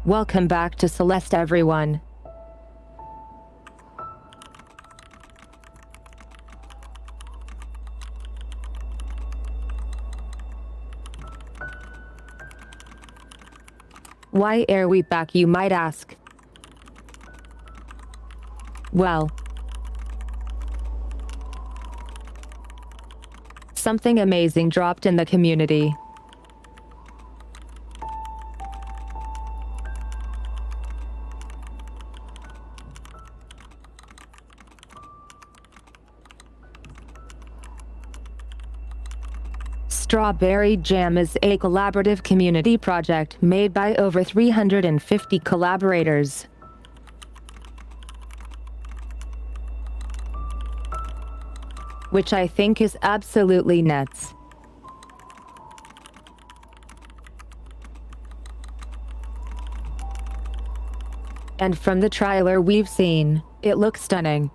Welcome back to Celeste, everyone. Why are we back, you might ask? Well, something amazing dropped in the community. Strawberry Jam is a collaborative community project made by over 350 collaborators. Which I think is absolutely nuts. And from the trailer we've seen, it looks stunning.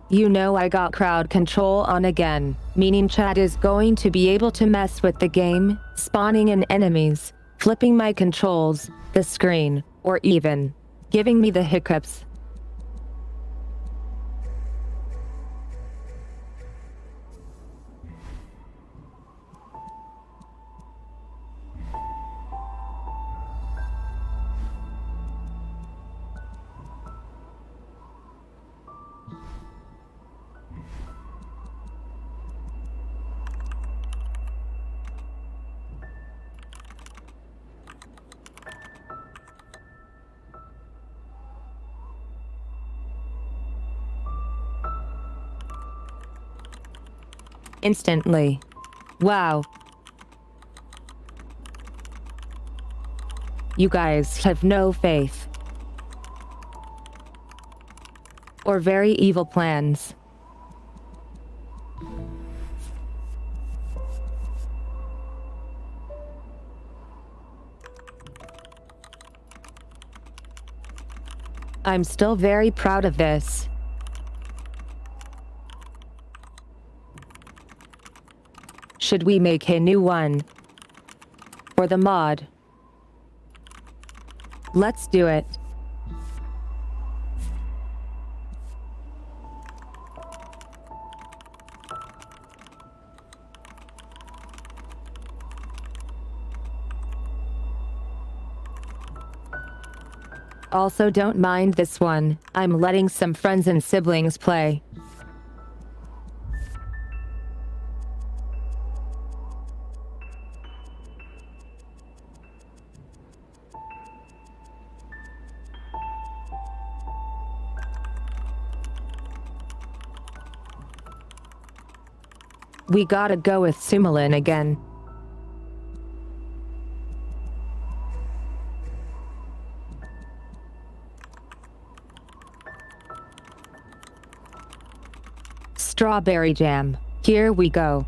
You know I got crowd control on again, meaning chat is going to be able to mess with the game, spawning in enemies, flipping my controls, the screen, or even giving me the hiccups. Instantly. Wow. You guys have no faith. Or very evil plans. I'm still very proud of this. Should we make a new one? For the mod? Let's do it. Also, don't mind this one. I'm letting some friends and siblings play. We gotta go with Sumalin again. Strawberry Jam. Here we go.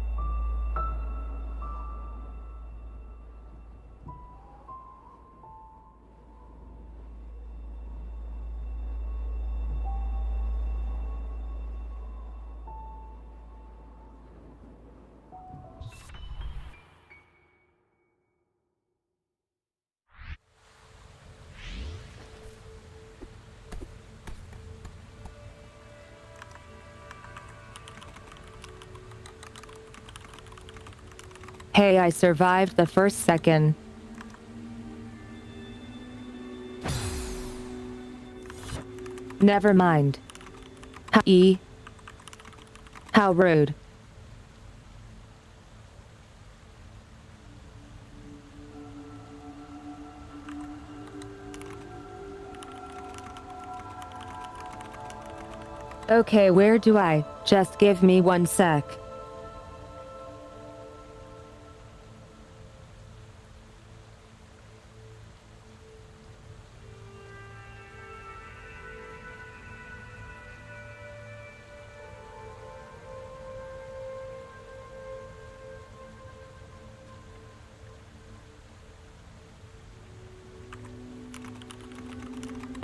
Hey, I survived the first second. Never mind. How rude. Okay, where do I? Just give me 1 sec.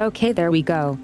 Okay, there we go.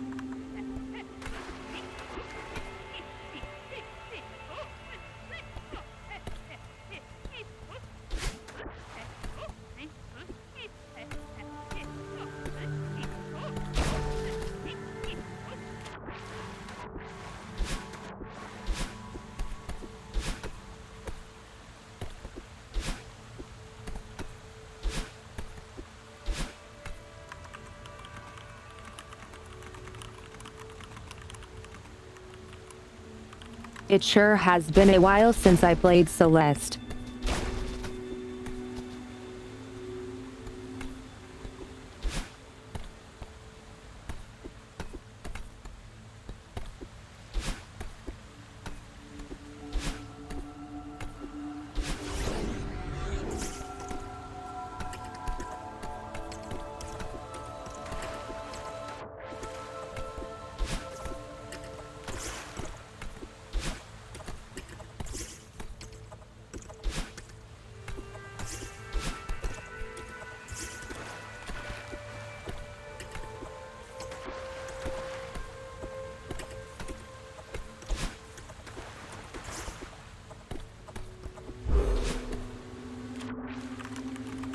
It sure has been a while since I played Celeste.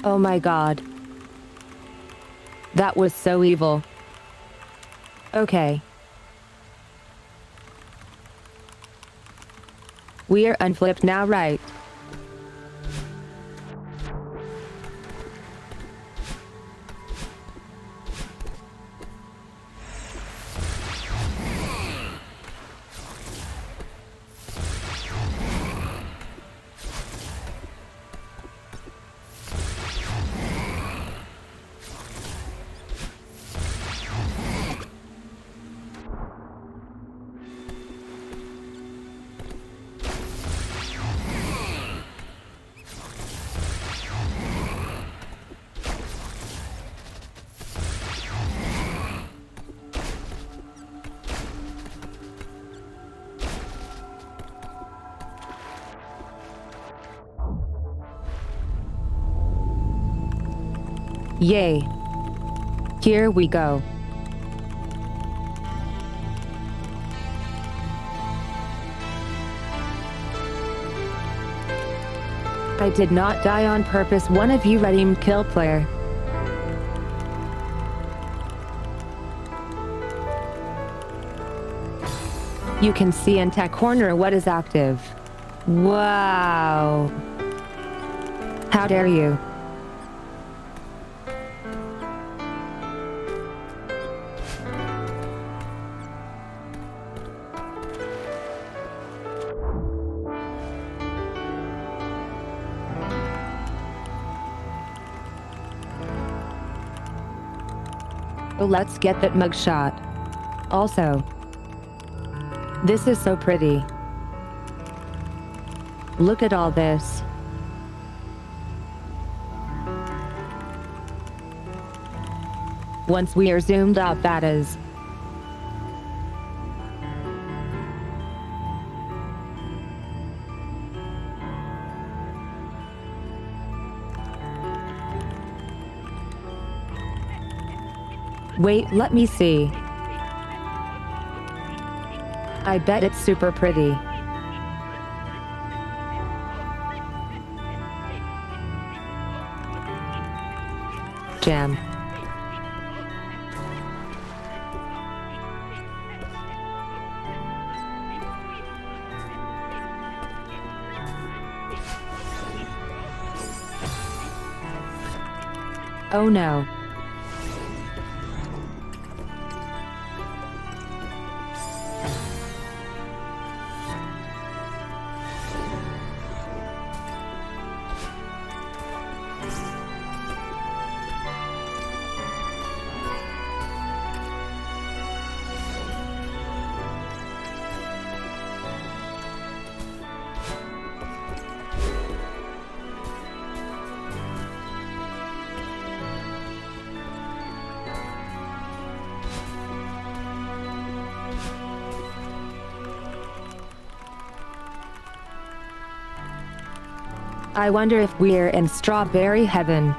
Oh my god. That was so evil. Okay. We are unflipped now, right? Yay. Here we go. I did not die on purpose. One of you redeemed kill player. You can see in tech corner what is active. Wow. How dare you? Oh, let's get that mugshot. Also, this is so pretty. Look at all this. Once we are zoomed out, that is. Wait, let me see. I bet it's super pretty. Jam. Oh no. I wonder if we're in strawberry heaven.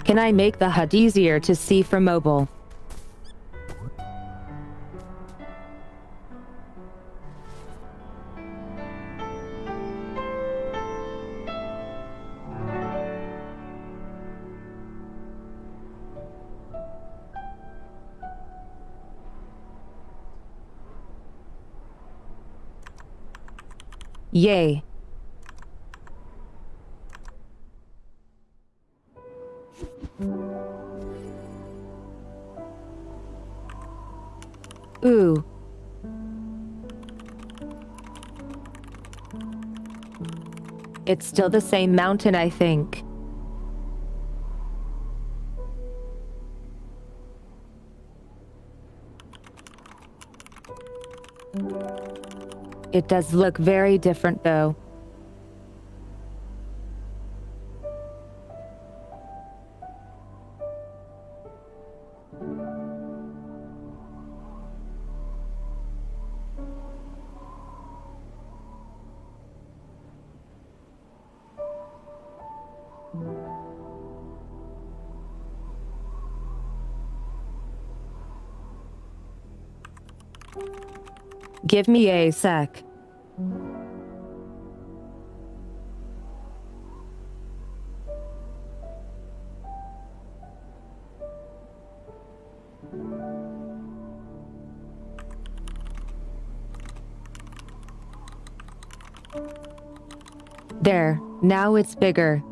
Can I make the HUD easier to see from mobile? Yay. Ooh. It's still the same mountain, I think. It does look very different, though. Give me a sec. There, now it's bigger.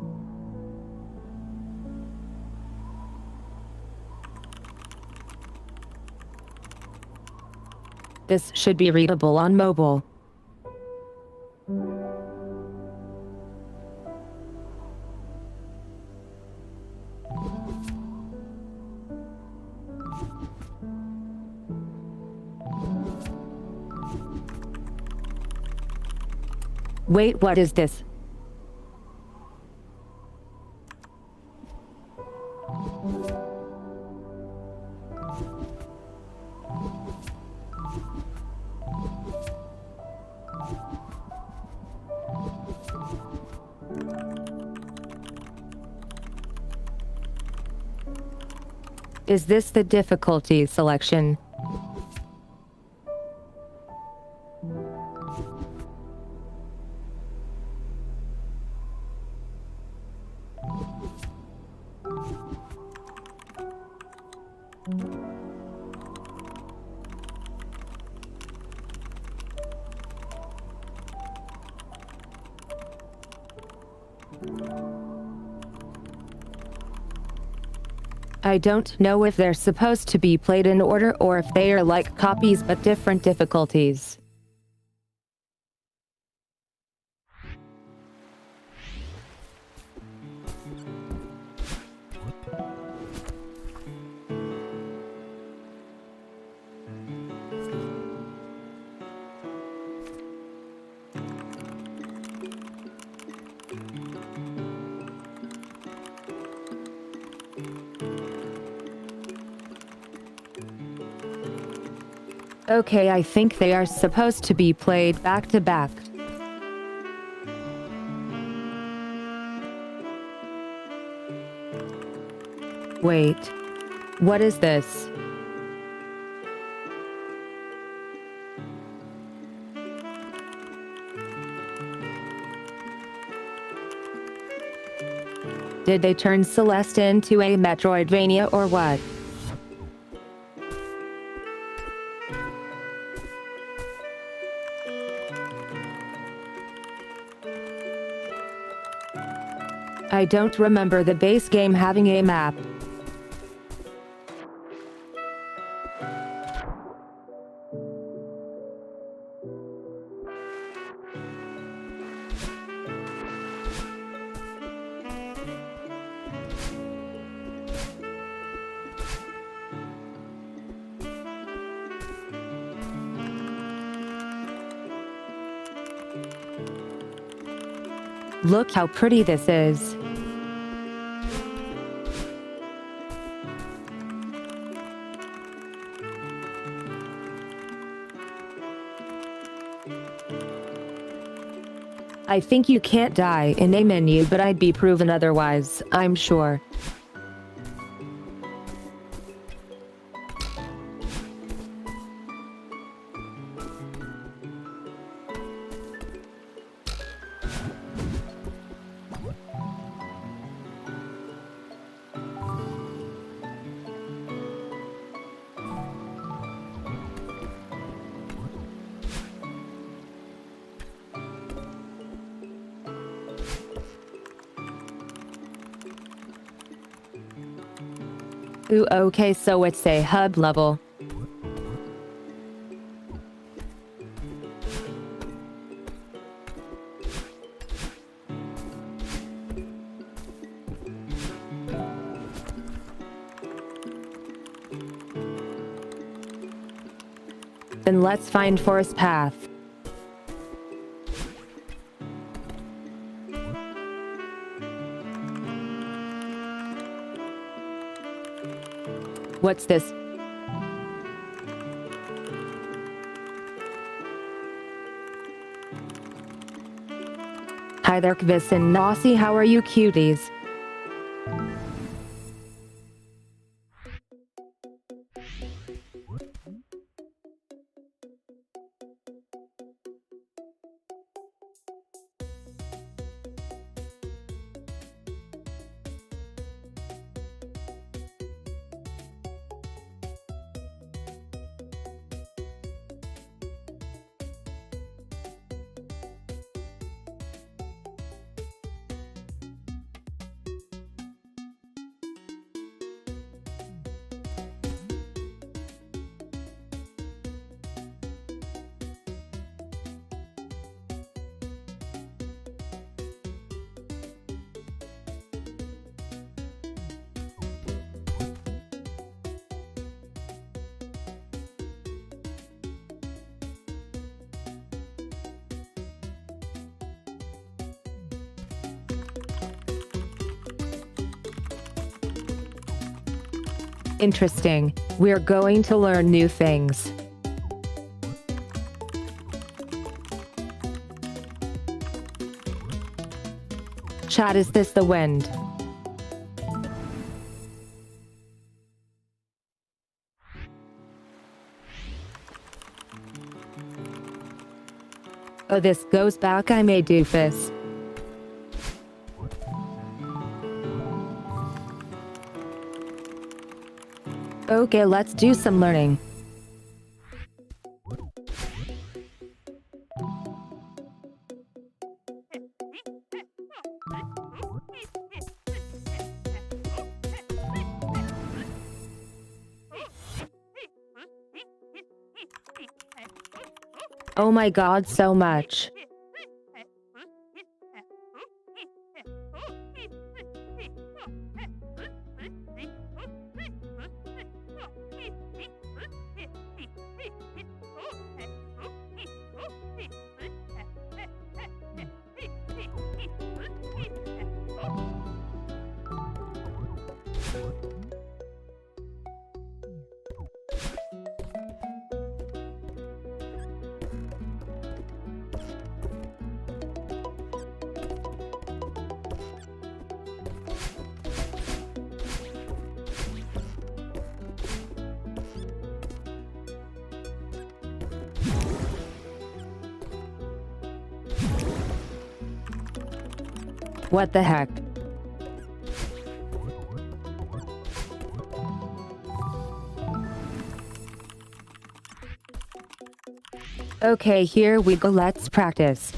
This should be readable on mobile. Wait, what is this? Is this the difficulty selection? I don't know if they're supposed to be played in order or if they are like copies but different difficulties. Okay, I think they are supposed to be played back to back. Wait, what is this? Did they turn Celeste into a Metroidvania or what? I don't remember the base game having a map. Look how pretty this is. I think you can't die in a menu, but I'd be proven otherwise, I'm sure. Ooh, okay, so it's a hub level. Then let's find Forest Path. What's this? Hi there, Kvis and Nossi, how are you cuties? Interesting. We're going to learn new things. Chat, is this the wind? Oh, this goes back, I'm a doofus. Okay, let's do some learning. Oh my god, so much. What the heck? Okay, here we go, let's practice.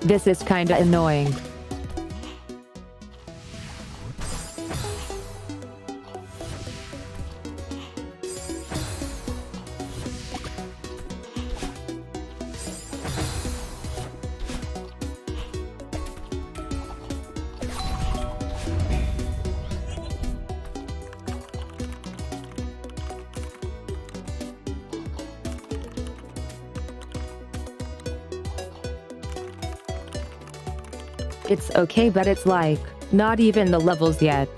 This is kinda annoying. It's okay, but it's like, not even the levels yet.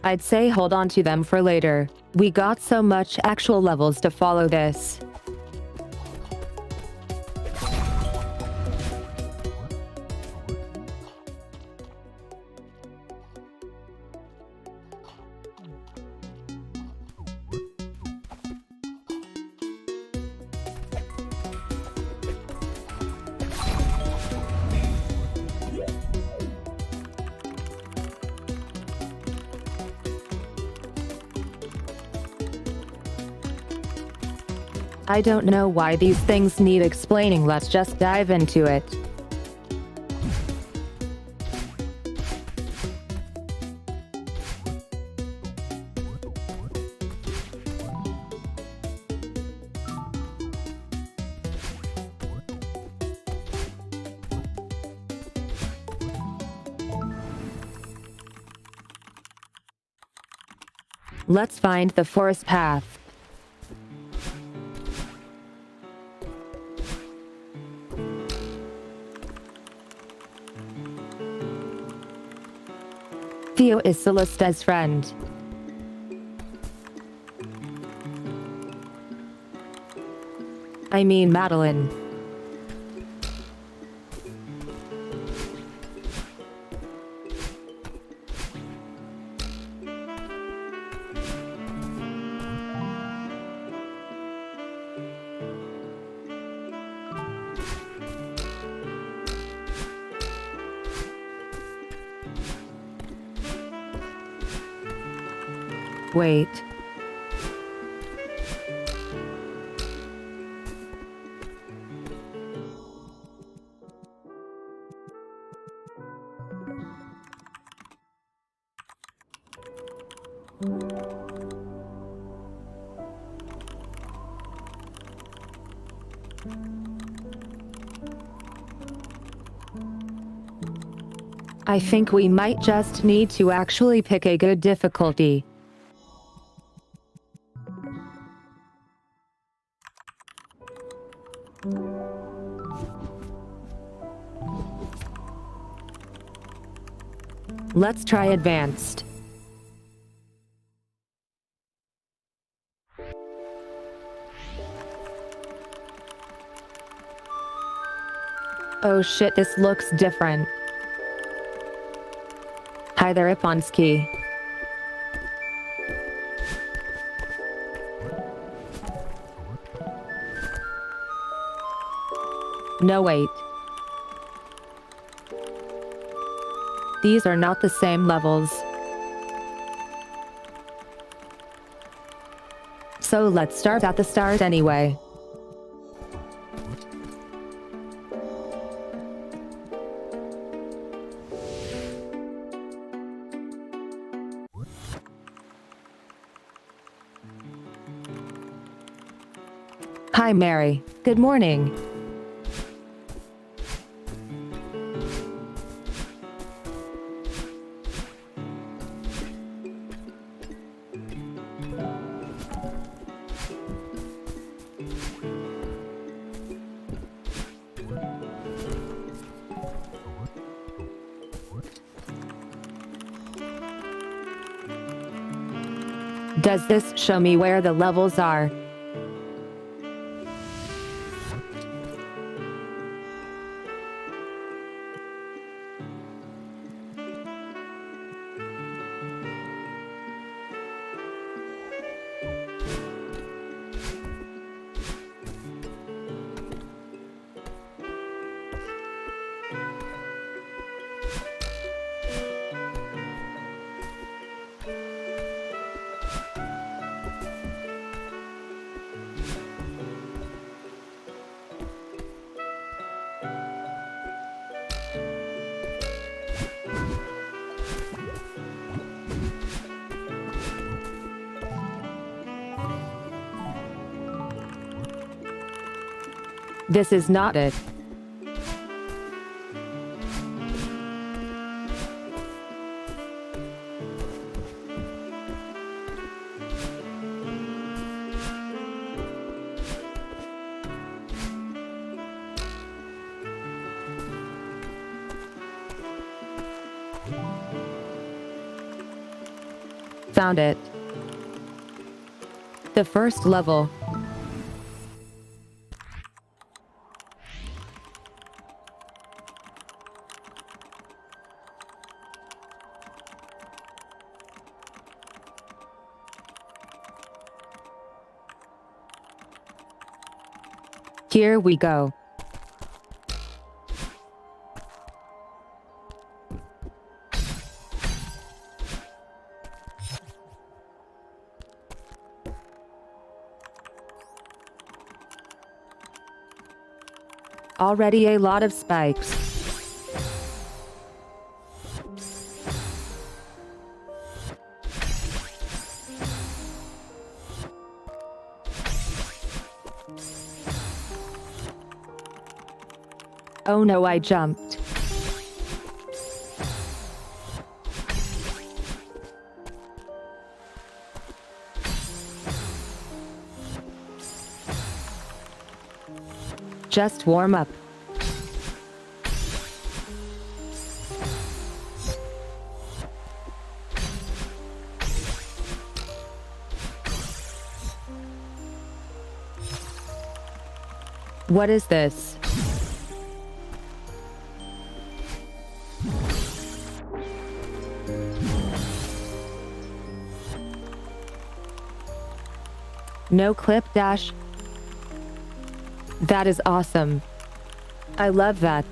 I'd say hold on to them for later. We got so much actual levels to follow this. I don't know why these things need explaining. Let's just dive into it. Let's find the forest path. Theo is Celeste's friend. I mean Madeline. Wait. I think we might just need to actually pick a good difficulty. Let's try advanced. Oh shit, this looks different. Hi there, Iponsky. No, wait. These are not the same levels. So let's start at the start anyway. Hi, Mary. Good morning. Does this show me where the levels are? This is not it. Found it. The first level. Here we go. Already a lot of spikes. Oh no, I jumped. Just warm up. What is this? No clip dash. That is awesome. I love that.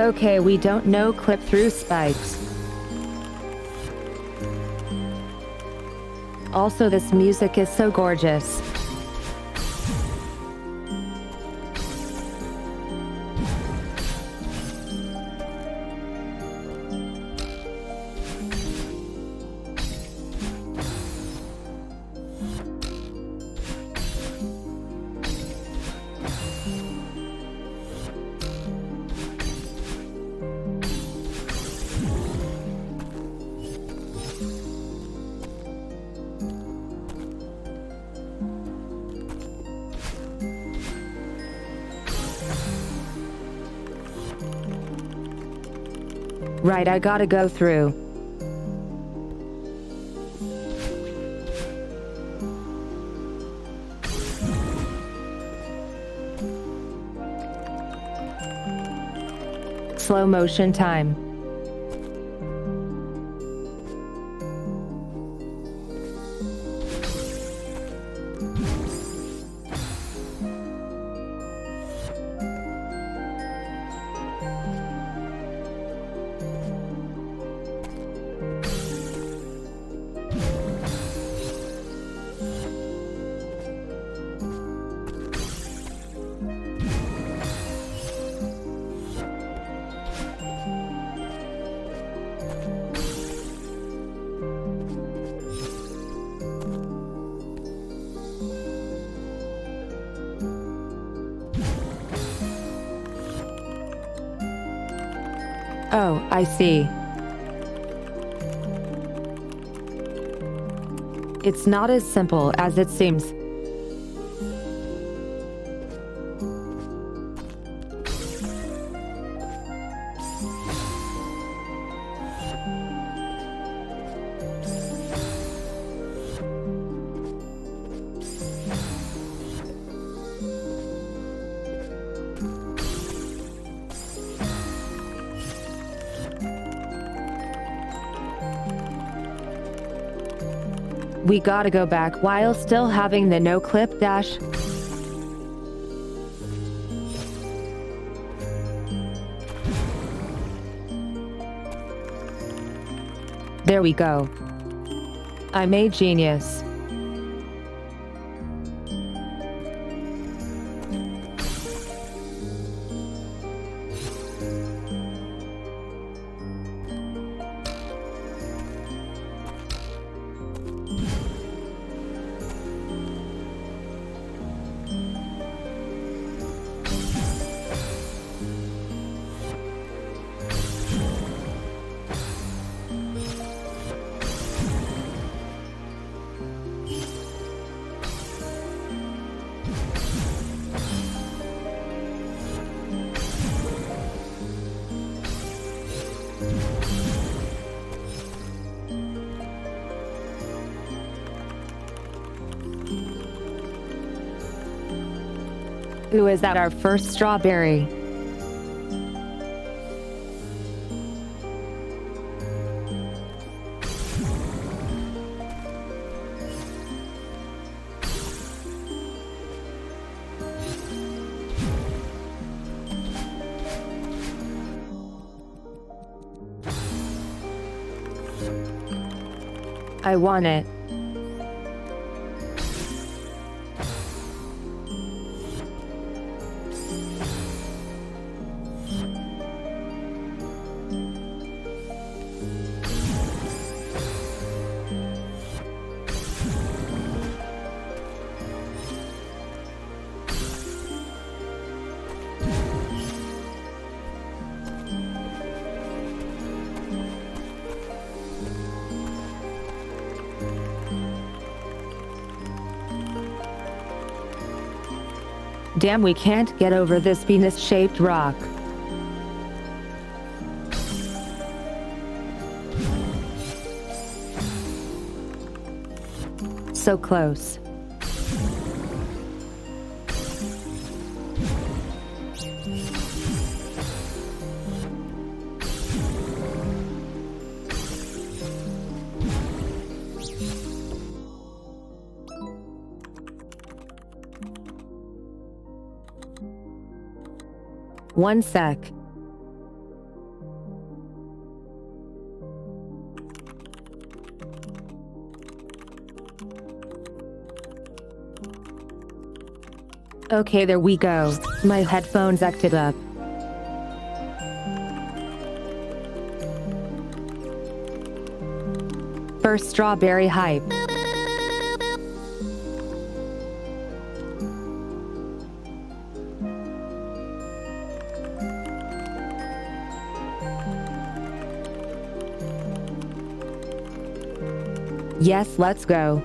Okay, we don't know clip through spikes. Also, this music is so gorgeous. Right, I gotta go through. Slow motion time. Oh, I see. It's not as simple as it seems. We gotta go back while still having the no clip dash. There we go. I'm a genius. Ooh, is that our first strawberry? I want it. Damn, we can't get over this penis-shaped rock. So close. One sec. Okay, there we go. My headphones acted up. First strawberry hype. Yes, let's go.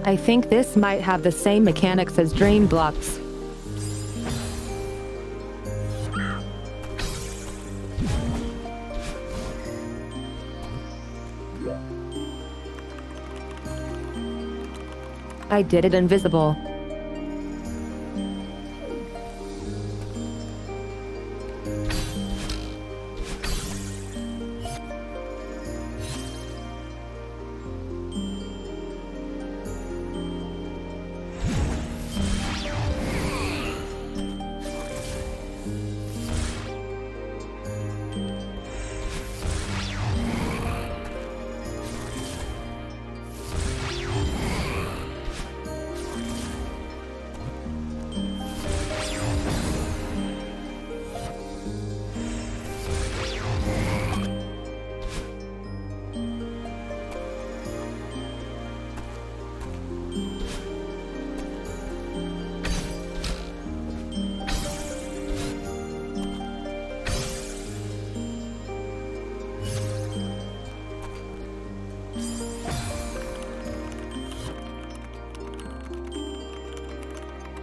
I think this might have the same mechanics as drain blocks. I did it invisible.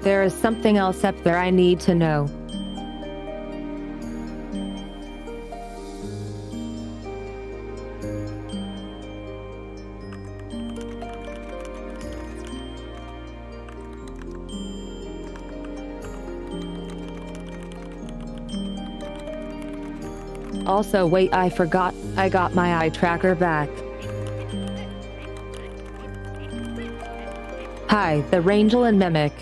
There is something else up there I need to know. Also, wait, I forgot, I got my eye tracker back. Hi, the Rangel and Mimic.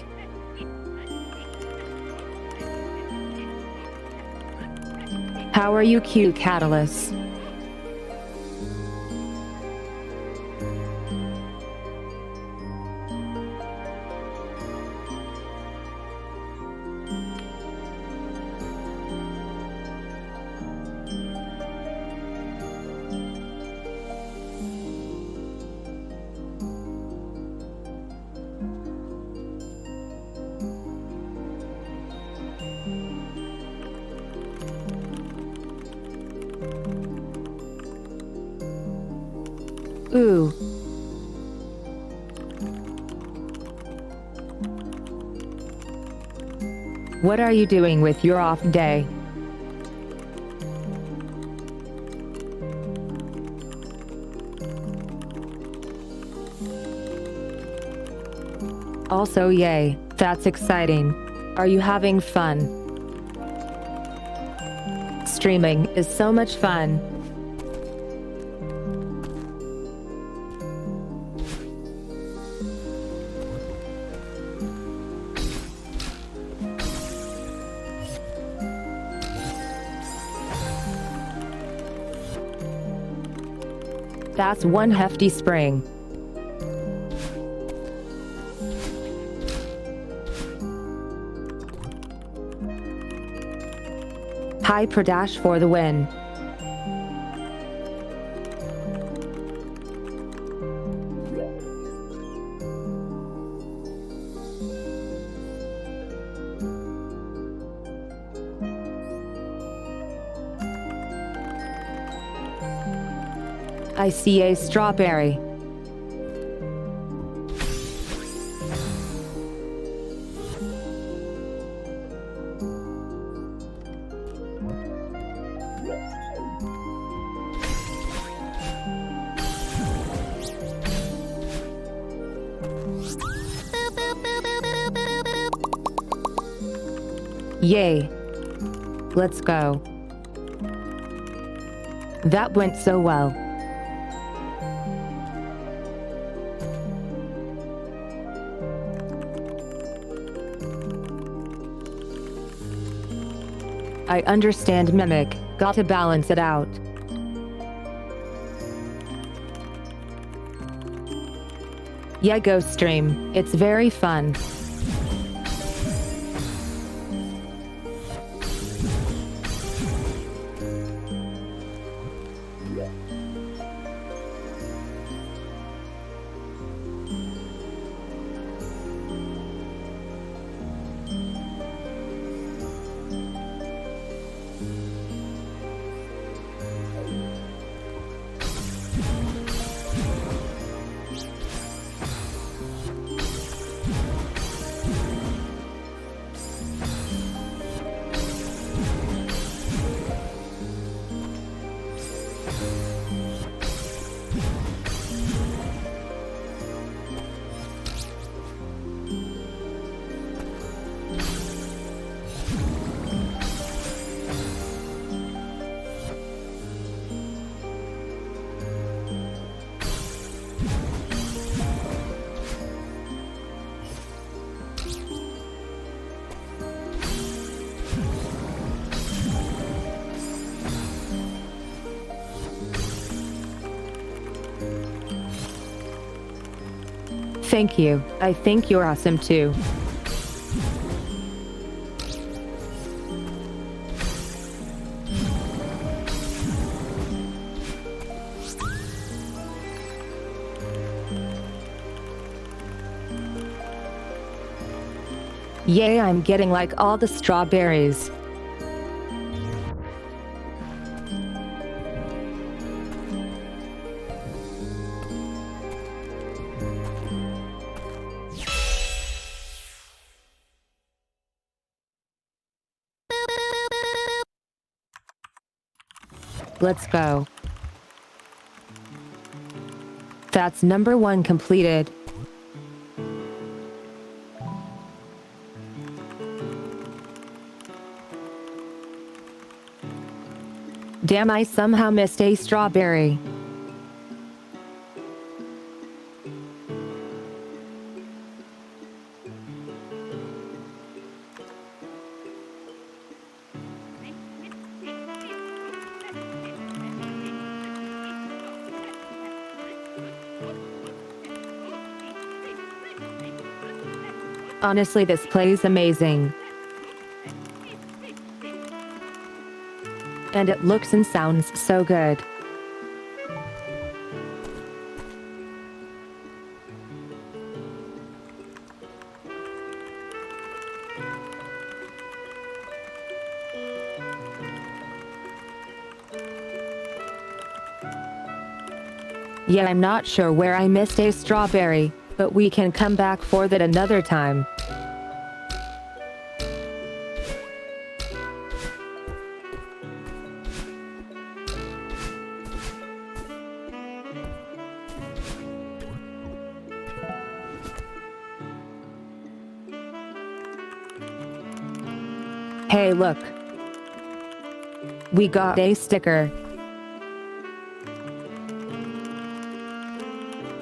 How are you, cute Catalyst? Ooh. What are you doing with your off day? Also, yay, that's exciting. Are you having fun? Streaming is so much fun. That's one hefty spring. Hyper dash for the win. I see a strawberry. Yay. Let's go. That went so well. I understand, Mimic. Gotta balance it out. Yeah, go stream. It's very fun. Thank you. I think you're awesome too. Yay, I'm getting like all the strawberries. Let's go. That's number 1 completed. Damn, I somehow missed a strawberry. Honestly, this plays amazing. And it looks and sounds so good. Yeah, I'm not sure where I missed a strawberry, but we can come back for that another time. Hey, look. We got a sticker.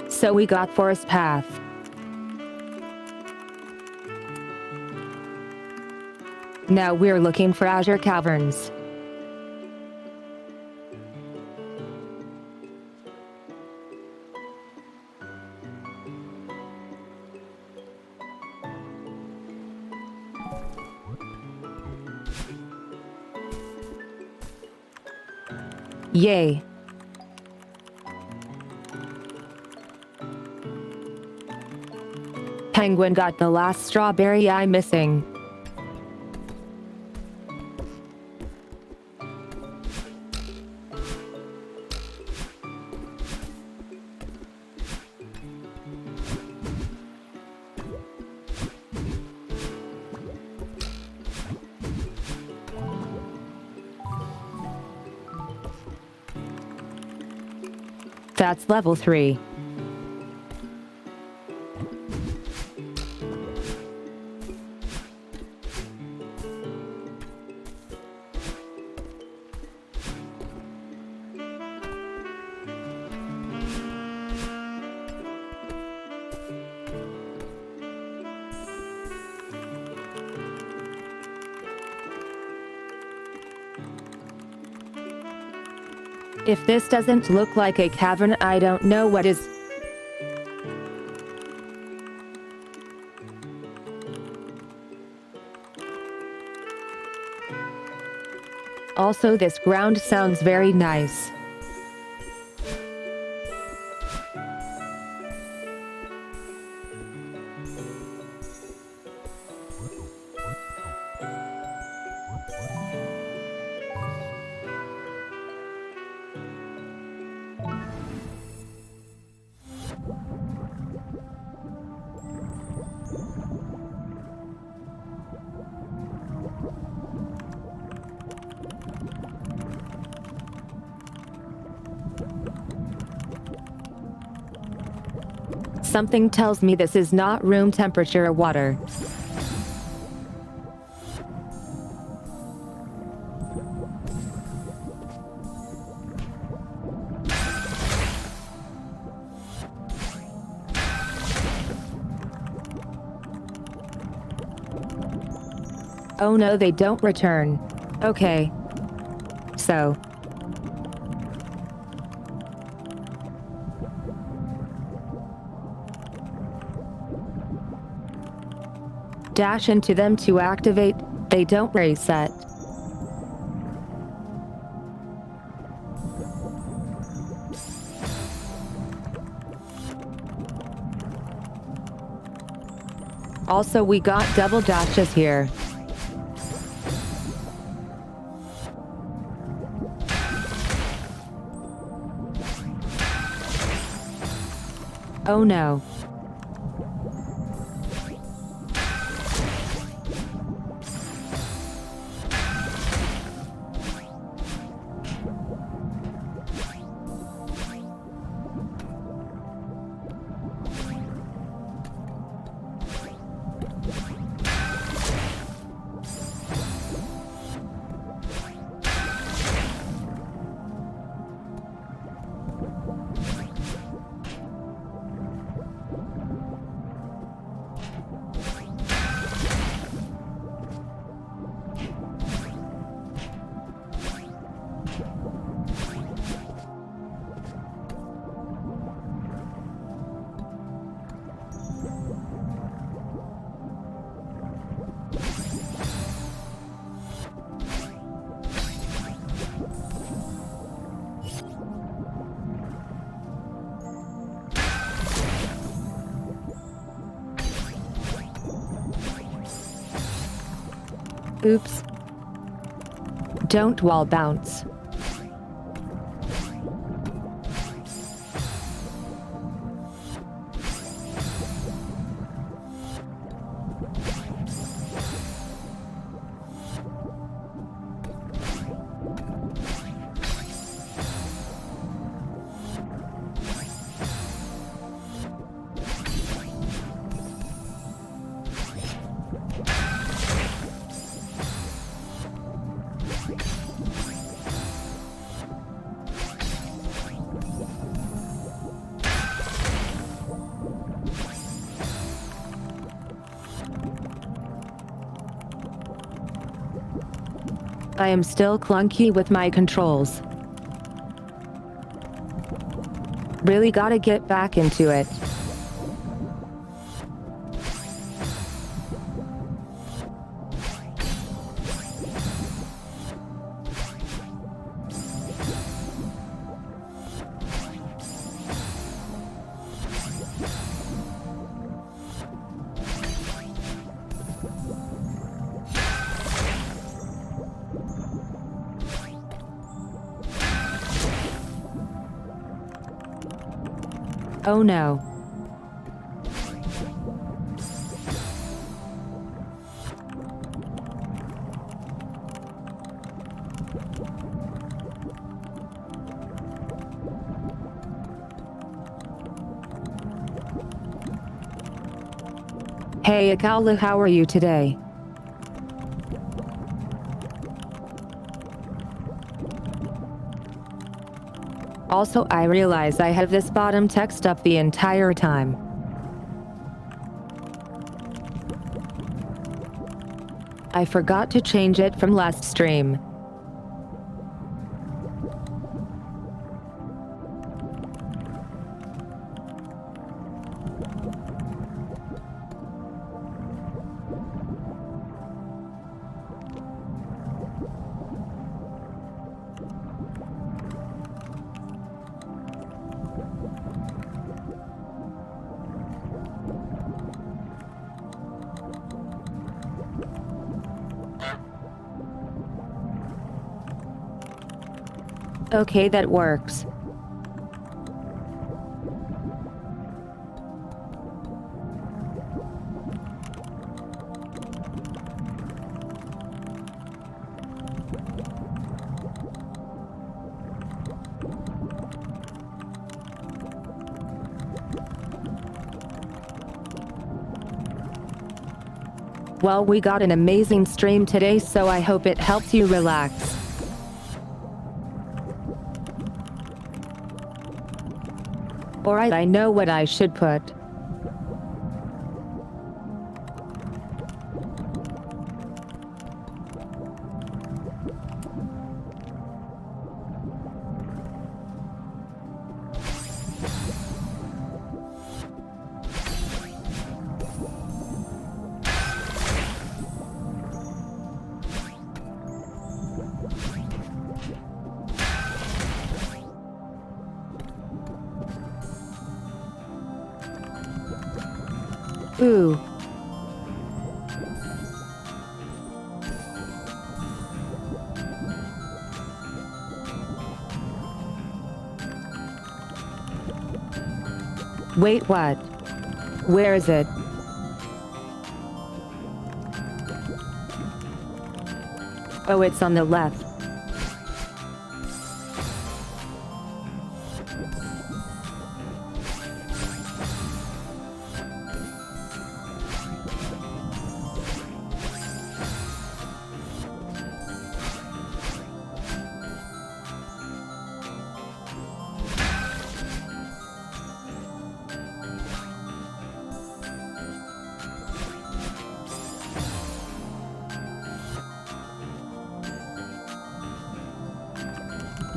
So we got Forest Path. Now we're looking for Azure Caverns. Yay. Penguin got the last strawberry I'm missing. That's level 3. If this doesn't look like a cavern, I don't know what is. Also, this ground sounds very nice. Something tells me this is not room temperature water. Oh no, they don't return. Okay. So. Dash into them to activate, they don't reset. Also, we got double dashes here. Oh no. Oops. Don't wall bounce. I am still clunky with my controls. Really gotta get back into it. Oh no. Hey Akala, how are you today? Also, I realize I have this bottom text up the entire time. I forgot to change it from last stream. Okay, that works. Well, we got an amazing stream today, so I hope it helps you relax. Alright, I know what I should put. Ooh. Wait, what? Where is it? Oh, it's on the left.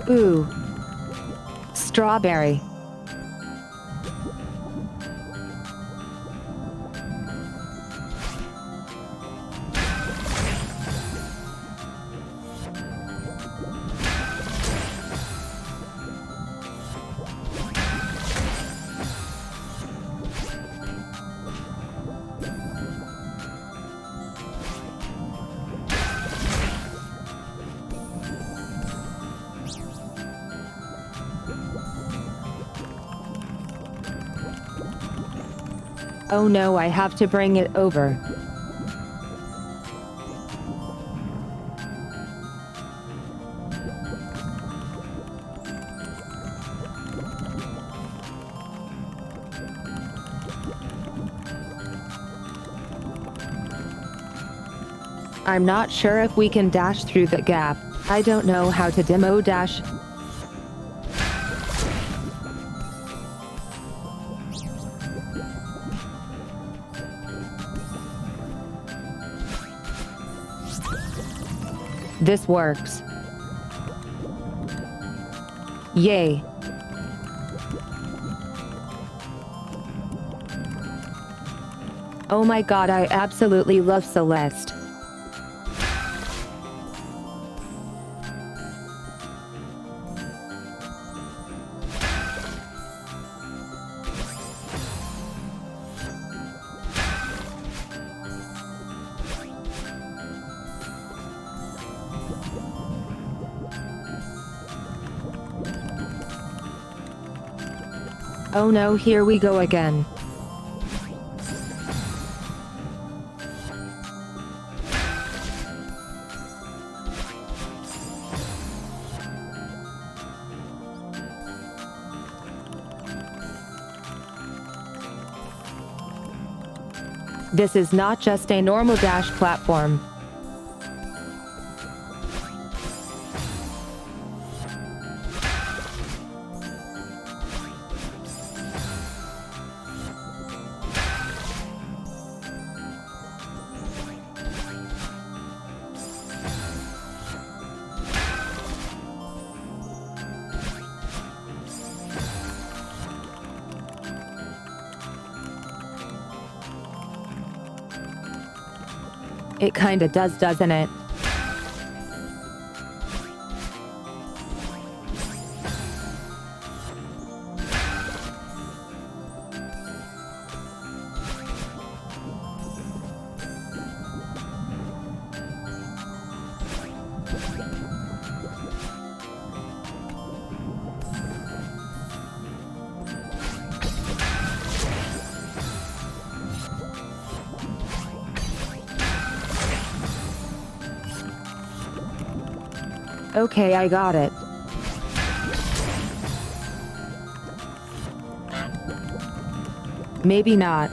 Ooh. Strawberry. Oh no, I have to bring it over. I'm not sure if we can dash through the gap. I don't know how to demo dash. This works. Yay. Oh my god, I absolutely love Celeste. Oh no, here we go again. This is not just a normal dash platform. It kinda does, doesn't it? Okay, I got it. Maybe not.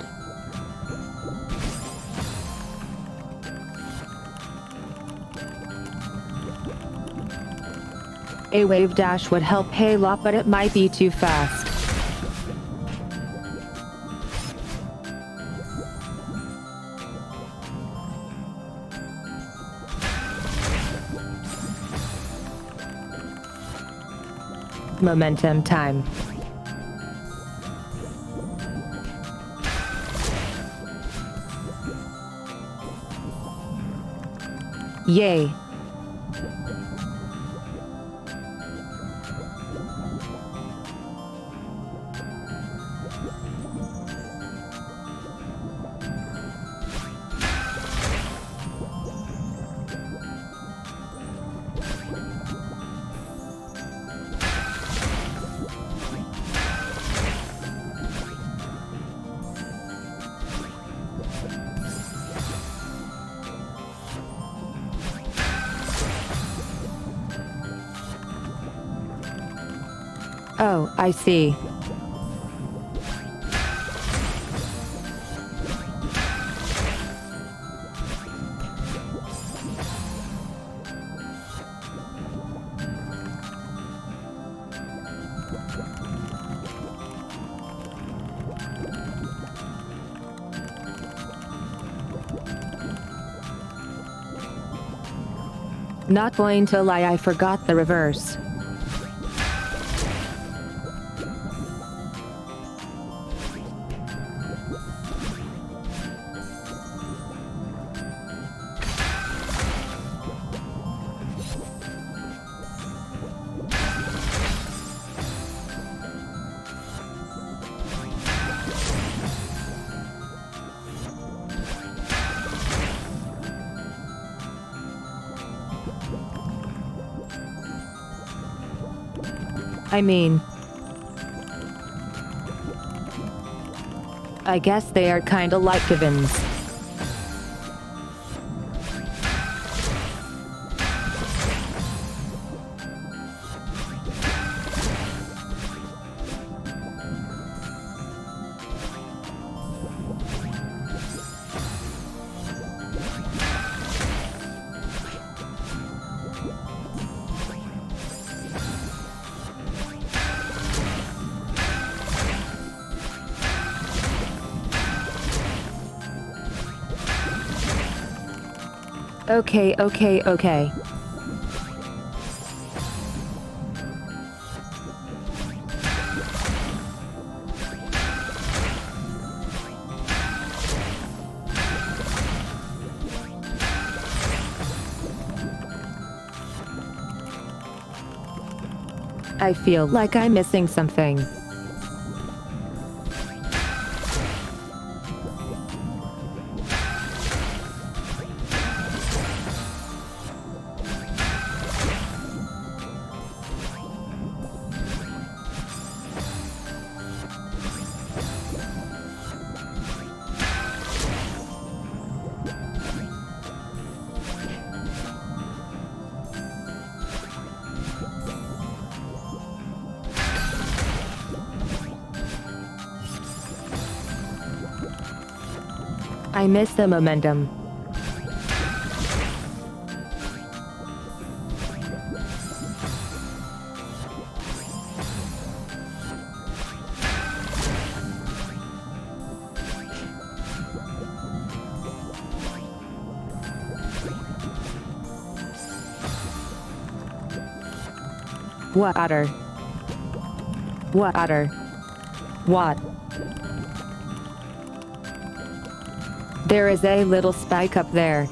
A wave dash would help a lot, but it might be too fast. Momentum time. Yay. Oh, I see. Not going to lie, I forgot the reverse. I mean, I guess they are kinda like givens. Okay. I feel like I'm missing something. I miss the momentum. Water. What? There is a little spike up there.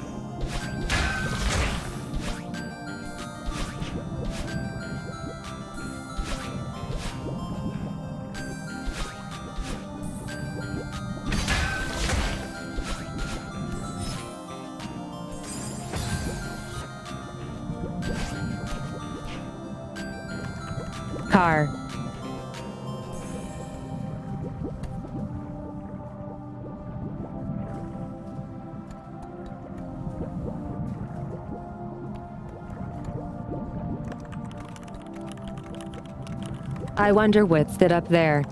Car. I wonder what's it up there.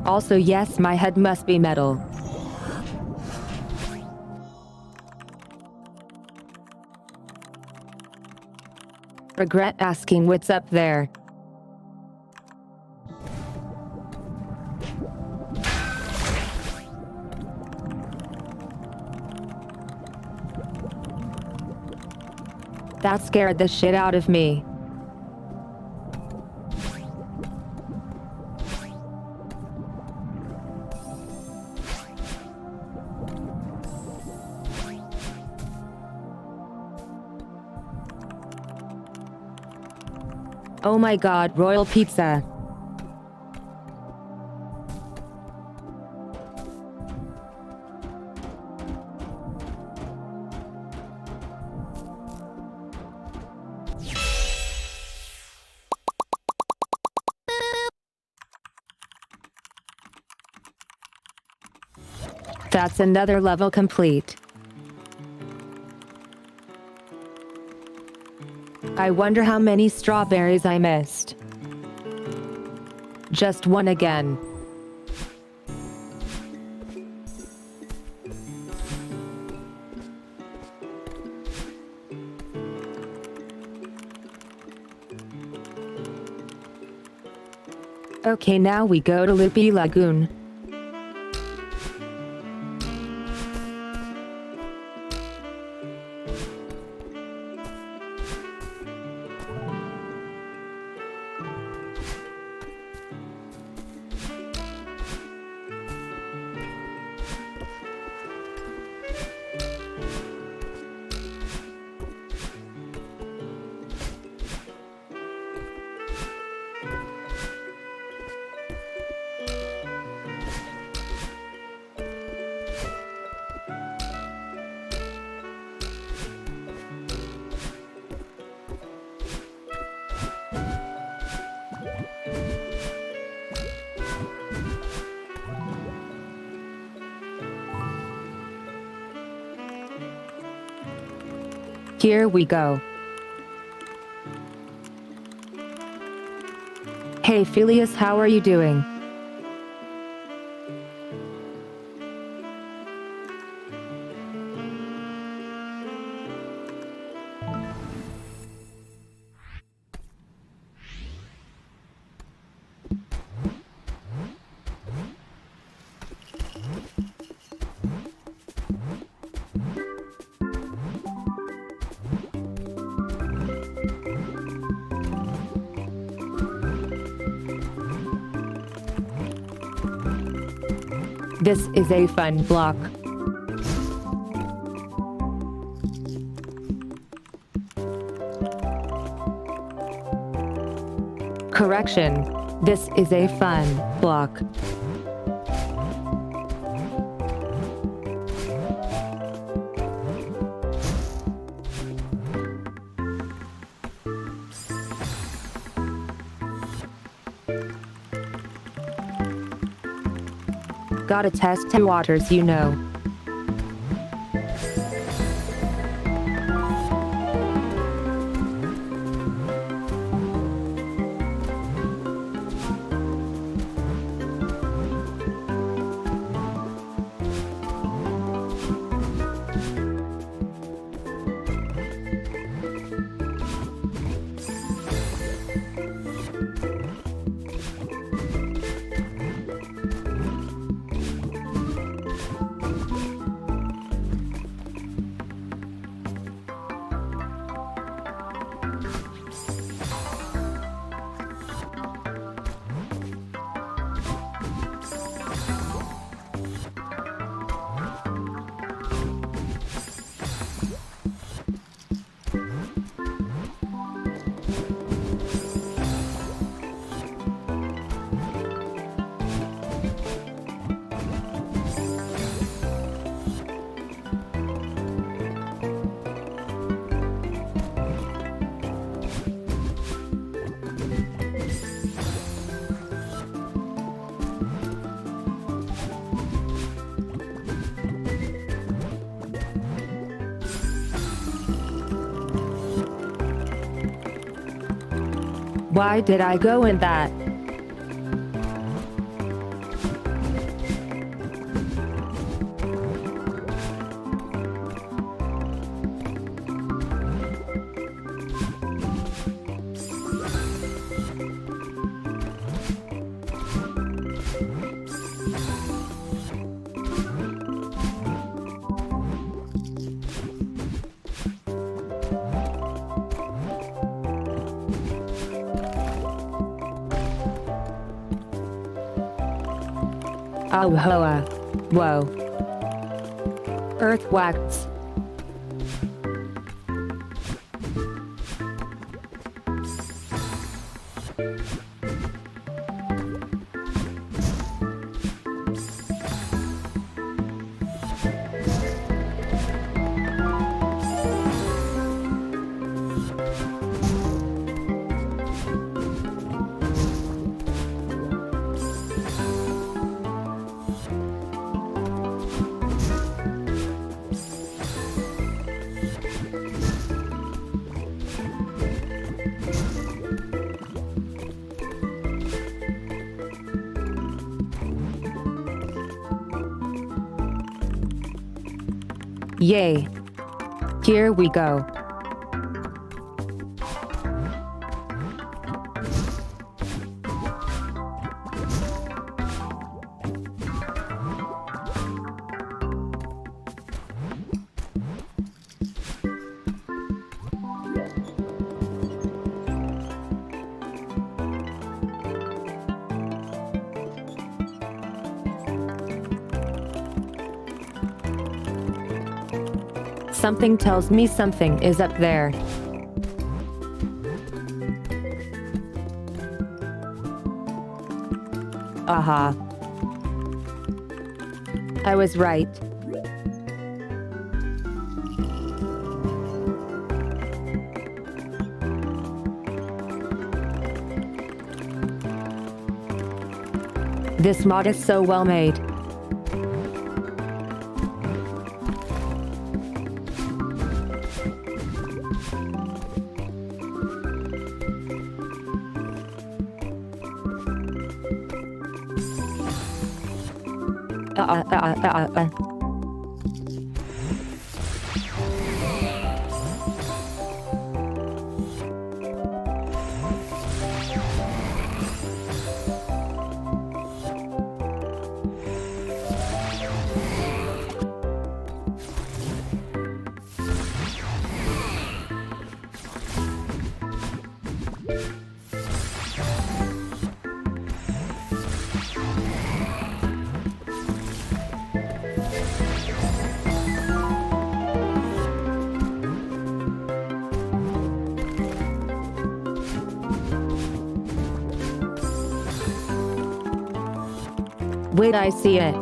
Also, yes, my head must be metal. Regret asking what's up there. That scared the shit out of me. Oh my god, royal pizza. That's another level complete. I wonder how many strawberries I missed. Just one again. Okay, now we go to Loopy Lagoon. Here we go. Hey Phileas, how are you doing? This is a fun block. Correction. This is a fun block. Gotta test the waters, you know. Why did I go in that? Oh hoa. Whoa. Earth wax. Yay. Here we go. Something tells me something is up there. Aha. I was right. This mod is so well made. Wait, I see it.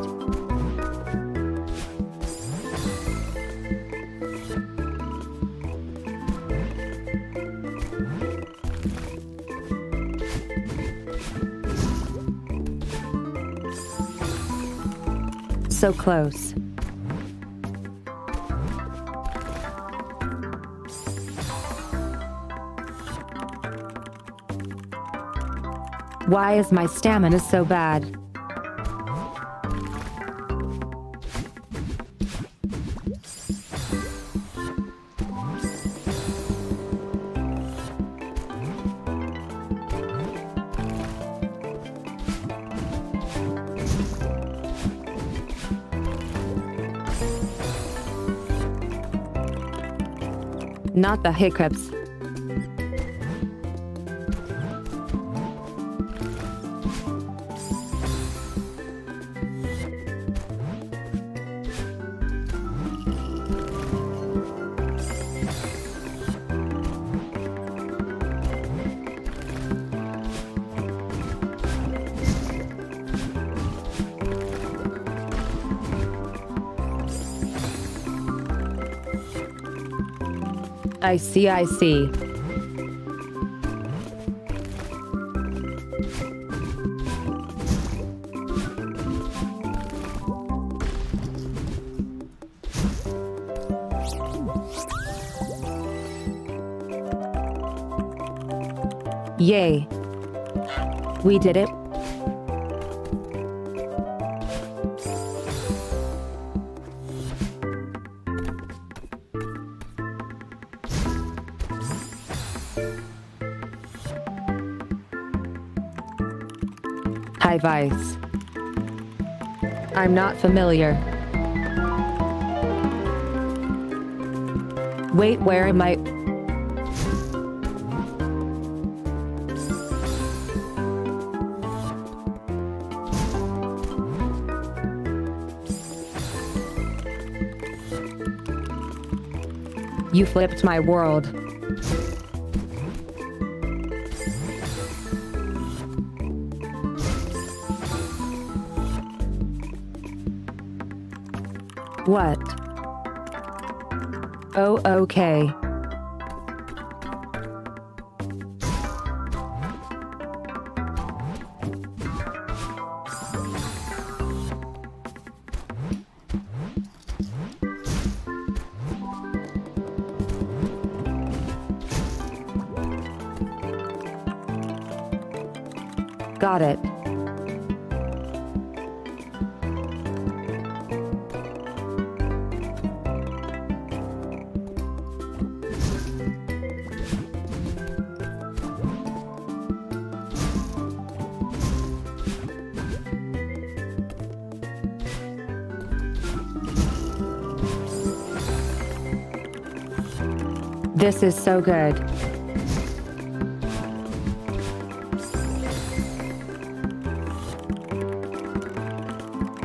So close. Why is my stamina so bad? Not the hiccups. I see. Yay. We did it. High Vice. I'm not familiar. Wait, where am I? You flipped my world. What? Oh, okay. Got it. This is so good.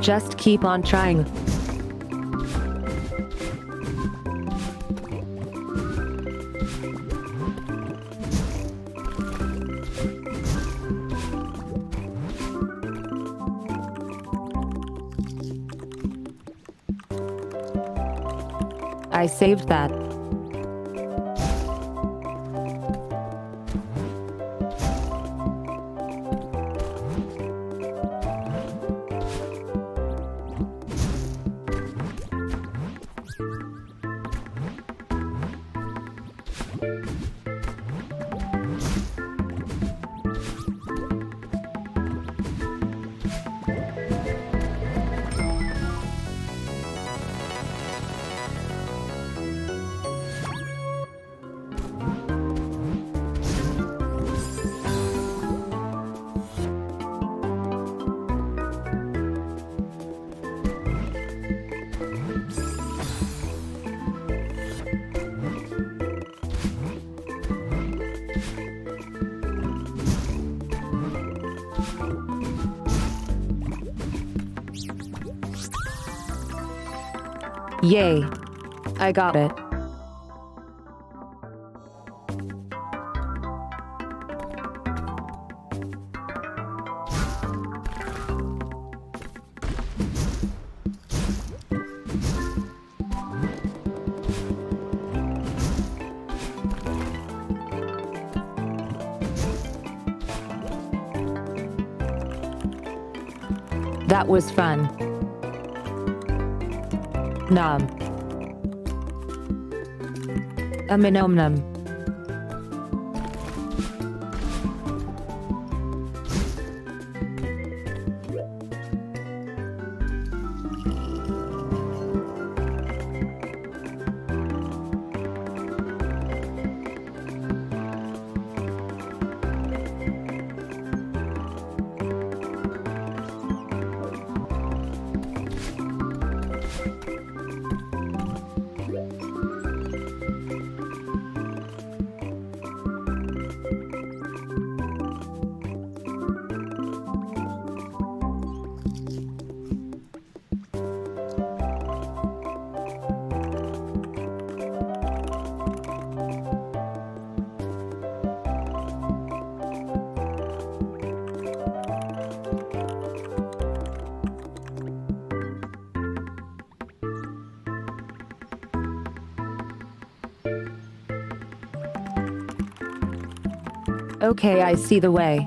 Just keep on trying. I saved that. Yay. I got it. That was fun. Nom. Nom nom. Okay, I see the way.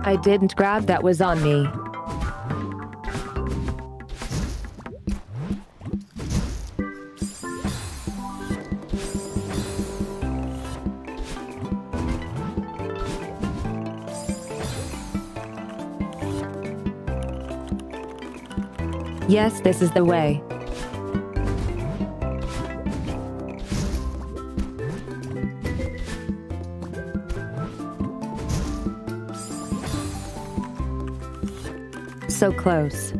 I didn't grab that was on me. Yes, this is the way. So close.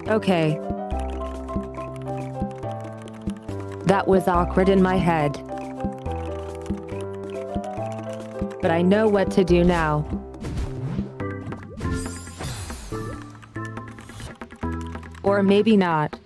Okay. That was awkward in my head. But I know what to do now. Or maybe not.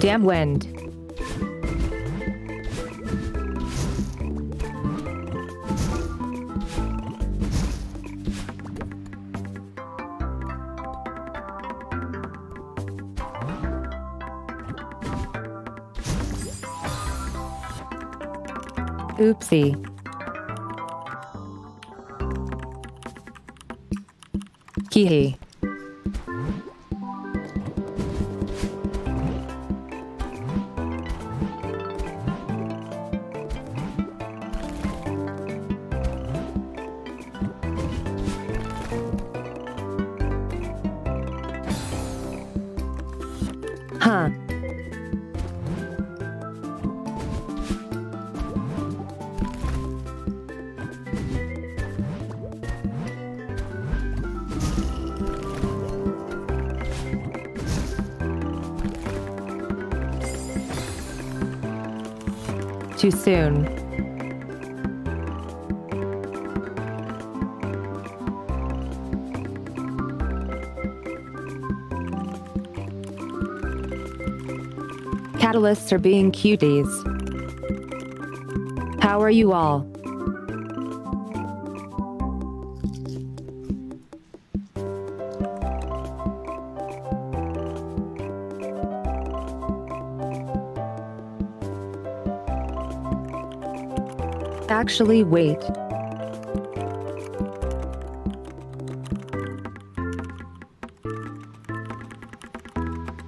Damn wind. Oopsie. Hee. Huh. too soon. Catalysts are being cuties. How are you all? Actually, wait.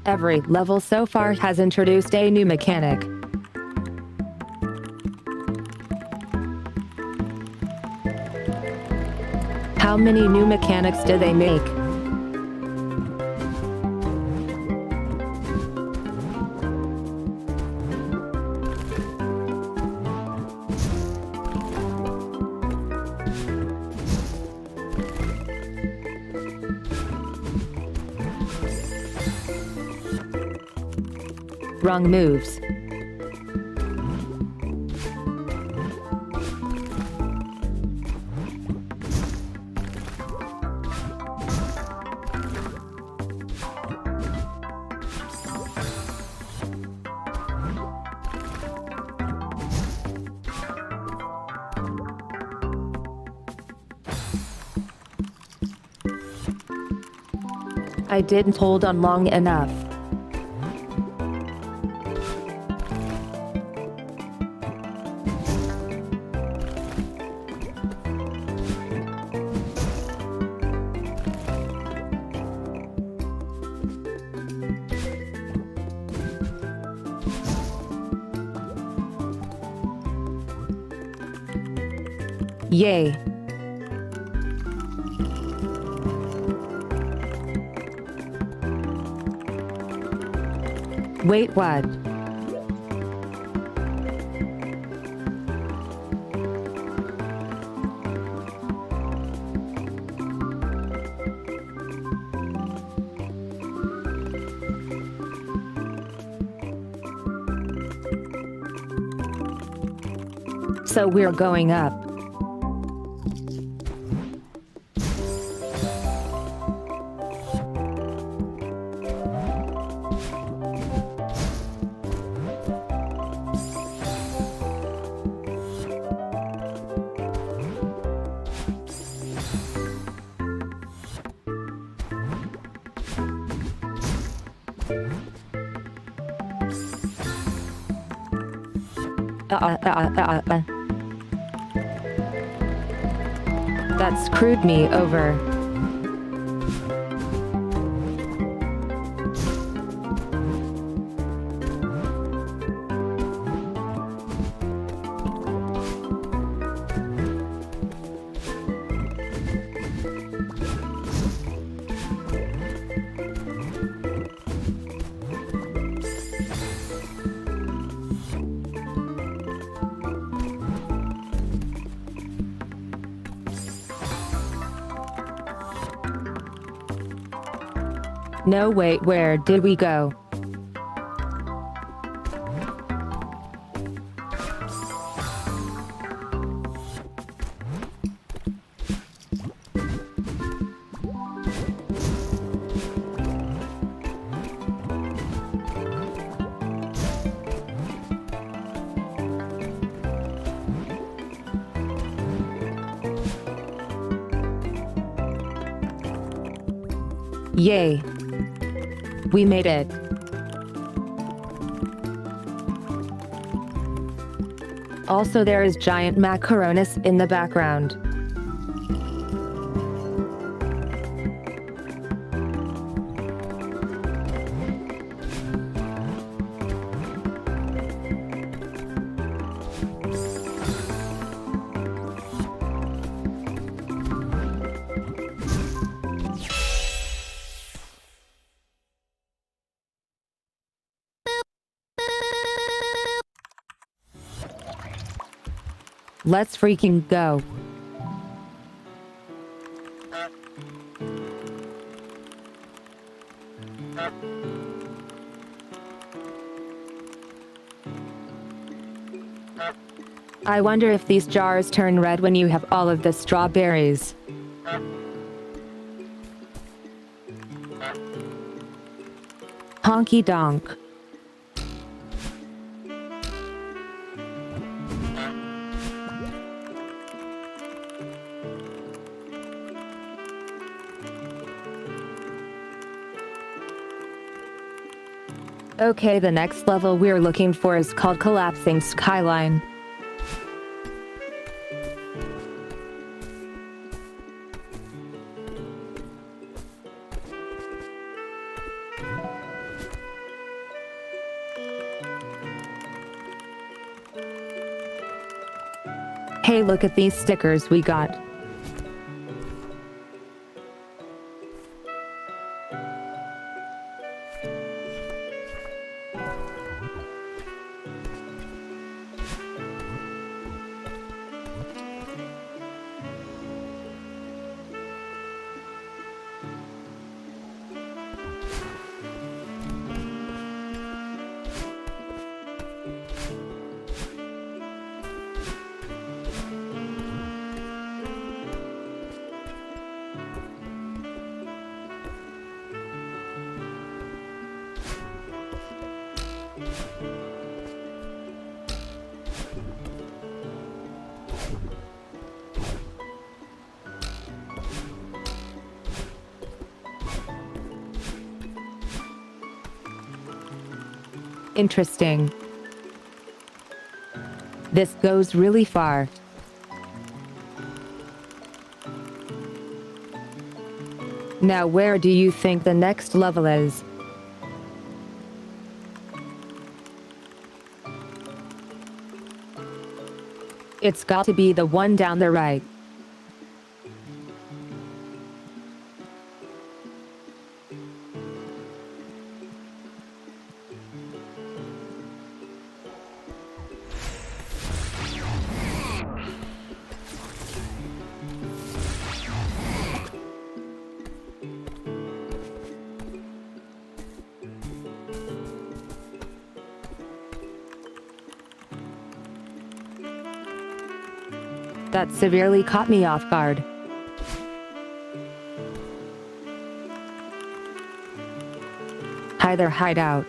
Every level so far has introduced a new mechanic. How many new mechanics did they make? Wrong moves. I didn't hold on long enough. Yay. Wait, what? So we're going up. That screwed me over. No, wait, where did we go? Yay. We made it. Also, there is giant macaronis in the background. Let's freaking go. I wonder if these jars turn red when you have all of the strawberries. Honky donk. Okay, the next level we're looking for is called Collapsing Skyline. Hey, look at these stickers we got. Interesting. This goes really far. Now where do you think the next level is? It's got to be the one down the right. That severely caught me off guard. Hi there, hideout.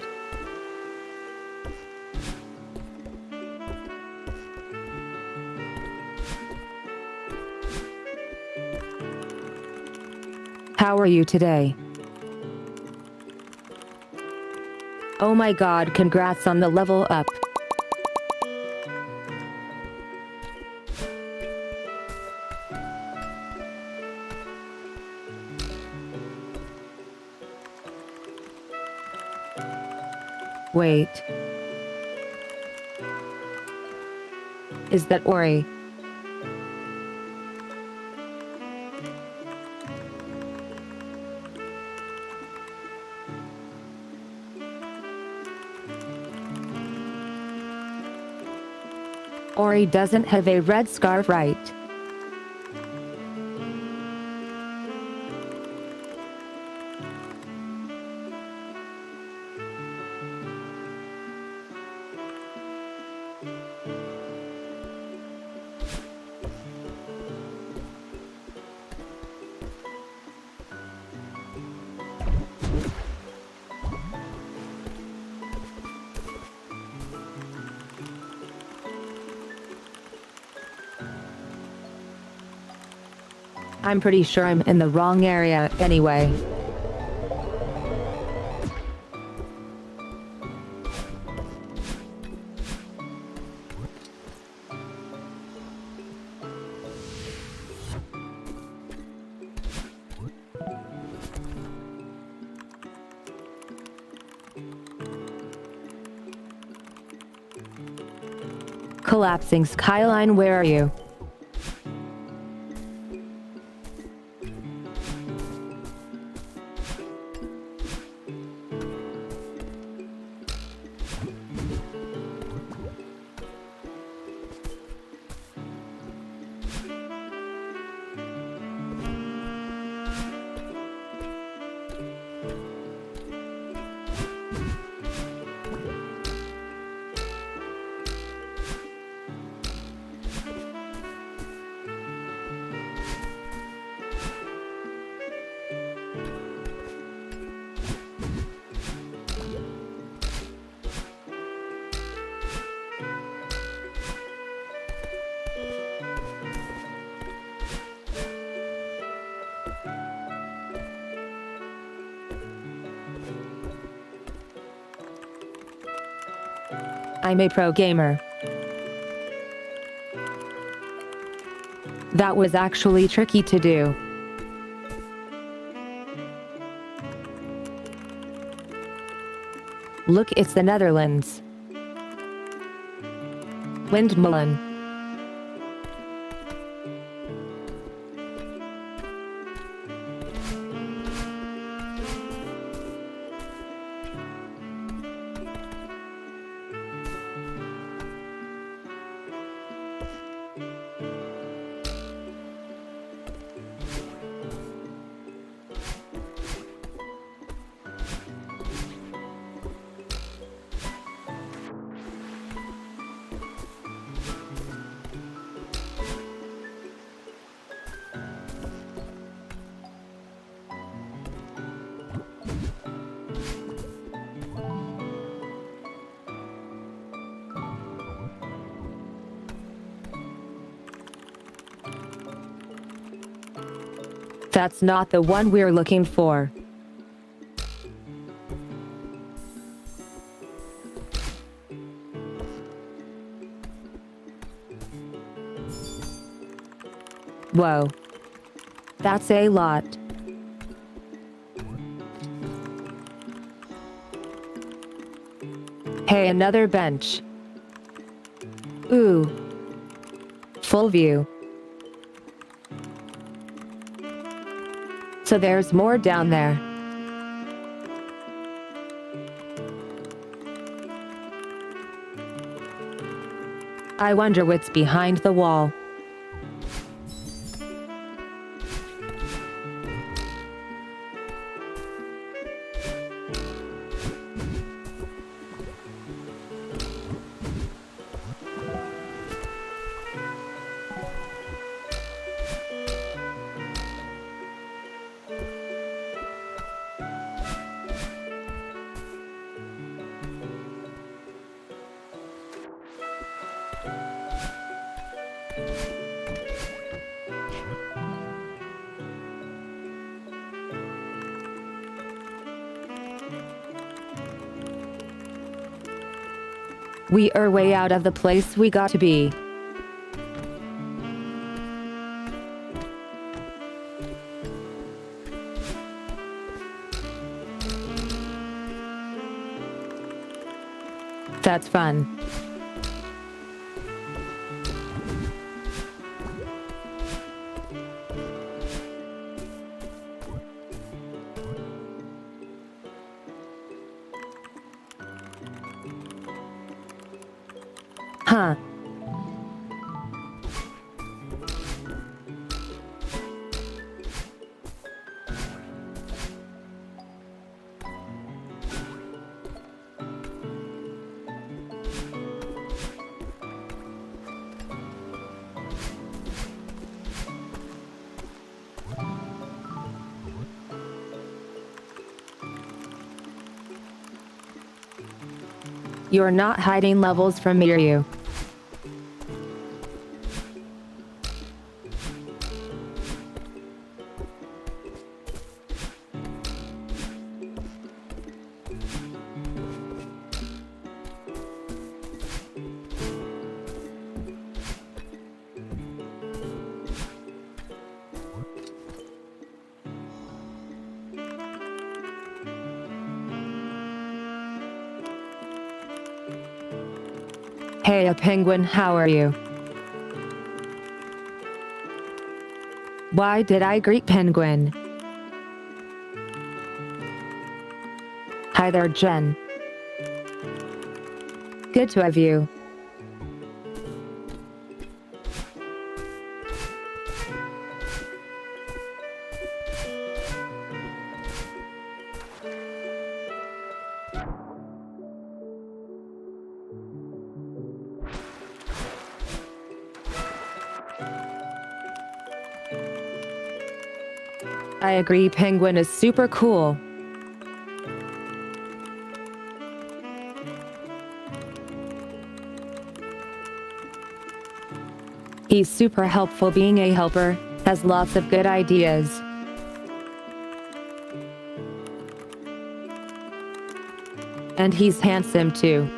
How are you today? Oh my god, congrats on the level up. Wait. Is that Ori? Ori doesn't have a red scarf, right? I'm pretty sure I'm in the wrong area anyway. Collapsing Skyline, where are you? I'm a pro gamer. That was actually tricky to do. Look, it's the Netherlands. Windmillen. That's not the one we're looking for. Whoa. That's a lot. Hey, another bench. Ooh. Full view. So there's more down there. I wonder what's behind the wall. We are way out of the place we got to be. That's fun. Huh. You're not hiding levels from me, are you? Hey, a penguin, how are you? Why did I greet penguin? Hi there, Jen. Good to have you. I agree, penguin is super cool. He's super helpful, being a helper, has lots of good ideas. And he's handsome too.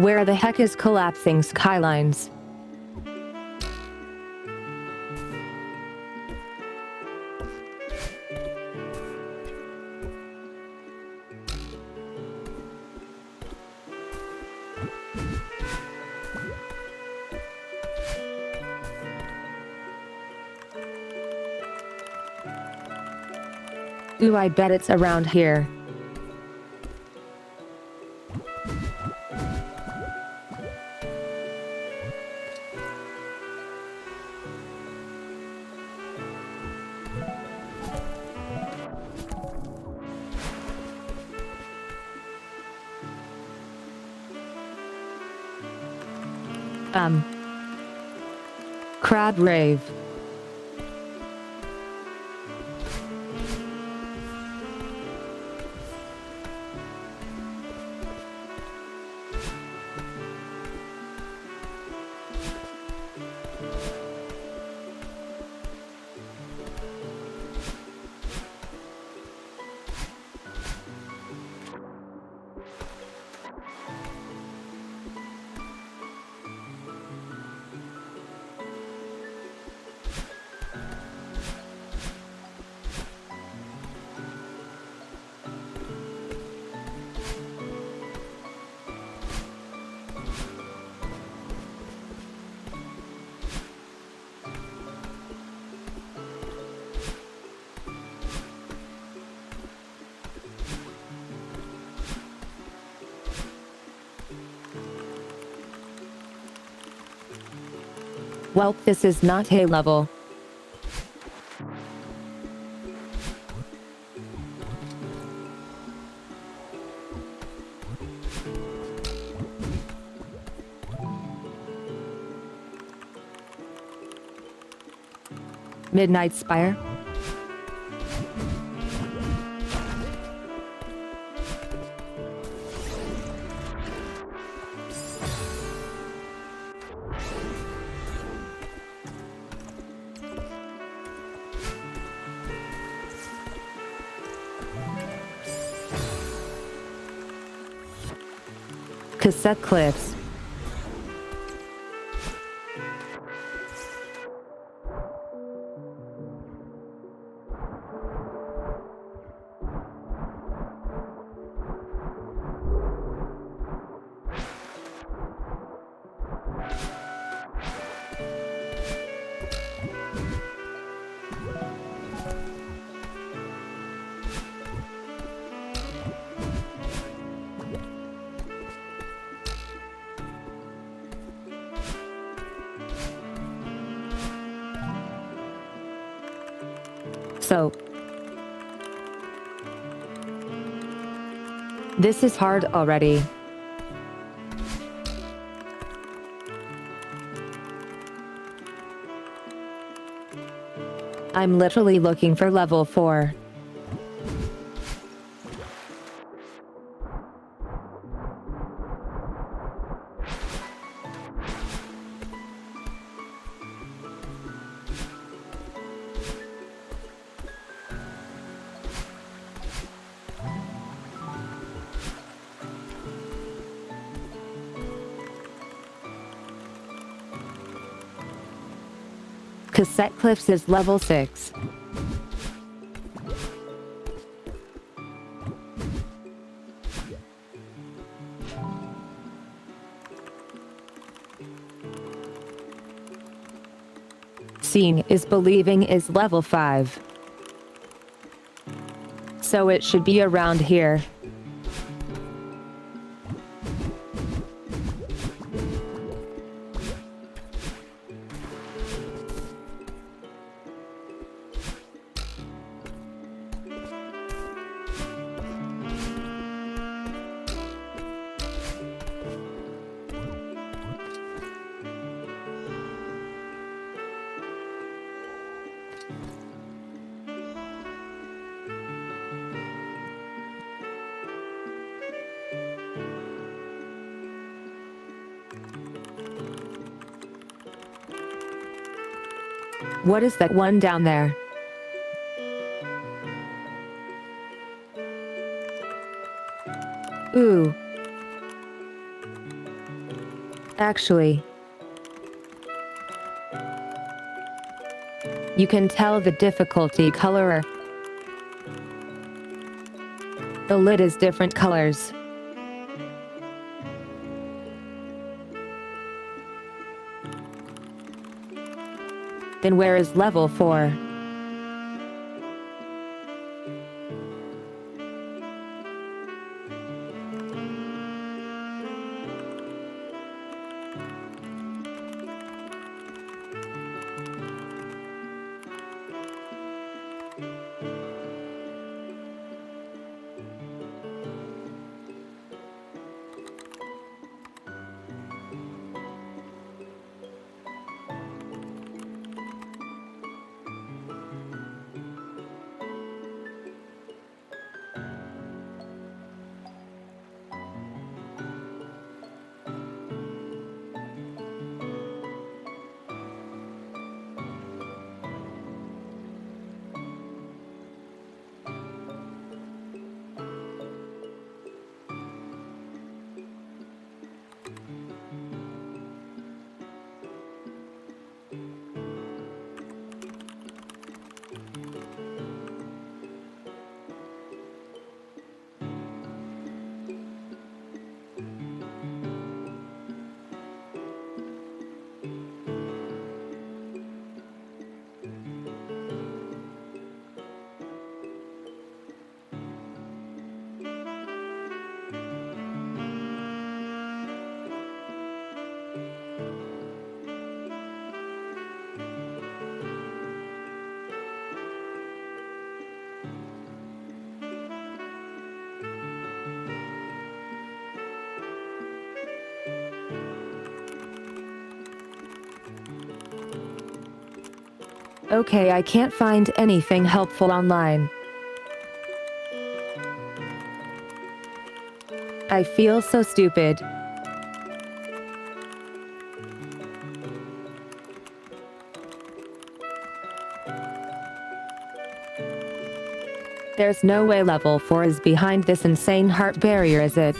Where the heck is collapsing skylines? Ooh, I bet it's around here. Crab rave. Well, this is not A level. Midnight Spire. Cassette clips. So, this is hard already. I'm literally looking for level 4. Cassette clips is level 6. Seeing is believing is level 5. So it should be around here. What is that one down there? Ooh. Actually, you can tell the difficulty color. The lid is different colors. Then where is level 4? Okay, I can't find anything helpful online. I feel so stupid. There's no way level 4 is behind this insane heart barrier, is it?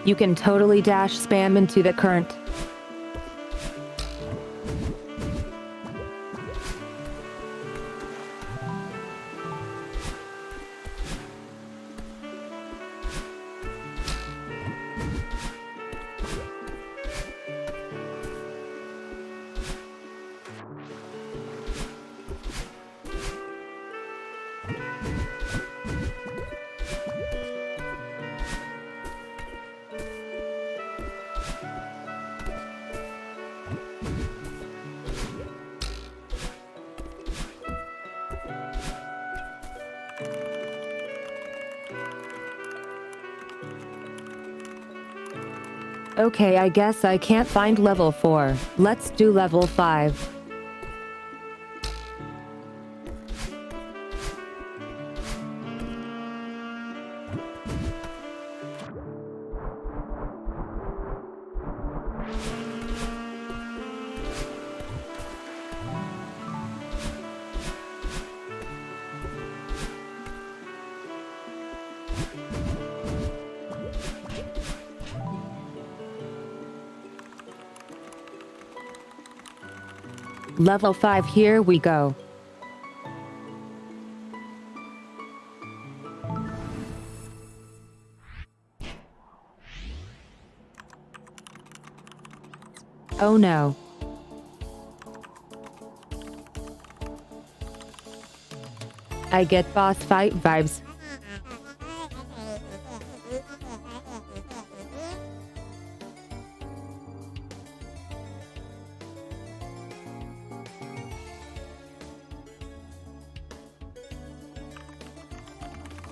You can totally dash spam into the current. Okay, I guess I can't find level 4. Let's do level 5. Level 5, here we go. Oh no. I get boss fight vibes.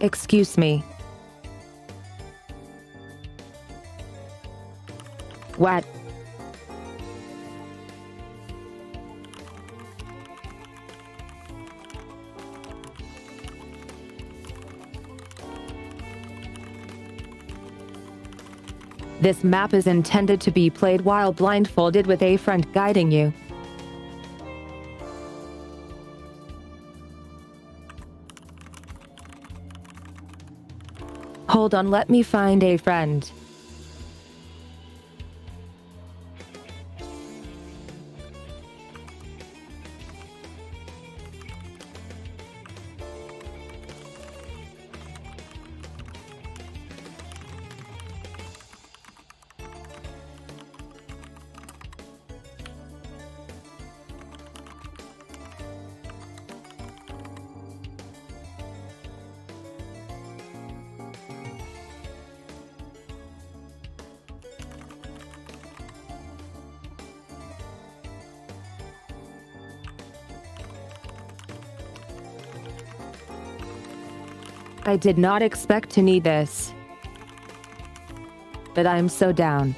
Excuse me. What? This map is intended to be played while blindfolded with a friend guiding you. Hold on, let me find a friend. I did not expect to need this, but I'm so down.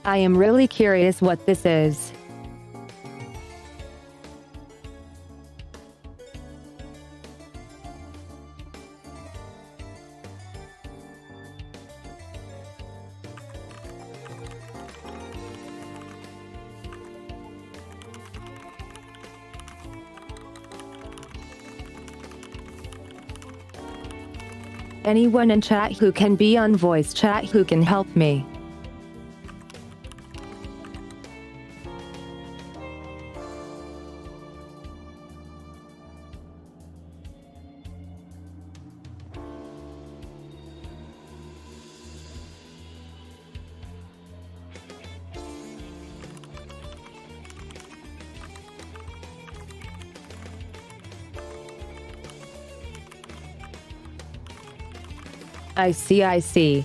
I am really curious what this is. Anyone in chat who can be on voice chat who can help me? I see.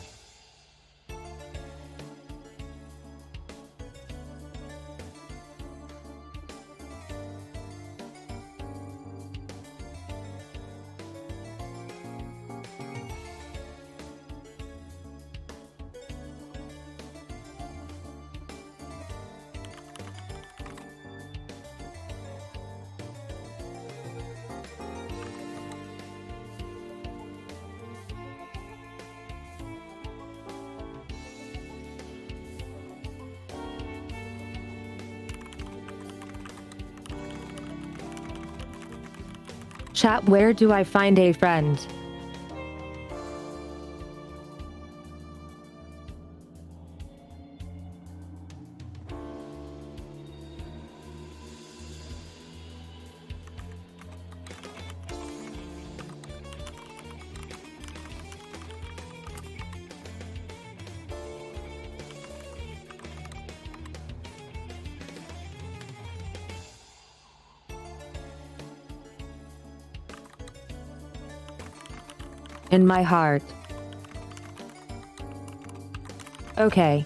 Chat, where do I find a friend? In my heart. Okay.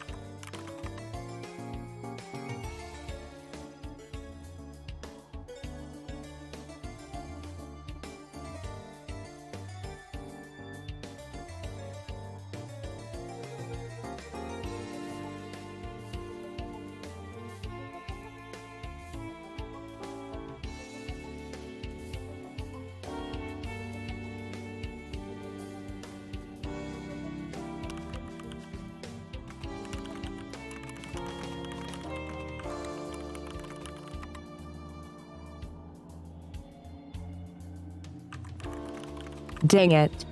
Dang it.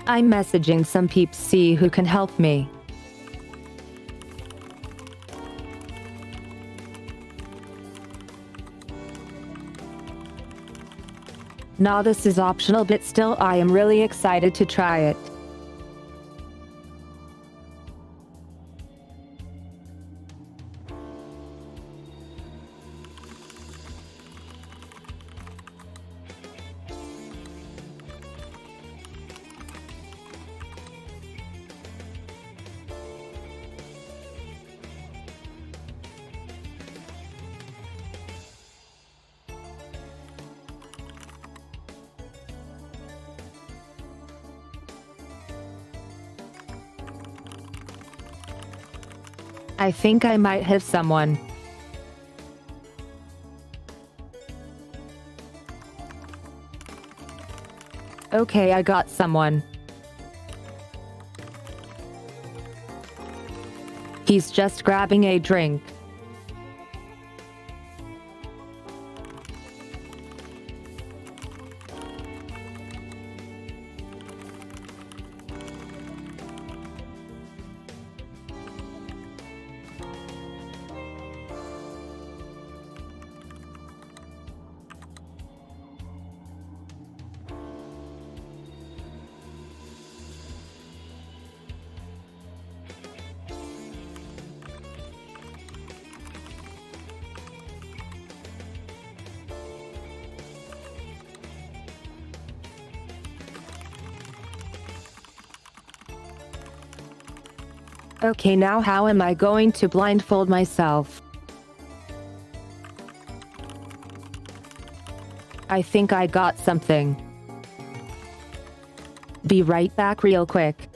I'm messaging some peeps see who can help me. Nah, this is optional, but still I am really excited to try it. I think I might have someone. Okay, I got someone. He's just grabbing a drink. Okay, now how am I going to blindfold myself? I think I got something. Be right back real quick.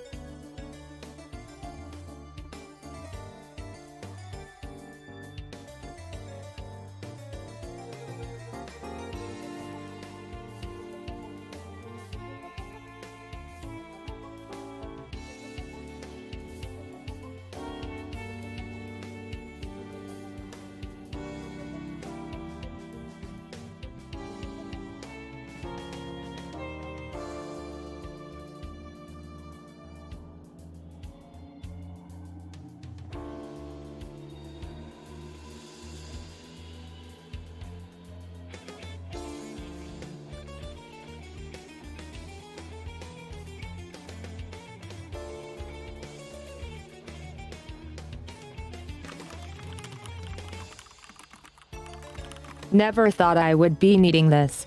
Never thought I would be needing this.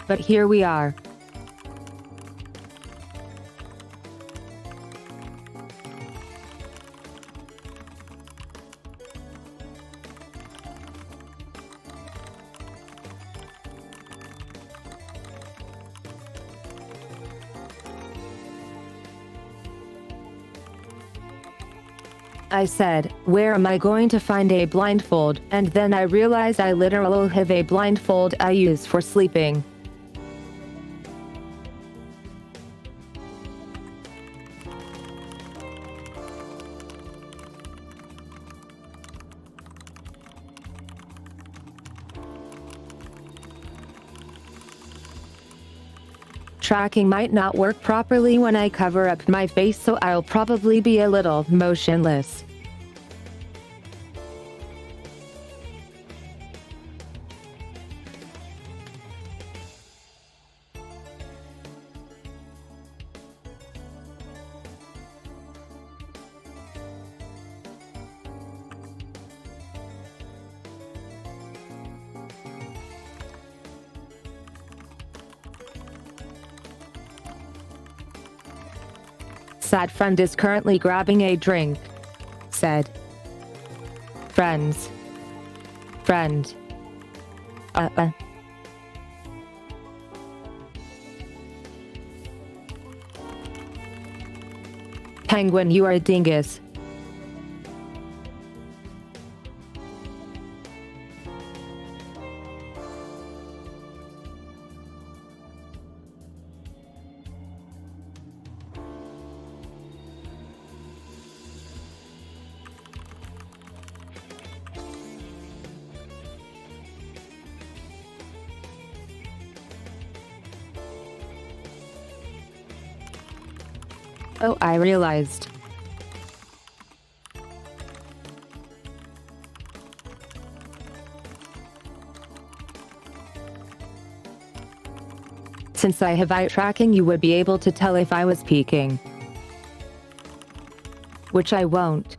But here we are. I said, where am I going to find a blindfold? And then I realized I literally have a blindfold I use for sleeping. Tracking might not work properly when I cover up my face, so I'll probably be a little motionless. Sad friend is currently grabbing a drink. Said. Friends. Friend. Penguin, you are a dingus. Oh, I realized. Since I have eye tracking, you would be able to tell if I was peeking. Which I won't.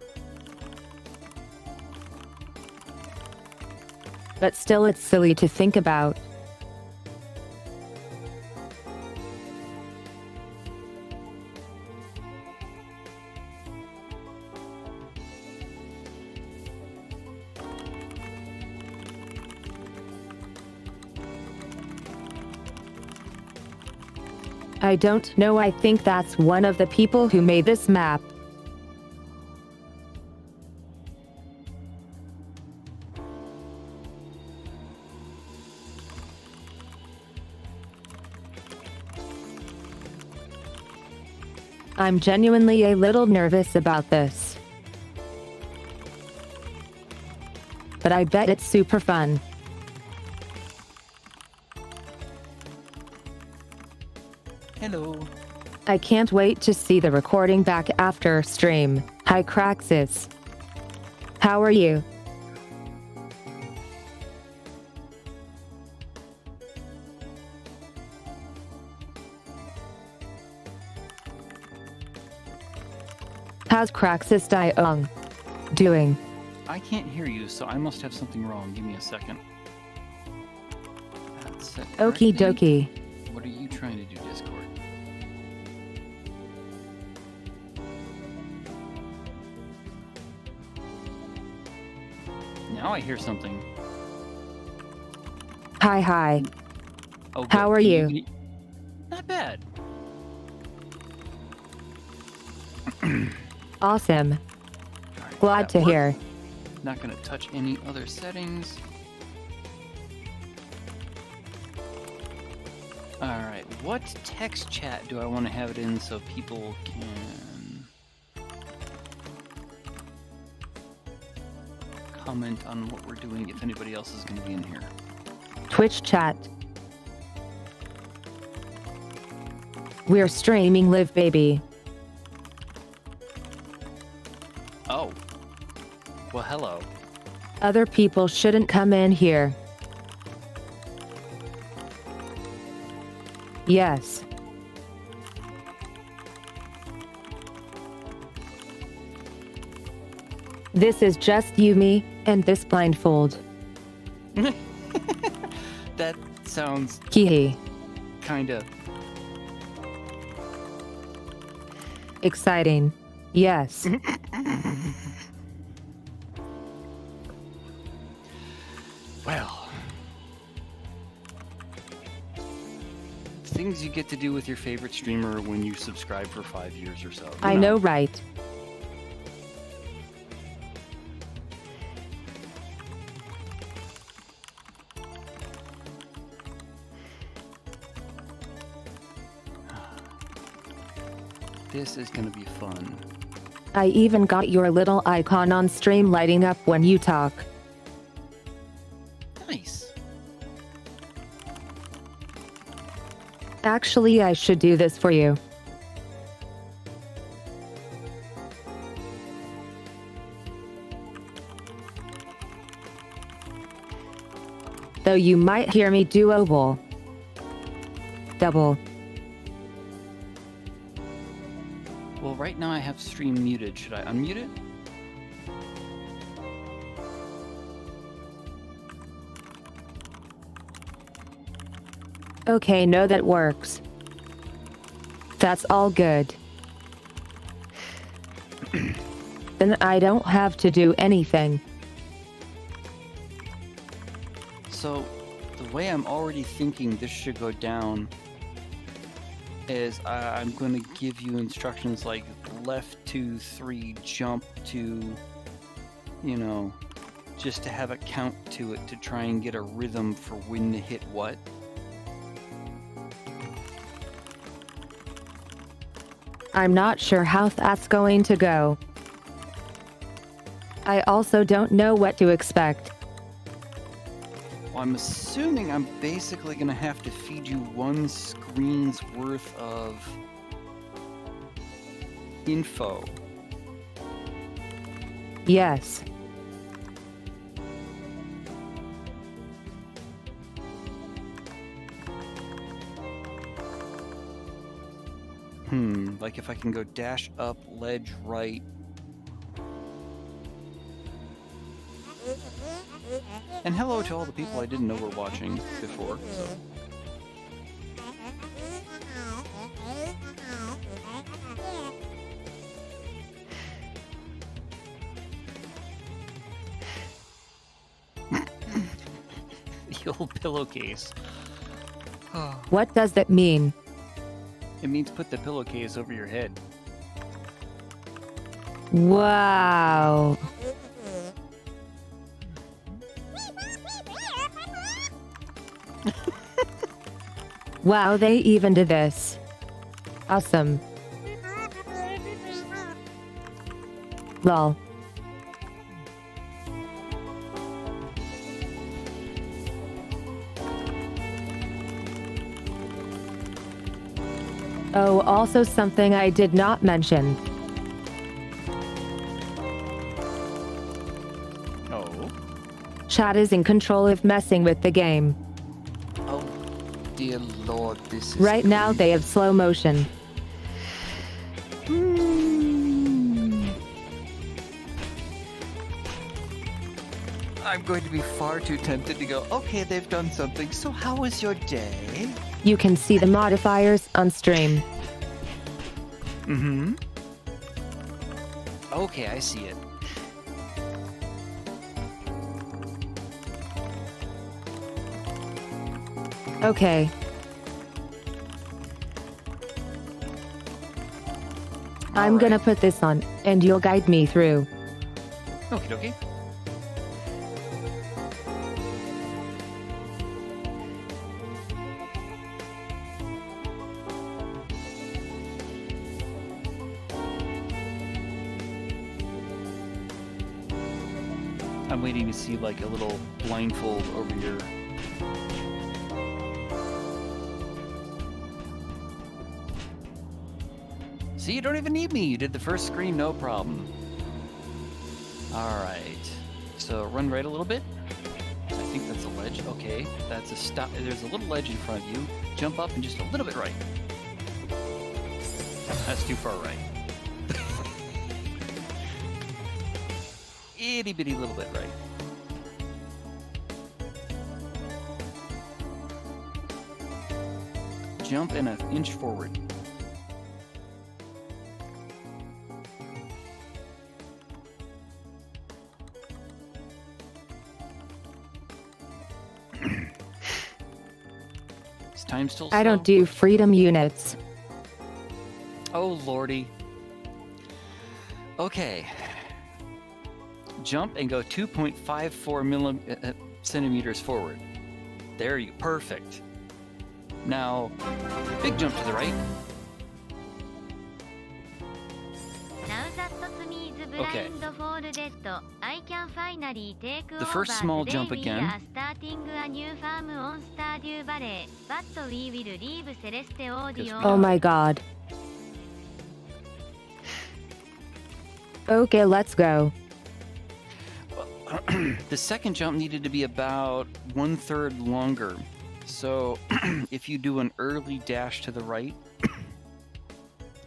But still, it's silly to think about. I don't know, I think that's one of the people who made this map. I'm genuinely a little nervous about this. But I bet it's super fun. Hello. I can't wait to see the recording back after stream. Hi Craxus. How are you? How's Craxus Diong doing? I can't hear you, so I must have something wrong. Give me a second. That's set Okie correctly. dokie. What are you trying to do, Discord? Now I hear something. Hi. Oh, good. How are you? Not bad. Awesome. All right, Glad that to worked. hear. Not going to touch any other settings. All right, what text chat do I want to have it in so people can comment on what we're doing if anybody else is going to be in here? Twitch chat. We're streaming Live Baby. Oh. Well, hello. Other people shouldn't come in here. Yes. This is just you, me, and this blindfold. That sounds Hee kind of... exciting. Yes. Well, things you get to do with your favorite streamer when you subscribe for 5 years or so. You I know, right? This is going to be fun. I even got your little icon on stream lighting up when you talk. Nice. Actually, I should do this for you. Though you might hear me do oval. Double. Well, right now I have stream muted. Should I unmute it? Okay, no, that works. That's all good. Then I don't have to do anything. So, the way I'm already thinking this should go down is I'm going to give you instructions like left 2, 3, jump to, you know, just to have a count to it to try and get a rhythm for when to hit what. I'm not sure how that's going to go. I also don't know what to expect. Well, I'm assuming I'm basically going to have to feed you one screen's worth of info. Yes. Like if I can go dash up, ledge right. And hello to all the people I didn't know were watching before, so. The old pillowcase. What does that mean? It means put the pillowcase over your head. Wow. Wow, they even did this. Awesome. Lol. Oh, also something I did not mention. Oh. Chat is in control of messing with the game. Oh, dear Lord, this is Right now they have slow motion. I'm going to be far too tempted to go, okay, they've done something, so how was your day? You can see the modifiers on stream. Mm-hmm. Okay, I see it. Okay. I'm gonna put this on, and you'll guide me through. Okie dokie. I'm waiting to see like a little blindfold over your... See, you don't even need me. You did the first screen, no problem. All right. So run right a little bit. I think that's a ledge. Okay, that's a stop. There's a little ledge in front of you. Jump up and just a little bit right. That's too far right. Itty bitty little bit right. Jump and an inch forward. Is time still slow? I don't do freedom units. Oh, lordy. Okay. Jump and go 2.54 centimeters forward. There you, perfect. Now, big jump to the right. Okay. The first small jump again. Oh my god. Okay, let's go. The second jump needed to be about 1/3 longer. So if you do an early dash to the right,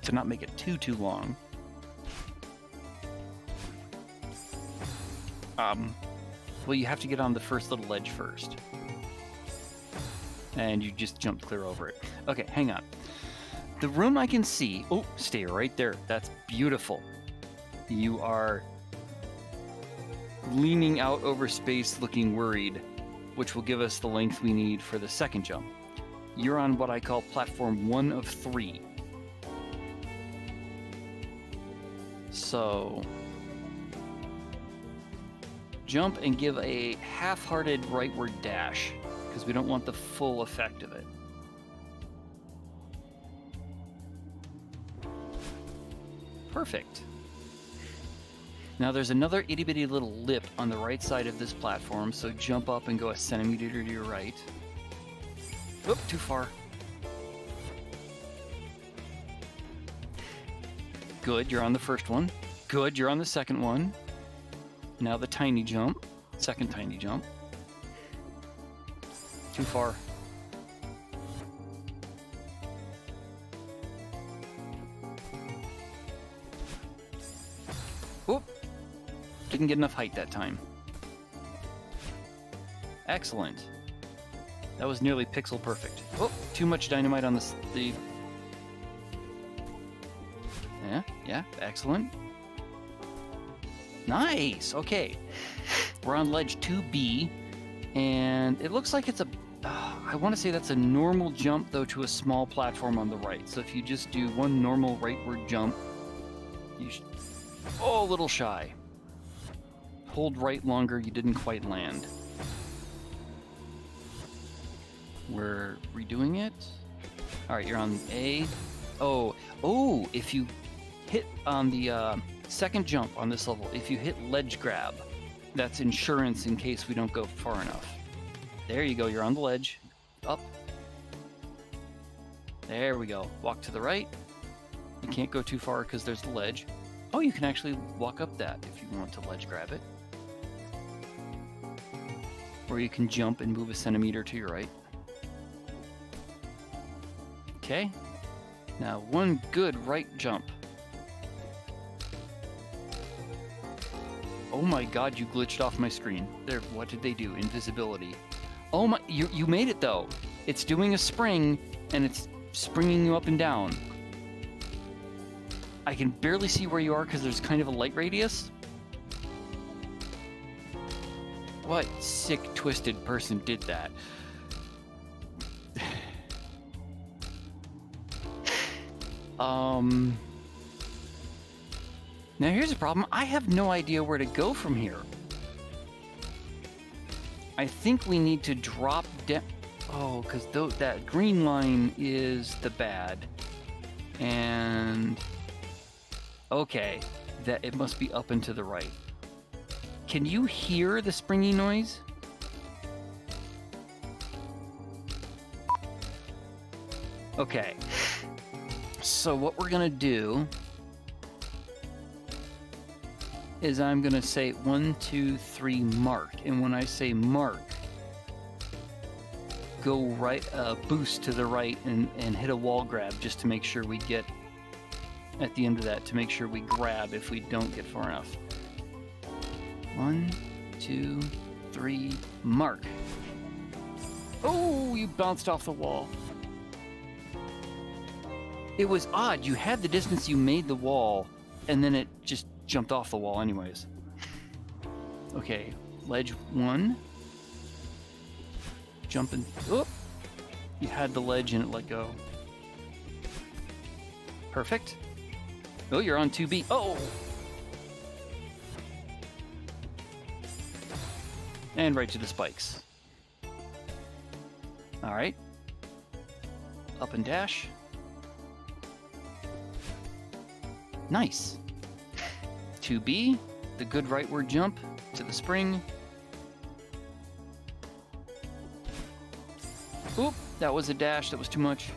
to not make it too long. Well, you have to get on the first little ledge first. And you just jump clear over it. Okay, hang on. The room I can see... Oh, stay right there. That's beautiful. You are leaning out over space looking worried, which will give us the length we need for the second jump. You're on what I call platform 1 of 3. So jump and give a half-hearted rightward dash, because we don't want the full effect of it. Perfect. Now there's another itty-bitty little lip on the right side of this platform, so jump up and go a centimeter to your right. Oop, too far. Good, you're on the first one. Good, you're on the second one. Now the tiny jump. Second tiny jump. Too far. Oop! Didn't get enough height that time. Excellent. That was nearly pixel perfect. Oh, too much dynamite on the... Yeah, excellent. Nice, okay. We're on ledge 2B, and it looks like it's a... I want to say that's a normal jump, though, to a small platform on the right. So if you just do one normal rightward jump, you should... Oh, a little shy. Hold right longer, you didn't quite land. We're redoing it. All right, you're on A. Oh, if you hit on the second jump on this level, if you hit ledge grab, that's insurance in case we don't go far enough. There you go, you're on the ledge. Up. There we go. Walk to the right. You can't go too far because there's the ledge. Oh, you can actually walk up that if you want to ledge grab it. Or you can jump and move a centimeter to your right. Okay. Now one good right jump. Oh my god, you glitched off my screen. There, what did they do? Invisibility. Oh my, you made it though. It's doing a spring and it's springing you up and down. I can barely see where you are because there's kind of a light radius. What sick, twisted person did that? Now here's the problem. I have no idea where to go from here. I think we need to drop down. Oh, because that green line is the bad. And... okay, that it must be up and to the right. Can you hear the springy noise? Okay. So what we're gonna do is I'm gonna say 1, 2, 3, mark. And when I say mark, go right, boost to the right and hit a wall grab just to make sure we get at the end of that, to make sure we grab if we don't get far enough. 1, 2, 3, mark. Oh, you bounced off the wall. It was odd. You had the distance you made the wall, and then it just jumped off the wall anyways. Okay, ledge 1. Jumping. Oh! You had the ledge and it let go. Perfect. Oh, you're on 2B. Oh! And right to the spikes. Alright. Up and dash. Nice. 2B, the good rightward jump to the spring. Oop, that was a dash, that was too much.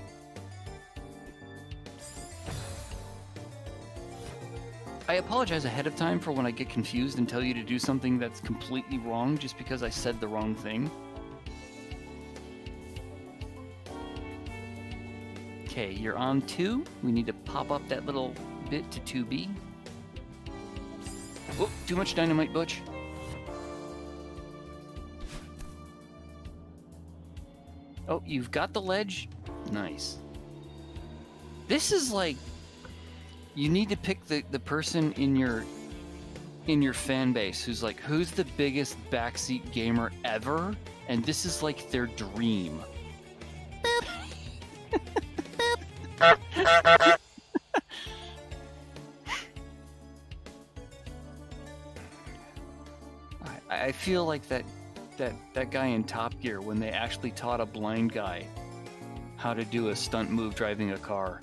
I apologize ahead of time for when I get confused and tell you to do something that's completely wrong just because I said the wrong thing. Okay, you're on 2. We need to pop up that little bit to 2B. Oh, too much dynamite, Butch. Oh, you've got the ledge? Nice. This is like... you need to pick the person in your in your fan base who's like, who's the biggest backseat gamer ever? And this is like their dream. I feel like that guy in Top Gear when they actually taught a blind guy how to do a stunt move driving a car.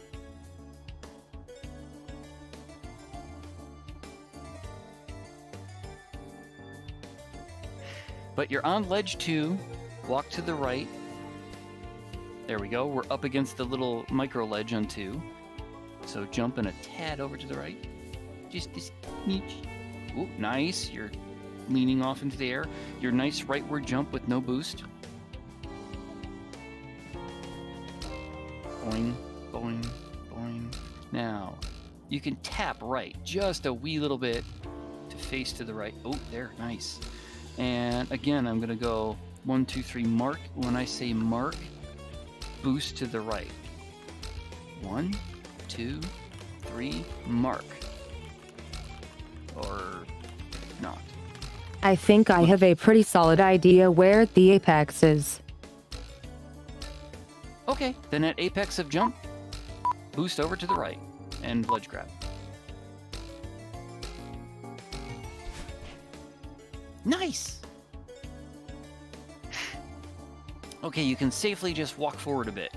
But you're on ledge 2, walk to the right. There we go, we're up against the little micro ledge on 2. So jumping a tad over to the right. Just this niche. Ooh, nice, you're leaning off into the air. Your nice rightward jump with no boost. Boing, boing, boing. Now, you can tap right just a wee little bit to face to the right. Oh, there, nice. And again, I'm gonna go 1, 2, 3, mark. When I say mark, boost to the right. 1, 2, 3, mark. Or not. I think I have a pretty solid idea where the apex is. Okay, then at apex of jump, boost over to the right and ledge grab. Nice! Okay, you can safely just walk forward a bit.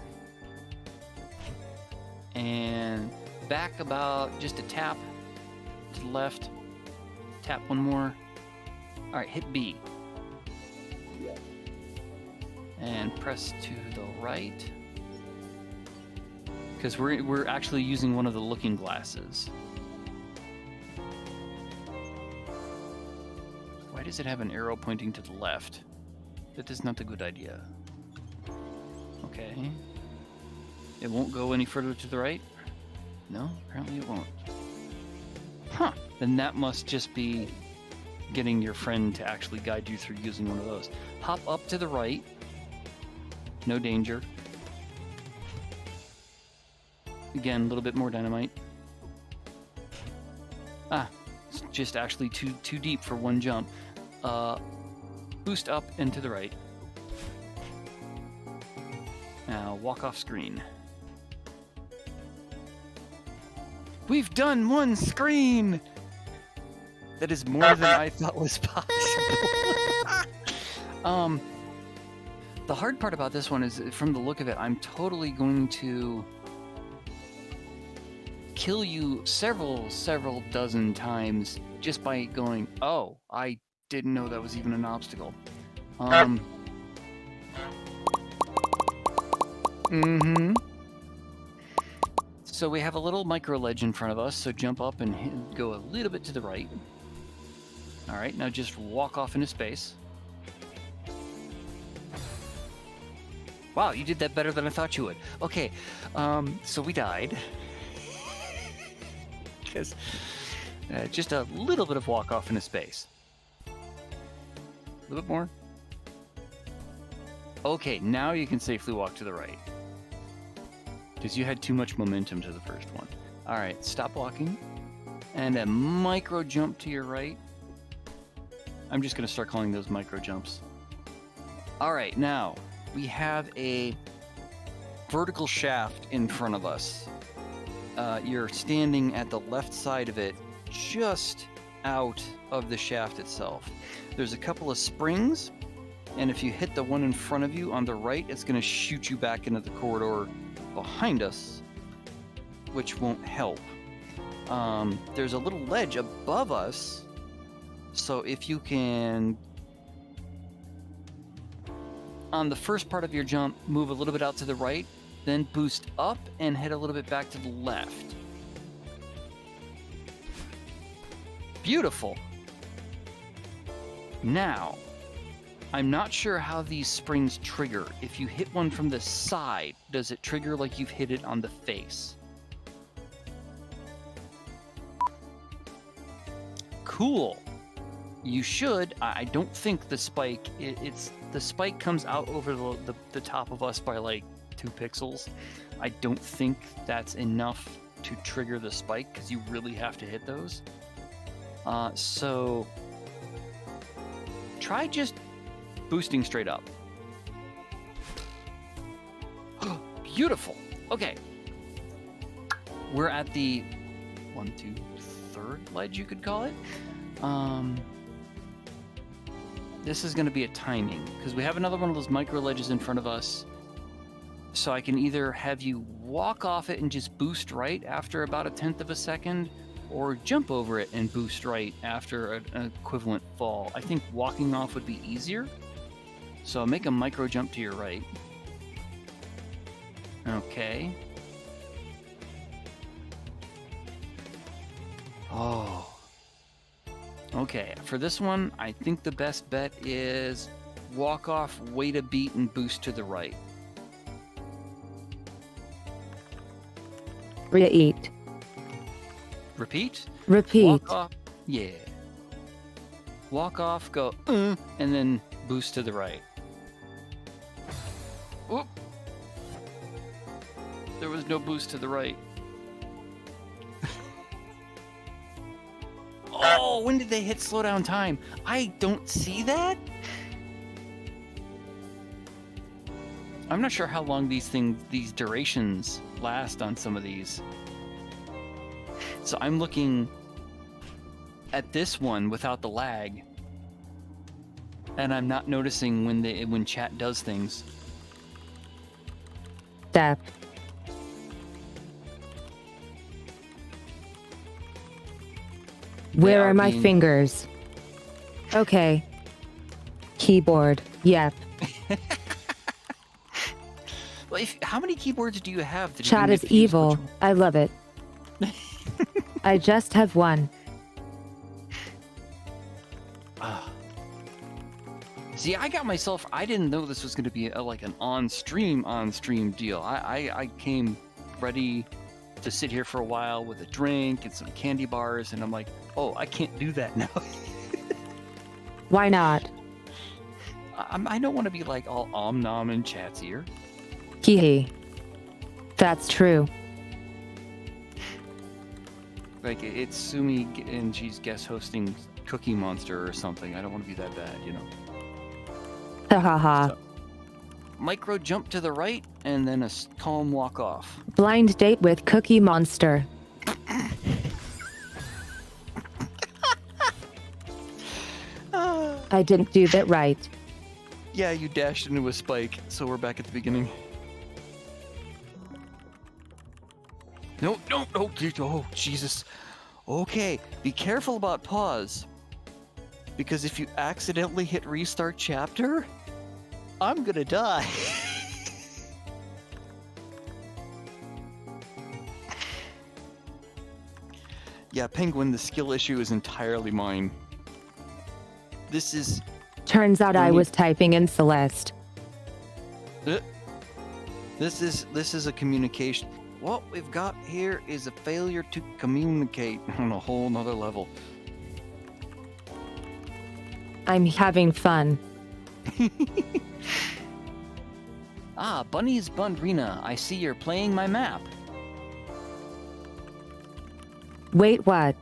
And back about just a tap to the left. Tap one more. Alright, hit B. And press to the right. Because we're actually using one of the looking glasses. Why does it have an arrow pointing to the left? That is not a good idea. Okay. It won't go any further to the right? No, apparently it won't. Huh. Then that must just be getting your friend to actually guide you through using one of those. Hop up to the right. No danger. Again, a little bit more dynamite. Ah, it's just actually too deep for one jump. Boost up and to the right. Now walk off screen. We've done one screen! That is more than I thought was possible. The hard part about this one is, from the look of it, I'm totally going to kill you several dozen times just by going, oh, I didn't know that was even an obstacle. So we have a little micro ledge in front of us, so jump up and go a little bit to the right. All right, now just walk off into space. Wow, you did that better than I thought you would. Okay, so we died. Because just a little bit of walk off into space. A little bit more. Okay, now you can safely walk to the right. Because you had too much momentum to the first one. All right, stop walking. And a micro jump to your right. I'm just going to start calling those micro jumps. All right, now we have a vertical shaft in front of us. You're standing at the left side of it, just out of the shaft itself. There's a couple of springs, and if you hit the one in front of you on the right, it's going to shoot you back into the corridor behind us, which won't help. There's a little ledge above us, so if you can, on the first part of your jump, move a little bit out to the right, then boost up and head a little bit back to the left. Beautiful. Now, I'm not sure how these springs trigger. If you hit one from the side, does it trigger like you've hit it on the face? Cool. You should. I don't think the spike, the spike comes out over the top of us by like 2 pixels. I don't think that's enough to trigger the spike because you really have to hit those. So try just boosting straight up. Beautiful. Okay. We're at the 1, 2, 3rd ledge, you could call it. This is going to be a timing because we have another one of those micro ledges in front of us. So I can either have you walk off it and just boost right after about 1/10 of a second, or jump over it and boost right after an equivalent fall. I think walking off would be easier. So make a micro jump to your right. Okay. Oh. Okay, for this one, I think the best bet is walk off, wait a beat, and boost to the right. Repeat. Repeat? Repeat. Walk off. Yeah. Walk off, go, and then boost to the right. Oop. There was no boost to the right. Oh, when did they hit slow down time? I don't see that. I'm not sure how long these durations last on some of these. So I'm looking at this one without the lag, and I'm not noticing when chat does things. Step. Where are my fingers? Okay. Keyboard. Yep. Well, how many keyboards do you have? That Chat is evil. I love it. I just have one. See, I got myself. I didn't know this was going to be like an on-stream deal. I came ready to sit here for a while with a drink and some candy bars, and I'm like, oh, I can't do that now. Why not? I don't want to be like all om-nom in chat's ear. Hee. That's true. Like, it's Sumi and she's guest hosting Cookie Monster or something. I don't want to be that bad, you know. Ha ha ha. So, micro jump to the right and then a calm walk off. Blind date with Cookie Monster. I didn't do that right. Yeah, you dashed into a spike, so we're back at the beginning. No, oh, Jesus. Okay, be careful about pause. Because if you accidentally hit restart chapter, I'm gonna die. Yeah, Penguin, the skill issue is entirely mine. This is... Turns out I was typing in Celeste. This is a communication. What we've got here is a failure to communicate on a whole nother level. I'm having fun. Ah, Bunny's Bundrina. I see you're playing my map. Wait, what?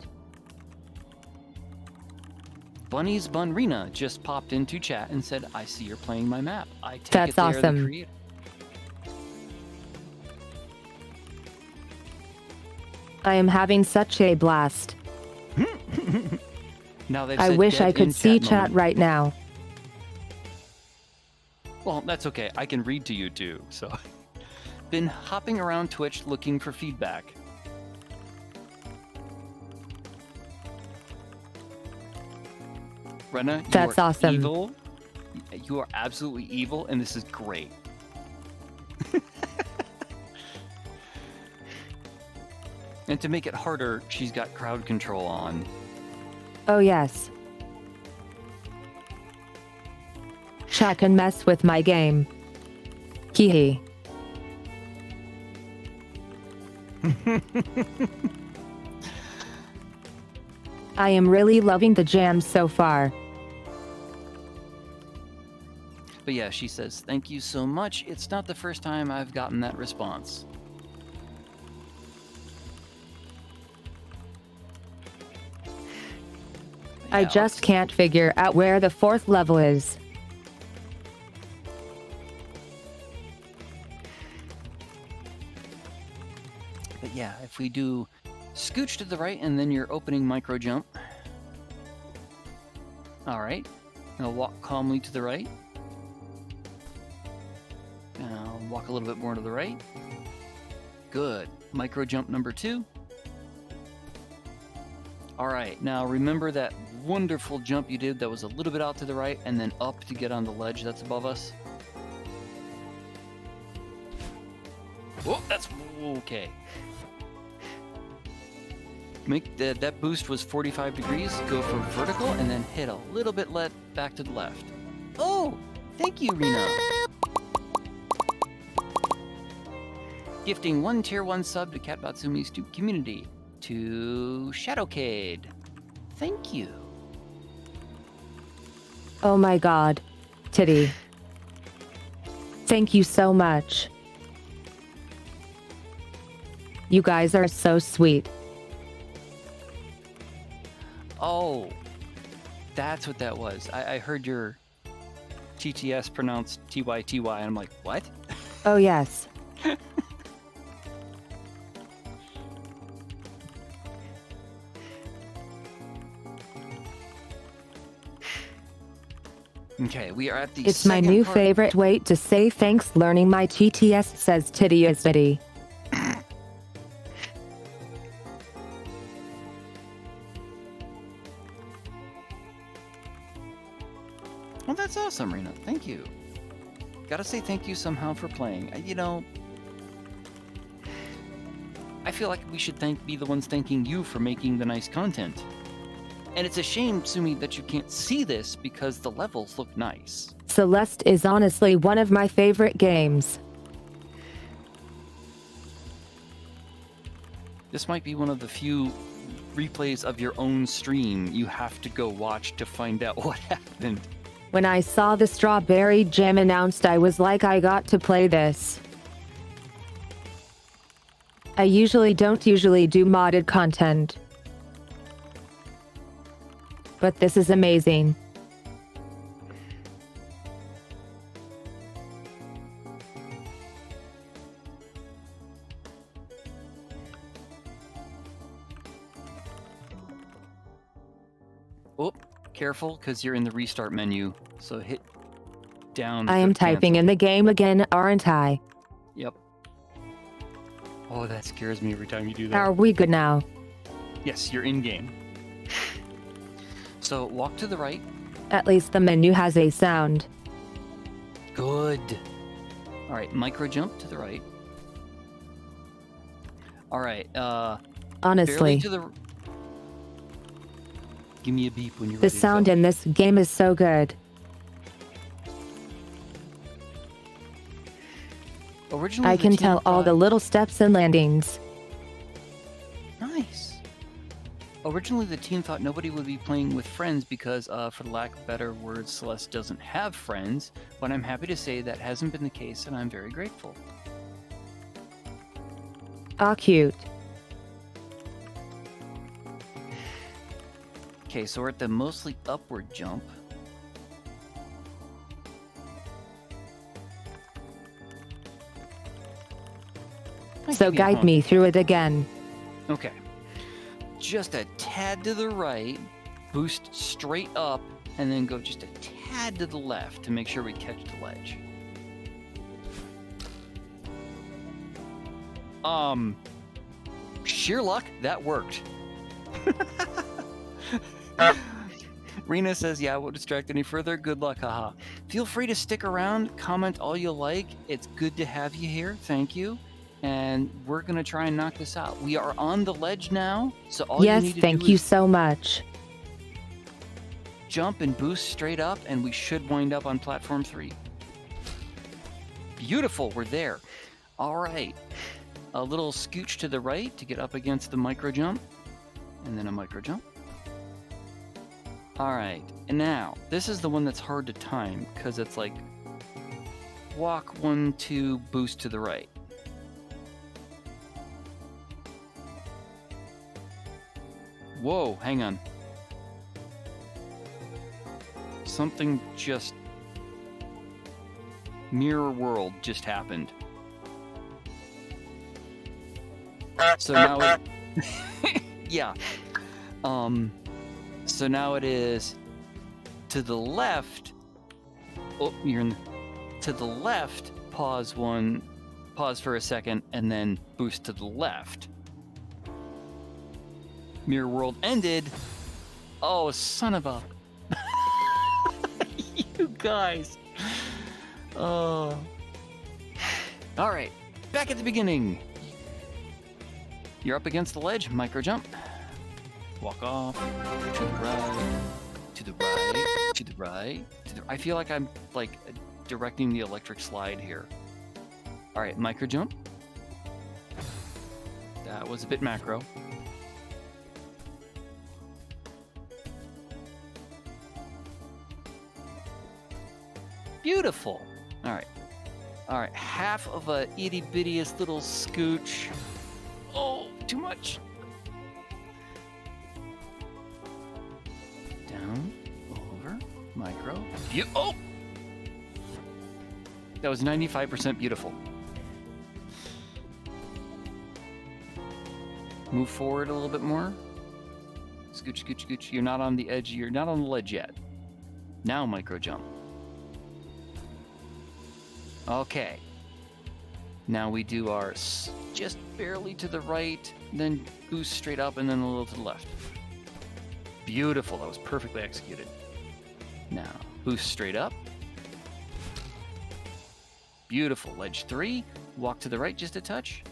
Bunny's Bunrina just popped into chat and said, I see you're playing my map. I take That's it they are the awesome. creator. I am having such a blast. Now they've I said wish dead I could in see chat chat moment. right now. Well, that's okay. I can read to you too. So, been hopping around Twitch looking for feedback. Rena, you That's are awesome. evil. You are absolutely evil, and this is great. And to make it harder, she's got crowd control on. Oh yes. Chat can mess with my game. Hee. I am really loving the jam so far. But yeah, she says, thank you so much. It's not the first time I've gotten that response. I Alex. just can't figure out where the 4th level is. But yeah, if we do scooch to the right and then your opening micro jump. All right. Now walk calmly to the right. Now walk a little bit more to the right. Good. Micro jump number 2. All right. Now remember that wonderful jump you did that was a little bit out to the right and then up to get on the ledge that's above us. Whoa, that's okay. Make that boost was 45 degrees. Go for vertical and then hit a little bit back to the left. Oh, thank you, Rena. Gifting 1 tier 1 sub to Cat Batsumi's community to Shadowcade. Thank you. Oh my god. Titty. Thank you so much. You guys are so sweet. Oh, that's what that was. I heard your TTS pronounced TYTY, and I'm like, what? Oh yes. Okay, we are at the It's my new favorite way to say thanks. Learning my TTS, says Titty is Titty. Well, that's awesome, Rena. Thank you. Gotta say thank you somehow for playing. You know, I feel like we should be the ones thanking you for making the nice content. And it's a shame, Sumi, that you can't see this because the levels look nice. Celeste is honestly one of my favorite games. This might be one of the few replays of your own stream you have to go watch to find out what happened. When I saw the Strawberry Jam announced, I was like, I got to play this. I don't do modded content. But this is amazing. Oh, careful, because you're in the restart menu. So hit down. I am typing in the game again, aren't I? Yep. Oh, that scares me every time you do that. Are we good now? Yes, you're in game. So walk to the right. At least the menu has a sound. Good. All right, micro jump to the right. All right. Honestly, give me a beep when you're the ready. sound in this game is so good. Originally, I can tell all the little steps and landings. Nice. Originally, the team thought nobody would be playing with friends because, for the lack of better words, Celeste doesn't have friends, but I'm happy to say that hasn't been the case, and I'm very grateful. Aw, cute. Okay, so we're at the mostly upward jump. So guide me through it again. Okay. Just a tad to the right, boost straight up, and then go just a tad to the left to make sure we catch the ledge. Sheer luck, that worked. Rena says, yeah, I won't distract any further. Good luck, haha. Feel free to stick around, comment all you like. It's good to have you here. Thank you. And we're going to try and knock this out. We are on the ledge now, so all you need to do is... Yes, thank you so much. Jump and boost straight up, and we should wind up on platform 3. Beautiful, we're there. All right. A little scooch to the right to get up against the micro jump, and then a micro jump. All right, and now, this is the one that's hard to time, because it's like, walk 1, 2, boost to the right. Whoa, hang on. something just... Mirror world just happened. So now it... yeah. So now it is to the left. Oh, you're in the... To the left, pause for a second, and then boost to the left. Mirror world ended. Oh, son of a... You guys. Oh. All right, back at the beginning. You're up against the ledge, micro jump. Walk off, to the right, to the right, to the right. I feel like I'm like directing the electric slide here. All right, micro jump. That was a bit macro. Beautiful. All right, half of a itty bittiest little scooch. Oh, too much. Down, over, micro. Oh! That was 95% beautiful. Move forward a little bit more. Scooch, scooch, scooch. You're not on the edge. You're not on the ledge yet. Now micro jump. Okay. Now we do our just barely to the right, then boost straight up, and then a little to the left. Beautiful. That was perfectly executed. Now, boost straight up. Beautiful. Ledge 3. Walk to the right just a touch.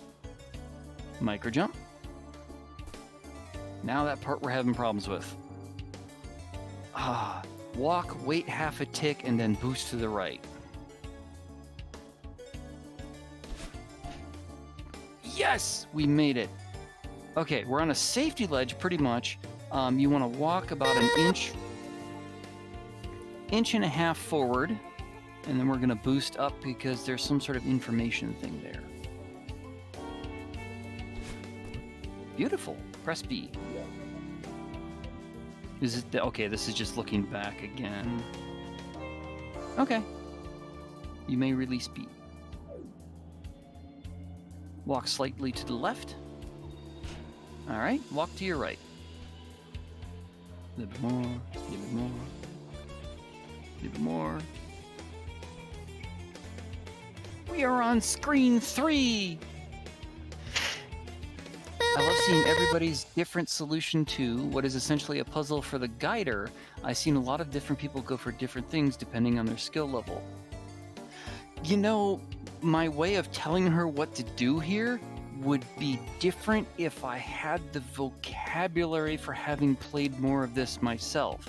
Micro jump. Now that part we're having problems with. Walk, wait half a tick, and then boost to the right. Yes, we made it. Okay, we're on a safety ledge pretty much. You want to walk about an inch and a half forward, and then we're going to boost up because there's some sort of information thing there. Beautiful. Press B. Is it okay? This is just looking back again. Okay. You may release B. Walk slightly to the left. All right, walk to your right. A little bit more, a little bit more, a little bit more. We are on screen 3. I love seeing everybody's different solution to what is essentially a puzzle for the guider. I've seen a lot of different people go for different things depending on their skill level. You know, my way of telling her what to do here would be different if I had the vocabulary for having played more of this myself.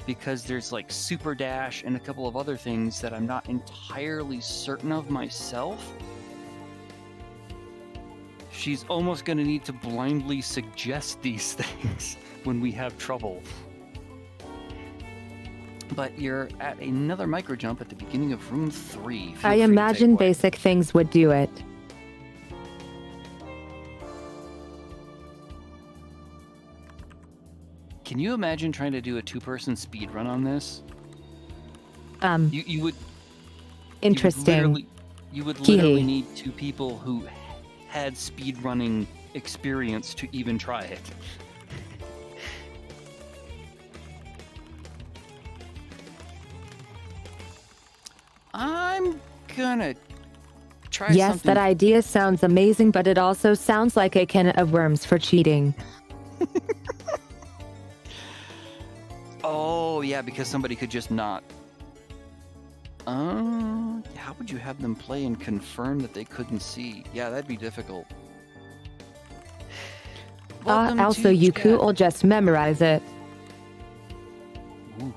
Because there's like super dash and a couple of other things that I'm not entirely certain of myself. She's almost going to need to blindly suggest these things when we have trouble. But you're at another micro jump at the beginning of room 3. I imagine basic things would do it. Can you imagine trying to do a 2-person speed run on this? You would. Interesting. You would literally need 2 people who had speed running experience to even try it. I'm gonna try something. Yes, that idea sounds amazing, but it also sounds like a can of worms for cheating. Oh, yeah, because somebody could just not. How would you have them play and confirm that they couldn't see? Yeah, that'd be difficult. Also, you could just memorize it. Ooh.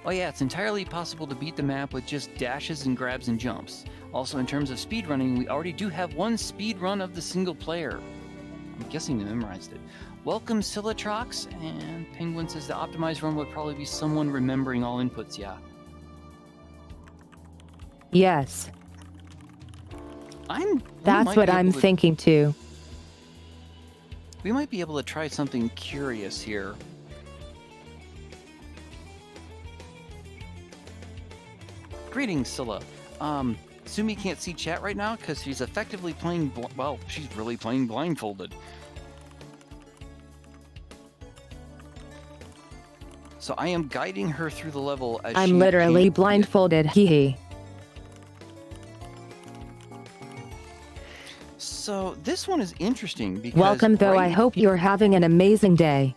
Oh yeah, it's entirely possible to beat the map with just dashes and grabs and jumps. Also, in terms of speedrunning, we already do have one speed run of the single player. I'm guessing they memorized it. Welcome, Silatrox, and Penguin says the optimized run would probably be someone remembering all inputs, yeah. Yes. That's what I'm thinking too. We might be able to try something curious here. Greetings, Scylla. Sumi can't see chat right now because she's effectively playing. Well, she's really playing blindfolded. So I am guiding her through the level as I'm literally can't- blindfolded. Hee hee. So this one is interesting because Welcome, though. I hope you're having an amazing day.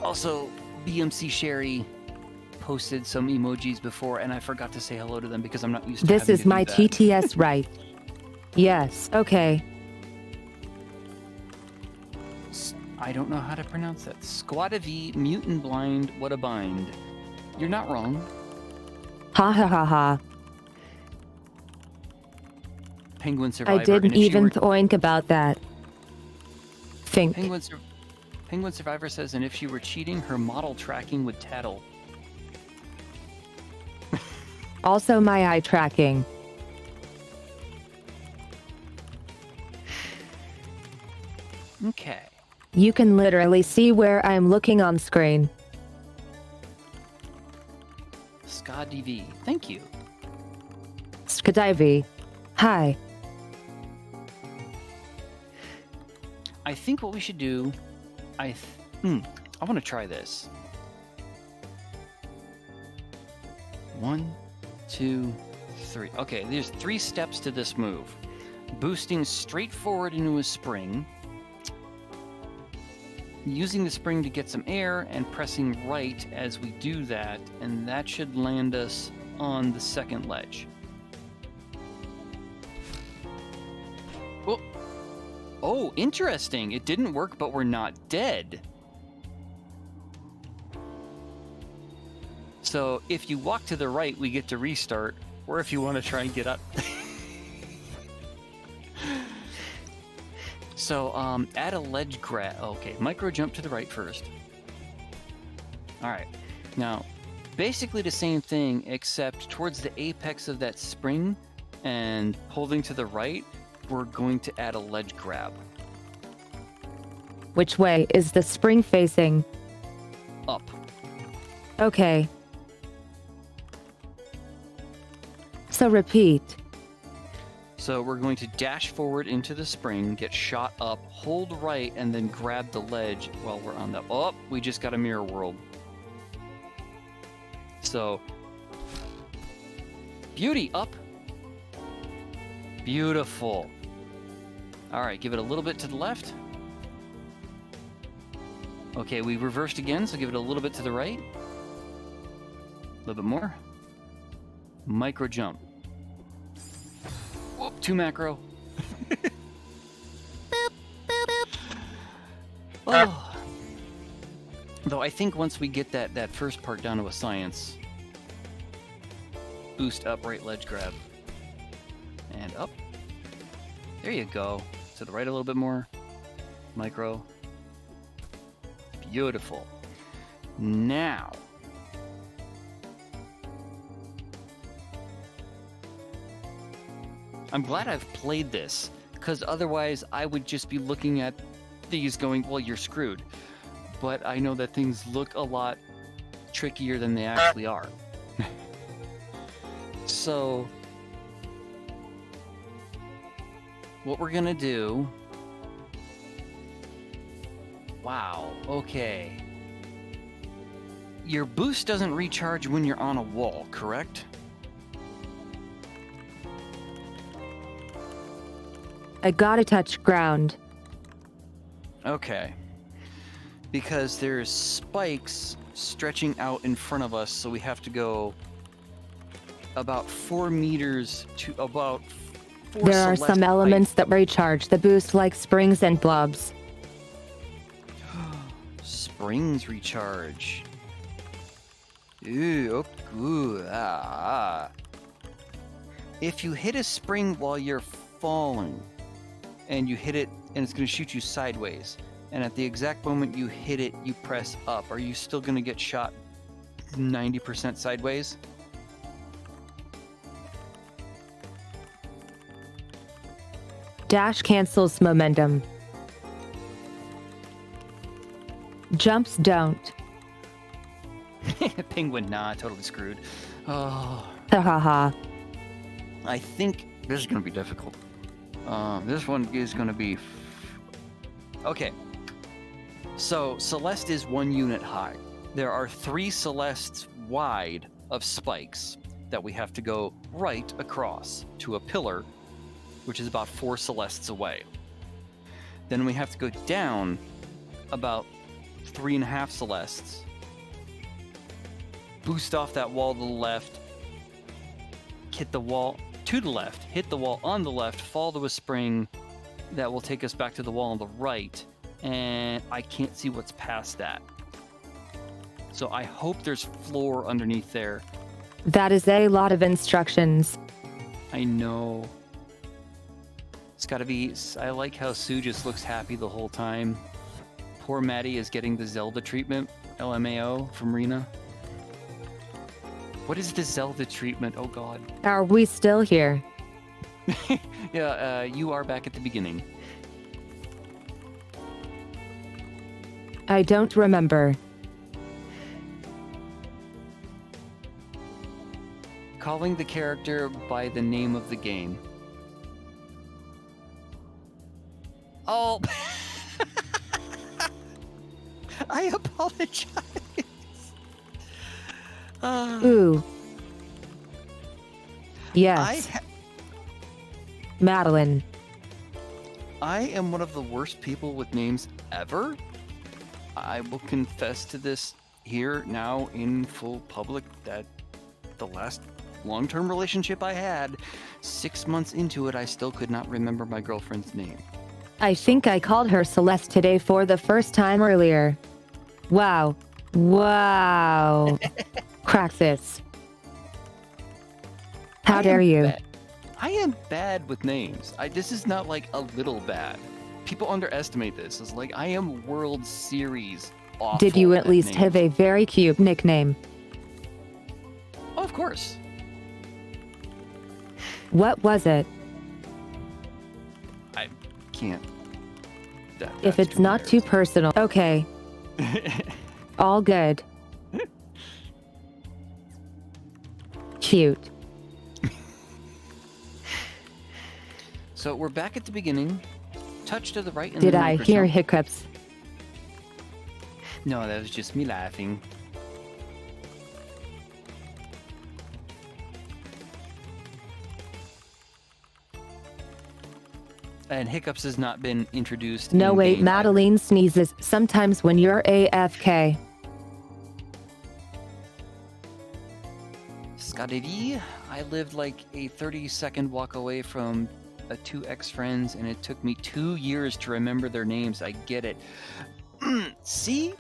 Also, BMC Sherry posted some emojis before, and I forgot to say hello to them because I'm not used to This having is to do my that. TTS, right? Yes, okay. I don't know how to pronounce that. Squadav, mutant blind, what a bind. You're not wrong. Ha ha ha ha. Penguin Survivor. I didn't and if she even were- think about that. Think. Penguin Survivor says, and if she were cheating, her model tracking would tattle. Also my eye tracking. Okay. You can literally see where I'm looking on screen. SkaDV, thank you. Skadivey. Hi. I think what we should do, I want to try this. 1, 2, 3. Okay, there's 3 steps to this move. Boosting straight forward into a spring, using the spring to get some air, and pressing right as we do that, and that should land us on the second ledge. Oh, interesting. It didn't work, but we're not dead. So if you walk to the right, we get to restart, or if you want to try and get up. So add a ledge grab. Okay, micro jump to the right first. All right. Now, basically the same thing, except towards the apex of that spring and holding to the right, we're going to add a ledge grab. Which way is the spring facing? Up. Okay. So repeat. So we're going to dash forward into the spring, get shot up, hold right, and then grab the ledge while we're on the... Oh, we just got a mirror world. So, beauty, up. Beautiful. All right, give it a little bit to the left. Okay, we reversed again, so give it a little bit to the right. A little bit more. Micro jump. Whoop, 2 macro. Oh. Though I think once we get that first part down to a science, boost up, right ledge grab. And up. There you go. To the right a little bit more. Micro. Beautiful. Now. I'm glad I've played this, because otherwise I would just be looking at these going, well, you're screwed. But I know that things look a lot trickier than they actually are. So, what we're gonna do... Wow, okay. Your boost doesn't recharge when you're on a wall, correct? I gotta touch ground. Okay. Because there's spikes stretching out in front of us, so we have to go about 4 meters to about 4 There are Celeste some height. elements that recharge the boost like springs and blobs. Springs recharge. Ooh, ooh, ah. If you hit a spring while you're falling, and you hit it, and it's going to shoot you sideways, and at the exact moment you hit it, you press up, are you still going to get shot 90% sideways? Dash cancels momentum. Jumps don't. Penguin, nah, totally screwed. Oh, Ha ha ha. I think this is gonna be difficult. This one is gonna be. Okay. So Celeste is 1 unit high. There are 3 Celestes wide of spikes that we have to go right across to a pillar, which is about 4 Celestes away. Then we have to go down about 3.5 Celestes, boost off that wall to the left, hit the wall to the left, hit the wall on the left, fall to a spring that will take us back to the wall on the right, and I can't see what's past that. So I hope there's floor underneath there. That is a lot of instructions. I know. It's gotta be. I like how Sue just looks happy the whole time. Poor Maddie is getting the Zelda treatment, LMAO, from Rena. What is the Zelda treatment? Oh god. Are we still here? Yeah, you are back at the beginning. I don't remember. Calling the character by the name of the game. Oh. I apologize. Ooh. Yes. Madeline. I am one of the worst people with names ever. I will confess to this here now in full public that the last long-term relationship I had, 6 months into it, I still could not remember my girlfriend's name. I think I called her Celeste today for the first time earlier. Wow. Wow. Praxis. How dare you? Bad. I am bad with names. This is not like a little bad. People underestimate this. It's like I am World Series awful. Did you at least names. have a very cute nickname? Oh, of course. What was it? I can't. If it's not too personal. Okay. All good. Cute. So we're back at the beginning. Touch to the right. And Did then I micro hear jump. hiccups? No, that was just me laughing. And hiccups has not been introduced. No, in wait, game either. Madeline sneezes sometimes when you're AFK. Scotty, I lived like a 30-second walk away from 2 ex-friends, and it took me 2 years to remember their names. I get it. See?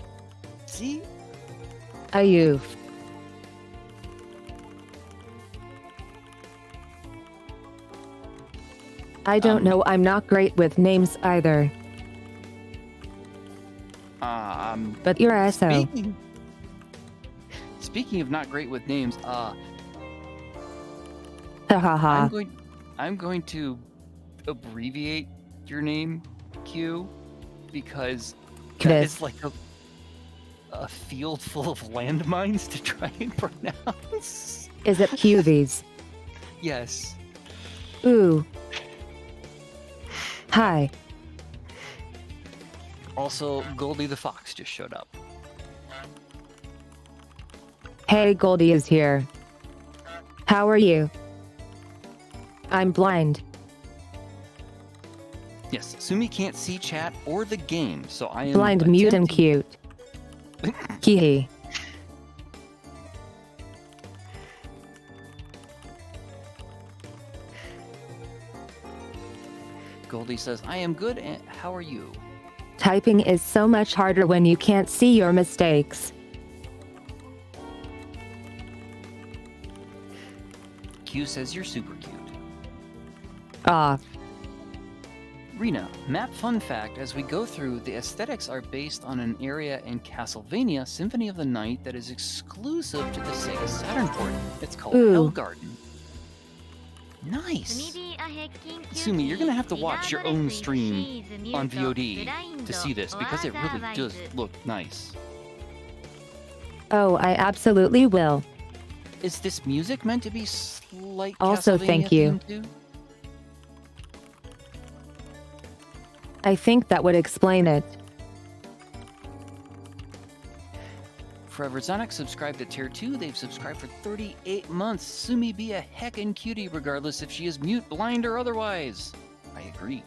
See? Ayoof. I don't know, I'm not great with names either. But you're SO. Speaking of not great with names, Ha ha ha. I'm going to abbreviate your name, Q, because that is like a field full of landmines to try and pronounce. Is it QVs? Yes. Ooh. Hi. Also, Goldie the Fox just showed up. Hey, Goldie is here. How are you? I'm blind. Yes, Sumi can't see chat or the game, so I am Blind, mute, and cute. Hee. Goldie says, I am good, and how are you? Typing is so much harder when you can't see your mistakes. Q says, you're super cute. Ah. Rena, map fun fact, as we go through, the aesthetics are based on an area in Castlevania Symphony of the Night that is exclusive to the Sega Saturn port. It's called Ooh. Hellgarden. Nice. Sumi, you're gonna have to watch your own stream on VOD to see this because it really does look nice. Oh, I absolutely will. Is this music meant to be slight Also, Castlevania thank you. themed too? I think that would explain it. Forever Zonic subscribed to Tier 2. They've subscribed for 38 months. Sumi be a heckin' cutie regardless if she is mute, blind, or otherwise. I agree.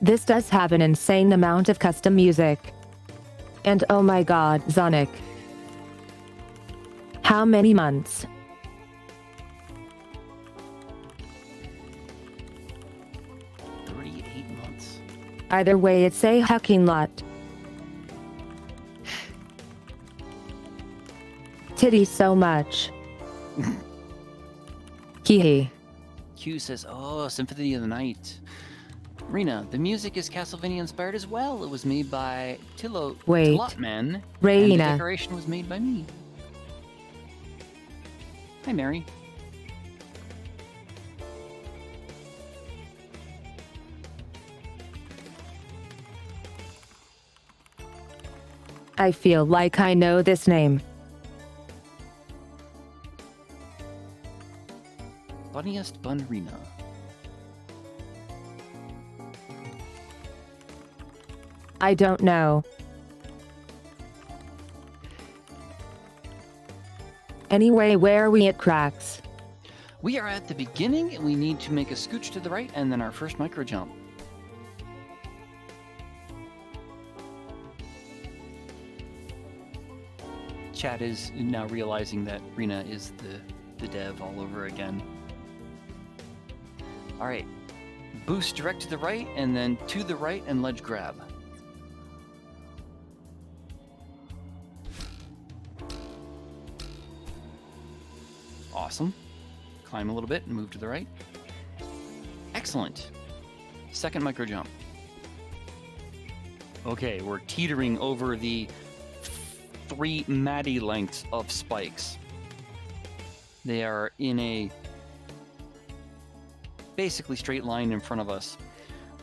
This does have an insane amount of custom music. And oh my god, Zonic. How many months? Either way, it's a heckin' lot. Titty so much. Hee. Q says, oh, Symphony of the Night. Rena, the music is Castlevania inspired as well. It was made by Wait. Tilotman, and the Reina. decoration was made by me. Hi, Mary. I feel like I know this name. Funniest Bun Rena. I don't know. Anyway, where are we at cracks? We are at the beginning, and we need to make a scooch to the right, and then our first micro jump. Chat is now realizing that Rena is the dev all over again. All right, boost direct to the right, and then to the right and ledge grab. Awesome. Climb a little bit and move to the right. Excellent. Second micro jump. Okay, we're teetering over the 3 Maddie lengths of spikes. They are in a basically straight line in front of us.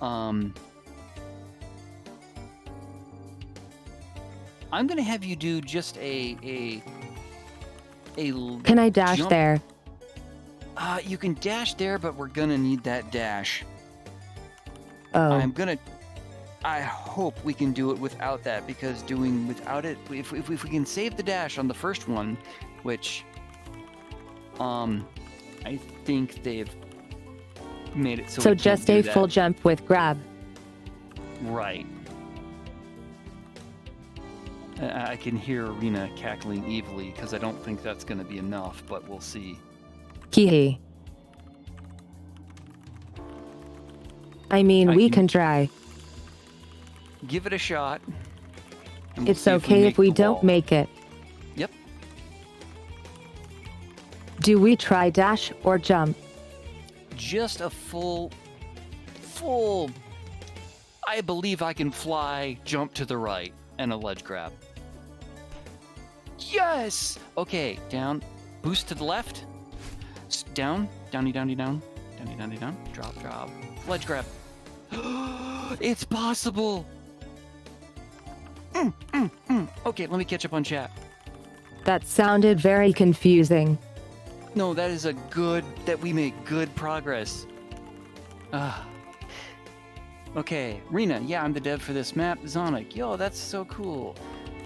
I'm gonna have you do just a Can I dash jump. there? You can dash there, but we're gonna need that dash. Oh. I hope we can do it without that, because doing without it, if we can save the dash on the first one, which I think they've made it so So we can't just do a that. full jump with grab. Right. I can hear Rena cackling evilly because I don't think that's going to be enough, but we'll see. Hee. I mean, we can try. Give it a shot. and we'll It's see okay if we make the don't wall. make it. Yep. Do we try dash or jump? Just a full, I believe I can fly, jump to the right, and a ledge grab. Yes! Okay, down, boost to the left, down, downy, downy, down, downy, downy, down, drop, drop, ledge grab. It's possible! Okay, let me catch up on chat. That sounded very confusing. No, that is that we make good progress. Okay, Rena, yeah, I'm the dev for this map. Zonic, yo, that's so cool.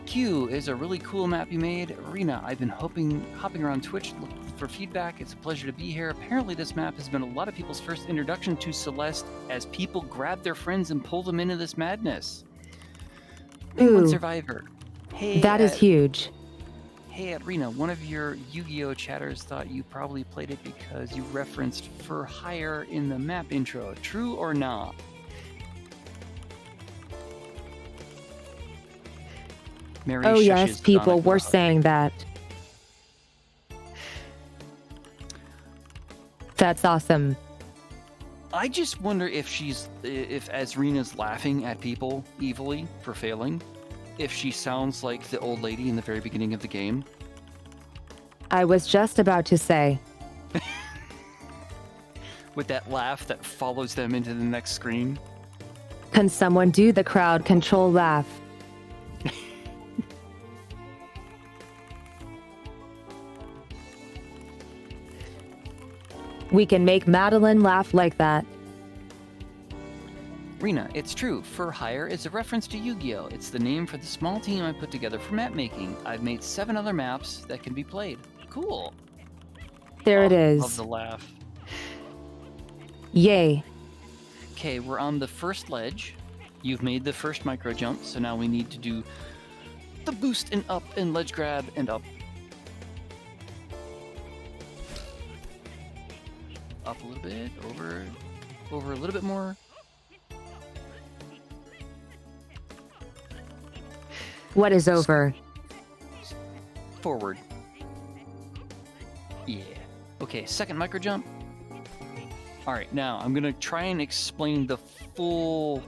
Q is a really cool map you made. Rena, I've been hopping around Twitch looking for feedback. It's a pleasure to be here. Apparently this map has been a lot of people's first introduction to Celeste as people grab their friends and pull them into this madness. One Ooh. survivor. Hey, That is huge. Hey, Rena, one of your Yu-Gi-Oh! Chatters thought you probably played it because you referenced For Hire in the map intro. True or not? Mary Oh yes, shushes people Sonic were about it. saying that. That's awesome. I just wonder if as Rena's laughing at people evilly for failing, if she sounds like the old lady in the very beginning of the game. I was just about to say. with that laugh that follows them into the next screen. Can someone do the crowd control laugh? We can make Madeline laugh like that. Rena, it's true. For Hire is a reference to Yu-Gi-Oh! It's the name for the small team I put together for map making. I've made 7 other maps that can be played. Cool. There it is. Love the laugh. Yay. Okay, we're on the first ledge. You've made the first micro jump, so now we need to do the boost and up and ledge grab and up. Up a little bit, over a little bit more. What is over? Forward. Yeah. Okay, second micro jump. All right, now I'm gonna try and explain the full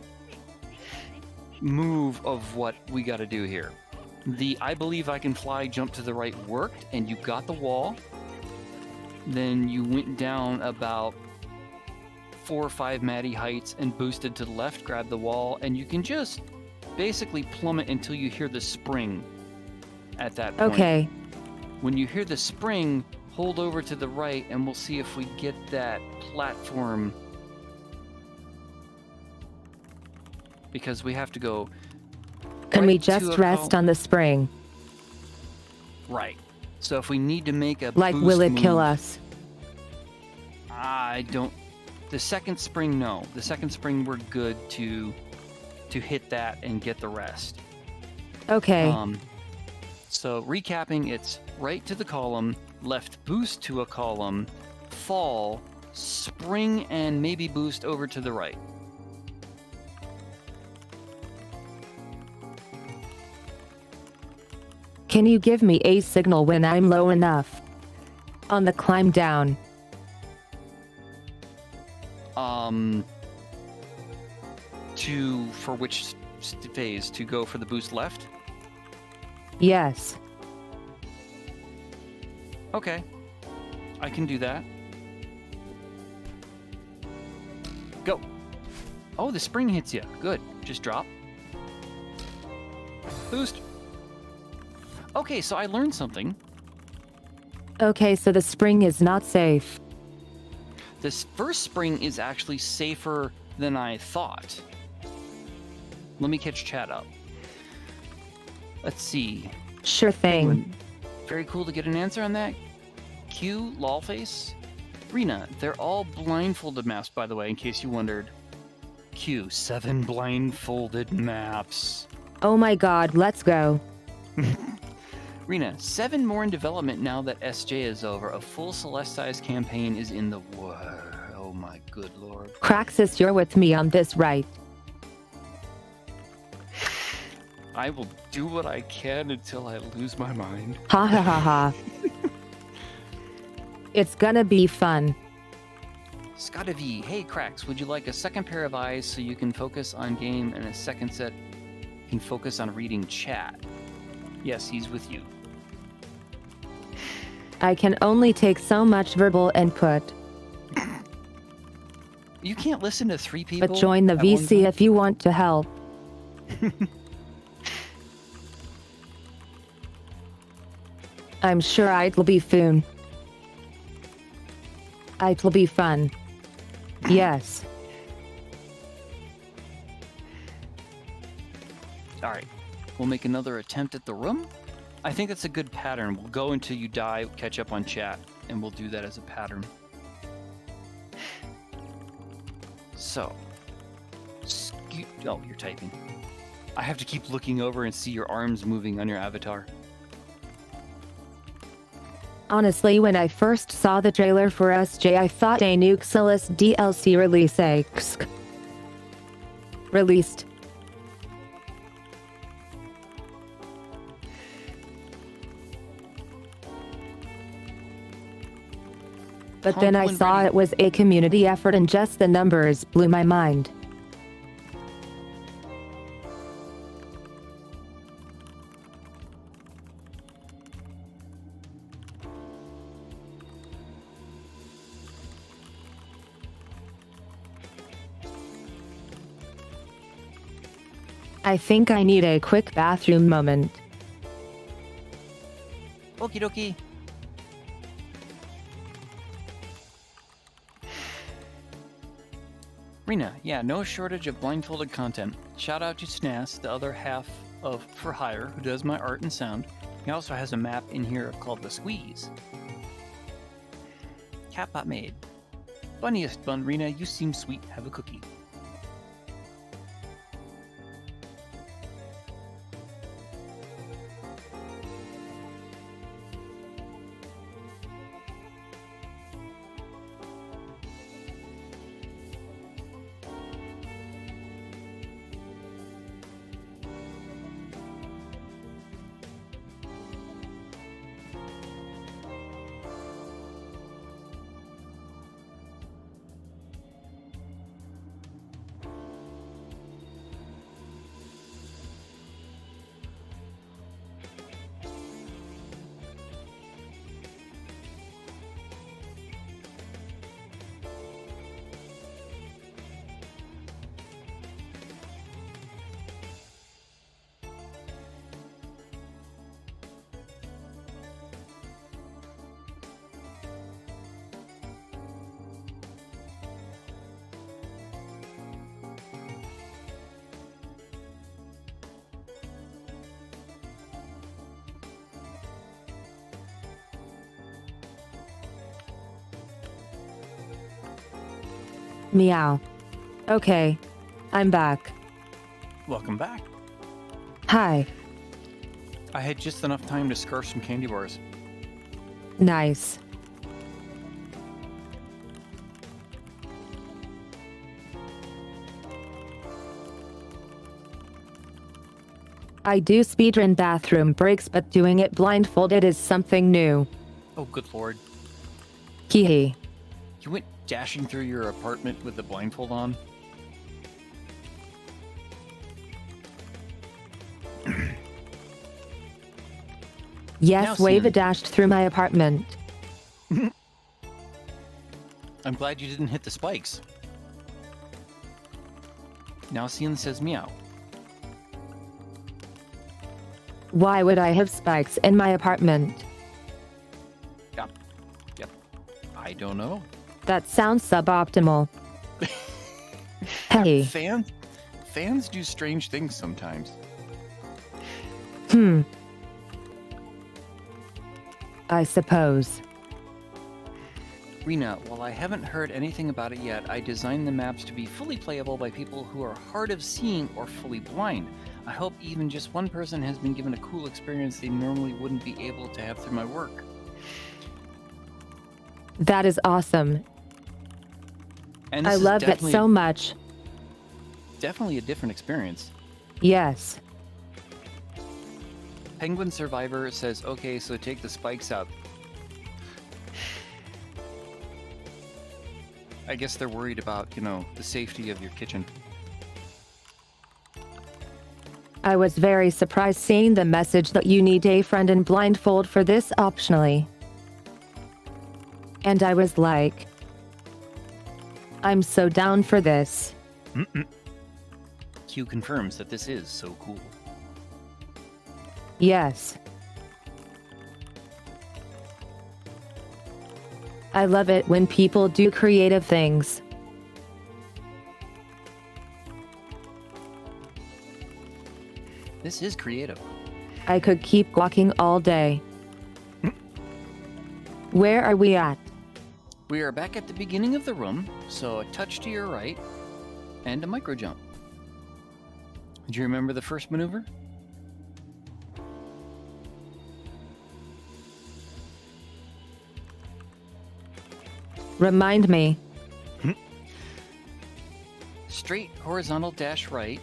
move of what we gotta do here. The I believe I can fly jump to the right worked, and you got the wall. Then you went down about 4 or 5 Maddie heights and boosted to the left, grabbed the wall, and you can just basically plummet until you hear the spring at that point. Okay. When you hear the spring, hold over to the right and we'll see if we get that platform. Because we have to go. Can right we to just a rest on the spring? Right. So if we need to make a Like, boost will it kill move- us? I don't. The second spring, no. The second spring, we're good to hit that and get the rest. Okay. So recapping, it's right to the column, left boost to a column, fall, spring, and maybe boost over to the right. Can you give me a signal when I'm low enough? On the climb down. For which phase? To go for the boost left? Yes. Okay. I can do that. Go. Oh, the spring hits you. Good. Just drop. Boost. Okay, so I learned something. Okay, so the spring is not safe. This first spring is actually safer than I thought. Let me catch chat up. Let's see. Sure thing. Very cool to get an answer on that. Q, lolface. Rena, they're all blindfolded maps, by the way, in case you wondered. Q, 7 blindfolded maps. Oh my god, let's go. Rena, 7 more in development now that SJ is over. A full Celeste-sized campaign is in the works. Oh my good lord. Craxus, you're with me on this, right? I will do what I can until I lose my mind. Ha ha ha ha. It's gonna be fun. Scott V, hey Cracks, would you like a second pair of eyes so you can focus on game and a second set can focus on reading chat? Yes, he's with you. I can only take so much verbal input. You can't listen to 3 people. But join the at one VC time? if you want to help. I'm sure it'll be fun. It'll be fun. Yes. All right, we'll make another attempt at the room. I think that's a good pattern. We'll go until you die, catch up on chat, and we'll do that as a pattern. So, oh, you're typing. I have to keep looking over and see your arms moving on your avatar. Honestly, when I first saw the trailer for SJ, I thought a new Celeste DLC released. But then I saw it was a community effort and just the numbers blew my mind. I think I need a quick bathroom moment. Okie dokie. Rena, yeah, no shortage of blindfolded content. Shout out to Snas, the other half of For Hire, who does my art and sound. He also has a map in here called The Squeeze. Catbot made. Funniest bun, Rena, you seem sweet. Have a cookie. Meow. Okay. I'm back. Welcome back. Hi. I had just enough time to scarf some candy bars. Nice. I do speedrun bathroom breaks, but doing it blindfolded is something new. Oh, good lord. Hee. You went dashing through your apartment with the blindfold on? Yes, Now, Wava Cian. dashed through my apartment. I'm glad you didn't hit the spikes. Now Cian says meow. Why would I have spikes in my apartment? Yep. I don't know. That sounds suboptimal. Hey. Fans do strange things sometimes. I suppose. Rena, while I haven't heard anything about it yet, I designed the maps to be fully playable by people who are hard of seeing or fully blind. I hope even just one person has been given a cool experience they normally wouldn't be able to have through my work. That is awesome. And I this is love it so much. Definitely a different experience. Yes. Penguin Survivor says, okay, so take the spikes out. I guess they're worried about, the safety of your kitchen. I was very surprised seeing the message that you need a friend and blindfold for this optionally. And I was like, I'm so down for this. Q confirms that this is so cool. Yes. I love it when people do creative things. This is creative. I could keep walking all day. Where are we at? We are back at the beginning of the room, so a touch to your right, and a micro jump. Do you remember the first maneuver? Remind me. Straight horizontal dash right,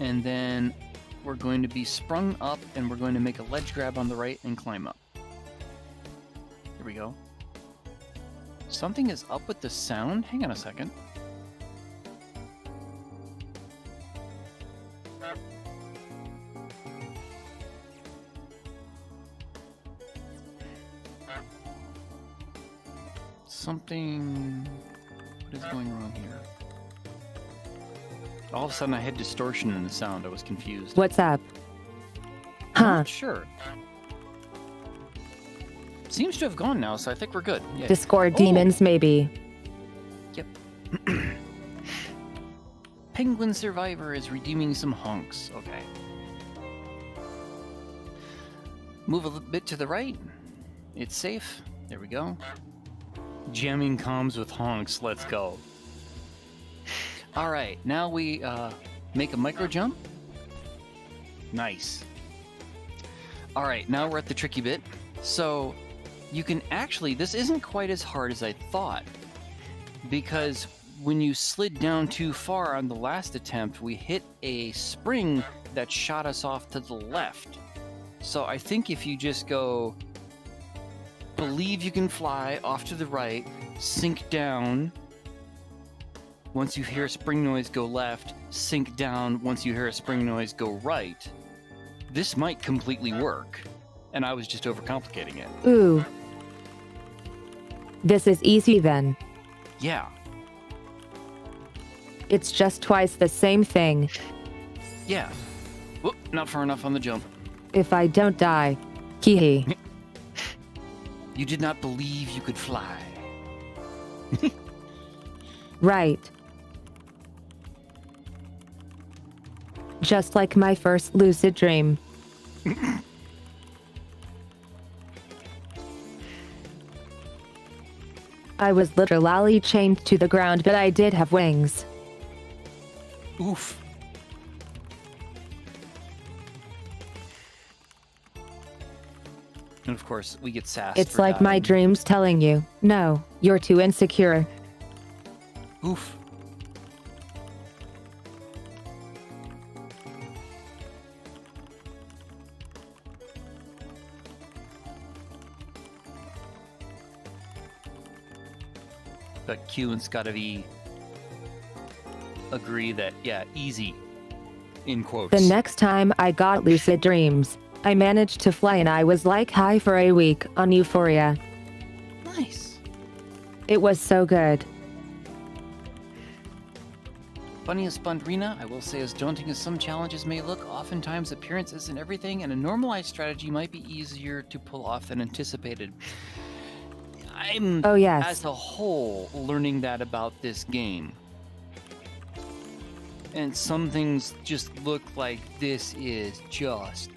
and then we're going to be sprung up, and we're going to make a ledge grab on the right and climb up. Here we go. Something is up with the sound. Hang on a second. What is going wrong here? All of a sudden I had distortion in the sound. I was confused. What's up? I'm Huh. not sure. Seems to have gone now, so I think we're good. Yeah. Discord Oh. demons, maybe. Yep. Penguin Survivor is redeeming some honks. Okay. Move a little bit to the right. It's safe. There we go. Jamming comms with honks. Let's go. All right. Now we make a micro jump. Nice. All right. Now we're at the tricky bit. So you can actually, this isn't quite as hard as I thought, because when you slid down too far on the last attempt, we hit a spring that shot us off to the left. So I think if you just go, believe you can fly off to the right, sink down. Once you hear a spring noise, go left, sink down. Once you hear a spring noise, go right. This might completely work. And I was just overcomplicating it. Ooh. This is easy then. Yeah. It's just twice the same thing. Yeah. Whoop, not far enough on the jump. If I don't die. Hee hee. You did not believe you could fly. Right. Just like my first lucid dream. I was literally chained to the ground, but I did have wings. Oof. And of course, we get sassed. It's for like my dying. dreams telling you, no, you're too insecure. Oof. But Q and Scott V agree that, yeah, easy. In quotes. The next time I got lucid dreams, I managed to fly and I was like high for a week on Euphoria. Nice. It was so good. Funniest Bundrina, I will say, as daunting as some challenges may look, oftentimes appearance isn't everything, and a normalized strategy might be easier to pull off than anticipated. I'm, Oh yes. as a whole, learning that about this game. And some things just look like this is just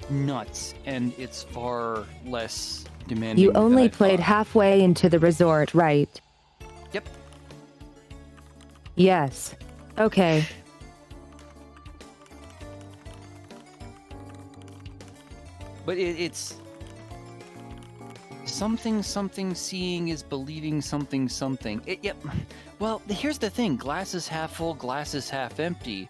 nuts, and it's far less demanding. You than only I played thought. halfway into the resort, right? Yep. Yes. Okay. But it's something seeing is believing something. Yep. Well, here's the thing. Glass is half full, glass is half empty.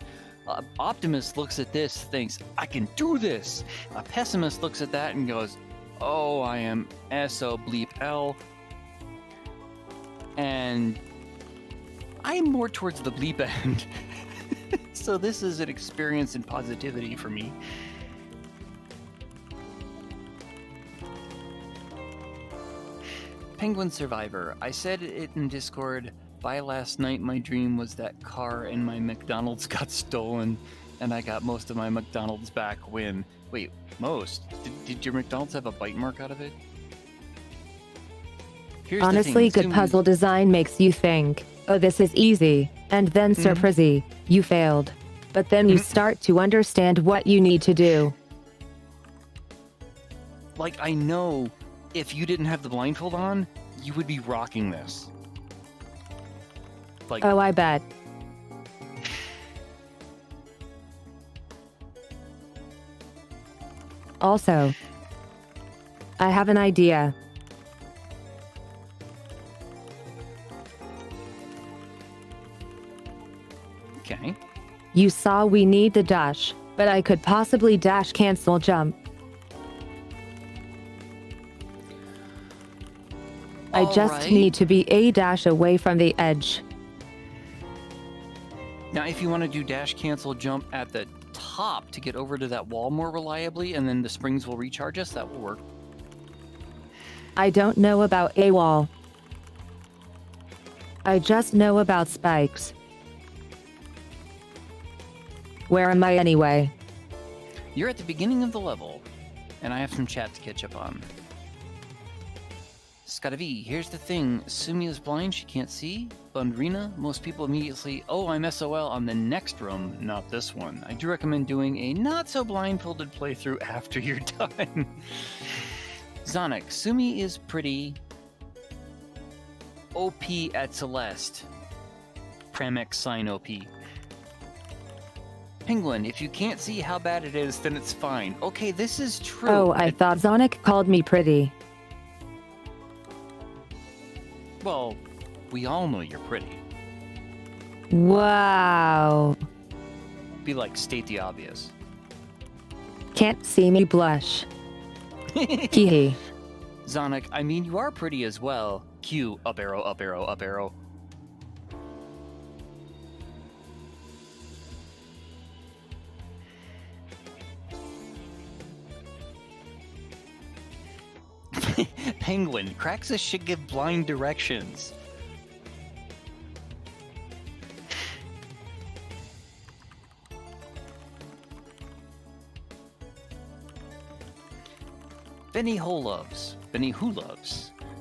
Optimist looks at this, thinks, I can do this. A pessimist looks at that and goes, oh, I am SO bleep L. And I'm more towards the bleep end. So this is an experience in positivity for me. Penguin Survivor. I said it in Discord. By last night, my dream was that car and my McDonald's got stolen, and I got most of my McDonald's back when... Wait, most? Did your McDonald's have a bite mark out of it? Here's Honestly, the thing. good puzzle design makes you think, oh, this is easy, and then surprisey, you failed. But then you start to understand what you need to do. Like, I know if you didn't have the blindfold on, you would be rocking this. Like, Oh, I bet. Also, I have an idea. okay. You saw we need the dash, but I could possibly dash cancel jump. I just Alright. need to be a dash away from the edge. Now, if you want to do dash cancel jump at the top to get over to that wall more reliably, and then the springs will recharge us, that will work. I don't know about a wall. I just know about spikes. Where am I anyway? You're at the beginning of the level, and I have some chat to catch up on. Scott V, here's the thing. Sumi is blind, she can't see. Bundrina, most people immediately, oh, I'm SOL on the next room, not this one. I do recommend doing a not-so-blindfolded playthrough after you're done. Zonic, Sumi is pretty OP at Celeste. Pramex sign OP. Penguin, if you can't see how bad it is, then it's fine. Okay, this is true. Oh, I thought Zonic called me pretty. Well, we all know you're pretty. Wow. Be like, state the obvious. Can't see me blush. Hee. Zonic, I mean, you are pretty as well. Q, up arrow, up arrow, up arrow. Penguin, Kraxus should give blind directions. Benny Who Loves.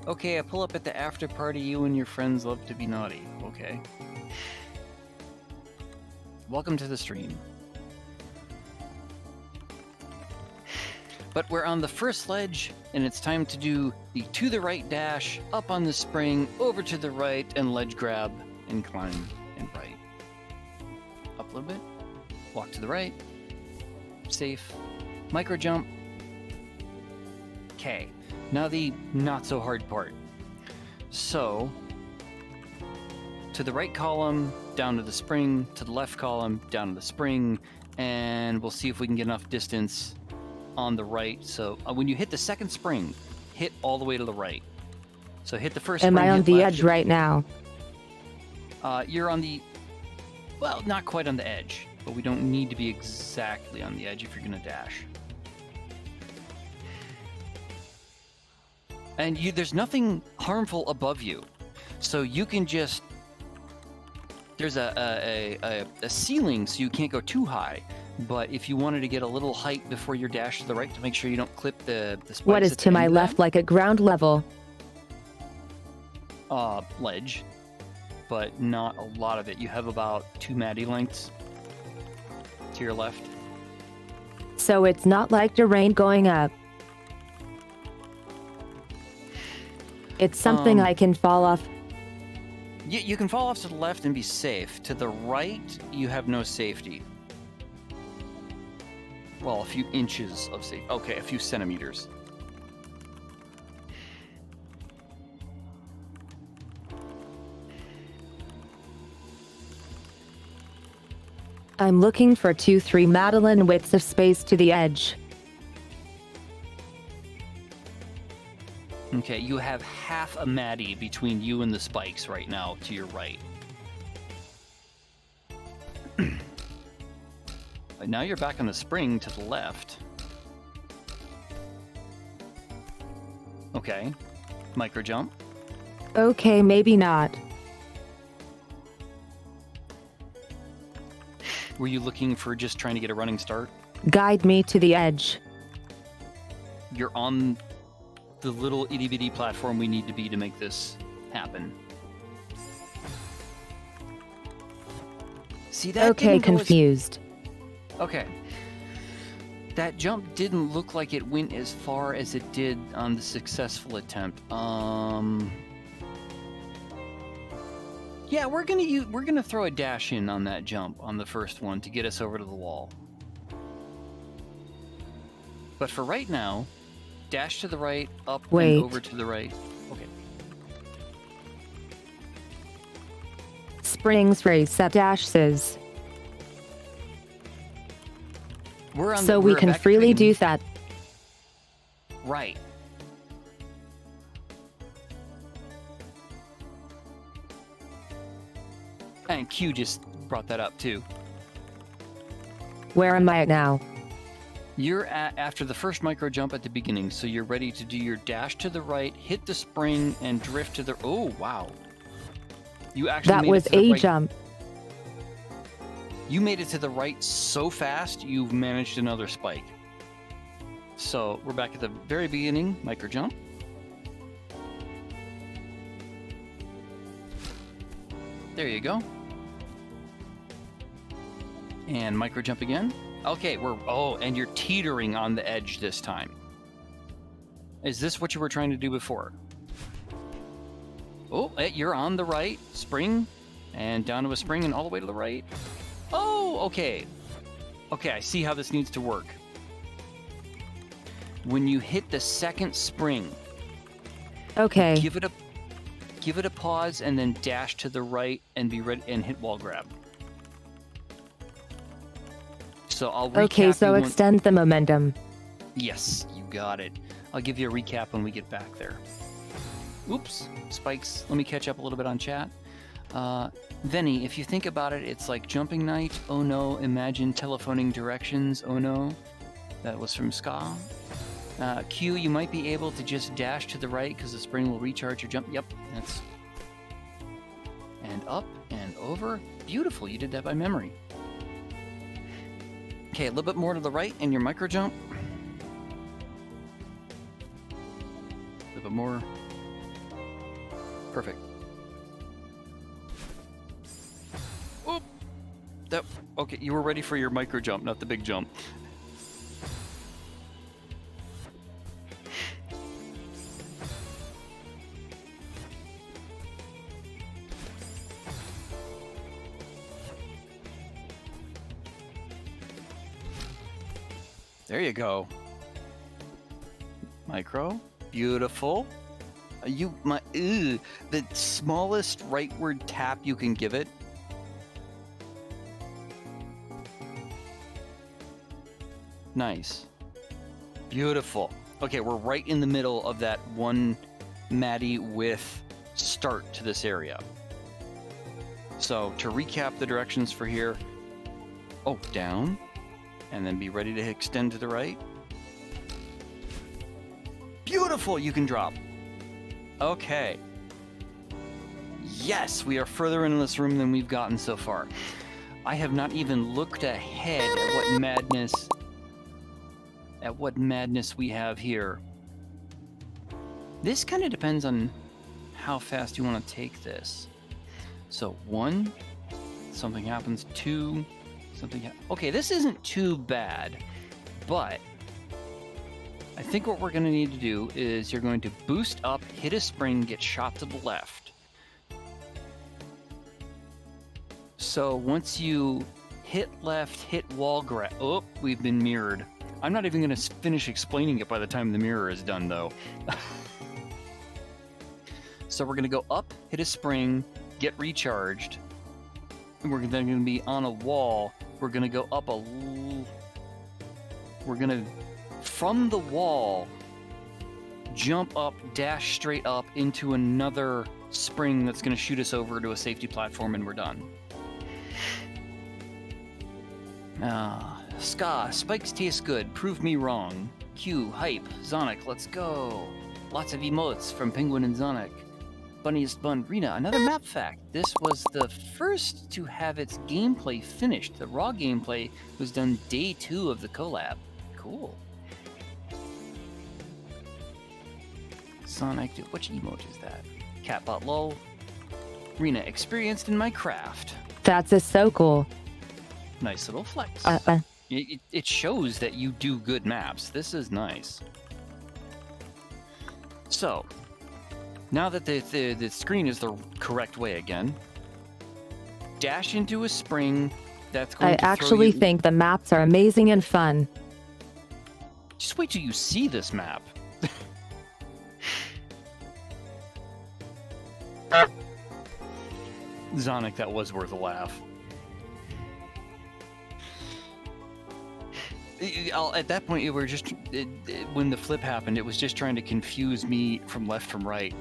Okay, I pull up at the after party. You and your friends love to be naughty. Okay. Welcome to the stream. But we're on the first ledge, and it's time to do the to the right dash, up on the spring, over to the right, and ledge grab, and climb, and right. Up a little bit, walk to the right, safe, micro jump. Okay, now the not so hard part. So, to the right column, down to the spring, to the left column, down to the spring, and we'll see if we can get enough distance on the right. So when you hit the second spring, hit all the way to the right. So hit the first Am spring, I on hit the left, edge right now? You're on the, well, not quite on the edge, but we don't need to be exactly on the edge if you're going to dash. And there's nothing harmful above you, so you can just, there's a ceiling, so you can't go too high. But if you wanted to get a little height before your dash to the right to make sure you don't clip the spikes. What is to my left like at ground level? Ledge, but not a lot of it. You have about 2 Maddie lengths to your left. So it's not like terrain going up. It's something I can fall off. You can fall off to the left and be safe. To the right, you have no safety. Well, a few inches of safety. Okay, a few centimeters. I'm looking for 2-3 Madeline widths of space to the edge. Okay, you have half a Maddie between you and the spikes right now to your right. But now you're back on the spring to the left. Okay, micro jump. Okay, maybe not. Were you looking for just trying to get a running start? Guide me to the edge. You're on the little itty-bitty platform we need to be to make this happen. See that? Okay, confused. Okay. That jump didn't look like it went as far as it did on the successful attempt. Yeah, we're gonna throw a dash in on that jump on the first one to get us over to the wall. But for right now, dash to the right, up and over to the right. Okay. Springs race at dashes. We can freely do that. Right. And Q just brought that up too. Where am I at now? You're after the first micro jump at the beginning, so you're ready to do your dash to the right, hit the spring, and drift to the... Oh, wow. You actually that made was it to the a right. jump. You made it to the right so fast, you've managed another spike. So we're back at the very beginning, micro jump. There you go. And micro jump again. Okay, and you're teetering on the edge this time. Is this what you were trying to do before? Oh, you're on the right. Spring, and down to a spring, and all the way to the right. Oh, okay. Okay, I see how this needs to work. When you hit the second spring, Okay. give it a pause, and then dash to the right and be ready and hit wall grab. So I'll recap. Okay, so extend the momentum. Yes, you got it. I'll give you a recap when we get back there. Oops, spikes. Let me catch up a little bit on chat. Venny, if you think about it, it's like Jumping Knight. Oh no, imagine telephoning directions. Oh no. That was from Ska. Q, you might be able to just dash to the right because the spring will recharge your jump. Yep, that's... And up and over. Beautiful, you did that by memory. Okay, a little bit more to the right and your micro jump. A little bit more. Perfect. Oop! Okay, you were ready for your micro jump, not the big jump. There you go. Micro. Beautiful. The smallest rightward tap you can give it. Nice. Beautiful. Okay, we're right in the middle of that one Maddie with start to this area. So to recap the directions for here, down, and then be ready to extend to the right. Beautiful, you can drop. Okay. Yes, we are further in this room than we've gotten so far. I have not even looked ahead at what madness we have here. This kind of depends on how fast you want to take this. So 1, something happens. 2, something okay, this isn't too bad, but I think what we're going to need to do is you're going to boost up, hit a spring, get shot to the left. So once you hit left, hit wall grab. Oh, we've been mirrored. I'm not even going to finish explaining it by the time the mirror is done, though. So we're going to go up, hit a spring, get recharged. And we're then going to be on a wall. We're going to go up we're going to, from the wall, jump up, dash straight up into another spring that's going to shoot us over to a safety platform, and we're done. Ska, spikes taste good. Prove me wrong. Q, hype. Zonic, let's go. Lots of emotes from Penguin and Zonic. Bunniest Bun, Rena, another map fact. This was the first to have its gameplay finished. The raw gameplay was done day 2 of the collab. Cool. Sonic, which emote is that? Catbot lol. Rena, experienced in my craft. That's just so cool. Nice little flex. It shows that you do good maps. This is nice. So, now that the screen is the correct way again, dash into a spring that's going to I actually think the maps are amazing and fun. Just wait till you see this map. Zonic, that was worth a laugh. At that point, it were just when the flip happened, it was just trying to confuse me from left from right.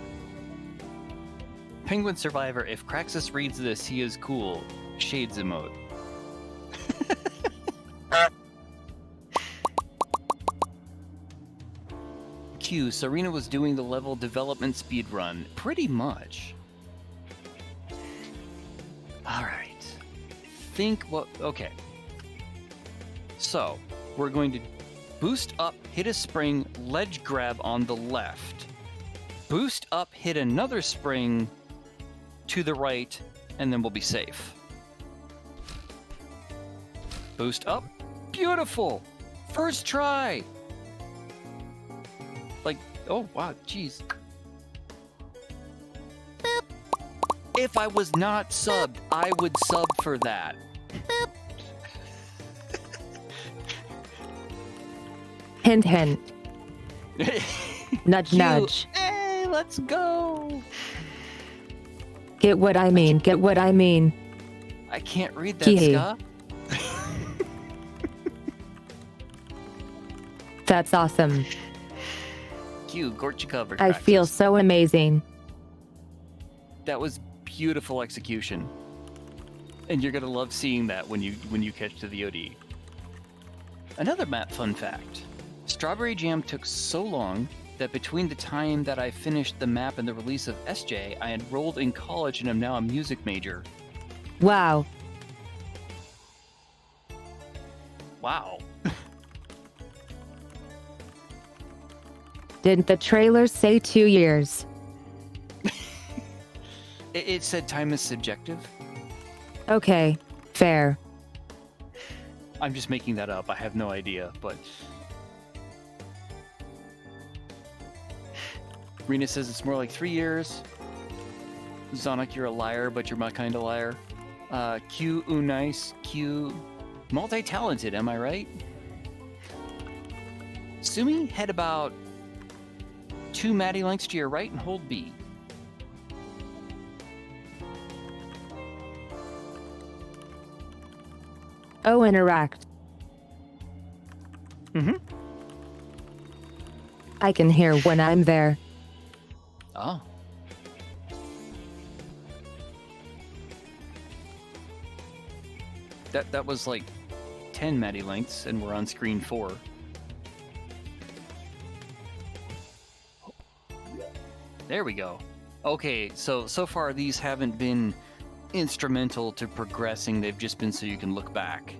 Penguin Survivor, if Craxus reads this, he is cool. Shades emote. Q, Serena was doing the level development speed run. Pretty much. Alright. think what... Okay. So, we're going to boost up, hit a spring, ledge grab on the left. Boost up, hit another spring to the right, and then we'll be safe. Boost up. Beautiful! First try! Like, oh wow, jeez. If I was not subbed, I would sub for that. Hint, hint. Nudge, nudge. Hey, let's go! Get what I mean, get what I mean. I can't read that, Hee. Ska. That's awesome. Q, Gorcha cover. I feel so amazing. That was beautiful execution. And you're gonna love seeing that when you catch to the VOD. Another map fun fact. Strawberry Jam took so long that between the time that I finished the map and the release of SJ, I enrolled in college and am now a music major. Wow. Wow. Didn't the trailer say 2 years? It said time is subjective. Okay, fair. I'm just making that up. I have no idea, but... Rena says it's more like 3 years. Zonic, you're a liar, but you're my kind of liar. Q, nice. Q, multi-talented, am I right? Sumi, head about 2 Maddie lengths to your right and hold B. Oh, interact. Mm-hmm. I can hear when I'm there. Oh. That was like 10 Maddie lengths, and we're on screen 4. There we go. Okay, so far these haven't been instrumental to progressing, they've just been so you can look back.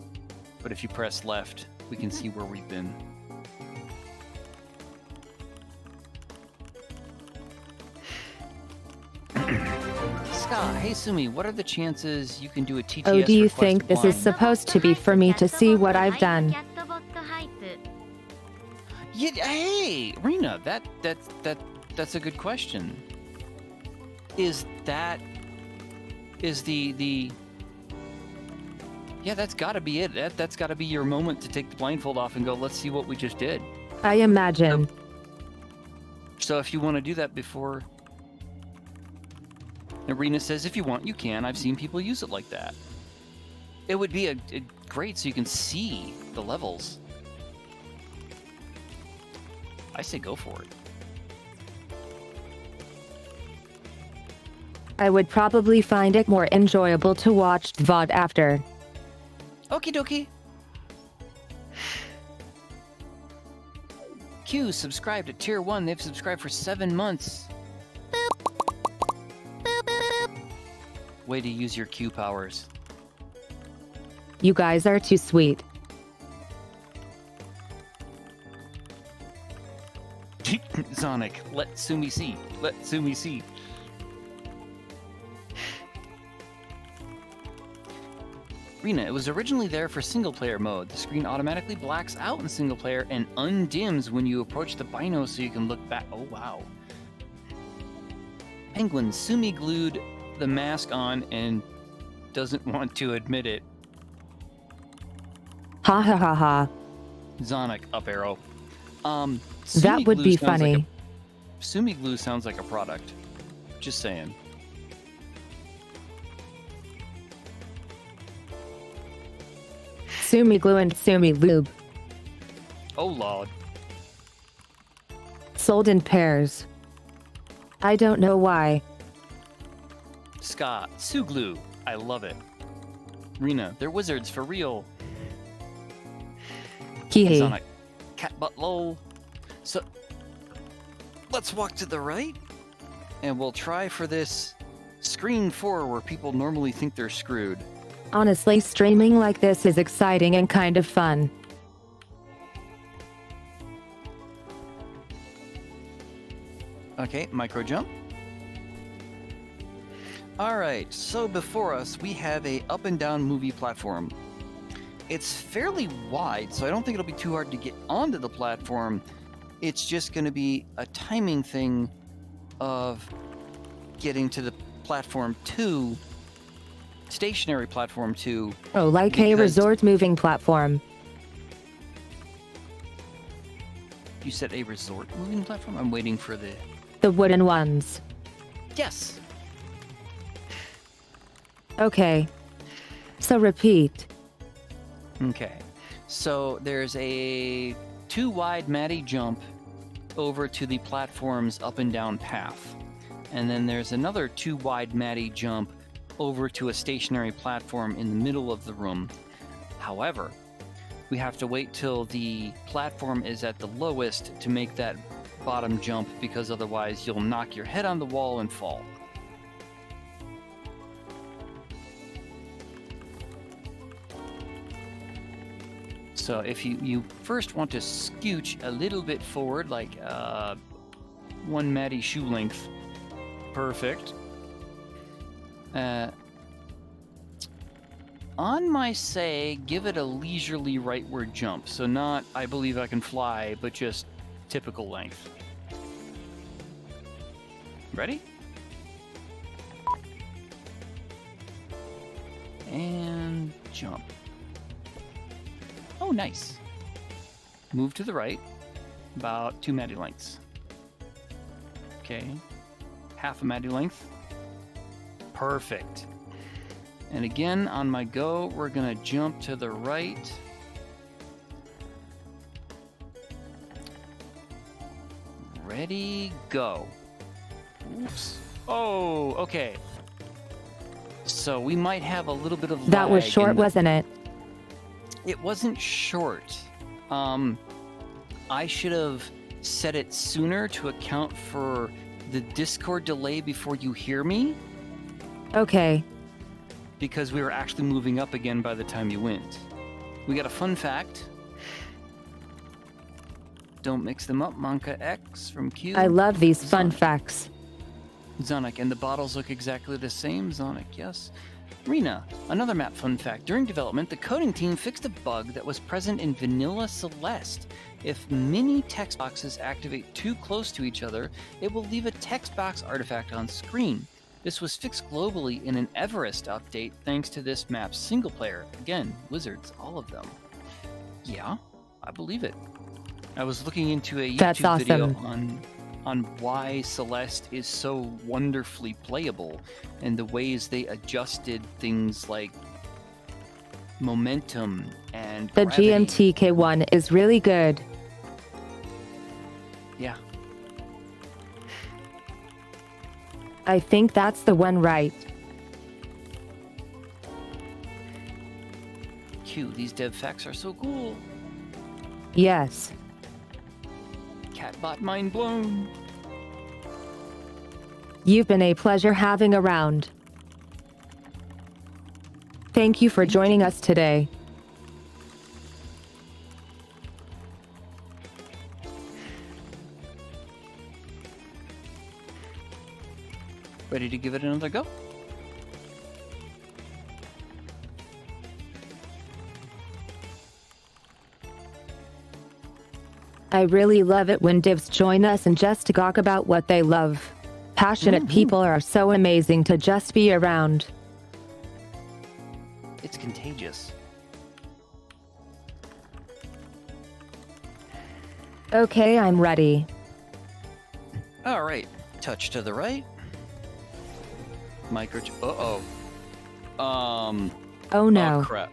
But if you press left, we can see where we've been. Scott, hey Sumi, what are the chances you can do a TTS Oh, do you request think this is blind? supposed to be for me to see what I've done? Yeah, hey, Rena, that's a good question. Is the yeah, that's got to be it. That's got to be your moment to take the blindfold off and go, let's see what we just did. I imagine. So if you want to do that before... Arena says if you want, you can. I've seen people use it like that. It would be a great so you can see the levels. I say go for it. I would probably find it more enjoyable to watch VOD after. Okie dokie. Q subscribed at Tier 1. They've subscribed for 7 months. Way to use your Q powers. You guys are too sweet. Sonic, let Sumi see. Let Sumi see. Rena, it was originally there for single-player mode. The screen automatically blacks out in single-player and undims when you approach the bino so you can look back. Oh, wow. Penguin, Sumi glued the mask on and doesn't want to admit it. Ha ha ha ha. Zonic, up arrow. That would be funny. Sumi glue sounds like a product. Just saying. Sumi glue and Sumi lube. Oh, Lord. Sold in pairs. I don't know why. Scott, Suglu. I love it. Rena, they're wizards for real. Hee Sonic, cat butt lol. So, let's walk to the right, and we'll try for this screen 4 where people normally think they're screwed. Honestly, streaming like this is exciting and kind of fun. Okay, micro jump. Alright, so before us we have a up and down movie platform. It's fairly wide, so I don't think it'll be too hard to get onto the platform. It's just going to be a timing thing of getting to the platform 2, stationary platform 2. Oh, like a resort moving platform. You said a resort moving platform? I'm waiting for The wooden ones. Yes! Okay. So repeat. Okay. So there's a 2 wide Maddie jump over to the platform's up and down path. And then there's another 2 wide Maddie jump over to a stationary platform in the middle of the room. However, we have to wait till the platform is at the lowest to make that bottom jump, because otherwise you'll knock your head on the wall and fall. So if you first want to scooch a little bit forward, like 1 Maddie shoe length. Perfect. On my say, give it a leisurely rightward jump. So not, I believe I can fly, but just typical length. Ready? And jump. Oh, nice. Move to the right, about 2 Maddie lengths. Okay, half a Maddie length. Perfect. And again, on my go, we're gonna jump to the right. Ready, go. Oops. Oh, okay. So we might have a little bit of That was lag short, in the- wasn't it? It wasn't short. I should have set it sooner to account for the Discord delay before you hear me, Okay. because we were actually moving up again by the time you went. We got a fun fact. Don't mix them up. Monka X from Q. I love these fun Sonic. facts. Zonic, and the bottles look exactly the same. Zonic, yes. Rena, another map fun fact. During development, the coding team fixed a bug that was present in vanilla Celeste. If mini text boxes activate too close to each other, it will leave a text box artifact on screen. This was fixed globally in an Everest update thanks to this map's single player. Again, wizards, all of them. Yeah, I believe it. I was looking into a That's YouTube video awesome. on why Celeste is so wonderfully playable and the ways they adjusted things like momentum and The gravity. GMTK one is really good. Yeah. I think that's the one, right? Q, these dev facts are so cool. Yes. Catbot mind blown. You've been a pleasure having around. Thank you for joining us today. Ready to give it another go? I really love it when divs join us and just talk about what they love. Passionate people are so amazing to just be around. It's contagious. Okay, I'm ready. All right, touch to the right. Micro. Uh-oh. Oh no, Oh crap.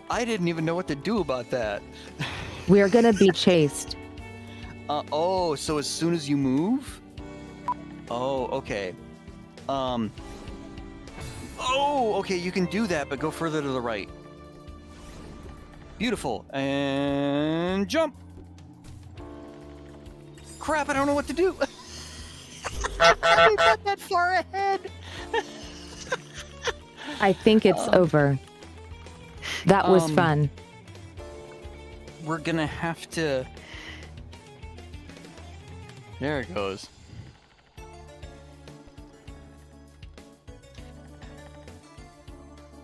I didn't even know what to do about that. we're gonna be chased. Oh, so as soon as you move? Oh, okay. Oh, okay, you can do that, but go further to the right. Beautiful. And jump. Crap, I don't know what to do. I got that far ahead. I think it's over. That was fun. We're gonna have to... There it goes.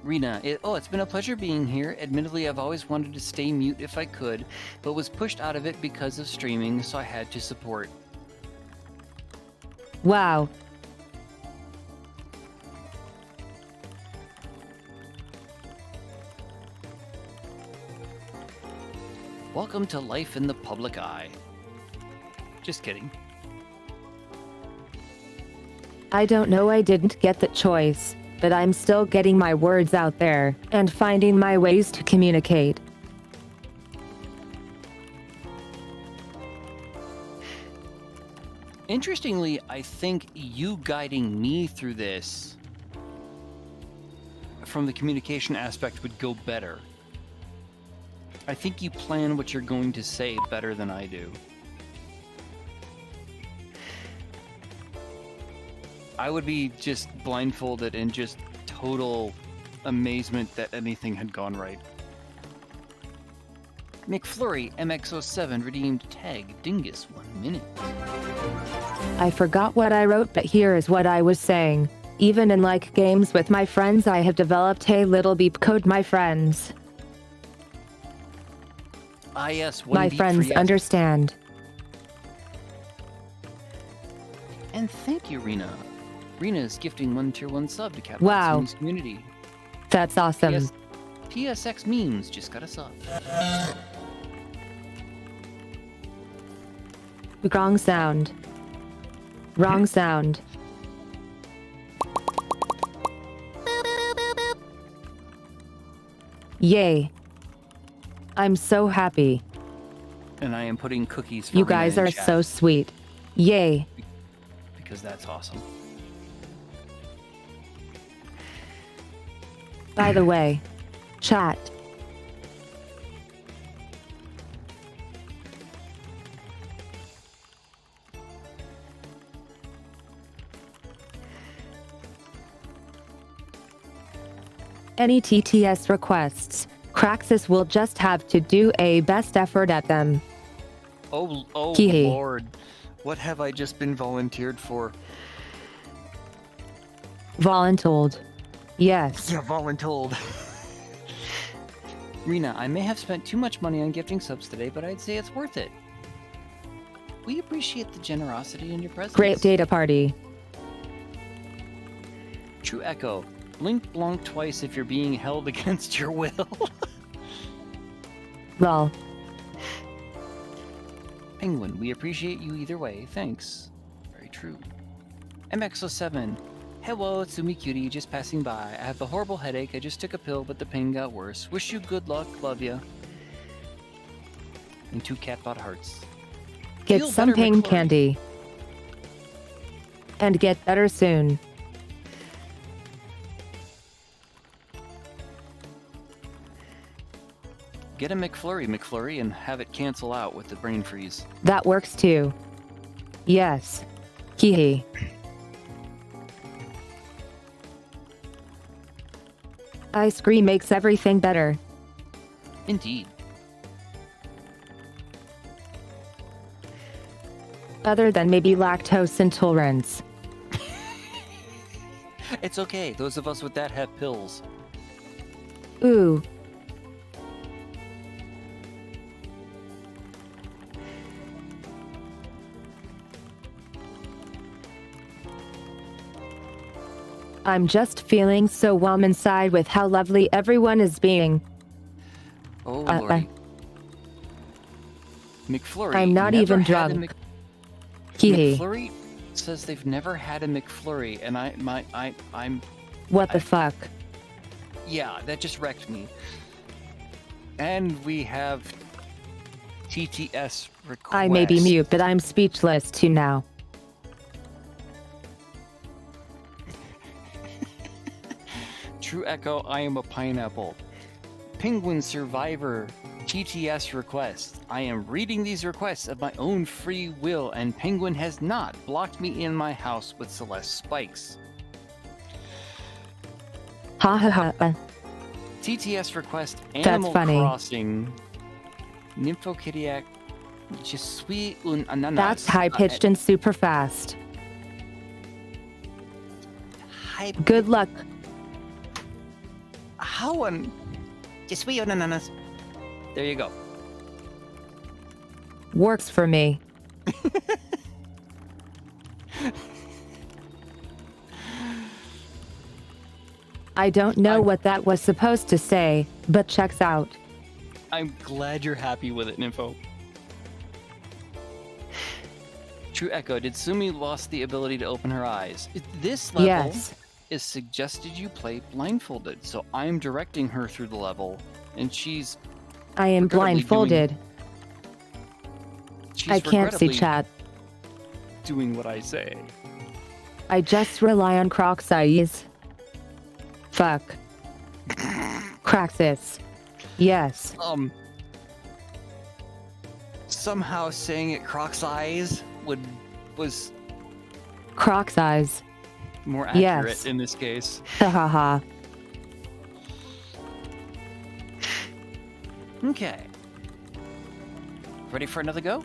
Rena, it's been a pleasure being here. Admittedly, I've always wanted to stay mute if I could, but was pushed out of it because of streaming, so I had to support. Wow. Welcome to life in the public eye. Just kidding. I don't know, I didn't get the choice, but I'm still getting my words out there and finding my ways to communicate. Interestingly, I think you guiding me through this from the communication aspect would go better. I think you plan what you're going to say better than I do. I would be just blindfolded in just total amazement that anything had gone right. McFlurry MX07 redeemed tag Dingus 1 minute. I forgot what I wrote, but here is what I was saying. Even in like games with my friends, I have developed a little beep code, my friends. Ah yes, My friends understand. And thank you, Rena. Rena is gifting 1 tier 1 sub to Cat Wow. community. That's awesome. PSX memes just got us up. Wrong sound. Wrong sound. Yay. I'm so happy. And I am putting cookies for You Rena guys in are chat, so sweet. Yay. because that's awesome. By the way, chat. Any TTS requests, Craxus will just have to do a best effort at them. Oh Hee-hee. Lord. What have I just been volunteered for? Voluntold. Yes. Yeah, voluntold. Rena, I may have spent too much money on gifting subs today, but I'd say it's worth it. We appreciate the generosity in your presence. Great data party. True Echo. Blink blonk twice if you're being held against your will. Lol. Penguin, we appreciate you either way. Thanks. Very true. MX07. Hello, it's Sumi Cutie, just passing by. I have a horrible headache. I just took a pill, but the pain got worse. Wish you good luck. Love ya. And 2 catbot hearts. Get Feel some better, pain McFlurry. candy. And get better soon. Get a McFlurry, and have it cancel out with the brain freeze. That works too. Yes. Hee. Ice cream makes everything better. Indeed. Other than maybe lactose intolerance. It's okay. Those of us with that have pills. Ooh. I'm just feeling so warm inside with how lovely everyone is being. Oh, Lordy. McFlurry. I'm not never even had a drunk. Hee. McFlurry says they've never had a McFlurry, and I'm. What the fuck? Yeah, that just wrecked me. And we have TTS request. I may be mute, but I'm speechless too now. True Echo, I am a pineapple. Penguin Survivor TTS request. I am reading these requests of my own free will, and Penguin has not blocked me in my house with Celeste spikes. Ha ha ha. TTS request That's Animal funny. Crossing. Nymphokitiac. Je suis un ananas. That's high pitched and super fast. High. Good luck. How an. Je suis un ananas. There you go. Works for me. I don't know what that was supposed to say, but checks out. I'm glad you're happy with it, Nympho. True Echo, did Sumi lost the ability to open her eyes? This level Yes. is suggested you play blindfolded, so I'm directing her through the level, and she's I am regrettably blindfolded. I can't see regrettably chat. doing what I say. I just rely on Croc's eyes. Fuck. Craxis. Yes. Somehow saying it Croc's eyes was Croc's eyes. more accurate Yes. in this case. Ha ha ha. Okay. Ready for another go?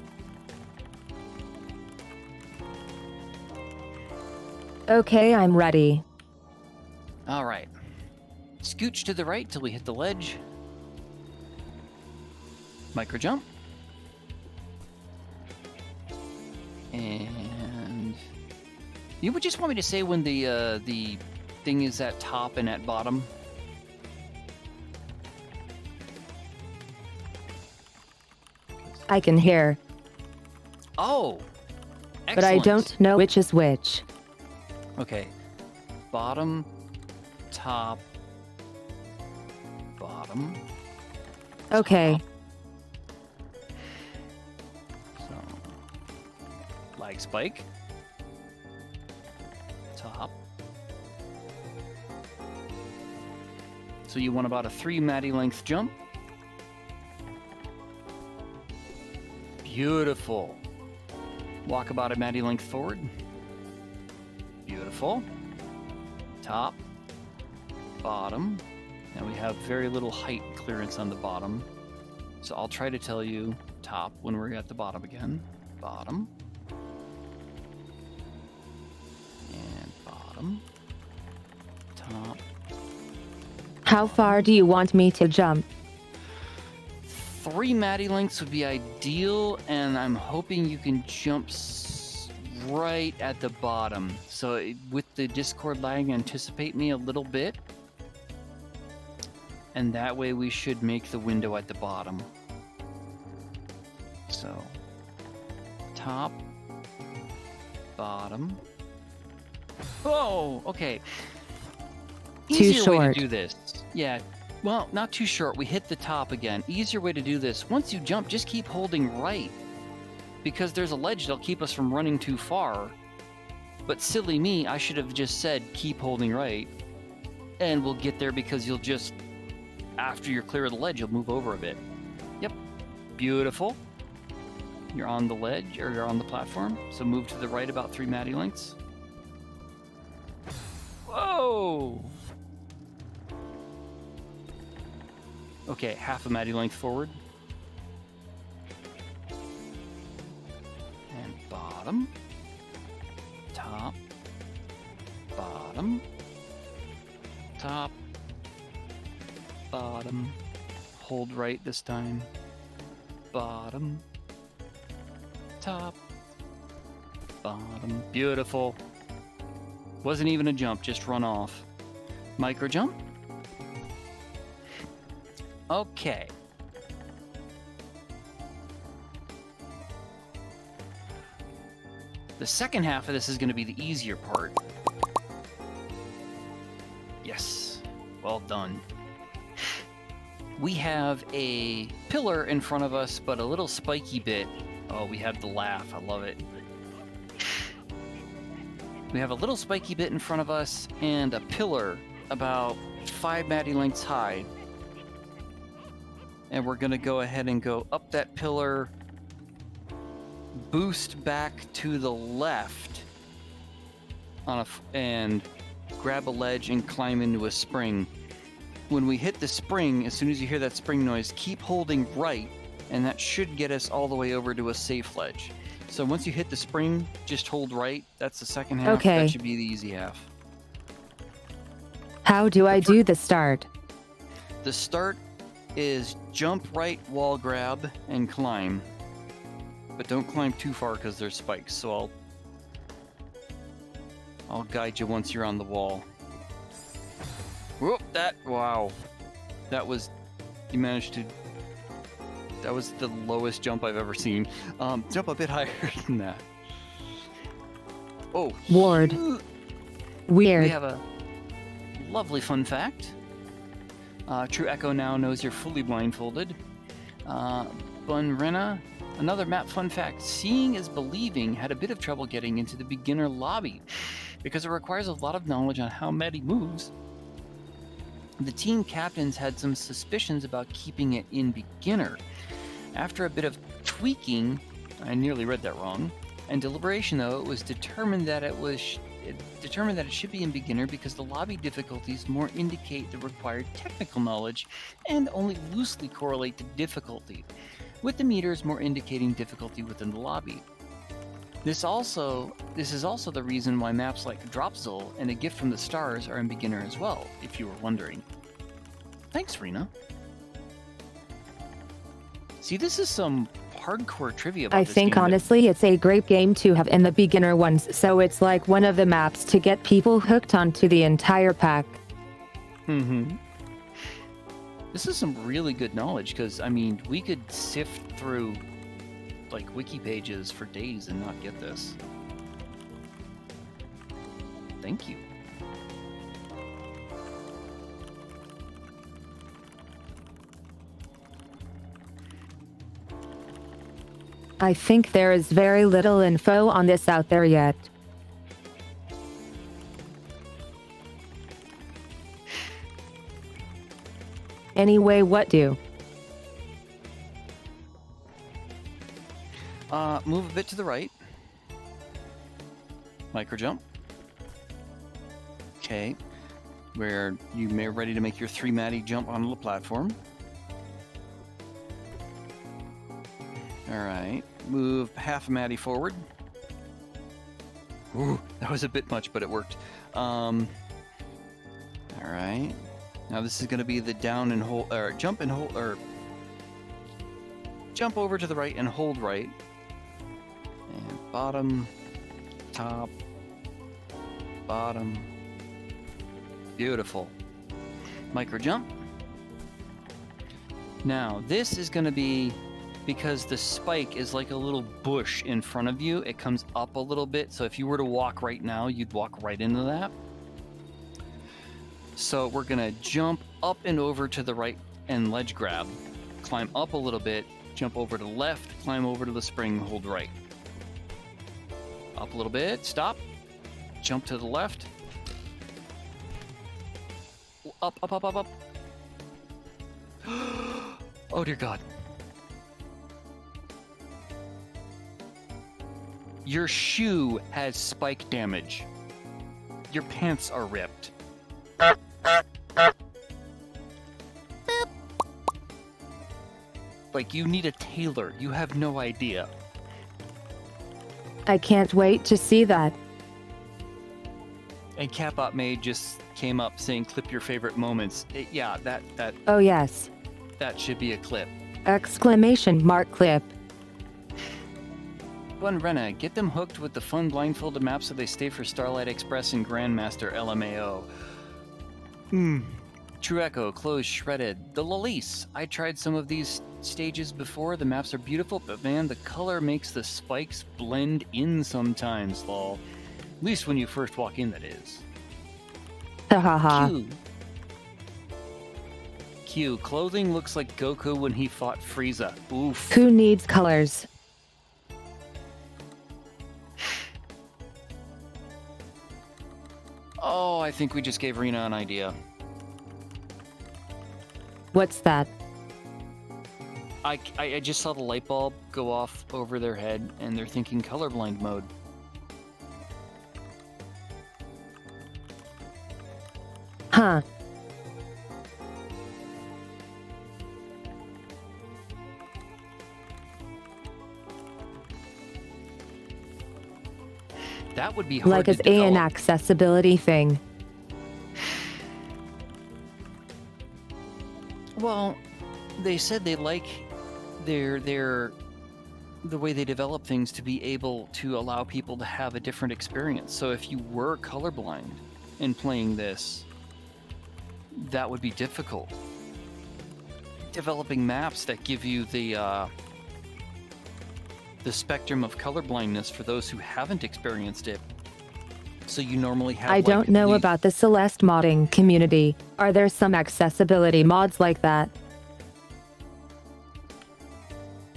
Okay, I'm ready. All right. Scooch to the right till we hit the ledge. Micro jump. And you would just want me to say when the thing is at top and at bottom. I can hear, Oh, but I excellent. don't know which is which. Okay. Bottom, top, bottom. Okay. So, lag spike. Top. So you want about a 3 Maddie length jump. Beautiful. Walk about a Maddie length forward. Beautiful. Top. Bottom. Now we have very little height clearance on the bottom. So I'll try to tell you top when we're at the bottom again. Bottom. And bottom. Top. How far do you want me to jump? 3 Maddie lengths would be ideal, and I'm hoping you can jump right at the bottom. So with the Discord lag, anticipate me a little bit. And that way we should make the window at the bottom. So, top, bottom. Oh, okay. Too Easier way short. to do this. Yeah, well, not too short. We hit the top again. Easier way to do this. Once you jump, just keep holding right. Because there's a ledge that'll keep us from running too far. But silly me, I should have just said keep holding right. And we'll get there because you'll just, after you're clear of the ledge, you'll move over a bit. Yep. Beautiful. You're on the ledge, or you're on the platform. So move to the right about 3 Maddie lengths. Whoa! Okay, half a Maddie length forward. And bottom. Top. Bottom. Top. Bottom. Hold right this time. Bottom. Top. Bottom. Beautiful. Wasn't even a jump, just run off. Micro jump. Okay. The second half of this is going to be the easier part. Yes. Well done. We have a pillar in front of us, but a little spiky bit. Oh, we have the laugh. I love it. We have a little spiky bit in front of us and a pillar about 5 Maddie lengths high. And we're going to go ahead and go up that pillar, boost back to the left, and grab a ledge and climb into a spring. When we hit the spring, as soon as you hear that spring noise, keep holding right, and that should get us all the way over to a safe ledge. So once you hit the spring, just hold right. That's the second half. Okay. That should be the easy half. How do I do the start? The start is jump right, wall grab, and climb. But don't climb too far because there's spikes, so I'll guide you once you're on the wall. Whoop, wow. That was, you managed to, that was the lowest jump I've ever seen. Jump a bit higher than that. Oh. Ward. Weird. We have a lovely fun fact. True Echo now knows you're fully blindfolded. Bunrena, another map fun fact. Seeing is believing had a bit of trouble getting into the beginner lobby because it requires a lot of knowledge on how Maddie moves. The team captains had some suspicions about keeping it in beginner. After a bit of tweaking, I nearly read that wrong, and deliberation though, it was determined that it should be in beginner because the lobby difficulties more indicate the required technical knowledge and only loosely correlate to difficulty, with the meters more indicating difficulty within the lobby. This is also the reason why maps like Dropzil and A Gift from the Stars are in beginner as well, if you were wondering. Thanks, Rena. See, this is some hardcore trivia about I this think game that- honestly it's a great game to have in the beginner ones, so it's like one of the maps to get people hooked onto the entire pack. Mm-hmm. This is some really good knowledge, because, I mean, we could sift through, like, wiki pages for days and not get this. Thank you. I think there is very little info on this out there yet. Anyway, what do? Move a bit to the right. Micro jump. Okay. Where you may be ready to make your 3 Maddie jump onto the platform. Alright. Move half a Maddie forward. Ooh, that was a bit much, but it worked. Alright. Now this is going to be the down and hold, or jump and hold, or jump over to the right and hold right. And bottom, top, bottom. Beautiful. Micro jump. Now this is going to be, because the spike is like a little bush in front of you, it comes up a little bit. So if you were to walk right now, you'd walk right into that. So we're gonna jump up and over to the right and ledge grab, climb up a little bit, jump over to the left, climb over to the spring, hold right. Up a little bit, stop, jump to the left, up, up, up, up, up. Oh dear God. Your shoe has spike damage. Your pants are ripped. Like, you need a tailor. You have no idea. I can't wait to see that. And Capot Maid just came up saying, clip your favorite moments. Yeah, that Oh yes. should be a clip. Exclamation mark clip. Bunrena, get them hooked with the fun blindfolded map so they stay for Starlight Express and Grandmaster LMAO. True Echo, clothes shredded. The Lalise. I tried some of these stages before. The maps are beautiful, but man, the color makes the spikes blend in sometimes, lol. At least when you first walk in, that is. Ha ha ha. Q. Clothing looks like Goku when he fought Frieza. Oof. Who needs colors? Oh, I think we just gave Rena an idea. What's that? I just saw the light bulb go off over their head, and they're thinking colorblind mode. Huh. That would be hard Like to as an develop. accessibility thing. Well, they said they like their the way they develop things to be able to allow people to have a different experience. So if you were colorblind in playing this, that would be difficult. Developing maps that give you the spectrum of colorblindness for those who haven't experienced it. So you normally have. I like, don't know the- about the Celeste modding community. Are there some accessibility mods like that?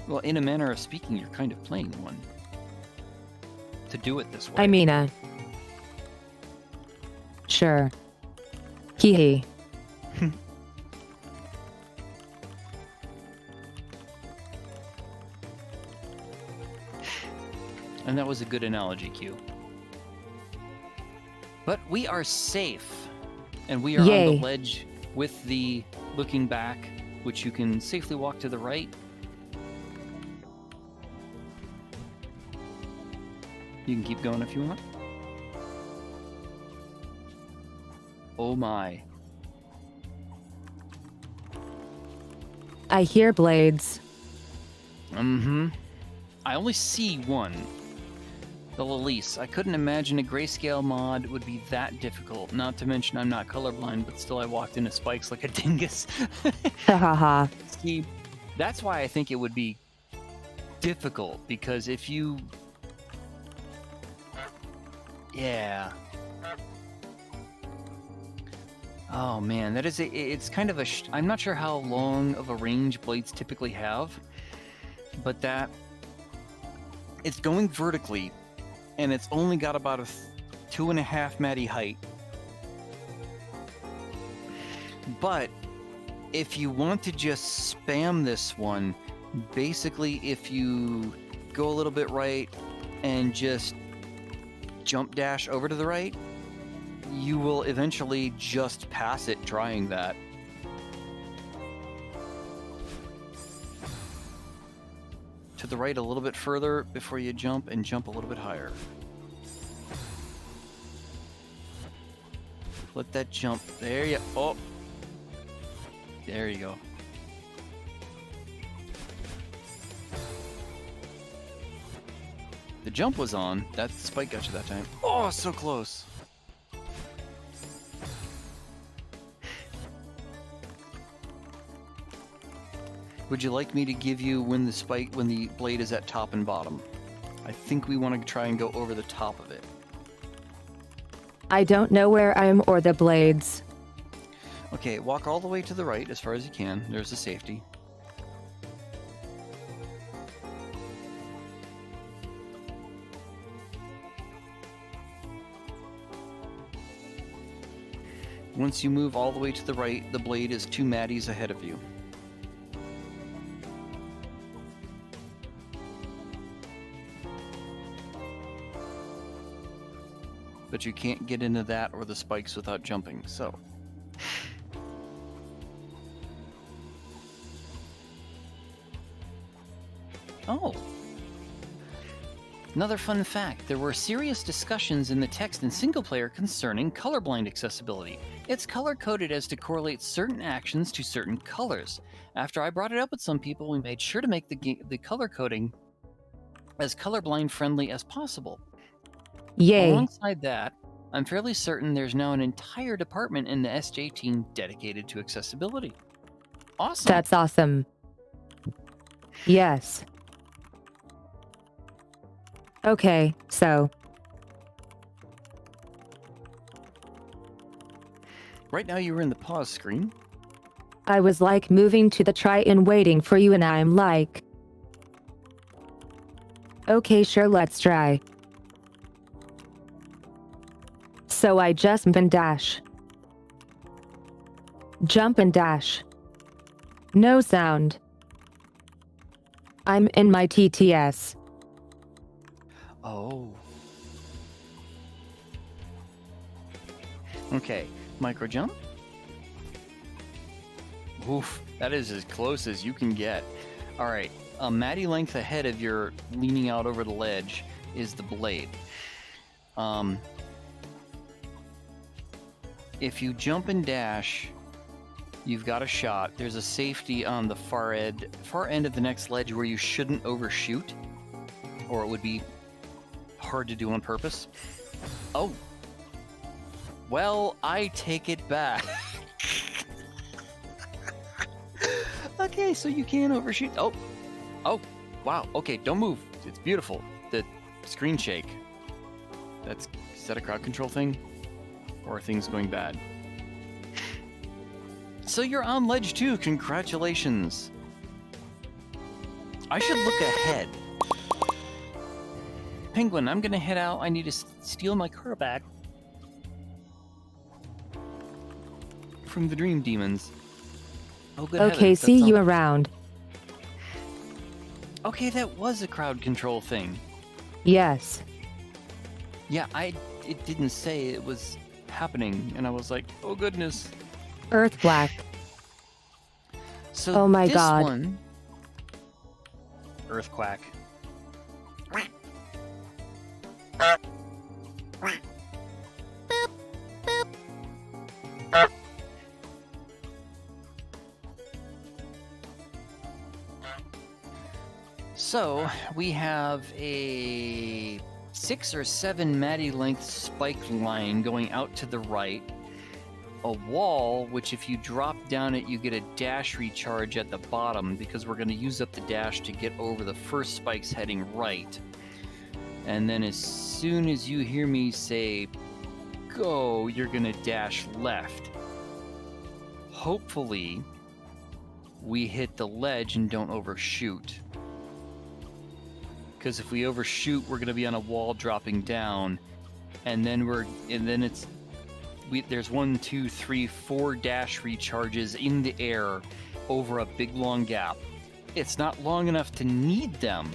Well, in a manner of speaking, you're kind of playing one. To do it this way. I mean, sure. Hee hee. And that was a good analogy, Q. But we are safe. And we are on Yay. the ledge with the looking back, which you can safely walk to the right. You can keep going if you want. Oh my. I hear blades. Mm-hmm. I only see one. The Lelise. I couldn't imagine a grayscale mod would be that difficult. Not to mention I'm not colorblind, but still I walked into spikes like a dingus. Ha ha ha. See, that's why I think it would be difficult, because if you... Yeah. Oh man, that is it's kind of a... I'm not sure how long of a range blades typically have, but that... It's going vertically, and it's only got about a 2.5 matty height. But if you want to just spam this one, basically if you go a little bit right and just jump dash over to the right, you will eventually just pass it trying that. To the right a little bit further before you jump, and jump a little bit higher. Let that jump. There you... Oh! There you go. The jump was on. That spike got you that time. Oh, so close. Would you like me to give you when the blade is at top and bottom? I think we want to try and go over the top of it. I don't know where I am or the blades. Okay, walk all the way to the right as far as you can. There's the safety. Once you move all the way to the right, the blade is 2 matties ahead of you. But you can't get into that or the spikes without jumping, so... Oh! Another fun fact, there were serious discussions in the text in single-player concerning colorblind accessibility. It's color-coded as to correlate certain actions to certain colors. After I brought it up with some people, we made sure to make the color coding as colorblind friendly as possible. Yay. Alongside that, I'm fairly certain there's now an entire department in the SJ team dedicated to accessibility. Awesome! That's awesome. Yes. Okay, so. Right now you were in the pause screen. I was like moving to the try and waiting for you, and I'm like, okay, sure, let's try. So I just jump and dash. Jump and dash. No sound. I'm in my TTS. Oh. Okay, micro jump. Oof, that is as close as you can get. All right, a Maddie length ahead of your leaning out over the ledge is the blade. If you jump and dash, you've got a shot. There's a safety on the far end of the next ledge where you shouldn't overshoot, or it would be hard to do on purpose. Oh. Well, I take it back. Okay, so you can overshoot. Oh, wow. Okay, don't move. It's beautiful. The screen shake. Is that a crowd control thing? Or are things going bad? So you're on ledge 2. Congratulations. I should look ahead. Penguin, I'm gonna head out. I need to steal my car back from the Dream Demons. Oh, good Okay, heavens, see that's you all. around. Okay, that was a crowd control thing. Yes. Yeah, it didn't say it was happening, and I was like, oh goodness. Earth Black. So Oh my this God. one, Earthquack. So we have a 6 or 7 Maddie length spike line going out to the right. A wall, which if you drop down it, you get a dash recharge at the bottom because we're going to use up the dash to get over the first spikes heading right. And then as soon as you hear me say go, you're going to dash left. Hopefully, we hit the ledge and don't overshoot. Because if we overshoot, we're going to be on a wall dropping down, and then there's 1, 2, 3, 4 dash recharges in the air over a big long gap. It's not long enough to need them.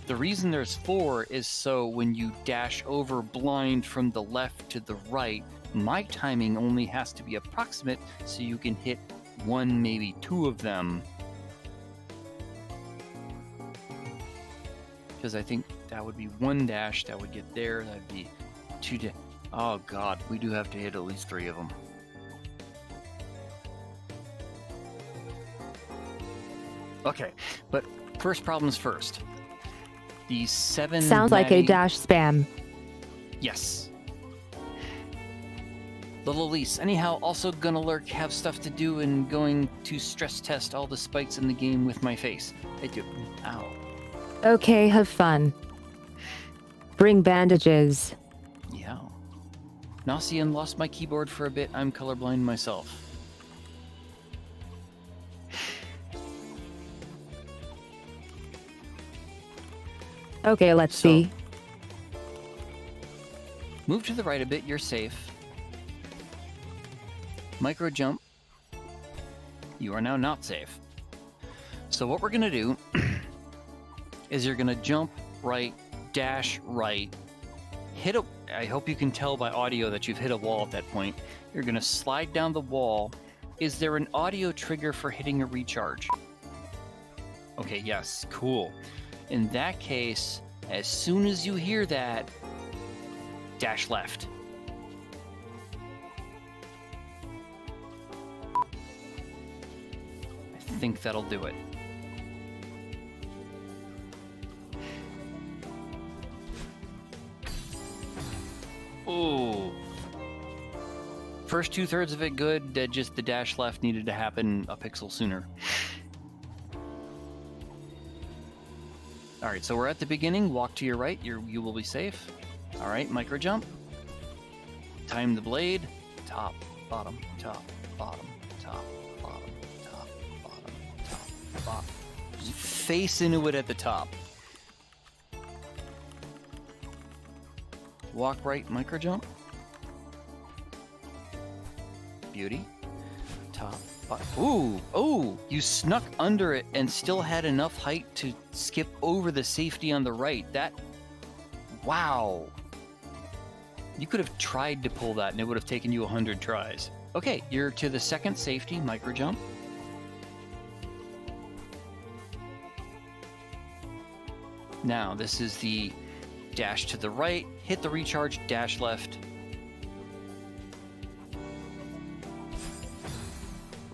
The reason there's 4 is so when you dash over blind from the left to the right, my timing only has to be approximate so you can hit 1, maybe 2 of them. Because I think that would be 1 dash that would get there. That'd be 2 dash. Oh god, we do have to hit at least 3 of them. Okay, but first problems first. These 7 Sounds like a Maddie- dash spam. Yes. Little Elise, anyhow, also gonna lurk, have stuff to do, and going to stress test all the spikes in the game with my face. I do. Ow. Okay, have fun. Bring bandages. Yeah. Nausean, lost my keyboard for a bit. I'm colorblind myself. Okay, let's So- see. Move to the right a bit, you're safe. Micro jump. You are now not safe. So what we're gonna do is you're gonna jump right, dash right, hit a... I hope you can tell by audio that you've hit a wall at that point. You're gonna slide down the wall. Is there an audio trigger for hitting a recharge? Okay, yes, cool. In that case, as soon as you hear that, dash left. I think that'll do it. Ooh. First 2/3 of it good, just the dash left needed to happen a pixel sooner. Alright, so we're at the beginning. Walk to your right, you will be safe. Alright, micro jump. Time the blade. Top, bottom, top, bottom, top, bottom, top, bottom, top, bottom. Just face into it at the top. Walk right, micro jump. Beauty. Top, bottom. Ooh, oh, you snuck under it and still had enough height to skip over the safety on the right. That, wow. You could have tried to pull that and it would have taken you 100 tries. Okay, you're to the second safety, micro jump. Now, this is the dash to the right, hit the recharge, dash left.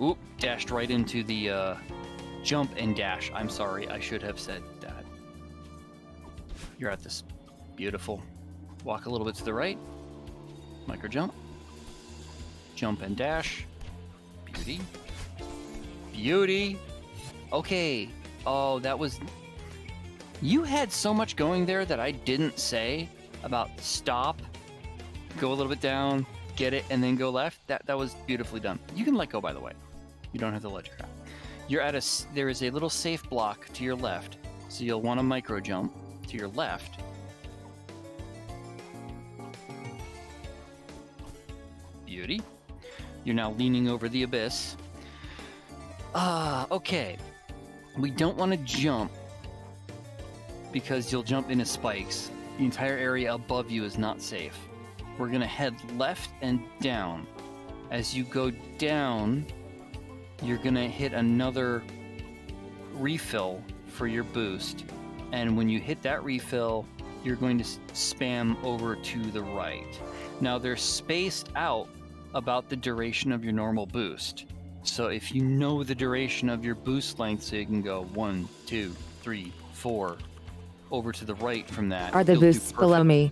Oop, dashed right into the jump and dash. I'm sorry, I should have said that. You're at this. Beautiful. Walk a little bit to the right. Micro jump. Jump and dash. Beauty. Beauty. Okay. Oh, that was... You had so much going there that I didn't say about stop, go a little bit down, get it, and then go left. That was beautifully done. You can let go, by the way. You don't have to ledge grab. You're at a... There is a little safe block to your left, so you'll want to micro jump to your left. Beauty. You're now leaning over the abyss. Okay. We don't want to jump because you'll jump into spikes. The entire area above you is not safe. We're going to head left and down. As you go down, you're going to hit another refill for your boost. And when you hit that refill, you're going to spam over to the right. Now, they're spaced out about the duration of your normal boost. So if you know the duration of your boost length, so you can go 1, 2, 3, 4 over to the right from that. Are the boosts below me?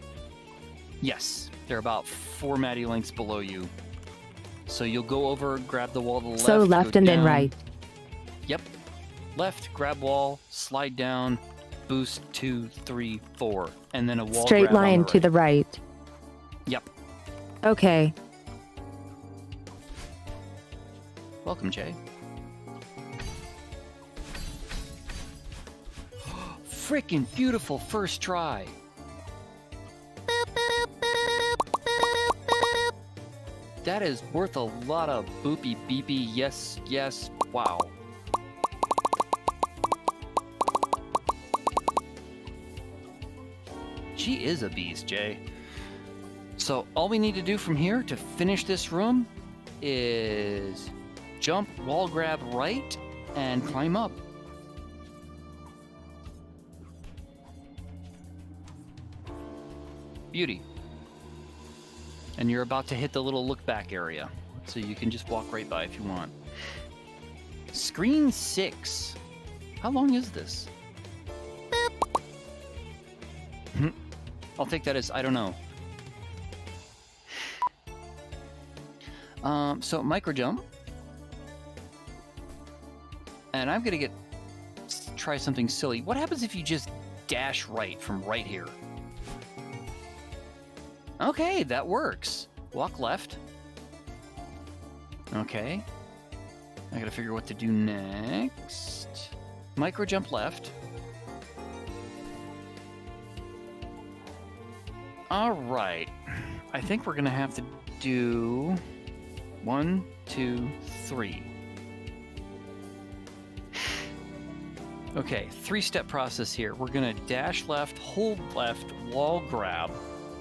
Yes, they're about 4 Maddie lengths below you. So you'll go over, grab the wall to the left. So left and down. then right. Yep. Left, grab wall, slide down, boost 2, 3, 4, and then a wall straight grab line on to the right. Yep. Okay. Welcome, Jay. Freaking beautiful first try. That is worth a lot of boopy beepy. Yes, yes. Wow. She is a beast, Jay. So all we need to do from here to finish this room is jump, wall grab right, and climb up. Beauty. And you're about to hit the little look back area, so you can just walk right by if you want. Screen 6. How long is this? I'll take that as I don't know. So micro jump. And I'm gonna try something silly. What happens if you just dash right from right here? Okay, that works. Walk left. Okay. I gotta figure what to do next. Micro jump left. All right. I think we're gonna have to do 1, 2, 3. Okay, 3-step process here. We're gonna dash left, hold left, wall grab,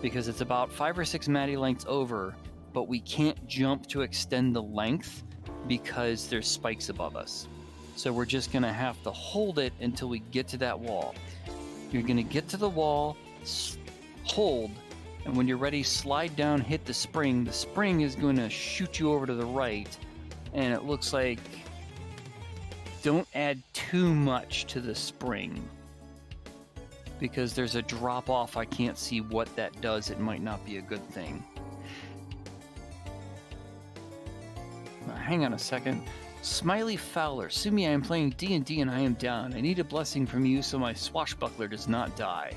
because it's about 5 or 6 Maddie lengths over, but we can't jump to extend the length because there's spikes above us. So we're just gonna have to hold it until we get to that wall. You're gonna get to the wall, hold, and when you're ready, slide down, hit the spring. The spring is gonna shoot you over to the right, and it looks like don't add too much to the spring because there's a drop off. I can't see what that does. It might not be a good thing. Hang on a second. Smiley Fowler, Sumi, I am playing D&D and I am down. I need a blessing from you so my swashbuckler does not die.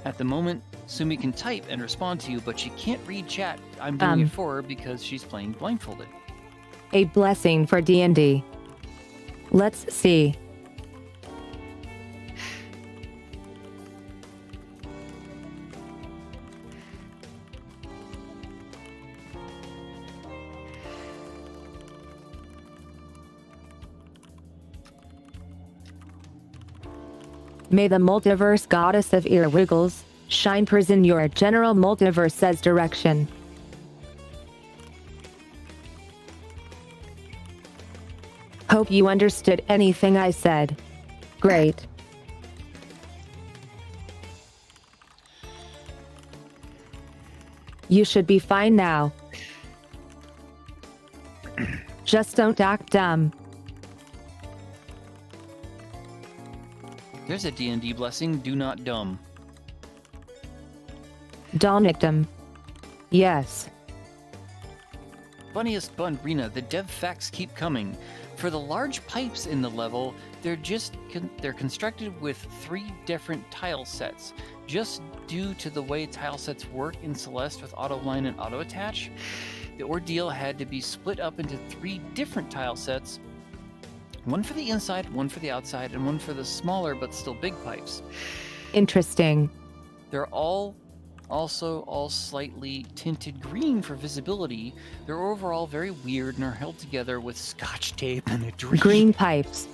At the moment, Sumi can type and respond to you, but she can't read chat. I'm doing it for her because she's playing blindfolded. A blessing for D&D. Let's see. May the multiverse goddess of ear wiggles shine prison your general multiverse's direction. Hope you understood anything I said. Great. You should be fine now. Just don't act dumb. There's a D&D blessing, do not dumb. Donictum. Yes. Funniest bun, Rena, the dev facts keep coming. For the large pipes in the level, they're constructed with 3 different tile sets. Just due to the way tile sets work in Celeste with auto line and auto attach, the ordeal had to be split up into 3 different tile sets. One for the inside, one for the outside, and one for the smaller but still big pipes. Interesting. They're all slightly tinted green for visibility. They're overall very weird and are held together with scotch tape and a dream. Green pipes.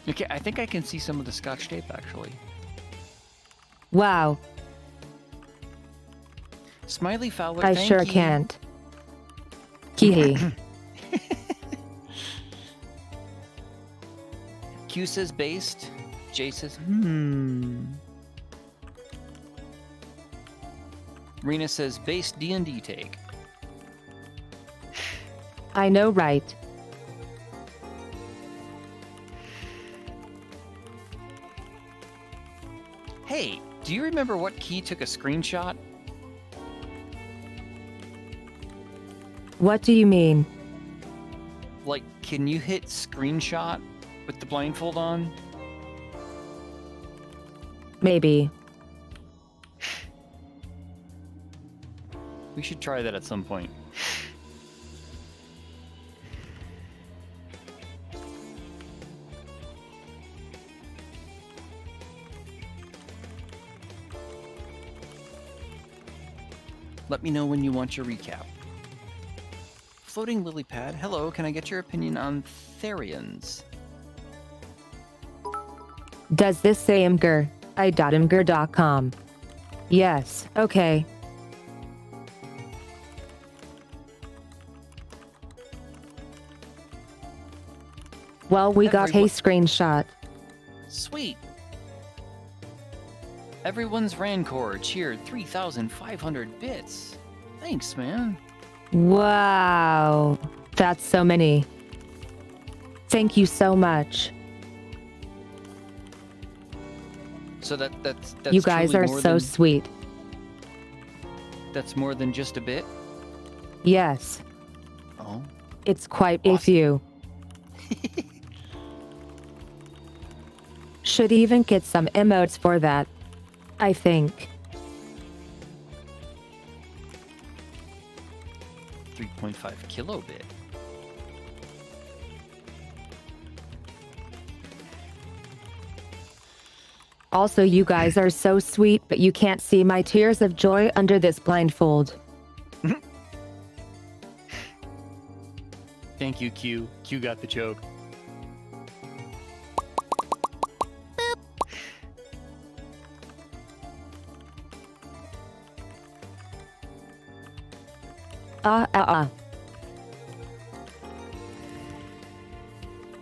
Okay, I think I can see some of the scotch tape actually. Wow. Smiley Fowler, I thank sure you. can't. Hee. Q says based. J says, Rena says based D&D take. I know, right? Hey, do you remember what key took a screenshot? What do you mean? Like, can you hit screenshot with the blindfold on? Maybe. We should try that at some point. Let me know when you want your recap. Floating lily pad, hello, can I get your opinion on Therians? Does this say Imgur? I.imgur.com. Yes, okay. Well, we got a screenshot. Sweet. Everyone's Rancor cheered 3,500 bits. Thanks, man. Wow. That's so many. Thank you so much. So that's you guys truly are more so than, sweet. That's more than just a bit? Yes. Oh. It's quite Awesome. a few. Should even get some emotes for that, I think. 3.5 kilobit. Also, you guys are so sweet, but you can't see my tears of joy under this blindfold. Thank you, Q. Q got the joke.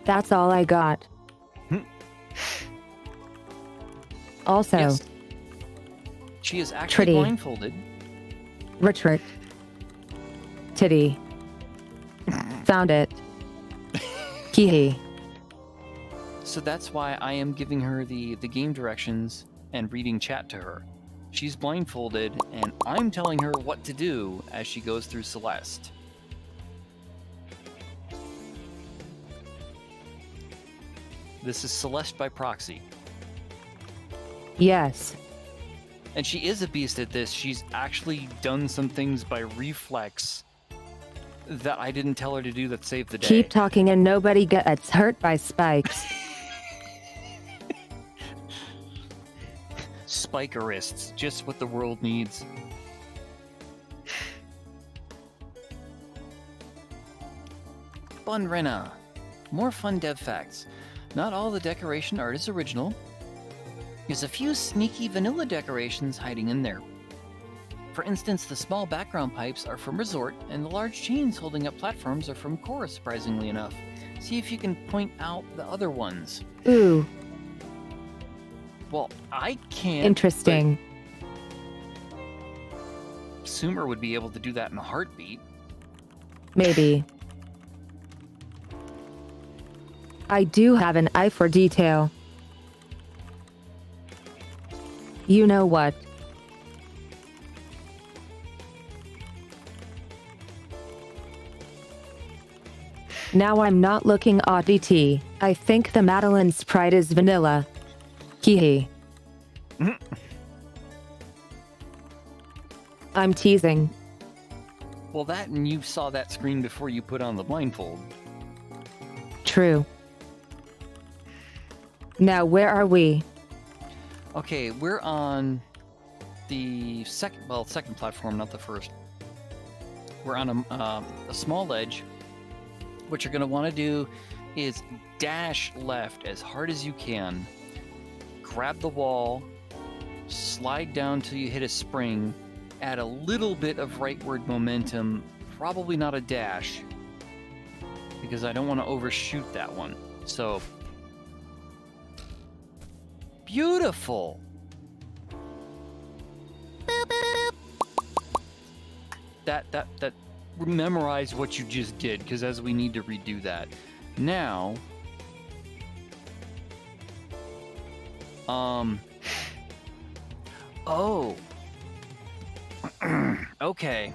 That's all I got. Also, Yes. She is actually Tritty. blindfolded. Retreat. Titty. Found it. Hee. So that's why I am giving her the game directions and reading chat to her. She's blindfolded, and I'm telling her what to do as she goes through Celeste. This is Celeste by proxy. Yes. And she is a beast at this. She's actually done some things by reflex that I didn't tell her to do that saved the day. Keep talking and nobody gets hurt by spikes. Spikerists, just what the world needs. Fun Rena. More fun dev facts. Not all the decoration art is original. There's a few sneaky vanilla decorations hiding in there. For instance, the small background pipes are from Resort, and the large chains holding up platforms are from Core, surprisingly enough. See if you can point out the other ones. Ooh, Well, I can't. interesting. Sumer would be able to do that in a heartbeat. Maybe. I do have an eye for detail. You know what? Now I'm not looking ODT. I think the Madeline Sprite is vanilla. Hee. I'm teasing. Well, that and you saw that screen before you put on the blindfold. True. Now where are we? Okay, we're on the second platform, not the first. We're on a small ledge. What you're going to want to do is dash left as hard as you can, grab the wall, slide down till you hit a spring, add a little bit of rightward momentum, probably not a dash, because I don't want to overshoot that one. So, beautiful! That memorize what you just did, because as we need to redo that. Now, oh, okay.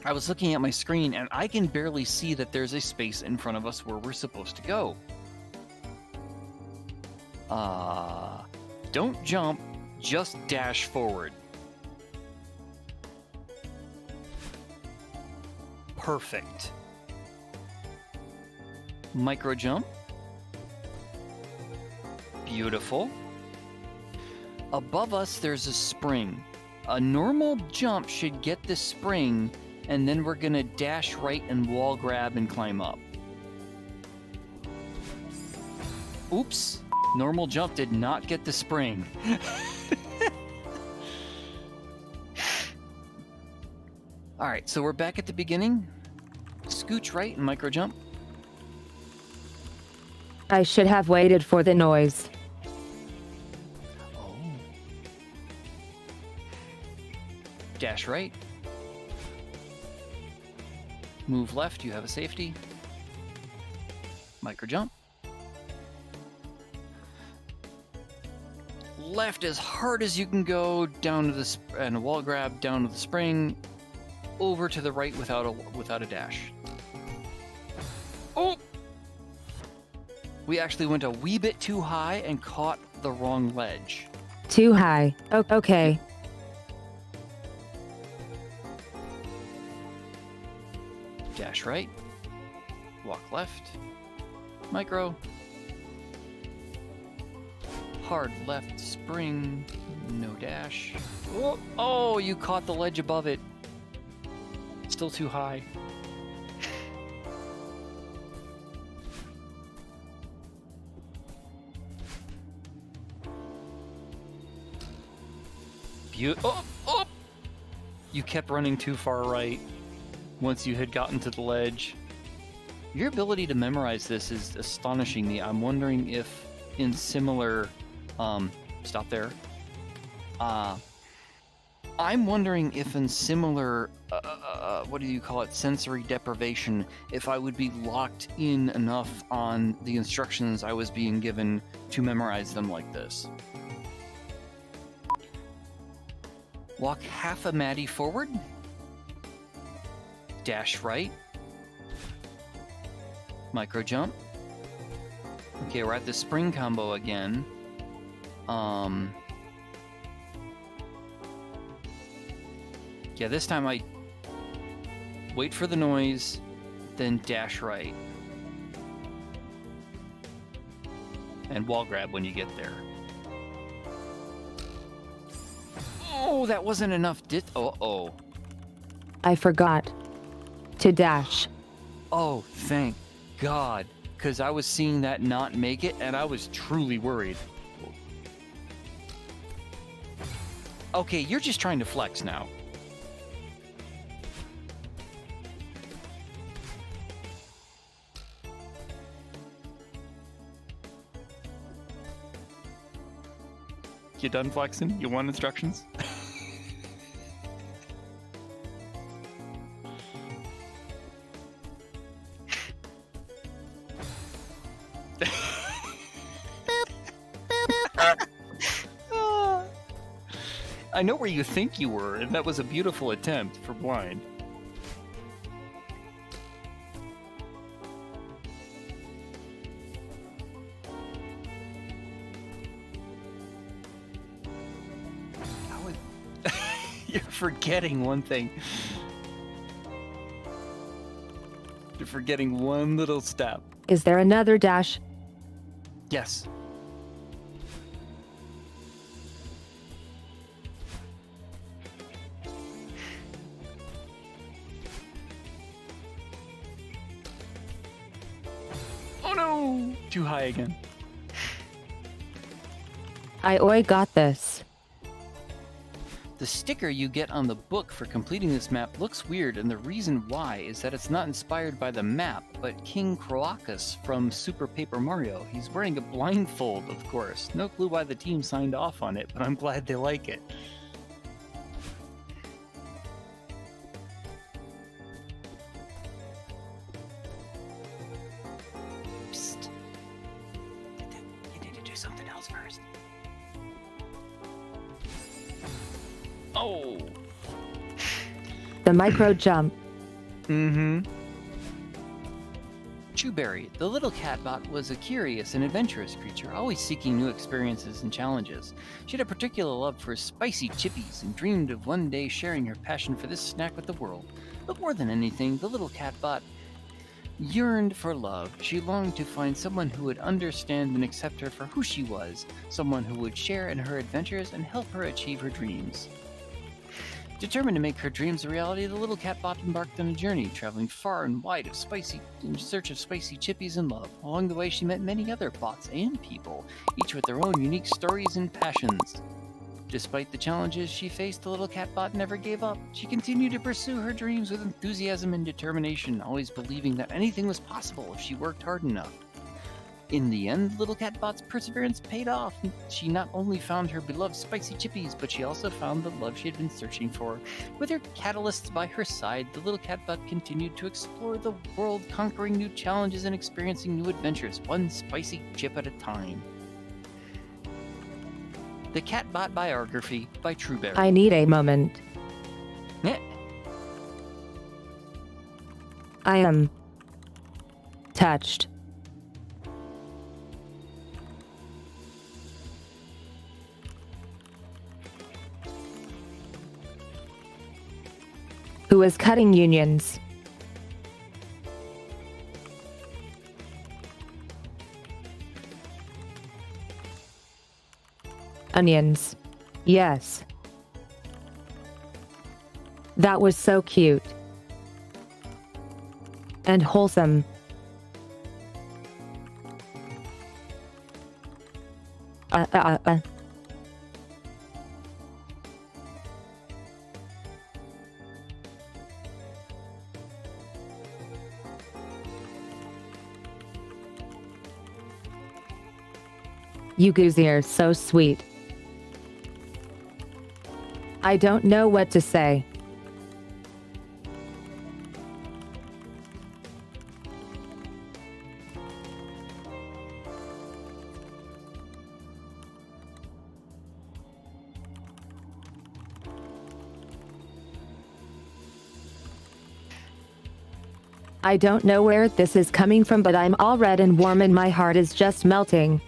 I was looking at my screen and I can barely see that there's a space in front of us where we're supposed to go. Don't jump, just dash forward. Perfect. Micro jump. Beautiful. Above us, there's a spring. A normal jump should get the spring, and then we're gonna dash right and wall grab and climb up. Oops. Normal jump did not get the spring. All right, so we're back at the beginning. Scooch right and micro jump. I should have waited for the noise. Oh. Dash right. Move left, you have a safety. Micro jump. Left as hard as you can go, down to the and a wall grab, down to the spring. Over to the right without a dash. Oh! We actually went a wee bit too high and caught the wrong ledge. Too high. Okay. Dash right. Walk left. Micro. Hard left spring. No dash. Oh, you caught the ledge above it. Still too high. Oh! You kept running too far right once you had gotten to the ledge. Your ability to memorize this is astonishing me. I'm wondering if in similar... stop there. I'm wondering if in similar, what do you call it, sensory deprivation, if I would be locked in enough on the instructions I was being given to memorize them like this. Walk half a Maddie forward. Dash right. Micro jump. Okay, we're at the spring combo again. Yeah, this time I wait for the noise, then dash right. And wall grab when you get there. Oh, that wasn't enough. Uh-oh. I forgot to dash. Oh, thank God. Because I was seeing that not make it, and I was truly worried. Okay, you're just trying to flex now. You done flexing? You want instructions? I know where you think you were, and that was a beautiful attempt for blind. You're forgetting one thing. You're forgetting one little step. Is there another dash? Yes. Oh no! Too high again. I got this. The sticker you get on the book for completing this map looks weird, and the reason why is that it's not inspired by the map, but King Croacus from Super Paper Mario. He's wearing a blindfold, of course. No clue why the team signed off on it, but I'm glad they like it. Psst. You need to do something else first. Oh! The micro jump. Mm-hmm. Chewberry, the little catbot, was a curious and adventurous creature, always seeking new experiences and challenges. She had a particular love for spicy chippies and dreamed of one day sharing her passion for this snack with the world. But more than anything, the little catbot yearned for love. She longed to find someone who would understand and accept her for who she was, someone who would share in her adventures and help her achieve her dreams. Determined to make her dreams a reality, the little catbot embarked on a journey, traveling far and wide in search of spicy chippies and love. Along the way, she met many other bots and people, each with their own unique stories and passions. Despite the challenges she faced, the little catbot never gave up. She continued to pursue her dreams with enthusiasm and determination, always believing that anything was possible if she worked hard enough. In the end, little catbot's perseverance paid off. She not only found her beloved spicy chippies, but she also found the love she had been searching for. With her catalysts by her side, the little catbot continued to explore the world, conquering new challenges and experiencing new adventures, one spicy chip at a time. The Catbot Biography by Trueberry. I need a moment. Eh. I am touched. Who is cutting unions? Onions. Yes. That was so cute. And wholesome. You Goozy are so sweet. I don't know what to say. I don't know where this is coming from, but I'm all red and warm and my heart is just melting.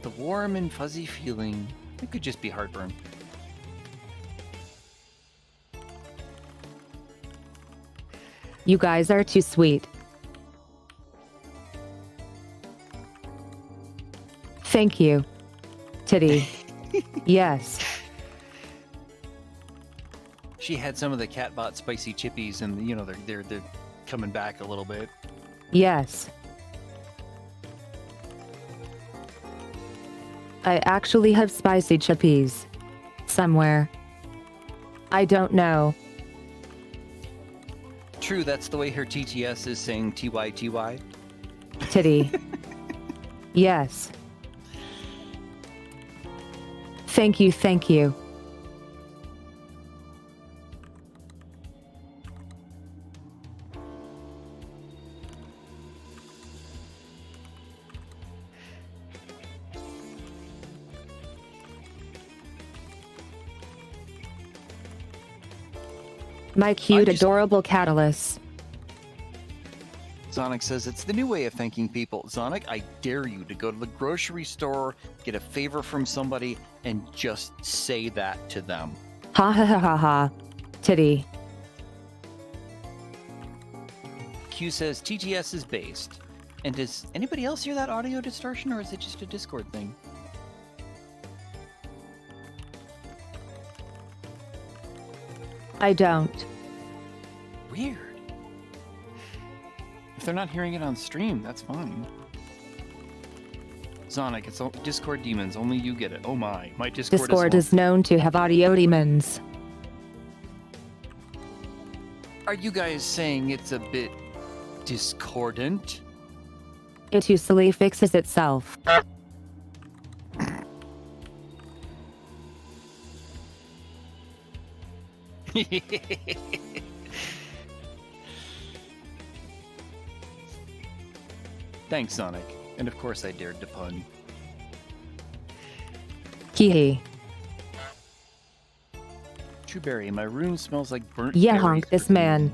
The warm and fuzzy feeling. It could just be heartburn. You guys are too sweet. Thank you. Titty. Yes. She had some of the Catbot spicy chippies, and you know they're coming back a little bit. Yes. I actually have spicy chippies. Somewhere. I don't know. True, that's the way her TTS is saying TYTY. Titty. Yes. Thank you, thank you. My cute, adorable catalyst. Zonic says, it's the new way of thanking people. Zonic, I dare you to go to the grocery store, get a favor from somebody, and just say that to them. Ha ha ha ha ha. Titty. Q says, TTS is based. And does anybody else hear that audio distortion, or is it just a Discord thing? I don't. Weird. If they're not hearing it on stream, that's fine. Zonic, it's Discord demons. Only you get it. Oh my Discord is known to have audio demons. Are you guys saying it's a bit discordant? It usually fixes itself. Thanks, Sonic. And of course I dared to pun. Hee. Trueberry, my room smells like burnt Yeah, berries honk this for man.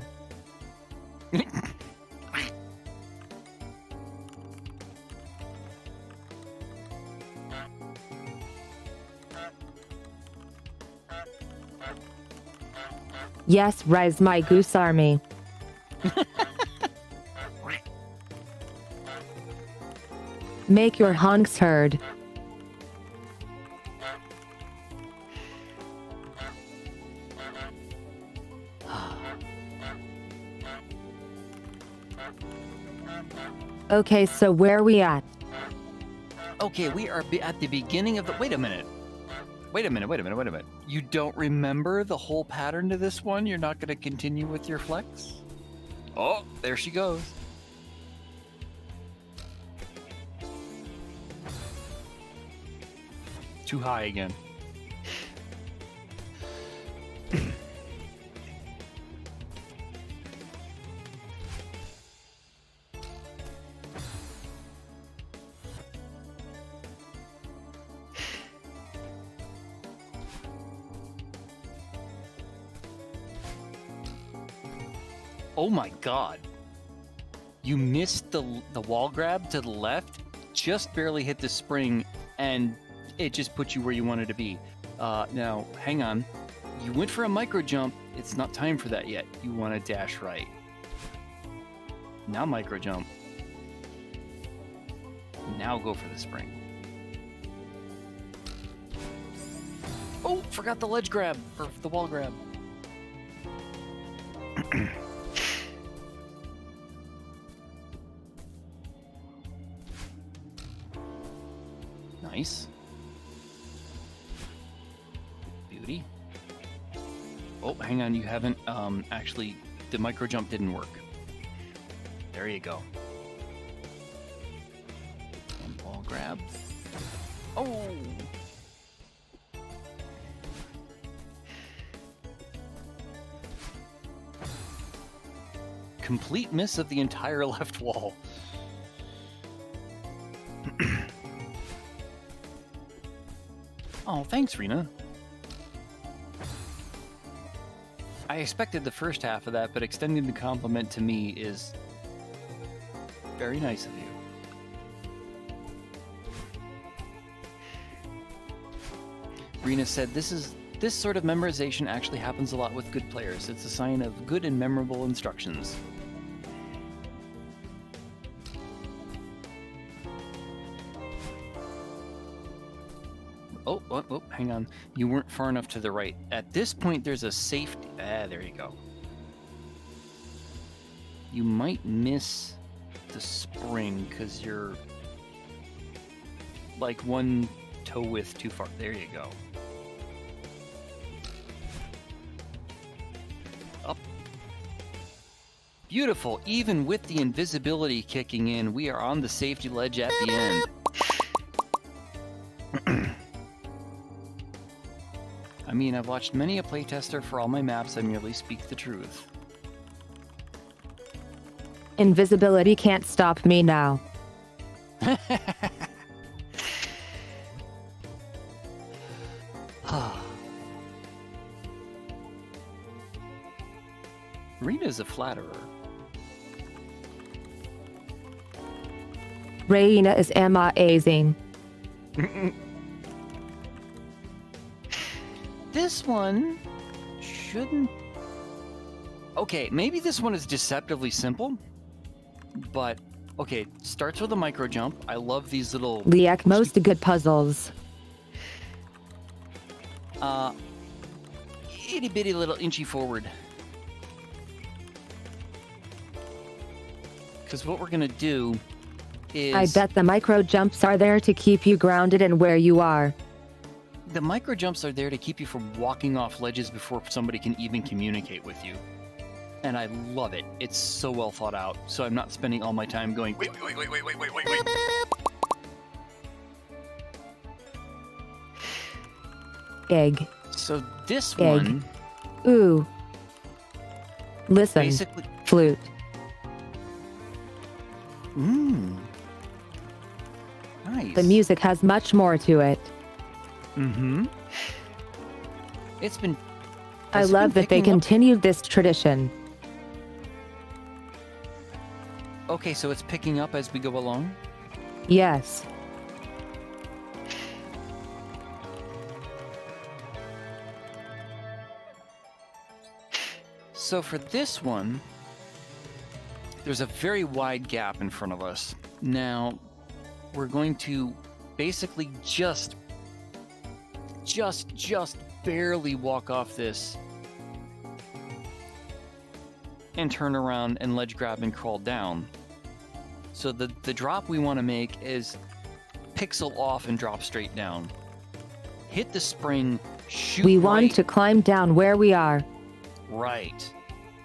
Yes, rise my goose army. Make your honks heard. Okay, so where are we at? Okay, we are at the beginning of the... Wait a minute. You don't remember the whole pattern to this one? You're not going to continue with your flex? Oh, there she goes. Too high again. Oh my god. You missed the wall grab to the left, just barely hit the spring, and it just put you where you wanted to be. Now, hang on. You went for a micro jump. It's not time for that yet. You want to dash right. Now micro jump. Now go for the spring. Oh, forgot the ledge grab, or the wall grab. Nice. Beauty. Oh, hang on, you haven't, actually, the micro jump didn't work. There you go. And ball grab. Oh! Complete miss of the entire left wall. Oh, thanks, Rena. I expected the first half of that, but extending the compliment to me is very nice of you. Rena said, this sort of memorization actually happens a lot with good players. It's a sign of good and memorable instructions. Oh, hang on. You weren't far enough to the right. At this point, there's a safety... there you go. You might miss the spring, because you're like one toe width too far. There you go. Up. Beautiful. Even with the invisibility kicking in, we are on the safety ledge at the end. I mean, I've watched many a playtester for all my maps. I merely speak the truth. Invisibility can't stop me now. Rena's a flatterer. Reina is amazing. This one shouldn't... Okay, maybe this one is deceptively simple, but okay, starts with a micro jump. I love these little... Liak, most good puzzles. Itty bitty little inchy forward. Because what we're gonna do is... I bet the micro jumps are there to keep you grounded and where you are. The micro jumps are there to keep you from walking off ledges before somebody can even communicate with you. And I love it. It's so well thought out. So I'm not spending all my time going, wait. Egg. So this Egg. one... Ooh. Listen. Basically... Flute. Nice. The music has much more to it. It's been... I love that they continued this tradition. Okay, so it's picking up as we go along? Yes. So for this one, there's a very wide gap in front of us. Now, we're going to basically just barely walk off this and turn around and ledge grab and crawl down. So the drop we want to make is pixel off and drop straight down. Hit the spring, shoot We right. want to climb down where we are. Right.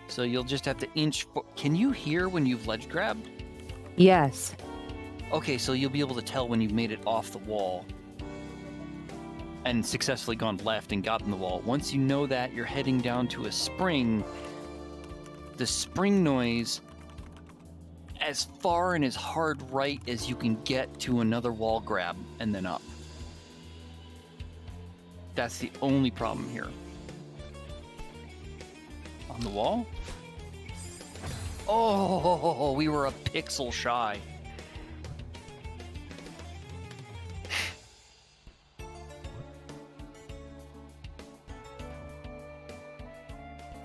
So you'll just have to inch... Can you hear when you've ledge grabbed? Yes. Okay, so you'll be able to tell when you've made it off the wall and successfully gone left and gotten the wall. Once you know that, you're heading down to a spring. The spring noise, as far and as hard right as you can get to another wall grab and then up. That's the only problem here. On the wall? Oh, we were a pixel shy.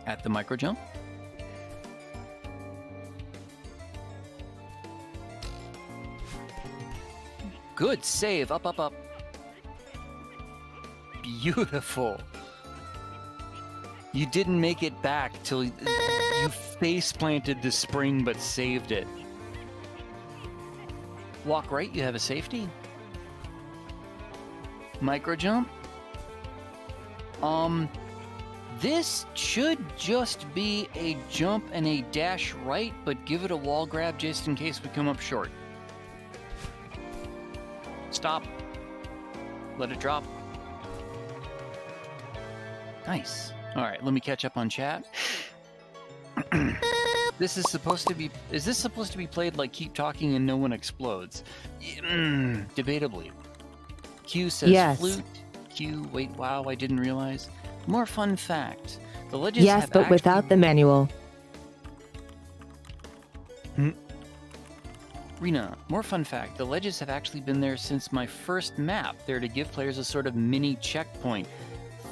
At the micro jump. Good save. Up, up, up. Beautiful. You didn't make it back till you face planted the spring but saved it. Walk right, you have a safety. Micro jump. This should just be a jump and a dash right, but give it a wall grab just in case we come up short. Stop. Let it drop. Nice. All right, let me catch up on chat. This is supposed to be... Is this supposed to be played like keep talking and no one explodes? Debatably. Q says yes. Flute. Q, wait, wow, I didn't realize. More fun fact. The ledges yes, have but actually... without the manual. Rena, more fun fact. The ledges have actually been there since my first map. They're to give players a sort of mini checkpoint.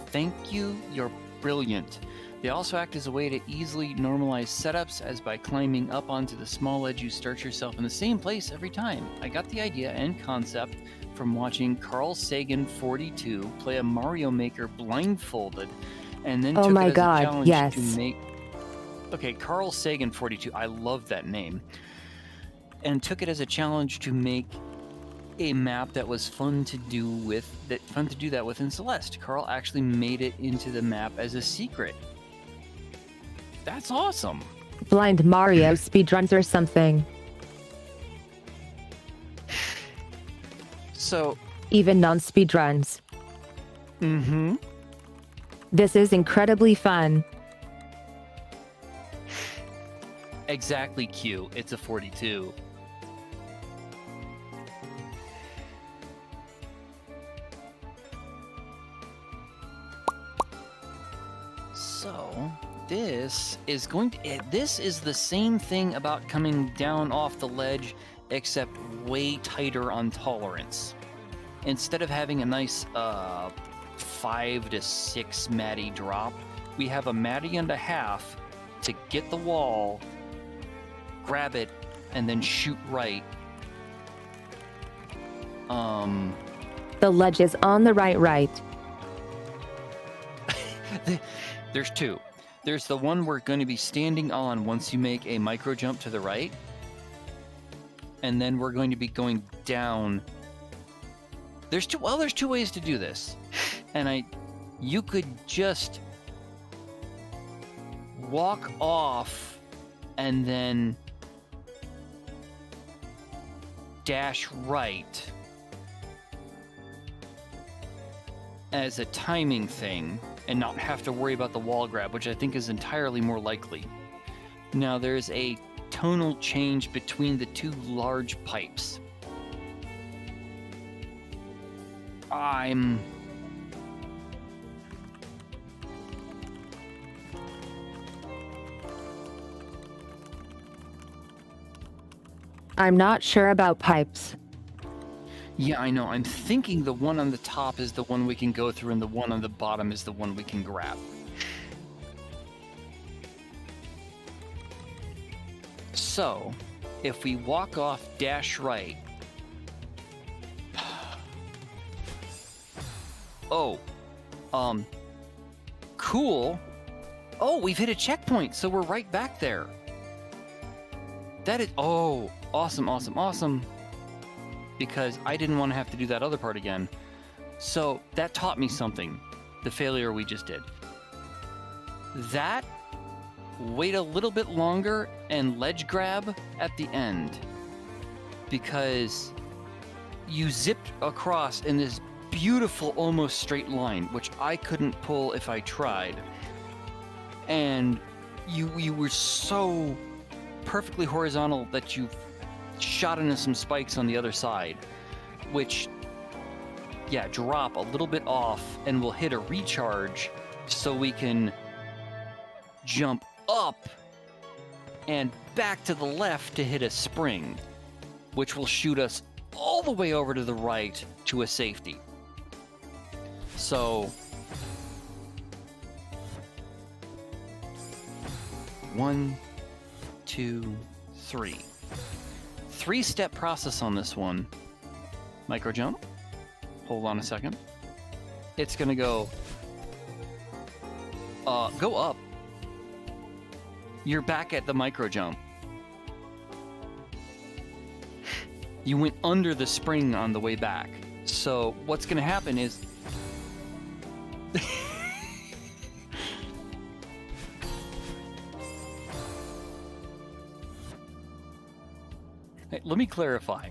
Thank you, you're brilliant. They also act as a way to easily normalize setups, as by climbing up onto the small ledge you start yourself in the same place every time. I got the idea and concept from watching Carl Sagan 42 play a Mario Maker blindfolded, and then took it as a challenge to make... Okay, Carl Sagan 42, I love that name. And took it as a challenge to make a map that was fun to do that with in Celeste. Carl actually made it into the map as a secret. That's awesome. Blind Mario speedruns or something. So, Even non-speedruns. mm-hmm. This is incredibly fun. Exactly, Q. It's a 42. So, this is the same thing about coming down off the ledge, except way tighter on tolerance. Instead of having a nice 5 to 6 Matty drop, we have a Matty and a half to get the wall, grab it, and then shoot right. The ledge is on the right. There's two. There's the one we're going to be standing on once you make a micro jump to the right. And then we're going to be going down. There's two ways to do this. And you could just walk off and then dash right as a timing thing and not have to worry about the wall grab, which I think is entirely more likely. Now there's a tonal change between the two large pipes. I'm not sure about pipes. Yeah, I know. I'm thinking the one on the top is the one we can go through and the one on the bottom is the one we can grab. So, if we walk off dash right... Oh. Cool. Oh, we've hit a checkpoint, so we're right back there. That is... Oh, awesome. Because I didn't want to have to do that other part again. So that taught me something, the failure we just did. That, wait a little bit longer and ledge grab at the end. Because you zipped across in this beautiful, almost straight line, which I couldn't pull if I tried. And you were so perfectly horizontal that you shot into some spikes on the other side, which, yeah, drop a little bit off and we'll hit a recharge so we can jump up and back to the left to hit a spring, which will shoot us all the way over to the right to a safety. So, 1, 2, 3. 3-step process on this one. Micro jump. Hold on a second. It's gonna go up. You're back at the micro jump. You went under the spring on the way back. So what's gonna happen is let me clarify.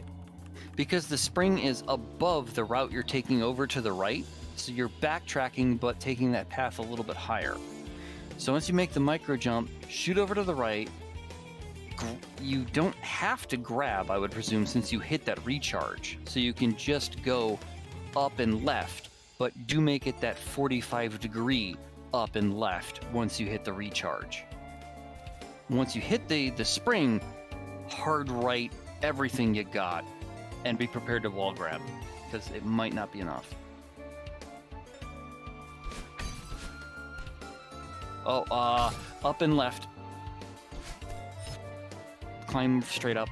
Because the spring is above the route you're taking over to the right, so you're backtracking but taking that path a little bit higher. So once you make the micro jump, shoot over to the right. You don't have to grab, I would presume, since you hit that recharge. So you can just go up and left, but do make it that 45-degree up and left once you hit the recharge. Once you hit the spring, hard right everything you got, and be prepared to wall grab, because it might not be enough. Oh, up and left. Climb straight up.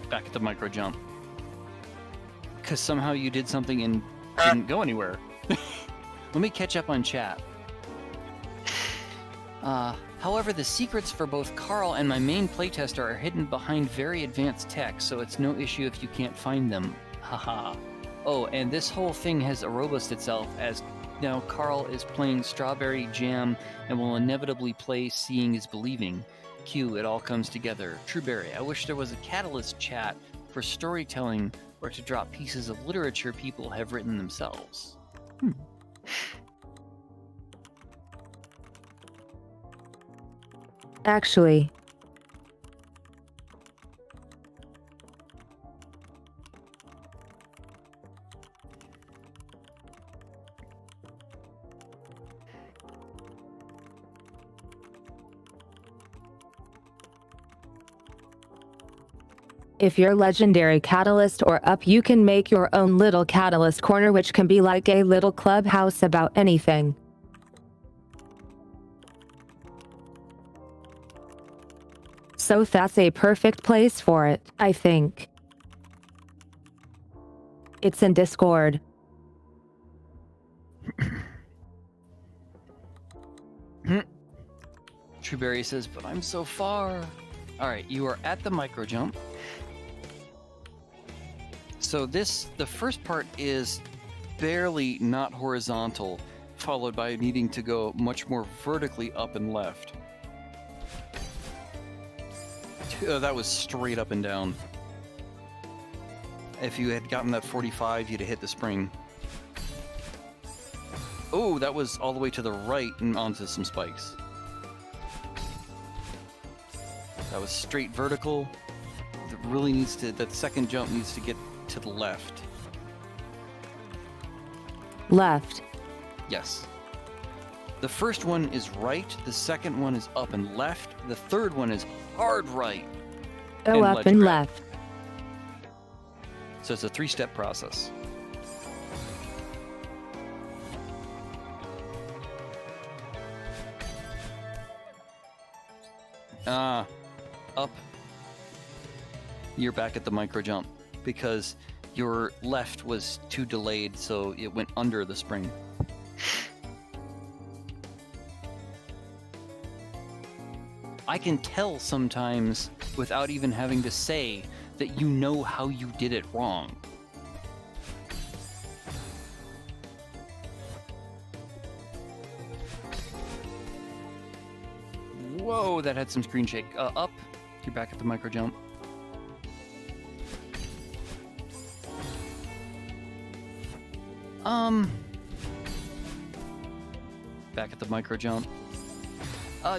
Back at the micro jump. Because somehow you did something and didn't go anywhere. Let me catch up on chat. However, the secrets for both Carl and my main playtester are hidden behind very advanced tech, so it's no issue if you can't find them. Haha. Oh, and this whole thing has aerobused itself as now Carl is playing Strawberry Jam and will inevitably play Seeing is Believing. Q, it all comes together. Trueberry, I wish there was a Catalyst chat for storytelling or to drop pieces of literature people have written themselves. Actually, if you're legendary Catalyst or up, you can make your own little Catalyst corner, which can be like a little clubhouse about anything. So that's a perfect place for it, I think. It's in Discord. Trueberry says, but I'm so far. Alright, you are at the micro jump. So the first part is barely not horizontal, followed by needing to go much more vertically up and left. That was straight up and down. If you had gotten that 45, you'd have hit the spring. Oh, that was all the way to the right and onto some spikes. That was straight vertical. That second jump needs to get to the left. Left. Yes. The first one is right, the second one is up and left, the third one is hard right. Oh, up and left. So it's a 3-step process. Up. You're back at the micro jump because your left was too delayed, so it went under the spring. I can tell sometimes without even having to say that you know how you did it wrong. Whoa, that had some screen shake. Up. You're back at the micro jump. Back at the micro jump.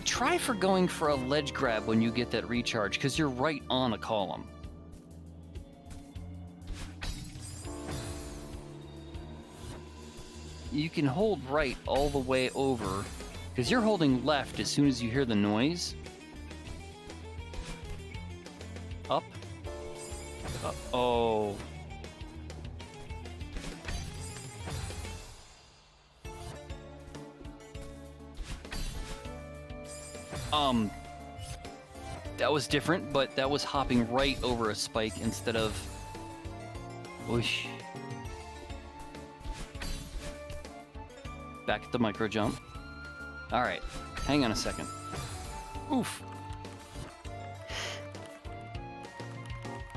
Try for going for a ledge grab when you get that recharge, because you're right on a column. You can hold right all the way over, because you're holding left as soon as you hear the noise. Up. Oh. That was different, but that was hopping right over a spike instead of... Whoosh. Back at the micro jump. Alright, hang on a second. Oof.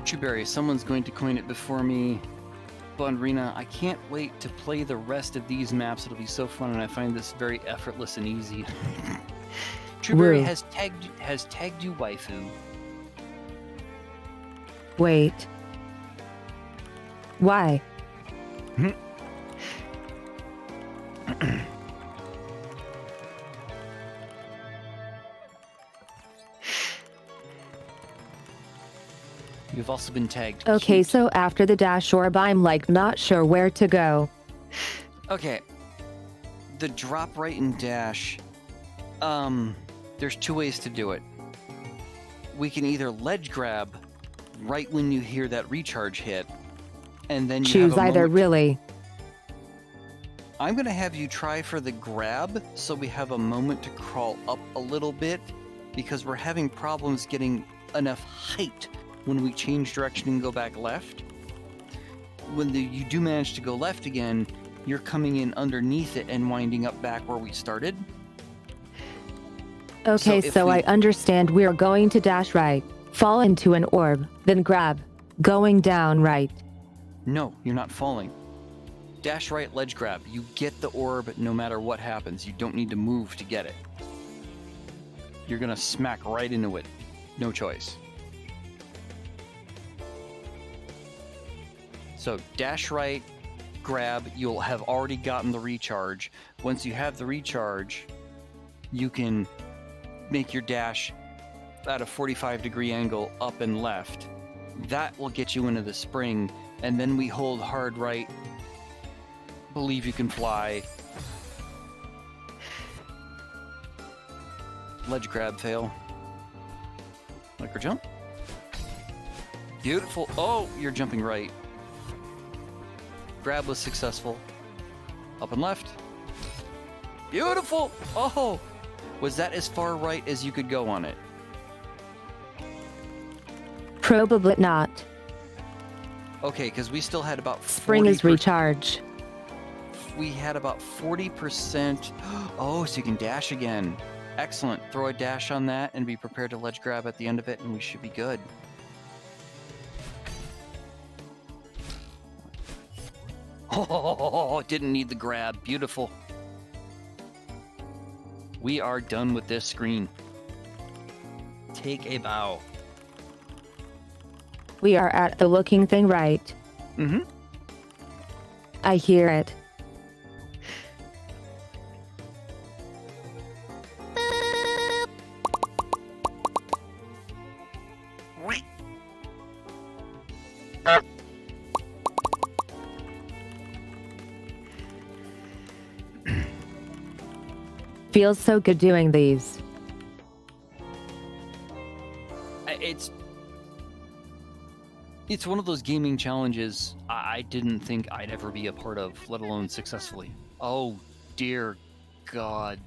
Trueberry, someone's going to coin it before me. Bondrina, I can't wait to play the rest of these maps. It'll be so fun, and I find this very effortless and easy. Trueberry has tagged you waifu. Wait. Why? You've also been tagged. Okay, cute. so after the dash orb, I'm like not sure where to go. Okay. The drop right and dash. There's 2 ways to do it. We can either ledge grab right when you hear that recharge hit, and then you choose either, really. I'm going to have you try for the grab, so we have a moment to crawl up a little bit, because we're having problems getting enough height when we change direction and go back left. When you do manage to go left again, you're coming in underneath it and winding up back where we started. Okay, if so we- I understand we're going to dash right, fall into an orb, then grab. Going down right. No, you're not falling. Dash right, ledge grab. You get the orb no matter what happens. You don't need to move to get it. You're gonna smack right into it. No choice. So dash right, grab. You'll have already gotten the recharge. Once you have the recharge, you can make your dash at a 45-degree angle up and left. That will get you into the spring, and then we hold hard right. Believe you can fly. Ledge grab fail. Micro jump. Beautiful. Oh, you're jumping right. Grab was successful. Up and left. Beautiful. Oh, was that as far right as you could go on it? Probably not. Okay, because we still had about 40%. Spring is recharge. We had about 40%. Oh, so you can dash again. Excellent. Throw a dash on that and be prepared to ledge grab at the end of it, and we should be good. Oh, didn't need the grab. Beautiful. We are done with this screen. Take a bow. We are at the looking thing right. Mm-hmm. I hear it. Feels so good doing these. It's one of those gaming challenges I didn't think I'd ever be a part of, let alone successfully. Oh, dear God.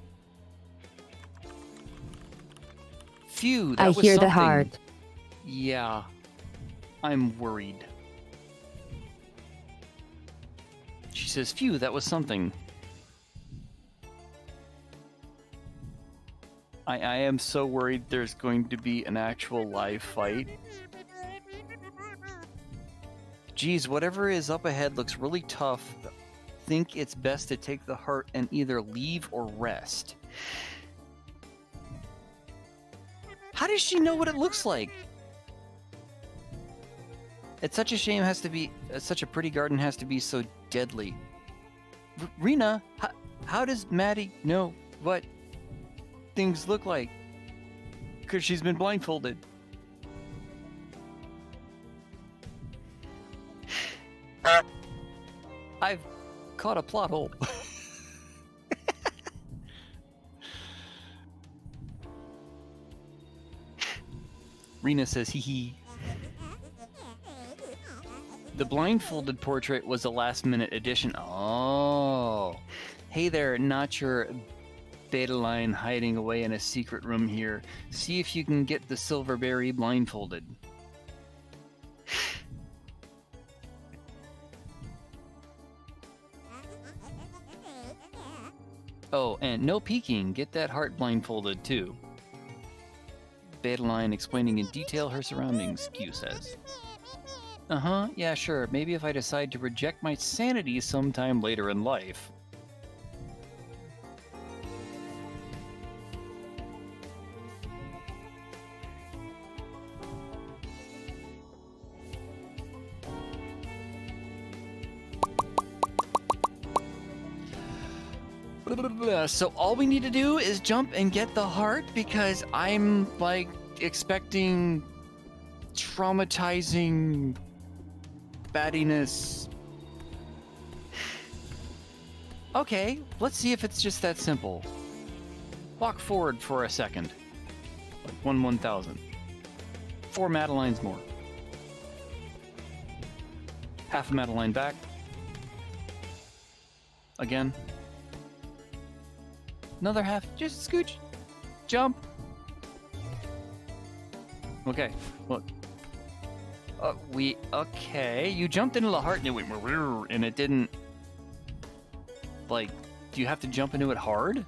Phew, that I was hear something. the heart. Yeah, I'm worried. She says, phew, that was something. I am so worried there's going to be an actual live fight. Geez, whatever is up ahead looks really tough. Think it's best to take the heart and either leave or rest. How does she know what it looks like? It's such a shame has to be, such a pretty garden has to be so deadly. Rena, how does Maddie know what things look like? Because she's been blindfolded. I've caught a plot hole. Rena says, hee hee. The blindfolded portrait was a last-minute addition. Oh. Hey there, not your beta line hiding away in a secret room here. See if you can get the Silverberry blindfolded. Oh, and no peeking. Get that heart blindfolded, too. Beta line explaining in detail her surroundings, Q says. Uh-huh, yeah, sure. Maybe if I decide to reject my sanity sometime later in life. So all we need to do is jump and get the heart because I'm like expecting traumatizing battiness. Okay, let's see if it's just that simple. Walk forward for a second. Like 1/1000. 4 Madelines more. Half a Madeline back. Again. Another half. Just scooch. Jump. Okay. Look. Okay. You jumped into the heart and it went and it didn't. Like, do you have to jump into it hard?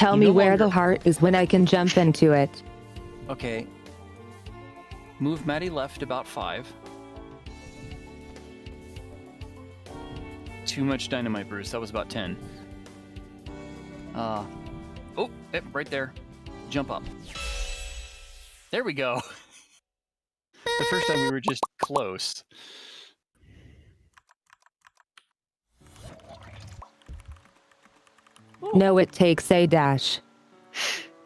Tell You me no where longer- the heart is when I can jump into it. Okay. Move Maddie left about 5. Too much dynamite, Bruce. That was about 10. Oh, yep, right there. Jump up. There we go. The first time we were just close. No, it takes a dash.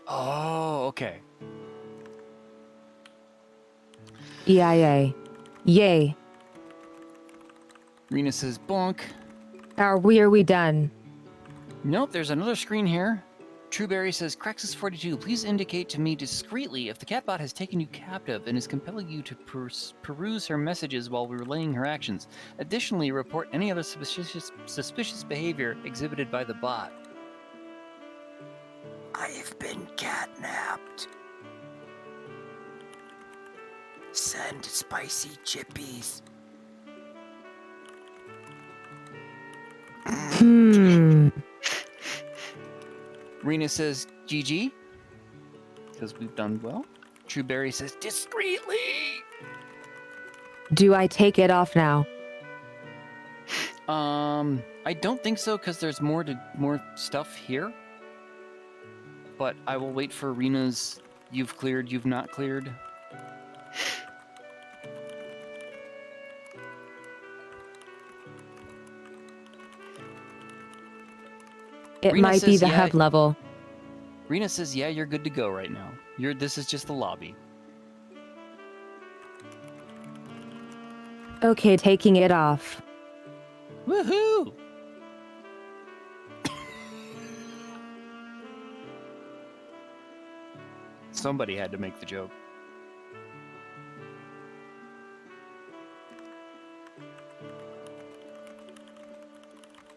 Oh, okay. EIA. Yay. Rena says bonk. Are we done? Nope, there's another screen here. Trueberry says, Craxus42, please indicate to me discreetly if the catbot has taken you captive and is compelling you to peruse her messages while relaying her actions. Additionally, report any other suspicious behavior exhibited by the bot. I've been catnapped. Send spicy chippies. Rena says, GG, because we've done well. Trueberry says, discreetly. Do I take it off now? I don't think so, because there's more stuff here. But I will wait for Rena's you've cleared, you've not cleared. It Rena might be says, the yeah. hub level. Rena says, yeah, you're good to go right now. This is just the lobby. Okay, taking it off. Woohoo! Somebody had to make the joke.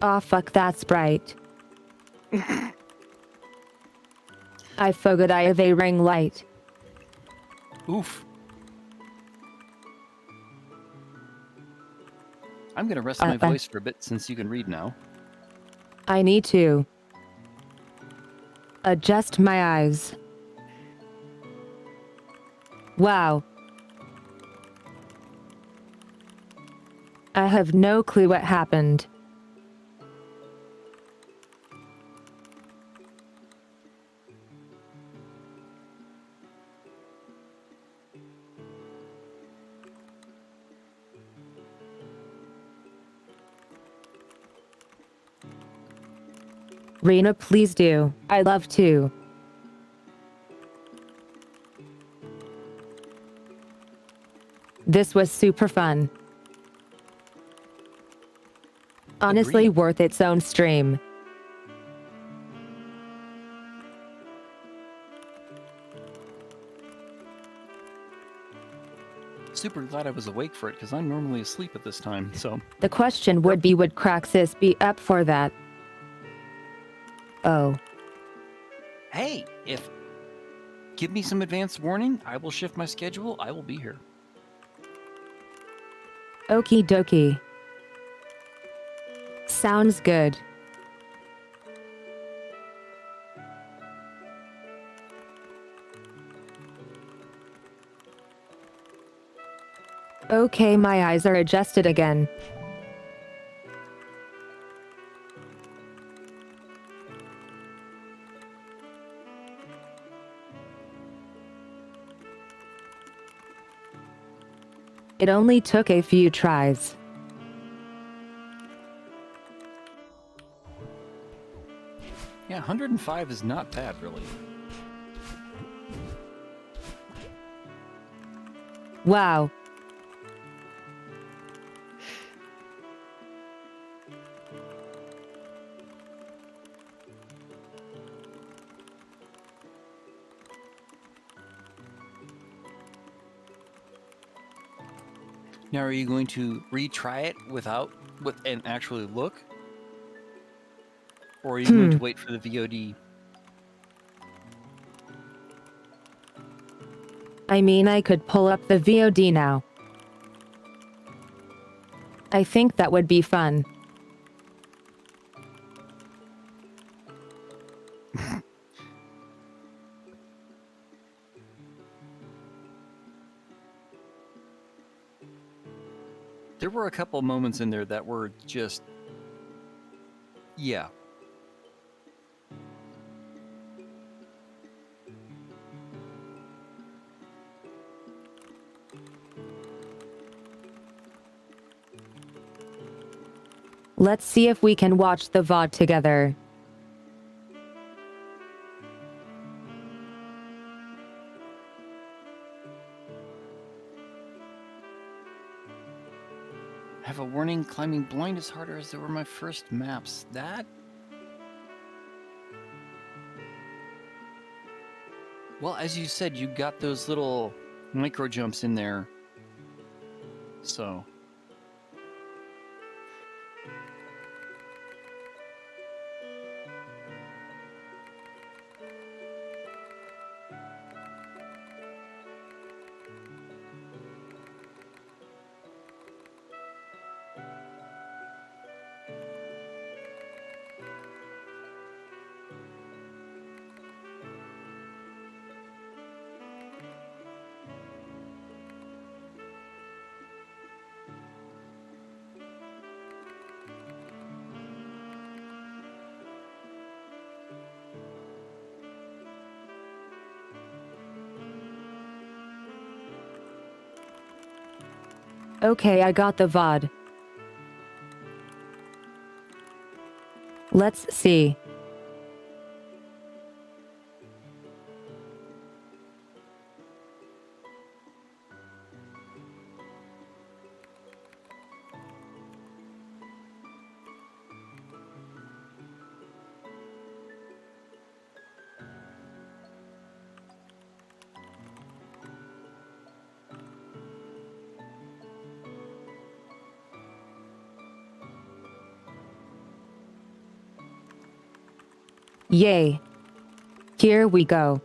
Aw, fuck, that's bright. I forgot I have a ring light. Oof. I'm gonna rest my voice for a bit since you can read now. I need to adjust my eyes. Wow. I have no clue what happened. Rena, please do. I love to. This was super fun. Honestly, Agreed. worth its own stream. Super glad I was awake for it because I'm normally asleep at this time, so. The question would be, would Craxus be up for that? Oh. Hey, give me some advance warning, I will shift my schedule, I will be here. Okie dokie. Sounds good. Okay, my eyes are adjusted again. It only took a few tries. Yeah, 105 is not bad, really. Wow. Now, are you going to retry it with and actually look? Or are you going to wait for the VOD? I mean, I could pull up the VOD now. I think that would be fun. There were a couple moments in there that were just, yeah. Let's see if we can watch the VOD together. Have a warning, climbing blind is harder as they were my first maps. That? Well, as you said, you got those little micro jumps in there. So. Okay, I got the VOD. Let's see. Yay. Here we go.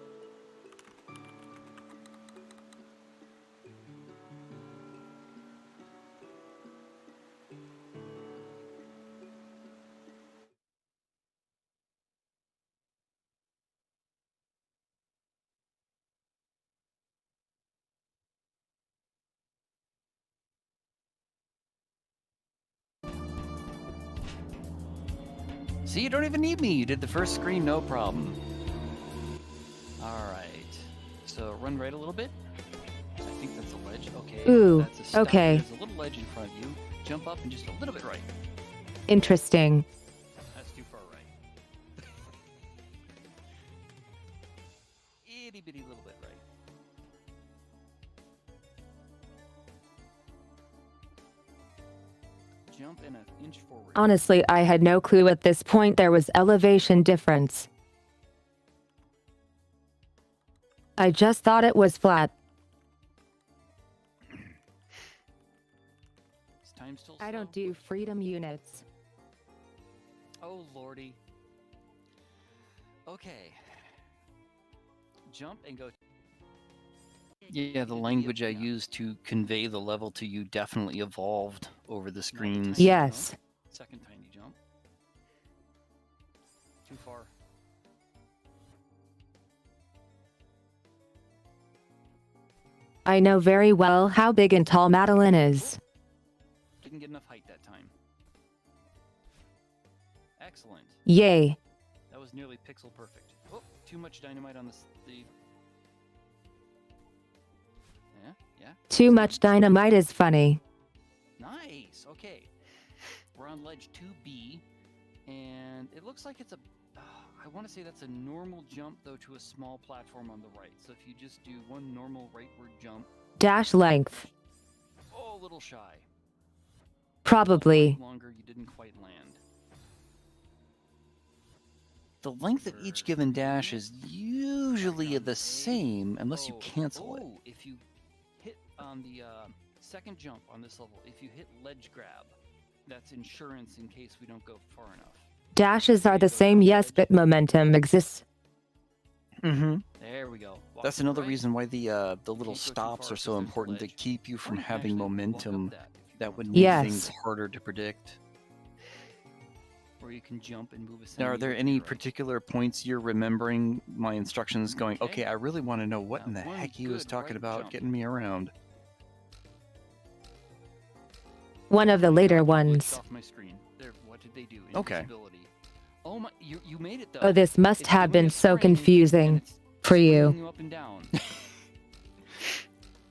See, you don't even need me. You did the first screen, no problem. All right. So run right a little bit. I think that's a ledge. Okay. Ooh, That's a step. okay. There's a little ledge in front of you. Jump up and just a little bit right. Interesting. That's too far right. Itty bitty little bit right. Jump in an inch forward. Honestly, I had no clue at this point there was elevation difference. I just thought it was flat. Is time still I don't slow? do freedom units. Oh, lordy. Okay. Jump and go. Yeah, the language I used to convey the level to you definitely evolved over the screens. Yes. Second tiny jump. Too far. I know very well how big and tall Madeline is. Didn't get enough height that time. Excellent. Yay. That was nearly pixel perfect. Oh, too much dynamite on the... Yeah. Too much dynamite is funny. Nice. Okay. We're on ledge 2B, and it looks like it's a... I want to say that's a normal jump, though, to a small platform on the right. So if you just do one normal rightward jump... Dash length. Oh, a little shy. Probably. Longer, you didn't quite land. The length of each given dash is usually the same, unless you cancel it. If you hit on the second jump on this level, if you hit ledge grab, that's insurance in case we don't go far enough. Dashes are the same, yes, but momentum exists. Mm-hmm. There we go. That's another reason why the little stops are so important, to keep you from having momentum that would make things harder to predict. Or you can jump and move a centimeter. Now, are there any particular points you're remembering my instructions going, okay, I really want to know what in the heck he was talking about getting me around? One of the later Glitched ones. off my screen. There, what did they do? Okay. Invisibility. Oh my, you made it though. Oh, this must It's have doing been a so spring, and confusing it's for springing you. up and down.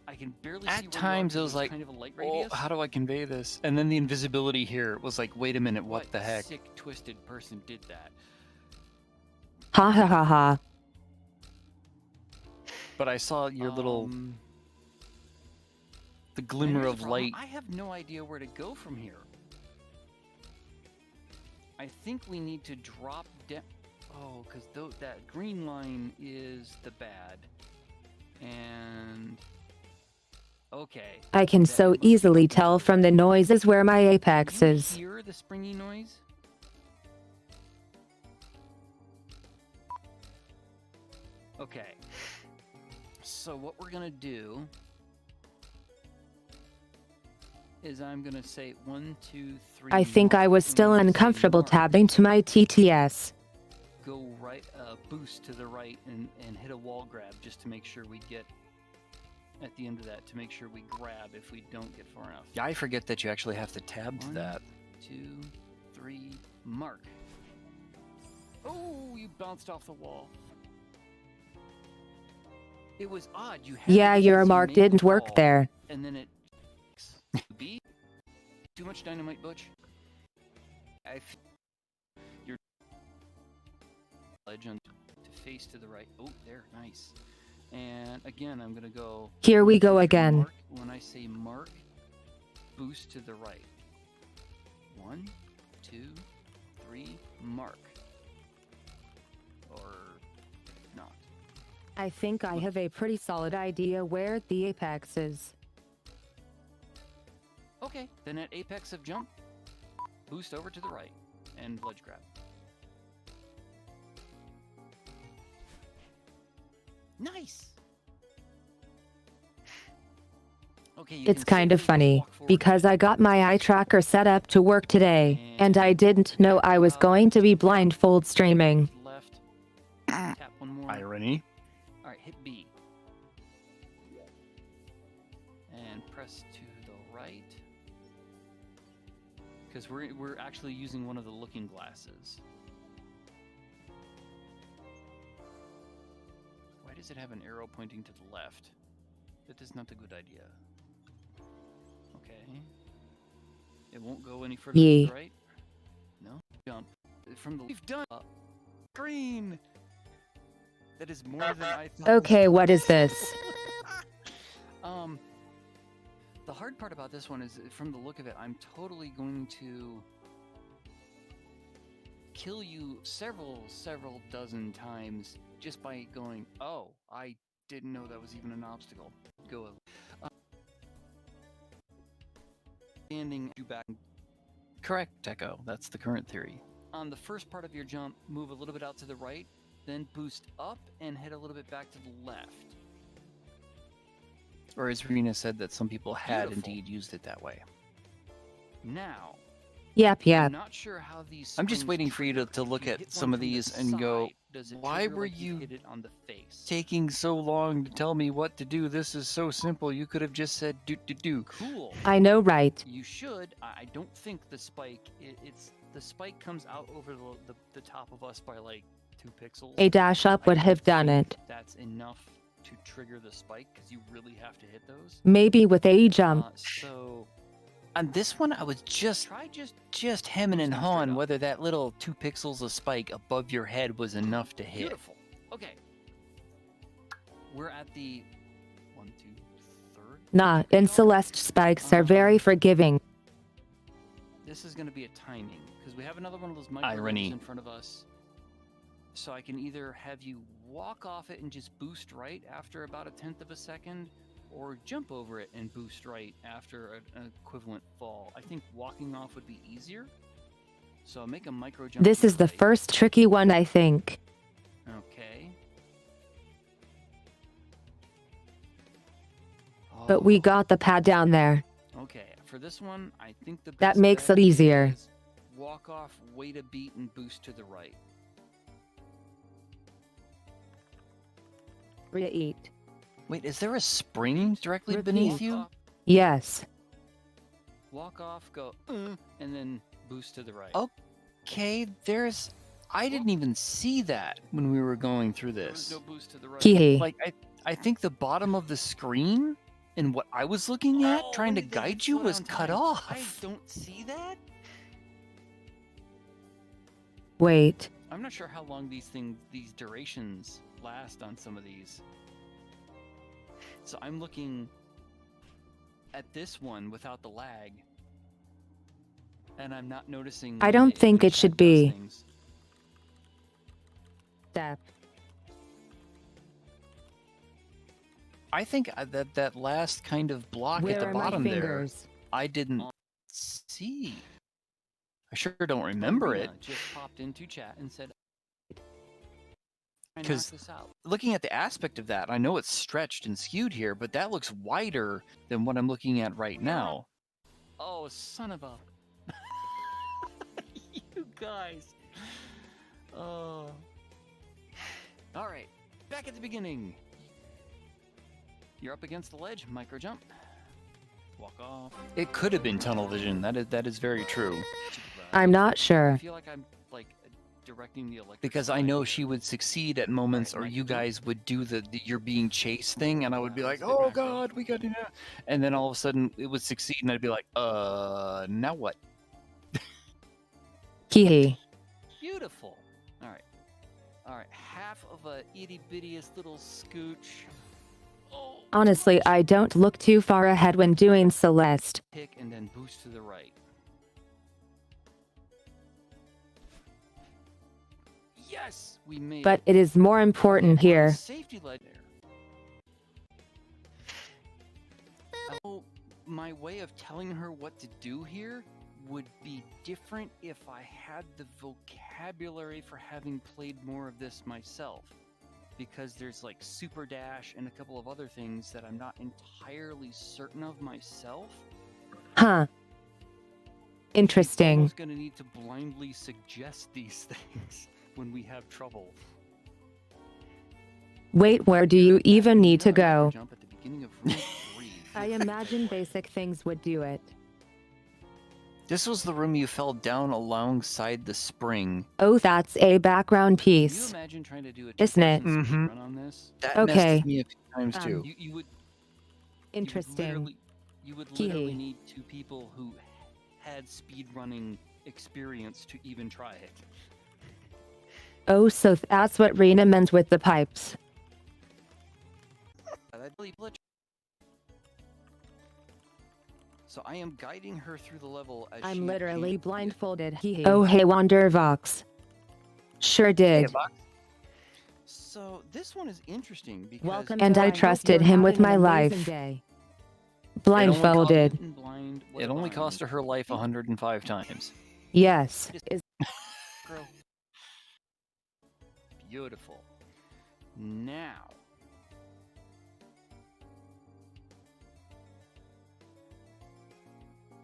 I can barely see At where you are times it 'cause was there's like, kind of a light oh, radius. how do I convey this? And then the invisibility here was like, wait a minute, what the heck? Sick, twisted person did that? Ha ha ha ha. But I saw your little, the And glimmer here's of the problem, light. I have no idea where to go from here. I think we need to drop down. Oh, because that green line is the bad. And okay. I can that so must be easily open tell to from the noises where my apex Can you is. hear the springy noise? Okay. So what we're gonna do is I'm gonna say 1, 2, 3. I think I mark, was and still when I say uncomfortable mark, tabbing to my TTS. Go right, boost to the right and hit a wall grab just to make sure we get at the end of that to make sure we grab if we don't get far enough. Yeah, I forget that you actually have to tab to 1, that. 2, 3, mark. Oh, you bounced off the wall. It was odd. You had Yeah, the your distance, you mark made the didn't work wall, there. and then it B. Too much dynamite, Butch. Your legend to face to the right. Oh, there, nice. And again, I'm gonna go. Here we 1, go 2, 3, again. mark. When I say mark, boost to the right. 1, 2, 3, mark. Or not. I think I have a pretty solid idea where the apex is. Okay, then at apex of jump, boost over to the right and ledge grab. Nice. Okay, you It's can kind of safely funny, walk forward because I got my eye tracker set up to work today, and I didn't know I was going to be blindfold streaming. left. Tap one more. Irony. All right, hit B. And press to the right. Because we're actually using one of the looking glasses. Why does it have an arrow pointing to the left? That is not a good idea. Okay. It won't go any further to Yee. the right? No? Jump. From the we've done green! That is more than I thought. Okay, what is this? The hard part about this one is, from the look of it, I'm totally going to kill you several dozen times just by going, oh, I didn't know that was even an obstacle. Go. Standing you back. Correct, Echo. That's the current theory. On the first part of your jump, move a little bit out to the right, then boost up and head a little bit back to the left. Or as Rena said, that some people had Beautiful. indeed used it that way. Now, Yep. I'm not sure how these. I'm just springs waiting for you trigger. to look If you at hit some one of from the these and go, side, does it "Why trigger were like you hit it on the face?" taking so long to tell me what to do? This is so simple. You could have just said do. Cool. I know, right? You should. I don't think the spike. It's the spike comes out over the top of us by like 2 pixels. A dash up would I have don't done think it. That's enough to trigger the spike because you really have to hit those. Maybe with a jump. So On this one, I was just try hemming and boosting straight hawing up. whether that little 2 pixels of spike above your head was enough to hit. Beautiful. Okay. We're at the 1, 2, 3rd. Nah, and Celeste spikes are very forgiving. This is going to be a timing because we have another one of those micro Irony. ledges in front of us. So I can either have you walk off it and just boost right after about 1/10 of a second, or jump over it and boost right after an equivalent fall. I think walking off would be easier. So make a micro jump. This to is the right. first tricky one, I think. Okay. But we Oh, got the pad down there. Okay, for this one, I think the That best makes bet it easier. is walk off, wait a beat, and boost to the right. Repeat. Wait, is there a spring directly Repeat. beneath Walk you? off, Yes. walk off, go, and then boost to the right. Okay, I didn't even see that when we were going through There was this. no boost to the right. Hee. Like, I think the bottom of the screen and what I was looking at, Oh, trying to they did guide you, slow was down cut time. off. I don't see that. Wait. I'm not sure how long these durations last on some of these. So I'm looking at this one without the lag, and I'm not noticing. I when don't the think it chat should does be. things. Step. I think that last kind of block Where at the are my bottom there, fingers? I didn't see. I sure don't remember it. Rena just popped into chat and said, "I knocked 'Cause this out." Looking at the aspect of that, I know it's stretched and skewed here, but that looks wider than what I'm looking at right now. Oh, son of a! You guys. Oh. All right, back at the beginning. You're up against the ledge, micro jump. Walk off. It could have been tunnel vision. That is very true. I'm not I sure. feel like I'm like directing the electric. Because I slide know here. she would succeed at moments, or Alright, you micro jump. guys would do the you're being chased thing, and I would be like, Sit oh back, though. god, we got to do that. And then all of a sudden it would succeed, and I'd be like, now what? Hee. Beautiful. All right. All right. Half of a itty bittiest little scooch. Oh. Honestly, I don't look too far ahead when doing Celeste. Pick and then boost to the right. Yes, we made But it. it is more important Okay, here. Safety ledge there. Oh, my way of telling her what to do here would be different if I had the vocabulary for having played more of this myself. Because there's like super dash and a couple of other things that I'm not entirely certain of myself. Huh. Interesting. Almost gonna need to blindly suggest these things when we have trouble. Wait, where do you even need to go? Jump at the beginning of room 3. I imagine basic things would do it. This was the room you fell down alongside the spring. Oh, that's a background Can you piece. imagine trying to do a Isn't it? two-person speed Mhm. run on this? That Okay. messed with me a few times Um, too. You would Interesting. You would Hee. literally need two people who had speed running experience to even try it. Oh, so that's what Rena meant with the pipes. That'd really glitch. So I am guiding her through the level as I'm she literally can't- blindfolded. Oh, hey, Wandervox. Sure did. So this one is interesting because Welcome, and I trusted him with my life. Blindfolded. It only cost her life 105 times. Yes. Is Girl. Beautiful. Now.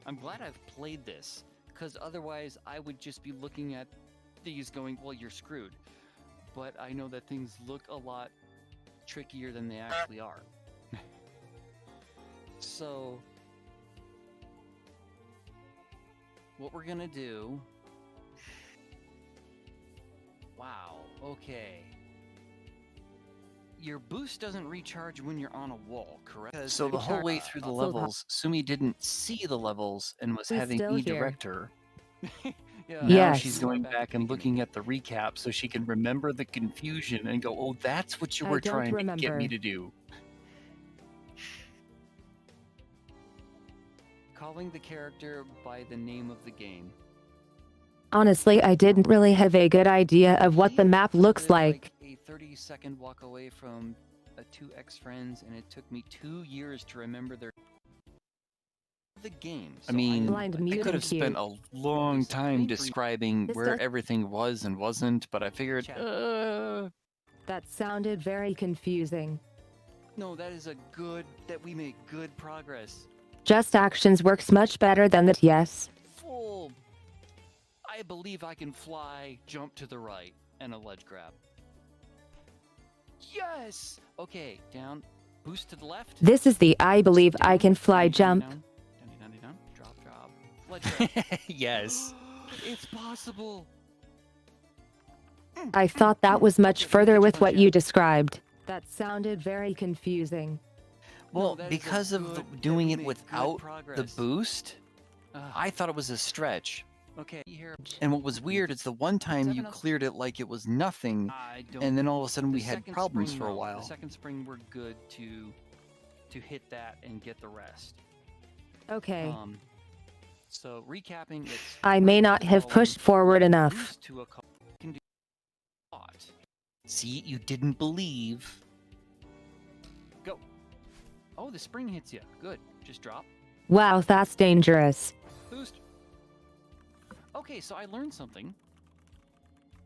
I'm glad I've played this, because otherwise I would just be looking at these going, well, you're screwed. But I know that things look a lot trickier than they actually are. So, what we're gonna do... Wow, okay. Your boost doesn't recharge when you're on a wall, correct? So the whole way through the levels, Sumi didn't see the levels and was Who's having still me here? direct her. Yeah, Now Yes. she's going back and looking at the recap so she can remember the confusion and go, oh, that's what you I were don't trying to get me remember. to do. Calling the character by the name of the game. honestly, I didn't really have a good idea of what the map looks There's like. a 30-second walk away from two ex-friends, and it took me 2 years to remember their the game. I mean, Blind I mutant could have cute. spent a long time describing This where does- everything was and wasn't, but I figured, Chat. That sounded very confusing. No, that is a good that we make good progress. Just actions works much better than that, yes. Full. I believe I can fly, jump to the right, and a ledge grab. Yes. Okay, down, boost to the left. This is the I believe I Down, can fly down, jump. Down, down, down, down, down. Drop, drop. pallet trap. Yes. It's possible. I thought that was much Okay, further good with job, what Chad. you described. That sounded very confusing. Well, that is a because of good- doing we it made good without the progress. boost, Ah, I thought it was a stretch. okay, here. And what was weird is the one time you 7 up. cleared it like it was nothing, I don't. and then all of a sudden the we had second problems spring, for a no. while. The second spring, we're good to hit that and get the rest. Okay. So recapping, it's I may right not to have column, pushed forward left enough. boost to a column. You can do a lot. See, you didn't believe. Go. Oh, the spring hits you. Good. Just drop. Wow, that's dangerous. Boost. Okay, so I learned something.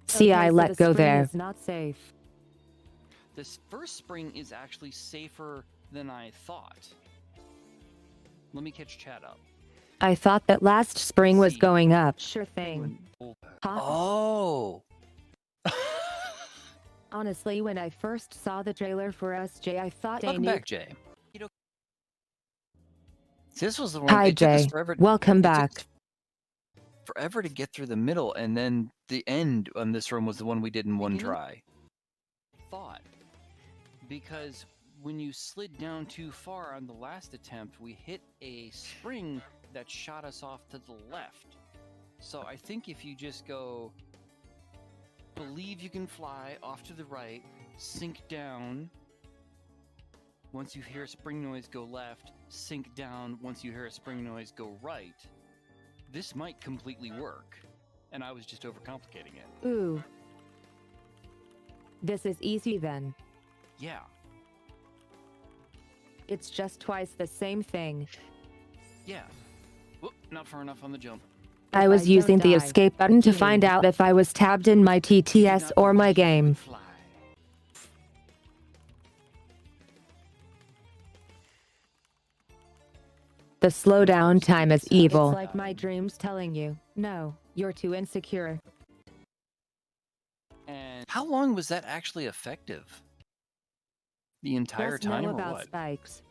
See, I so let the go spring there. is Not safe. This first spring is actually safer than I thought. Let me catch Chad up. I thought that last spring was See. going up. Sure thing. When- Huh? Oh. Honestly, when I first saw the trailer for SJ, I thought Welcome they knew. back, Jay. See, this was the one. Hi, it took us Jay. forever. Welcome it took back. us forever to get through the middle, and then the end on this room was the one we did in one Beginning? try. Thought. Because when you slid down too far on the last attempt, we hit a spring that shot us off to the left. So I think if you just go, believe you can fly off to the right, sink down. Once you hear a spring noise, go left, sink down. Once you hear a spring noise, go right. This might completely work. And I was just overcomplicating it. Ooh. This is easy then. Yeah. It's just twice the same thing. Yeah. Whoop, not far enough on the jump. I If I was don't using the die, escape button to you find lose. out if I was tabbed in my Did TTS not or my believe you game. could fly. The slowdown time is evil. It's It's like my dreams telling you, no, you're too insecure. And How long was that actually effective? The entire Just know time, or about what? spikes.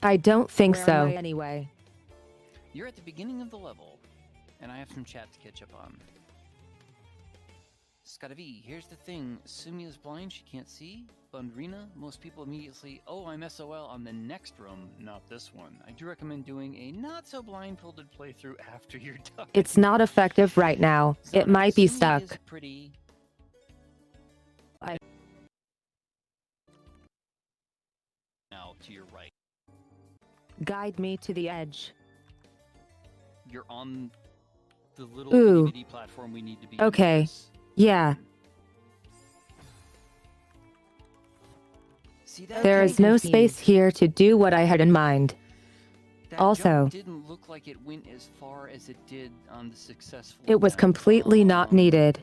I don't think Where so. am I Anyway. you're at the beginning of the level, and I have some chat to catch up on. Scott V, here's the thing. Sumia's blind, she can't see. Bundrina, most people immediately, oh, I'm SOL on the next room, not this one. I do recommend doing a not so blindfolded playthrough after you're done. It's not effective right now. It Zara, might be Sumi stuck. is pretty. I- Now to your right. Guide me to the edge. You're on the little Ooh. DVD platform we need to be. Okay. Yeah. See that? There Okay. is no space here to do what I had in mind. That also- jump didn't look like it went as far as it did on the successful. It was attempt. completely not needed.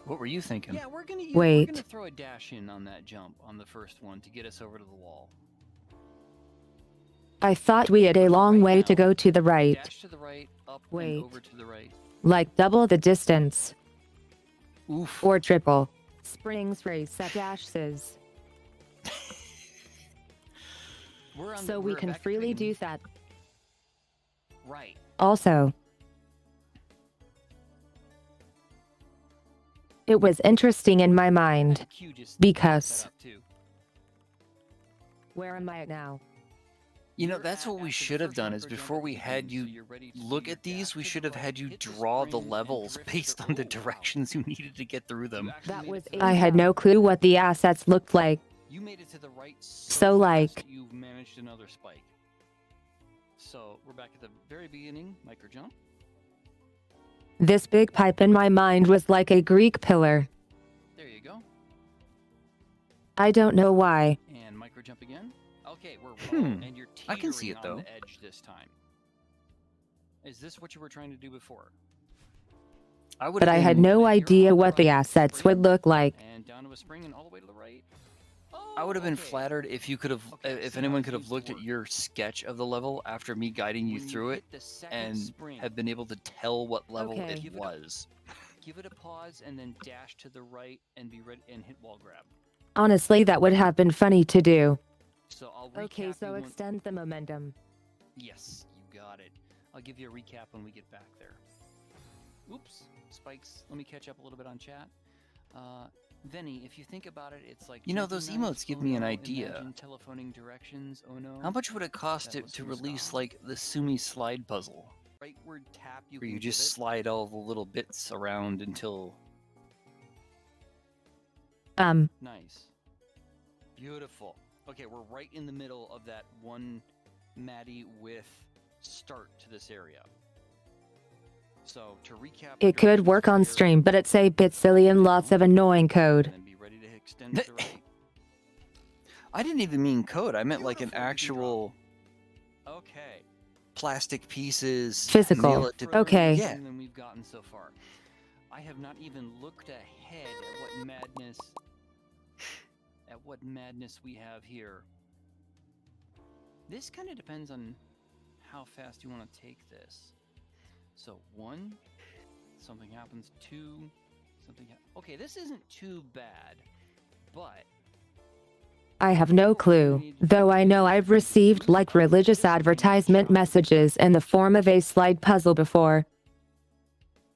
What were you thinking? Yeah, we're gonna Wait. We're gonna throw a dash in on that jump on the first one to get us over to the wall. I thought we had a long Right way to now. go to the right. Dash to the right, up Wait. and over to the right. Like double the distance. Oof. Or triple. Springs race at dashes. So we we're can back at the freely do beginning. that. Right. Also, it was interesting in my mind. Q just because- set up too. Where am I at now? You know, You're that's at- what we after the should have first done bumper is jump before at we the had beginning, so you you're ready to look do at these, dash we to should the have right, had you hit the draw the spring, and levels drift to based the- on the oh, wow. directions you needed to get through You them. actually That made was it to the I had right. no clue what the assets looked like. You made it to the right So, fast, like- you've managed another spike. So we're back at the very beginning, micro jump. This big pipe in my mind was like a Greek pillar. There you go. I don't know why. And micro jump again. Okay, we're Hmm, and you're I can see teetering it, on though. the edge this time. Is this what you were trying to do before? I would But have I had been- no You're idea on what the across the assets spring, would look like. And down to a spring and all the way to the right. I would have been okay. flattered if you could have, Okay, if see how anyone it could have used to looked at work. your sketch of the level after me guiding you When through it hit the second and spring, have been able to tell what level Okay. it Give it a- was. give it a pause and then dash to the right and be ready and hit wall grab. Honestly, that would have been funny to do. So I'll Okay, recap so you one- extend the momentum. Yes, you got it. I'll give you a recap when we get back there. Oops, spikes. Let me catch up a little bit on chat. Venny, if you think about it, it's like... You know, those emotes give me an idea. Imagine telephoning directions, oh no. How much would it cost to release, like, the Sumi slide puzzle? Rightward tap you Where can you just slide all the little bits around until... Nice. Beautiful. Okay, we're right in the middle of that one Maddie with start to this area. So, to recap... It could work on stream, but it's a bit silly and lots of annoying code. And be ready to extend to the right. I didn't even mean code. I meant like an actual... Okay. Plastic pieces. Physical. Nail it to... Okay. Yeah. Than we've gotten so far. I have not even looked ahead at what madness we have here. This kind of depends on how fast you want to take this. So 1, something happens. 2, something. Okay, this isn't too bad, but I have no clue, though I know I've received like religious advertisement messages in the form of a slide puzzle before.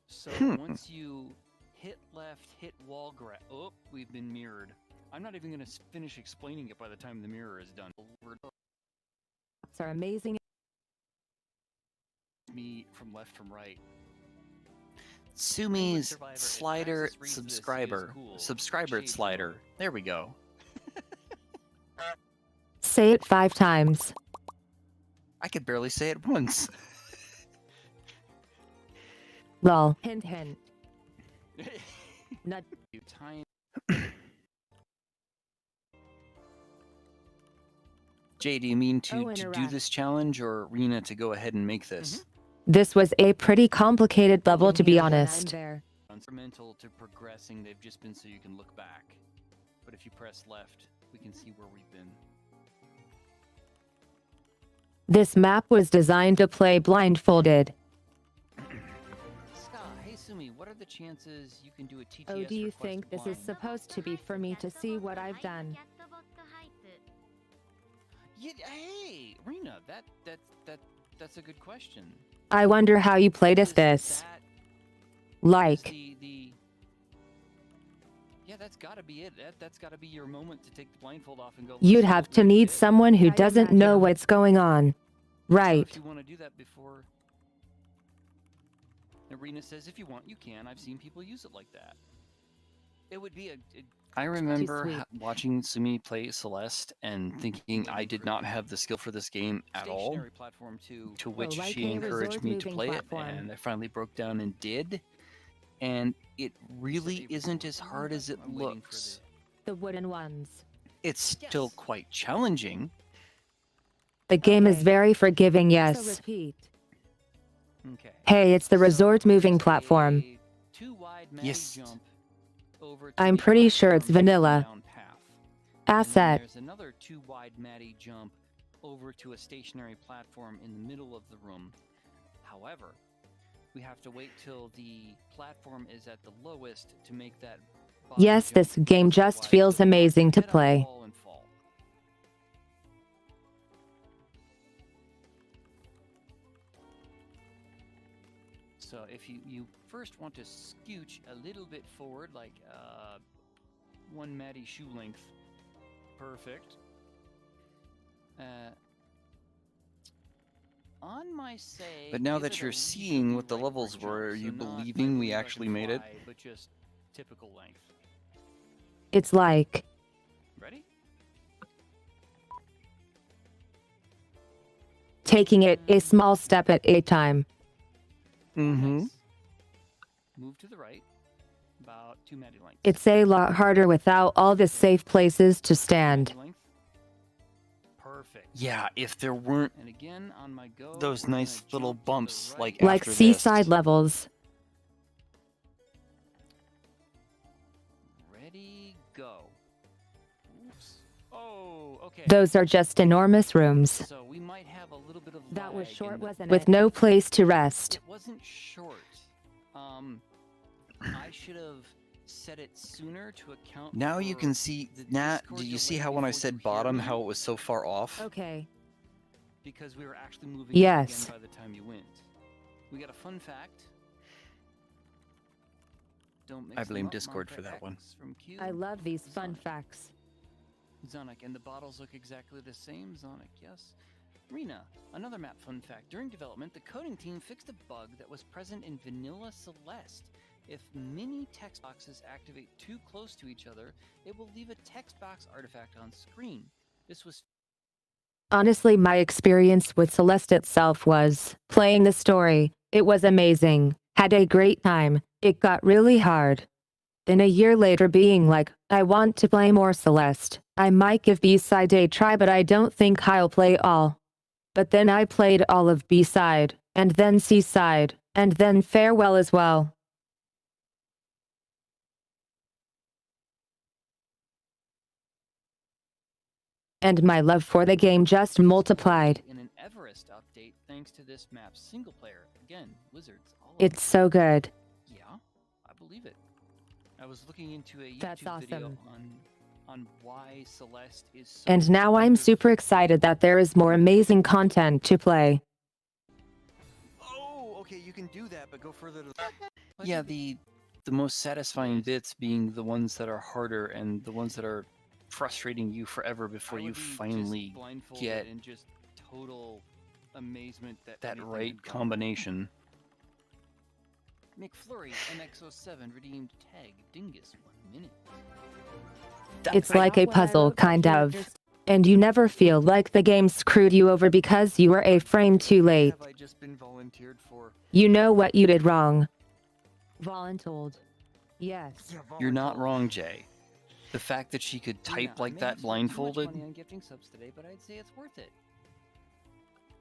So once you hit left, hit wall grab. Oh, we've been mirrored. I'm not even going to finish explaining it by the time the mirror is done. It's our amazing. Me from left from right. Sumi's slider subscriber. Subscriber slider. There we go. Say it 5 times. I could barely say it once. Lol. Hint hint. Nut. You time. Jay, do you mean to do this challenge or Rena to go ahead and make this? This was a pretty complicated level, to be honest. Instrumental to progressing, they've just been so you can look back. But if you press left, we can see where we've been. This map was designed to play blindfolded. Scott, hey Sumi, what are the chances you can do a TTS? Oh, do you request think this is blind? supposed to be for me to see what I've done? Yeah, hey, Rena, that's a good question. I wonder how you played as this. Like, yeah, that's gotta be it. That's gotta be your moment to take the blindfold off and go. you'd have to need someone who doesn't know what's going on. Right. So if you want to do that before. Arena says if you want, you can. I've seen people use it like that. It would be I remember watching Sumi play Celeste and thinking I did not have the skill for this game at all, platform too. to which she encouraged me to play it, and I finally broke down and did. And it really isn't as hard as it looks. The wooden ones. It's still quite challenging. The game is very forgiving, yes. Okay. Hey, it's the resort moving platform. Yes. I'm pretty sure it's vanilla. Asset. There's another 2 wide Maddie jump over to a stationary platform in the middle of the room. However, we have to wait till the platform is at the lowest to make that. Yes, this game just feels amazing to play. So if you first want to scooch a little bit forward, like 1 Maddie shoe length. Perfect. On my save. But now that you're seeing what the levels were, are you believing we actually made it? But just typical length. It's like... Ready? taking it a small step at a time. Mm-hmm. Nice. Move to the right. About 2 Maddie lengths. It's a lot harder without all the safe places to stand. Perfect. Yeah, if there weren't And again, on my go, those I'm nice gonna little jump to the bumps, right. like Like after seaside this. levels. Ready, go. Oops. Oh, okay. Those are just enormous rooms. So we might have a little bit of That was lag short, in the- wasn't it? With no place to rest. It wasn't short. I should have set it sooner to account. Now you for can see, the Nat, Discord did you see delay how when I before said you hear bottom, me? how it was so far off? Okay. because we were actually moving Yes. again by the time you went. We got a fun fact. Don't mix I blame them up, Discord Martha for that X one. From Q. I love these fun Zonic. facts. Zonic, and the bottles look exactly the same. Zonic, yes. Rena, another map fun fact. During development, the coding team fixed a bug that was present in vanilla Celeste. If mini text boxes activate too close to each other, it will leave a text box artifact on screen. This was Honestly, my experience with Celeste itself was playing the story. It was amazing. Had a great time. It got really hard. Then a year later being like, I want to play more Celeste. I might give B-side a try, but I don't think I'll play all. But then I played all of B-side, and then C-side, and then Farewell as well. And my love for the game just multiplied. in an Everest update thanks to this map's single player. Again, Wizards. All of It's so good. Yeah, I believe it. I was looking into a That's YouTube video awesome. on why Celeste is so And now I'm super excited that there is more amazing content to play. Oh, okay, you can do that, but go further to Yeah, the most satisfying bits being the ones that are harder and the ones that are frustrating you forever before you finally get in just total amazement that anything right had gone combination. McFlurry MX07 redeemed tag Dingus 1 minute. It's like a puzzle, kind of. And you never feel like the game screwed you over because you were a frame too late. Have I just been volunteered for? You know what you did wrong. Voluntold. Yes. You're not wrong, Jay. The fact that she could Yeah, type I like may that have spent too much blindfolded, money on gifting subs today, but I'd say it's worth it.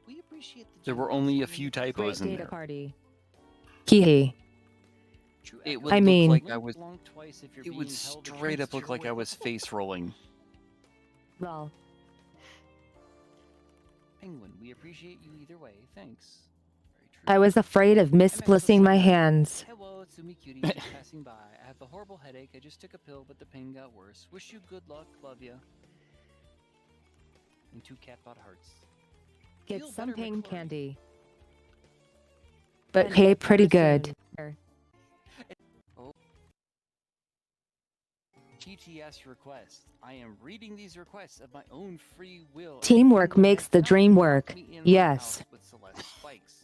We appreciate the there were only a few typos Great in data there. party. Hee. It would I look mean- like I was. It would straight up look like I was face rolling. Lol. Penguin, we appreciate you either way. Thanks. Very true. I was afraid of misplacing my hands. Hello, it's Sumi Cutie, just passing by. I have a horrible headache. I just took a pill, but the pain got worse. Wish you good luck. Love ya. And 2 catbot hearts. Get Feel some better, pain McFlurry. candy. But hey, pretty good. GTS request. I am reading these requests of my own free will. Teamwork Penguin makes has the now dream locked work. me in my Yes. house with Celeste spikes.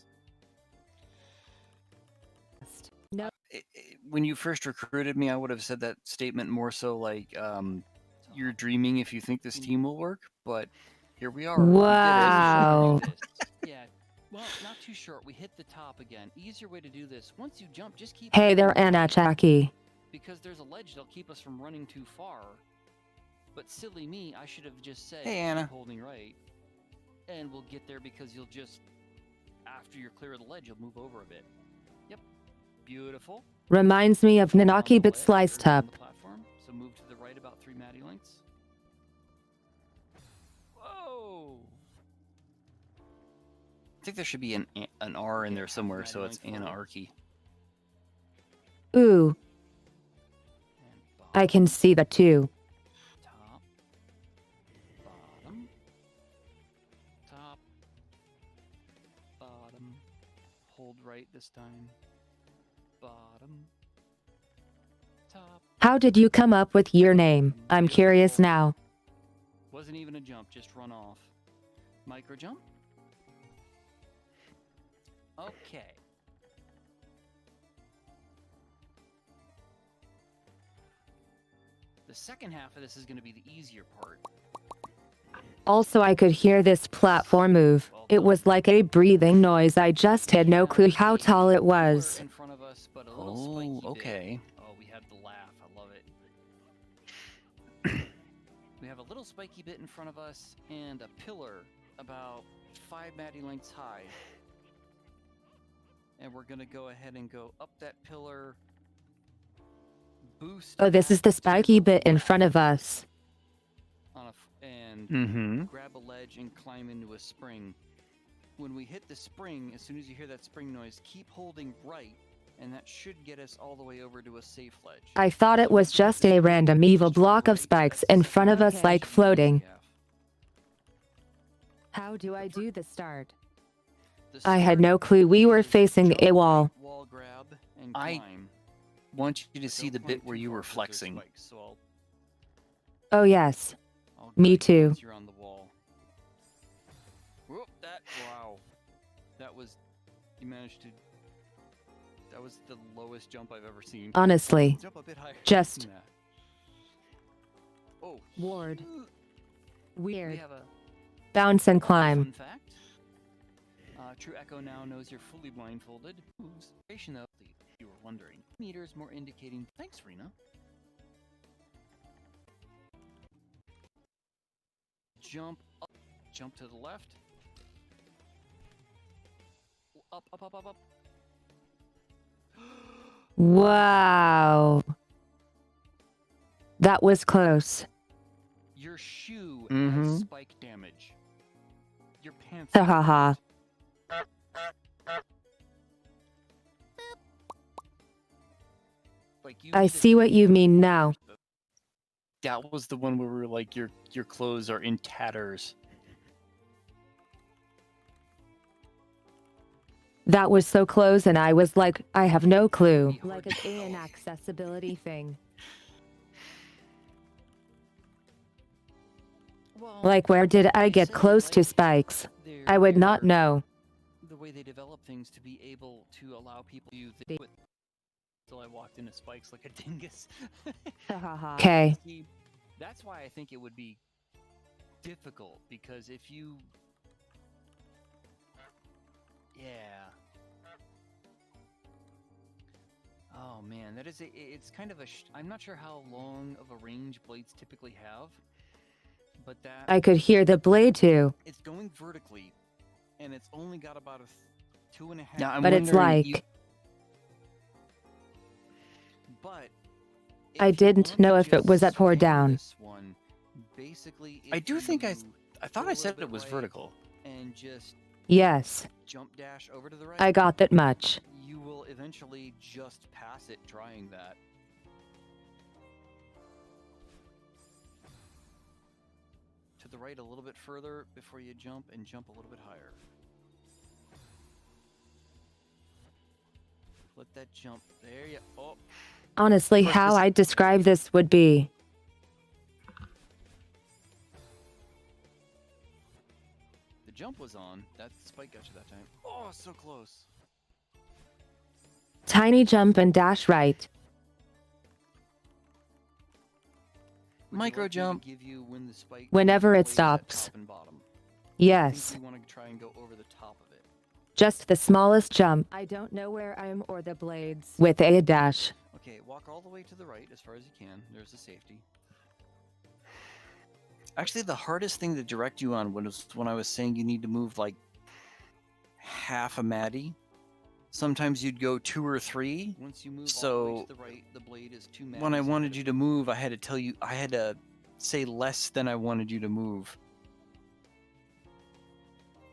When you first recruited me, I would have said that statement more so like, you're dreaming if you think this team will work, but here we are. Wow. We did it. Yeah. Well, not too short. We hit the top again. Easier way to do this. Once you jump, just keep. Hey there, holding right, Anachaki. because there's a ledge that'll keep us from running too far. But silly me, I should have just said, Hey, Anna. keep holding right, and we'll get there because you'll just, after you're clear of the ledge, you'll move over a bit. Yep. Beautiful. Reminds me of On Nanaki the but ledge, sliced or on up. the platform, so move to the right about 3 Maddie lengths. Whoa! I think there should be an R in there somewhere, so it's anarchy. Ooh, And I can see that too. top, bottom, top, bottom, hold right this time, bottom, top. How did you come up with your name? I'm curious now. Wasn't even a jump, just run off. Micro jump. Okay. The second half of this is going to be the easier part. Also, I could hear this platform move. It was like a breathing noise. I just had no clue how tall it was. In front of us, but a little Oh, spiky bit. okay. Oh, we had the laugh. I love it. We have a little spiky bit in front of us and a pillar about 5 Maddie lengths high. And we're going to go ahead and go up that pillar. Boost. Oh, this is the back to spiky bit in front of us. on a and Mm-hmm. grab a ledge and climb into a spring. When we hit the spring, as soon as you hear that spring noise, keep holding right, and that should get us all the way over to a safe ledge. I thought it was just a random evil block of spikes in front of us, like floating. How do I do the start? The I had start no clue we were is facing jump a right, wall. wall grab and I climb. want you to But see don't the climb bit where too you far were 'cause there's flexing. spikes, so Oh yes, I'll me guide you too. once you're on the wall. Whoop, wow. That was, you managed to, that was the lowest jump I've ever seen. Honestly, Jump a bit higher just than that. Oh, Ward. shoot. Weird. We have a Bounce and climb. fun fact. True Echo now knows you're fully blindfolded. Moves. Though, you were wondering. Meters more indicating. Thanks, Rena. Jump up. Jump to the left. Up, up, up, up, up. Wow. That was close. Your shoe Mhm. has spike damage. Your pants. Ha ha ha. Like you I need to see what you mean now. That was the one where we were like, your clothes are in tatters. That was so close and I was like, I have no clue. Like it's an accessibility thing. Well, Like where did I they get say, close to like, spikes? they're- I would not they're- know. The way they develop things to be able to allow people to use it. Till I walked into spikes like a dingus. Ha ha ha. Okay. See, that's why I think it would be difficult, because if you... Yeah. Oh man, that is it's kind of a... I'm not sure how long of a range blades typically have, but that... I could hear the blade too. It's going vertically, and it's only got about a 2.5... Now, I'm But it's wondering, like... you- But I if you didn't want know to if it was just up or spam down. this one, basically, I if do think you I thought go I a said little it was bit right vertical. and just Yes, jump dash over to the right, I got that much. you will eventually just pass it trying that. To the right a little bit further before you jump, and jump a little bit higher. Let that jump. There you... Oh, Honestly, First, how this- I'd describe this would be the jump was on. That spike got you that time. Oh, so close. tiny jump and dash right. Would you Micro like me to jump. give you when the spike Whenever it plays at stops. top and bottom? Yes, I think you want to try and go over the top of it. just the smallest jump. I don't know where I'm or the blades. With a dash. Okay, walk all the way to the right as far as you can. There's the safety. Actually, the hardest thing to direct you on was when I was saying you need to move like half a Maddie. Sometimes you'd go 2 or 3. Once you move all the way So to the right, the blade is 2 when I matches wanted ahead you of to move, I had to tell you, I had to say less than I wanted you to move.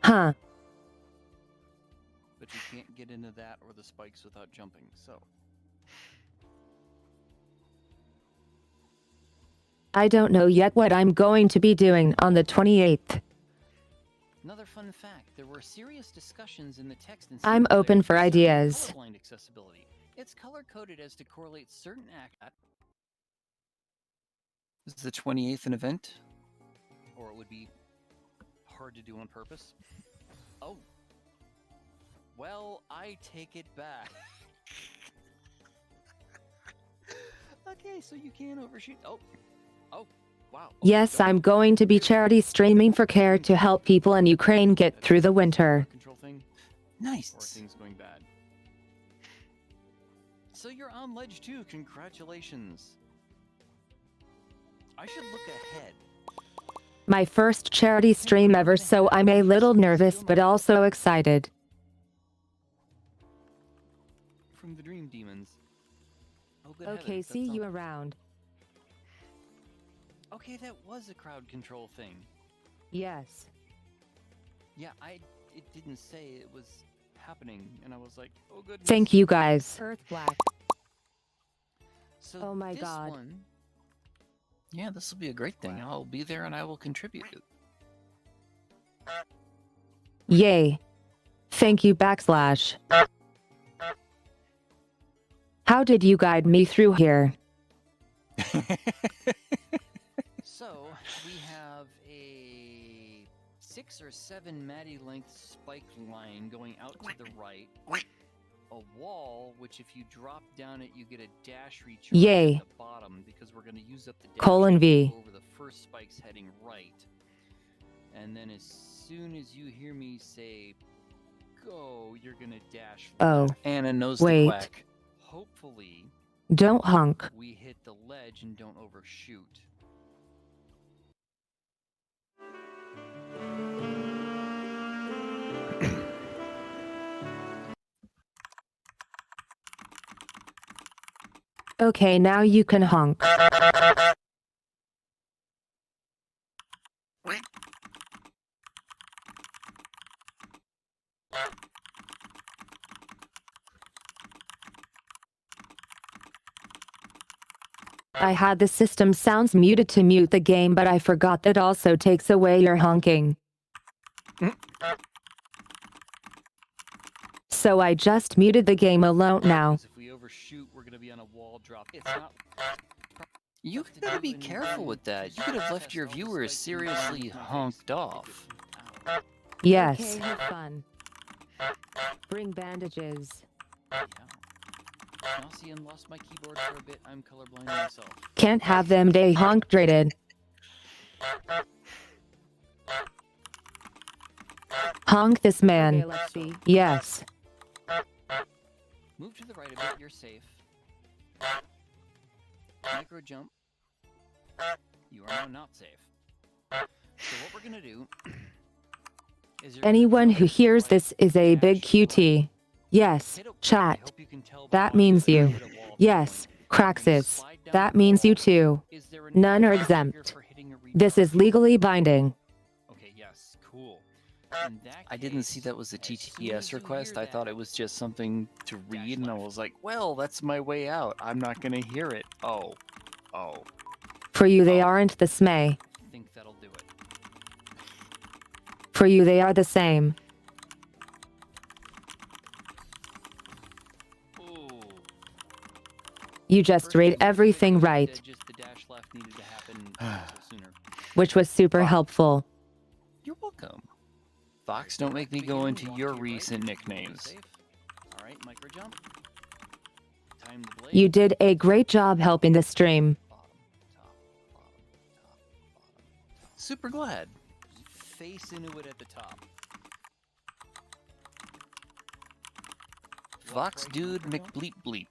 Huh. but you can't get into that or the spikes without jumping, so... I don't know yet what I'm going to be doing on the 28th. Another fun fact, there were serious discussions in the text and I'm single open player for concerning ideas. colorblind accessibility. It's color-coded as to correlate certain act... This is the 28th an event? Or it would be hard to do on purpose. Oh. Well, I take it back. Okay, so you can overshoot. Oh. Oh. Wow. Oh, Yes, don't- I'm going to be charity streaming for care to help people in Ukraine get through the winter. Control thing. Nice. Or things going bad. So you're on ledge 2. Congratulations. I should look ahead. My first charity stream ever, so I'm a little nervous but also excited. From the Dream Demons. Oh, good Okay, heavens, see that's you all- around. Okay, that was a crowd control thing. Yes. Yeah, it didn't say it was happening, and I was like, oh goodness. Thank you guys. Earth Black. So Oh my this God. one, Yeah, this will be a great thing. Wow. I'll be there and I will contribute. Yay. Thank you, backslash. How did you guide me through here? So we have a 6 or 7 Maddie length spike line going out to the right. A wall, which if you drop down it, you get a dash recharge Yay. at the bottom because we're going to use up the dash Colon V. over the first spikes heading right. And then as soon as you hear me say go, you're going to dash Oh. left. And a nose Wait. to quack. Hopefully Don't honk. we hit the ledge and don't overshoot. Okay, now you can honk. I had the system sounds muted to mute the game, but I forgot that also takes away your honking. So I just muted the game alone now. If we overshoot, we're going to be on a wall drop. It's not. You gotta be careful with that. You could have left your viewers seriously honked off. Yes. Okay, have fun. Bring bandages. Gaussian lost my keyboard for a bit. I'm colorblind myself. Can't have them dehydrated. Honk this man. Okay, let's see. Yes. Move to the right a bit. You're safe. Micro jump. You are now not safe. So what we're gonna do is Anyone who hears this is a big QT. Yes, chat. That means you. Yes, Craxus. That means you too. None are exempt. This is legally binding. Okay, yes, cool. I didn't see that was a TTS request. I thought it was just something to read, and I was like, well, that's my way out. I'm not gonna hear it. Oh. For you they aren't the SME. I think that'll do it. For you they are the same. Ooh. You just read everything right, Just the dash left needed to happen sooner. which was super helpful. You're welcome. Fox, don't make me go into your recent nicknames. All right, micro jump. Time the blade. You did a great job helping the stream. Bottom, top, bottom, top, bottom. Super glad. Face into it at the top. Fox dude McBleep bleep.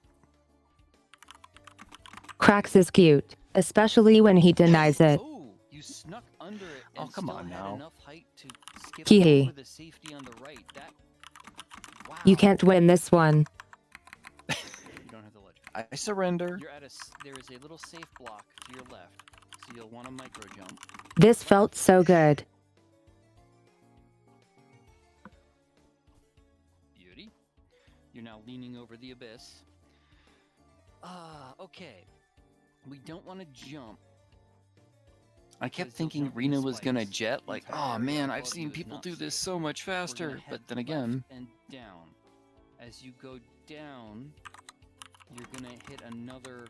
Crax is cute, especially when he denies it. Oh, you snuck under it Oh, and come still on had now. enough height to skip Hee hee. over the safety on the right. That. Wow. You can't win this one. You don't have the ledge. I surrender. You're at there is a little safe block to your left, so you'll want to micro jump. This felt so good. Beauty. You're now leaning over the abyss. Okay. We don't want to jump. I kept thinking Rena was gonna jet, like, oh man, I've seen people do this so much faster. But then again, And down. As you go down, you're gonna hit another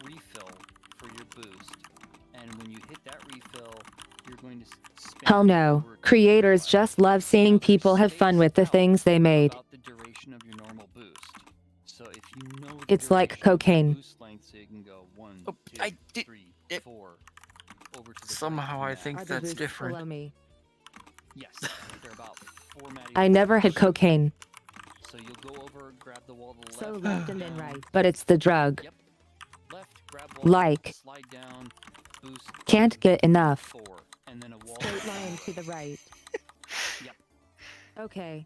refill for your boost. And when you hit that refill, you're going to spin Hell no. over to Creators the right. just love seeing people have fun with the things they made. About the duration of your normal boost. So if you know the It's like duration of your cocaine. boost length, so you can go 1, Oh, 2, I did- 3, it- 4, over to the somehow I right. think Are the that's boosts different. below me? Yes, they're about 4 Maddie I lengths. never had cocaine. So you'll go over, grab the wall to the So left. left and then down, right. But it's the drug. Yep. Left, grab wall, Like. slide down, boost. Can't get enough. 4, and then a wall. Straight line to the right. Yep. Okay.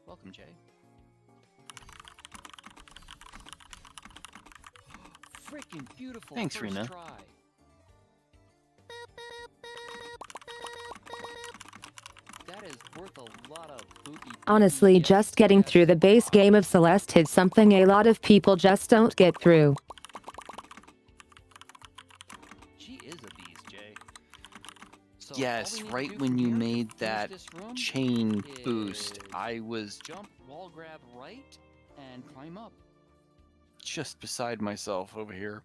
Welcome, Jay. Freaking beautiful. Thanks, first Rena. Try. That is worth a lot of boopy. Honestly, yes, just getting yes. through the base game of Celeste is something a lot of people just don't get through. She is a beast, Jay. So Yes, all we need to right do when from you here to made finish that this room chain boost, is I was jump, wall grab right, and climb up. just beside myself over here.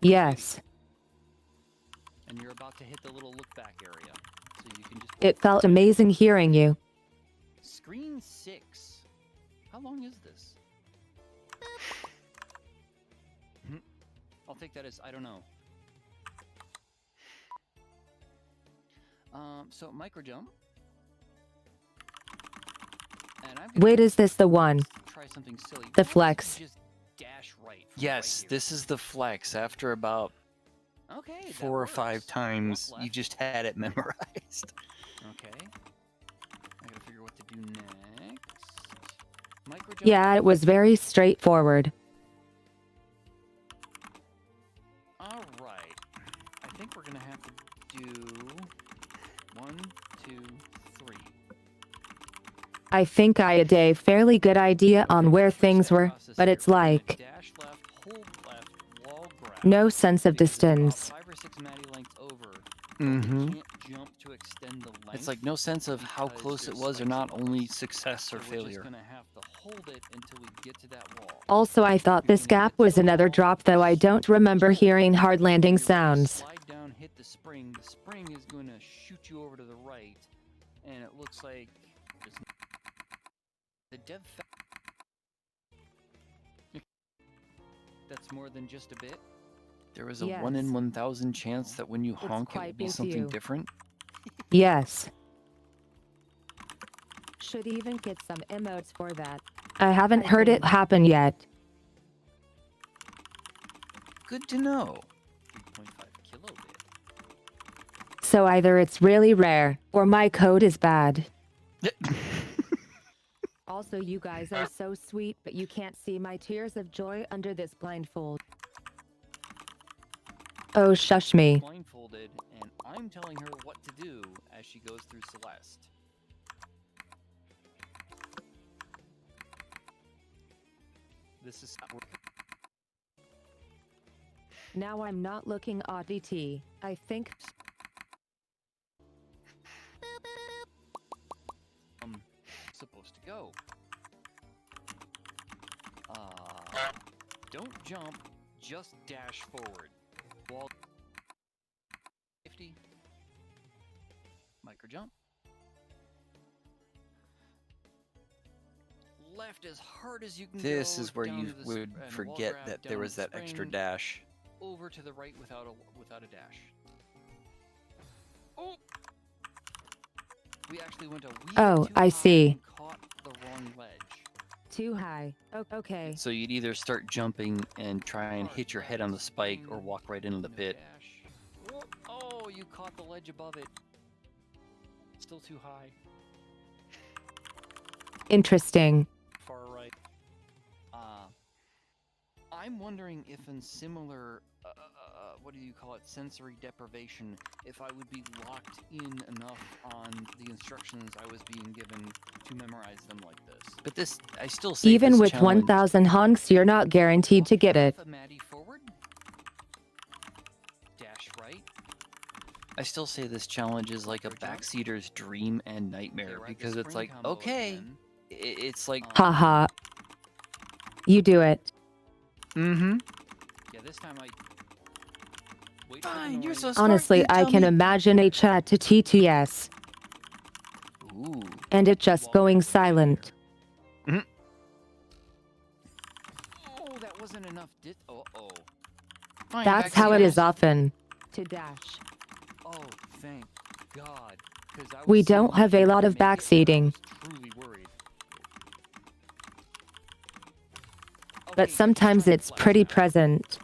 Yes. And you're about to hit the little look back area. So you can just It felt amazing hearing you. Screen 6. How long is this? I'll take that as I don't know. So micro jump. And I'm gonna Wait, is this the one? try something silly. The How about if flex. you just dash right from Yes, right this is the flex. After about here? Okay, that 4 or 5 works. times, Walk you left. just had it memorized. Okay. I gotta figure what to do next. Micro jump. Yeah, it was very straightforward. All right. I think we're gonna have to do 1, 2, 3. I think I had a fairly good idea on where things were, but it's like Dash left, hold left, wall grab. no sense of Because it's about distance. 5 or 6 Maddie lengths over. Mm-hmm. We can't jump to extend the length. It's like no sense of how because close it there's was or spikes not, above only us. success So or we're just failure. gonna have to hold it until we get to that wall. Also, I thought You're this gonna gap get to was the another wall, drop, though I don't remember hold, hearing hard landing when you're ready to sounds. slide down, hit the spring. The spring is going to shoot you over to the right, and it looks like there's the dev. That's more than just a bit. There was a 1 in Yes. 1,000 chance that when you It's honk, it quite would be into something you. different. Yes. Should even get some emotes for that. I haven't heard it happen yet. Good to know. 3.5 kilobit. So either it's really rare, or my code is bad. Also, you guys are so sweet, but you can't see my tears of joy under this blindfold. Oh, shush me. Blindfolded, and I'm telling her what to do as she goes through Celeste. This is Now I'm not looking ODT. I think supposed to go. Don't jump, just dash forward. Wall 50. Micro jump. Left as hard as you can This go is where down you to the would and wall forget grab that down there to was the that extra spring, dash. over to the right without a dash. Oh! We actually went a wee bit Oh, too I high see. and caught the wrong ledge. too high. Okay. So you'd either start jumping and try and hit your head on the spike, or walk right into the No pit. dash. Whoop. Oh, you caught the ledge above it. Still too high. Interesting. Far right. I'm wondering if in similar, what do you call it, sensory deprivation, if I would be locked in enough on the instructions I was being given to memorize them like this. But this, I still say Even this with challenge, 1,000 honks, you're not guaranteed to get it. Half a Maddie forward. Dash right. I still say this challenge is like a backseater's dream and nightmare, Okay, we're at the because it's spring like, combo okay, again. it's like, Haha. You do it. mm-hmm. Yeah, this time I wait for the Fine, you're so noise. smart. Honestly, you I tell can me. imagine a chat to TTS Ooh. and it just going silent. Oh, that wasn't enough. Oh. Fine, That's how it backseaters. is often. To dash. Oh, thank God. 'Cause I was We so don't have a lucky lot to of make it, and I backseating. was truly worried. But Okay, sometimes try it's flash pretty now. present.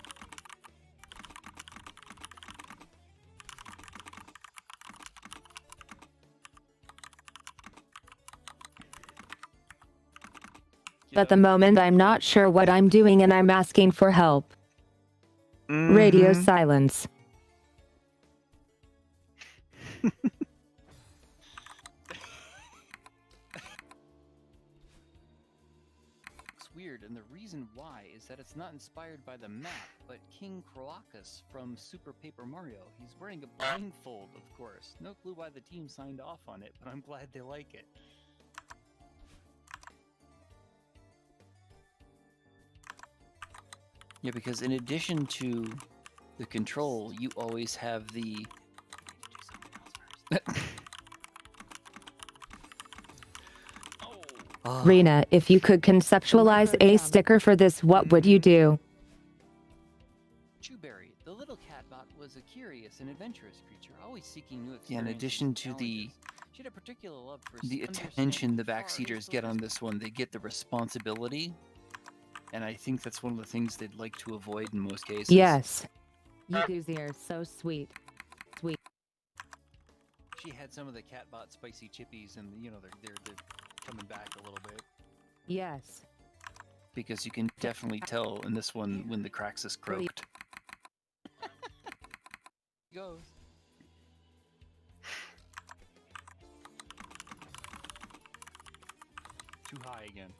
At the moment, I'm not sure what I'm doing and I'm asking for help. Radio Mhm. silence. It's weird, and the reason why is that it's not inspired by the map, but King Croacus from Super Paper Mario. He's wearing a blindfold, of course. No clue why the team signed off on it, but I'm glad they like it. Yeah, because in addition to the control, you always have the... Rena, if you could conceptualize a sticker for this, what would you do? Chewberry, the little catbot, was a curious and adventurous creature, always seeking new experiences. Yeah, in addition to she had a particular love for the attention the backseaters get on this one, they get the responsibility, and I think that's one of the things they'd like to avoid in most cases. Yes. You doozy are so sweet. Sweet. She had some of the catbot spicy chippies, and you know they're coming back a little bit. Yes. Because you can definitely tell in this one when the Craxus croaked. Goes. Too high again.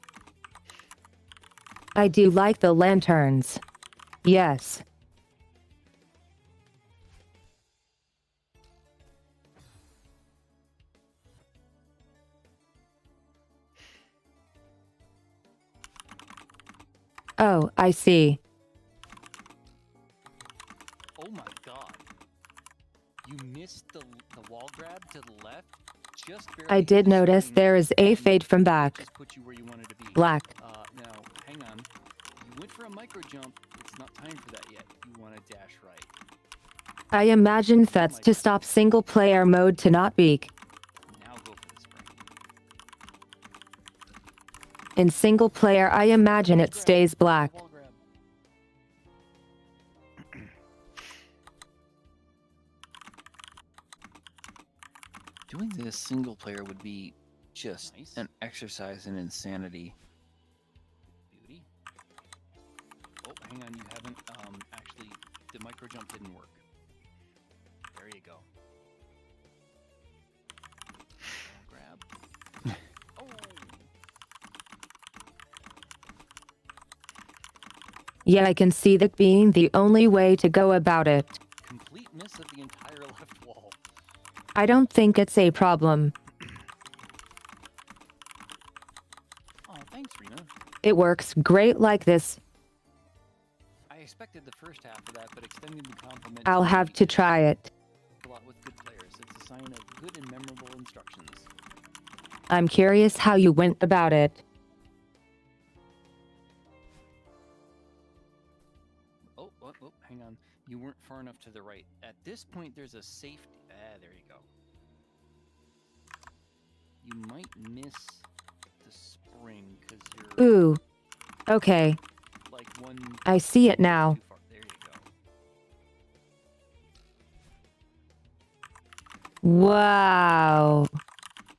I do like the lanterns. Yes. Oh, I see. Oh my god. You missed the wall grab to the left? Just barely. I did notice there is a fade from back. Just put you where you wanted to be. Black. Now, hang on. You went for a micro jump. It's not time for that yet. You want to dash right. I imagine that's to stop single player mode to not peak. Now go for the spring. In single player, I imagine it stays black. Wall grab. Doing this single player would be just Nice. an exercise in insanity. Beauty. Oh, hang on. You haven't actually. The micro jump didn't work. There you go. Grab. Oh. Yeah, I can see that being the only way to go about it. Complete miss of the entire left wall. I don't think it's a problem. Oh, thanks, Rena. It works great like this. I expected the first half of that, but extending the compliment. I'll have to try it. A lot with good players. It's a sign of good and memorable instructions. I'm curious how you went about it. Oh, hang on. You weren't far enough to the right. At this point, there's a safety. There you go. You might miss the spring because you're Ooh. Okay. like one. I see it now. Too far. There you go. Wow.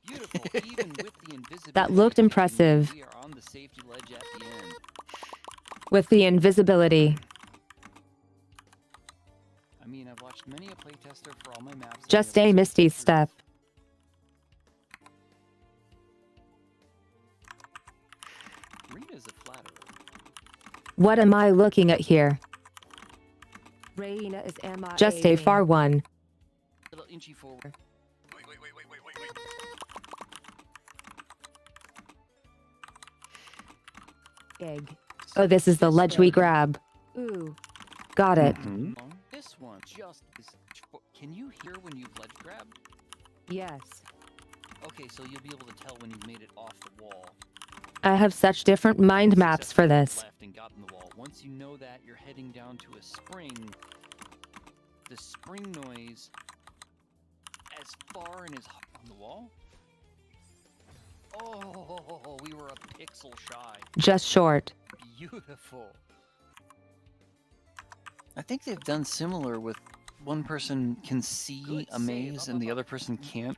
Beautiful. Even with the invisibility. That looked impressive. We are on the safety ledge at the end. With the invisibility. I mean, I've watched many a playtester for all my maps. Just a misty step. Rena's a flatterer. What am I looking at here? Reina is just a far one. Little inchy forward. Wait. Egg. Oh, this is the ledge we grab. Ooh. Got it. Mhm. This one just is. Can you hear when you've ledge grabbed? Yes. Okay, so you'll be able to tell when you've made it off the wall. I have such different mind maps for this. Left and got in the wall. Once you know that, you're heading down to a spring. The spring noise, as far and as on the wall. Oh, we were a pixel shy. Just short. Beautiful. I think they've done similar with one person can see Good a save. maze and the other person can't,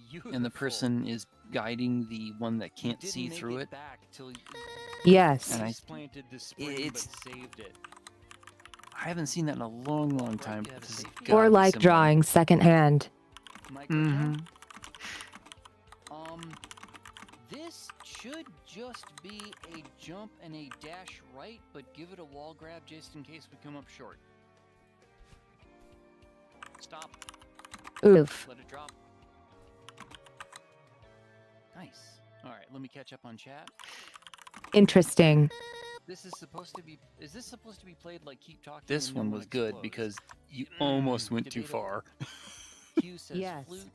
Beautiful. and the person is guiding the one that You can't didn't see make through it. Back till you Yes. And I- planted the spring, it's- but saved it. I haven't seen that in a long, long time. you have But a this has safety? gotta Or be like similar. drawing secondhand. Micro Mhm. jump. This should just be a jump and a dash right, but give it a wall grab just in case we come up short. Stop. Oof. Let it drop. Nice. All right, let me catch up on chat. Interesting. This is supposed to be. Is this supposed to be played like keep talking? This and no one was good explodes? because you almost went too Debatable. far. Q says Yes. flute.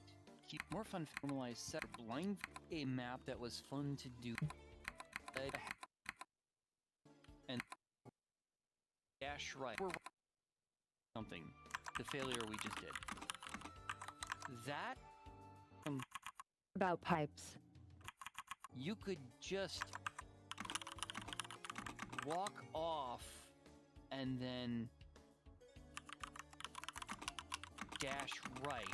Keep more fun. Formalized set blind a map that was fun to do. And dash right. Something. The failure we just did. That About pipes. you could just walk off and then dash right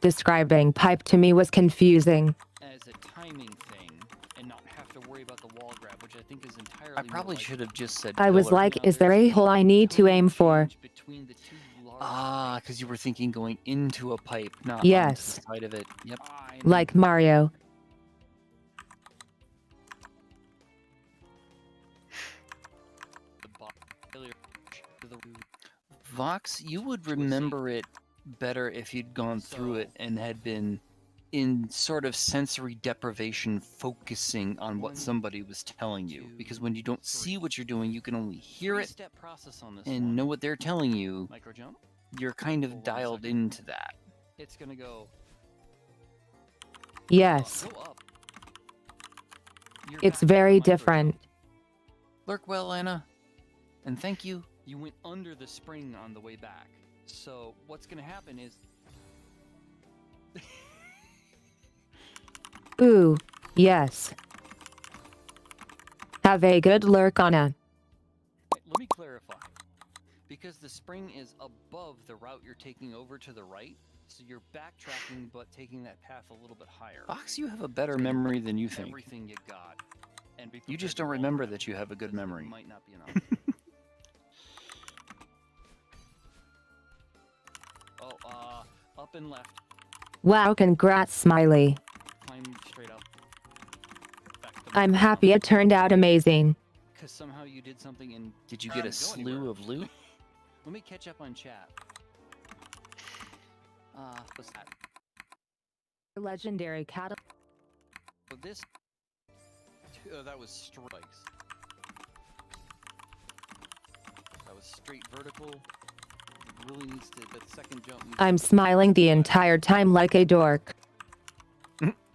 Describing pipe to me was confusing. as a timing thing and not have to worry about the wall grab, which I think is entirely. I more probably like should have just said I was pillar. like, Now, is there there's a hole I need to tone aim for? change between the two large Ah, pipes. because you were thinking going into a pipe, not Yes. onto the side of it. Yep. I'm- Like Mario. the failure to the Vox, you would remember it better if you'd gone through it and had been in sort of sensory deprivation focusing on what One, somebody was telling you. two, Because when you don't see what you're doing, you can only hear it three-step process on this and one. know what they're telling you. Micro jump. You're kind Hold of on a dialed second. into that. It's gonna go. Yes. Go up. You're It's back to the very micro different. jump. Lurk well, Anna. And thank you. You went under the spring on the way back. So what's gonna happen is Ooh. Yes. Have a good lurk, Anna. let me clarify. Because the spring is above the route you're taking over to the right, so you're backtracking but taking that path a little bit higher. Vox, you have a better memory than you think. Everything you got. And be You just prepared to don't wall remember grab, that you have a good because it memory. Might not be enough. Oh, up and left. Wow, congrats, Smiley. Climb straight up. I'm happy it turned out amazing. Because somehow you did something and Did you get a Go slew anywhere. of loot? Let me catch up on chat. What's that? Legendary cat. So this. That was strikes. That was straight vertical. It really needs to. That second jump. Needs I'm to be smiling the left. entire time like a dork.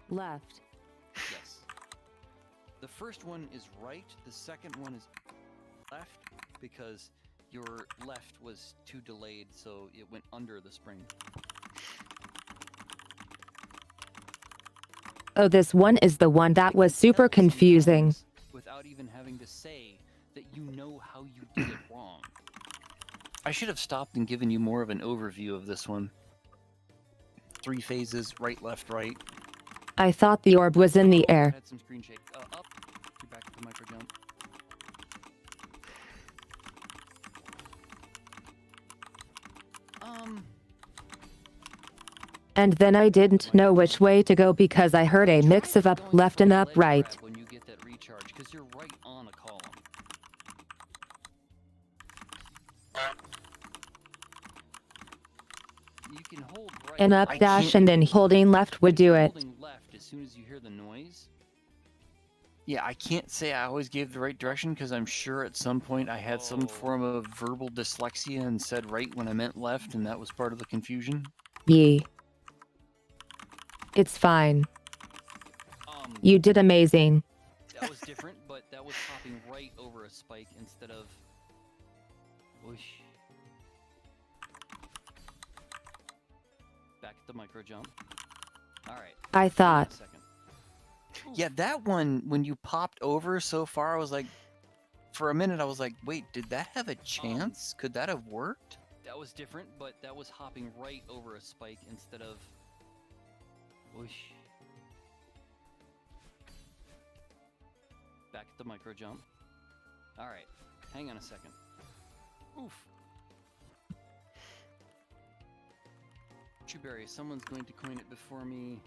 Left. Yes. The first one is right. The second one is left because your left was too delayed, so it went under the spring. Oh, this one is the one that was super Tell confusing. sometimes without even having to say that you know how you did it wrong. I should have stopped and given you more of an overview of this one. 3 phases, right, left, right. I thought the orb was in the air. Had some screen shake. Up. You're back to the micro jump. And then I didn't know which way to go because I heard a mix of up, Try left, going and for a up, ledge right. grab when you get that recharge, because you're right on a column. You can hold right. An up I dash can't- and then holding left would do it. Holding left as soon as you hear the noise. Yeah, I can't say I always gave the right direction because I'm sure at some point I had some Oh. form of verbal dyslexia and said right when I meant left, and that was part of the confusion. Yee. It's fine. Um, You did amazing. That was different, but that was hopping right over a spike instead of. Whoosh. Back at the micro jump. All right. I hang on a thought. second. Yeah, that one, when you popped over so far, I was like, for a minute, I was like, wait, did that have a chance? Could that have worked? That was different, but that was hopping right over a spike instead of. Whoosh. Back at the micro jump. All right. Hang on a second. Oof. Chewberry, someone's going to coin it before me,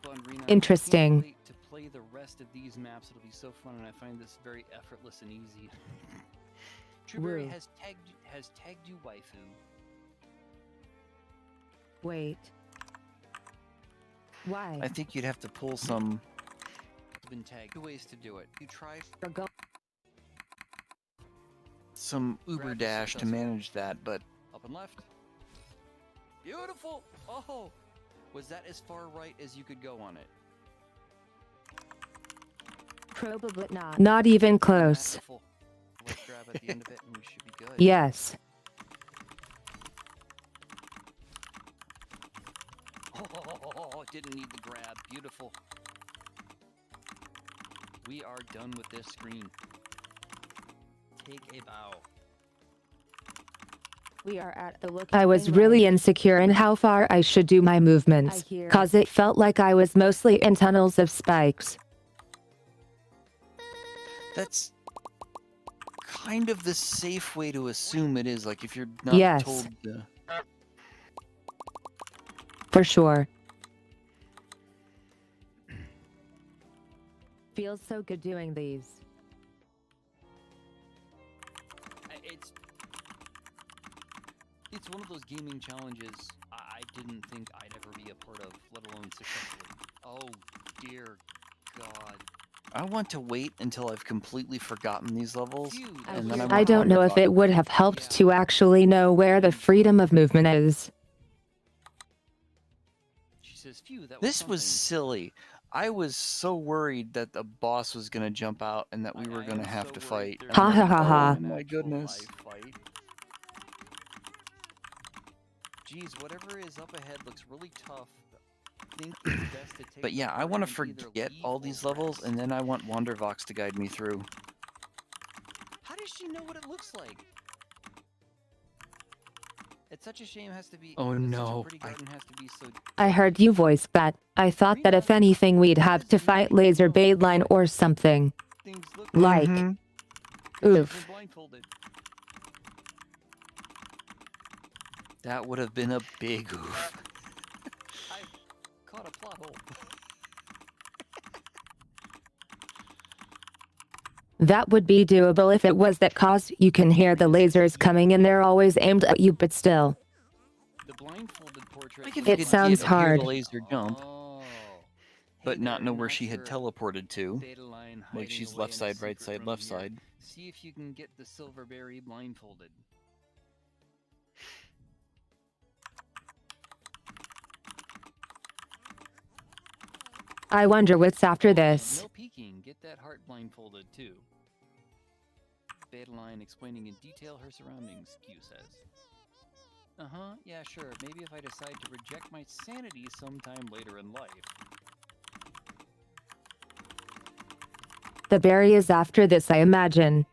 on, Rena. Interesting. I can't wait to play the rest of these maps. It'll be so fun, and I find this very effortless and easy. Trueberry Woo. has tagged you waifu. Wait. Why? I think you'd have to pull some. Been tagged. Two ways to do it. You try Some Uber Grab is Dash to successful. manage that, but up and left. Beautiful. Oh, was that as far right as you could go on it? Probably not. Not even close. Wonderful. Let's grab at the end of it, and we should be good. Yes. Oh, didn't need the grab. Beautiful. We are done with this screen. Take a bow. We are at the look. I was really insecure in how far I should do my movements, cause it felt like I was mostly in tunnels of spikes. that's kind of the safe way to assume it is. Like if you're not Yes. told to. For sure. Feels so good doing these. It's one of those gaming challenges I didn't think I'd ever be a part of, let alone successfully. Oh dear God. I want to wait until I've completely forgotten these levels, Phew, and then I I want don't know if Wonderbox. it would have helped to actually know where the freedom of movement is. She says, phew, that This was something." silly. I was so worried that the boss was gonna jump out and that we were I gonna am have so to worried fight. there's Ha gonna ha ha be ha. an Oh my actual goodness. live fight. Geez, whatever is up ahead looks really tough. Think it's best to take But the yeah, I hurt want to and either forget leave all or these levels, rest. and then I want Wandervox to guide me through. How does she know what it looks like? It's such a shame. Has to be. Oh, Such no, a pretty garden has to be so. I heard you voice that. I thought that if anything we'd have to fight laser baitline or something. Things look Like. Mhm. She's Oof. been blindfolded. That would have been a big oof. I caught a plot hole. That would be doable if it was that cause you can hear the lasers coming and they're always aimed at you, but still. The blindfolded portrait. Like if It you could sounds hear the hard. laser jump, Oh. but Hey not there, know where she had sure teleported to. data line Like hiding she's away left in a side, right secret side, room left here. side. See if you can get the silverberry blindfolded. I wonder what's after Oh, this. no peeking. Get that heart blindfolded too. Beta line explaining in detail her surroundings, Q says. Uh-huh, yeah, sure. Maybe if I decide to reject my sanity sometime later in life. The berry is after this, I imagine.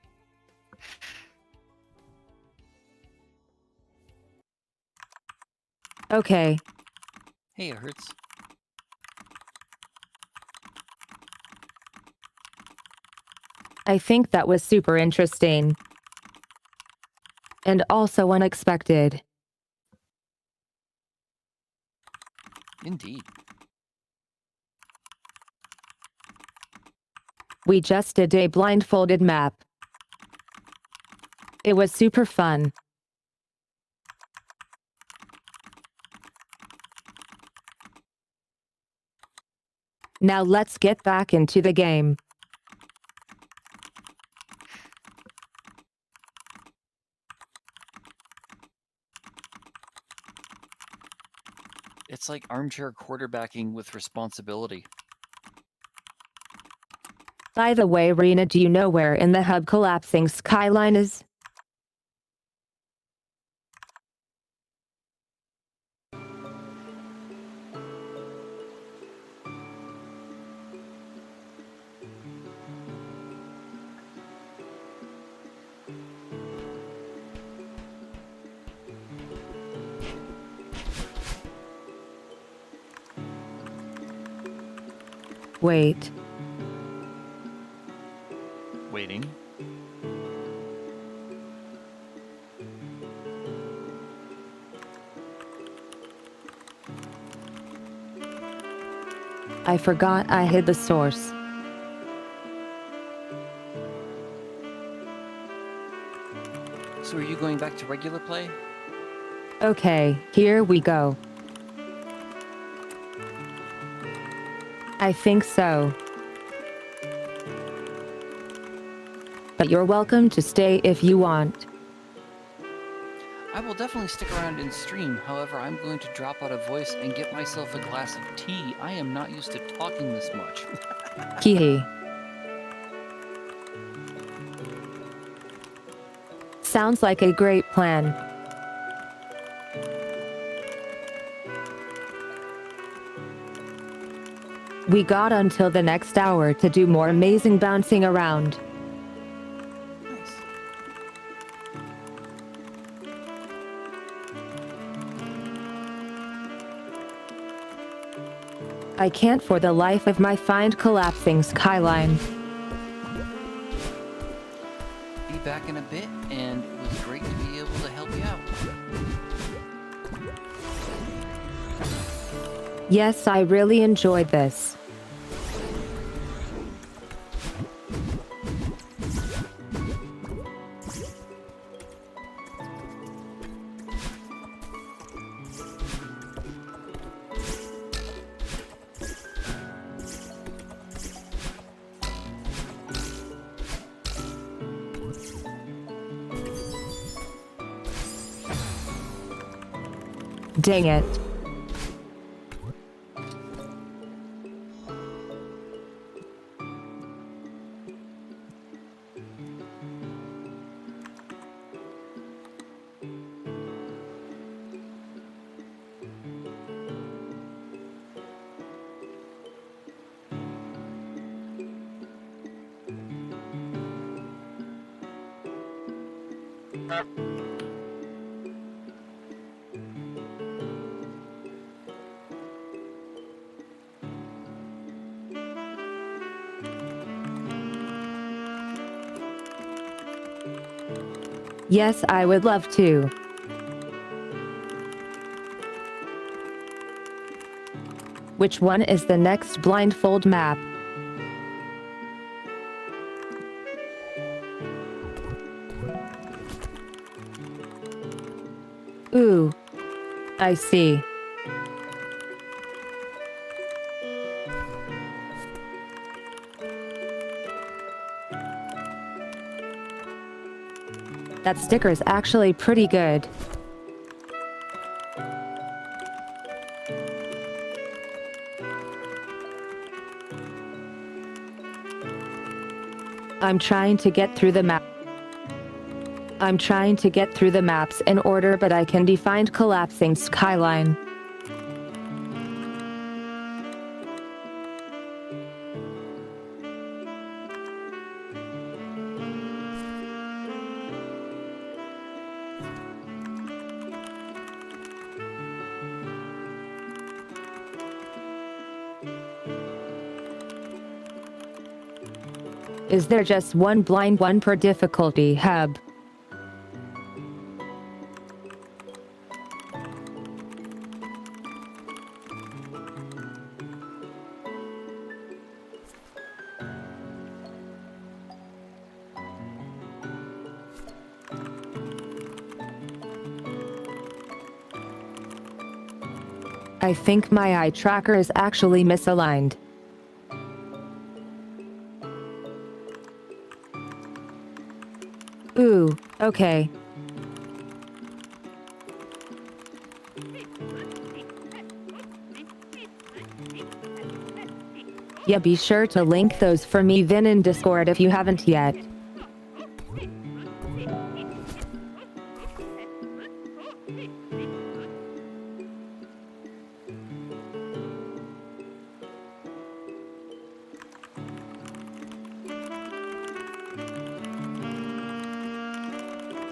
Okay. Hey, it hurts. I think that was super interesting. And also unexpected. Indeed. We just did a blindfolded map. It was super fun. Now let's get back into the game. It's like armchair quarterbacking with responsibility. By the way, Rena, do you know where in the hub collapsing skyline is? Wait. Waiting. I forgot I hid the source. So are you going back to regular play? Okay, here we go. I think so. But you're welcome to stay if you want. I will definitely stick around and stream. However, I'm going to drop out of voice and get myself a glass of tea. I am not used to talking this much. Hee hee. Sounds like a great plan. We got until the next hour to do more amazing bouncing around. Nice. I can't for the life of my find collapsing skyline. Be back in a bit, and it was great to be able to help you out. Yes, I really enjoyed this. Dang it. Yes, I would love to. Which one is the next blindfold map? Ooh. I see. That sticker is actually pretty good. I'm trying to get through the map. I'm trying to get through the maps in order, but I can define collapsing skyline. Is there just one blind one per difficulty hub? I think my eye tracker is actually misaligned. Ooh, okay. Yeah, be sure to link those for me then in Discord if you haven't yet.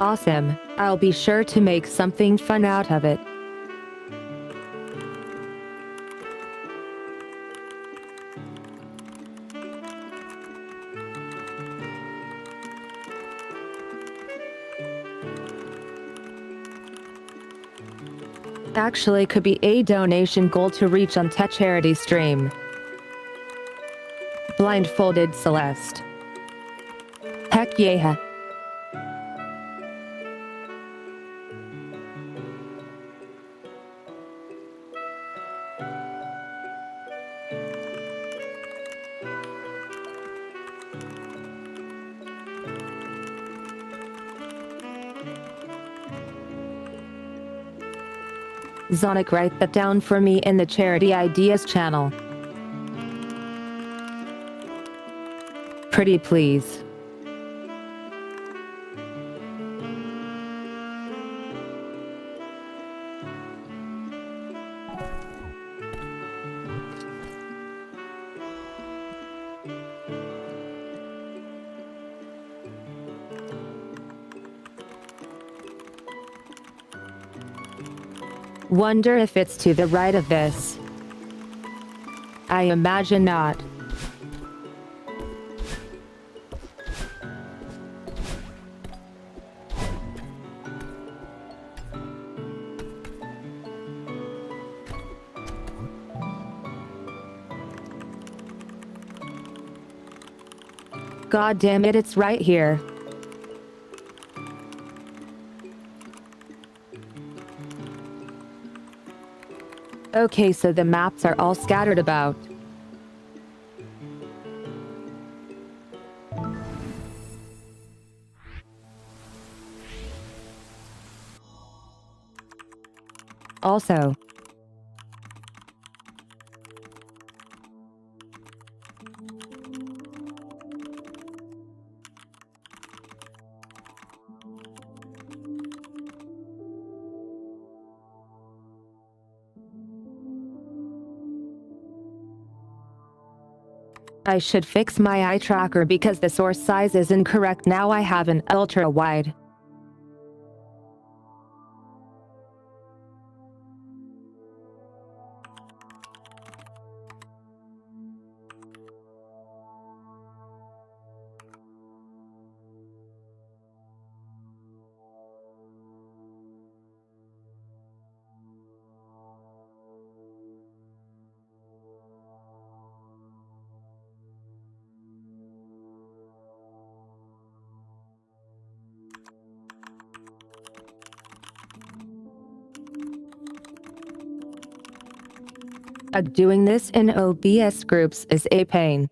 Awesome. I'll be sure to make something fun out of it. Actually, could be a donation goal to reach on Tech Charity stream. blindfolded Celeste. Heck yeah. Zonic, write that down for me in the Charity Ideas channel. Pretty please. Wonder if it's to the right of this. I imagine not. God damn it, it's right here. Okay, so the maps are all scattered about. Also, I should fix my eye tracker because the source size is incorrect. Now I have an ultra wide. Doing this in OBS groups is a pain.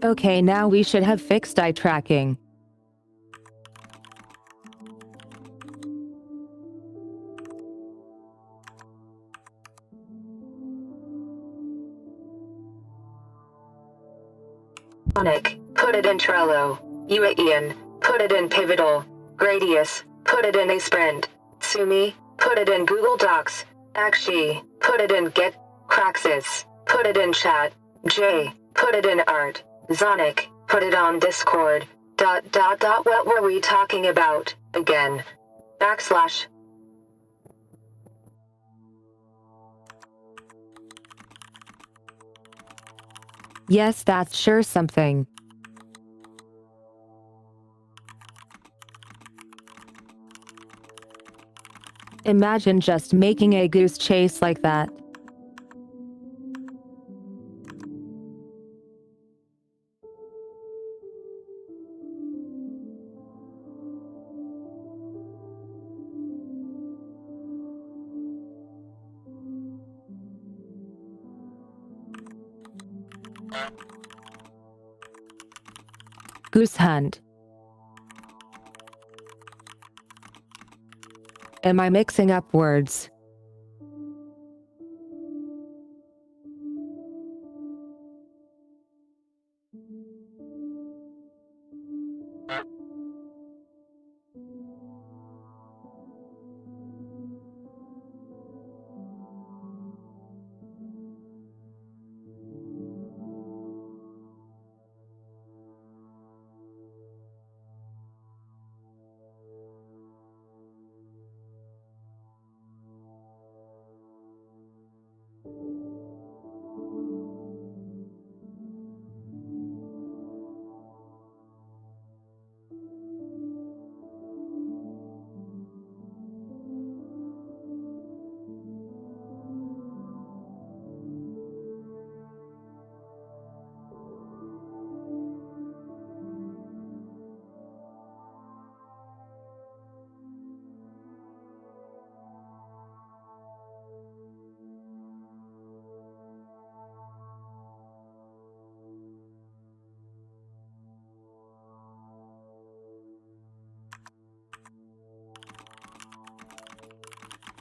Okay, now we should have fixed eye tracking. Sonic, put it in Trello. Ian, put it in Pivotal. Gradius, put it in a sprint. Sumi, put it in Google Docs. Akshi, put it in get. Craxus, put it in chat. Jay, put it in art. Zonic, put it on Discord. ... What were we talking about, again? /. Yes, that's sure something. Imagine just making a goose chase like that. Goose hunt. Am I mixing up words?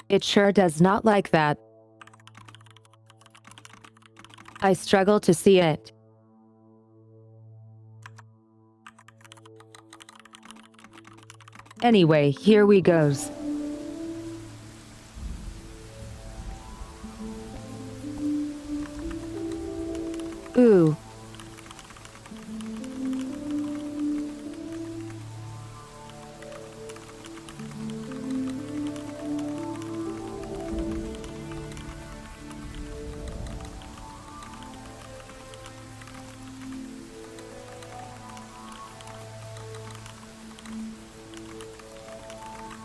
It sure does not like that. I struggle to see it. Anyway, here we goes. Ooh.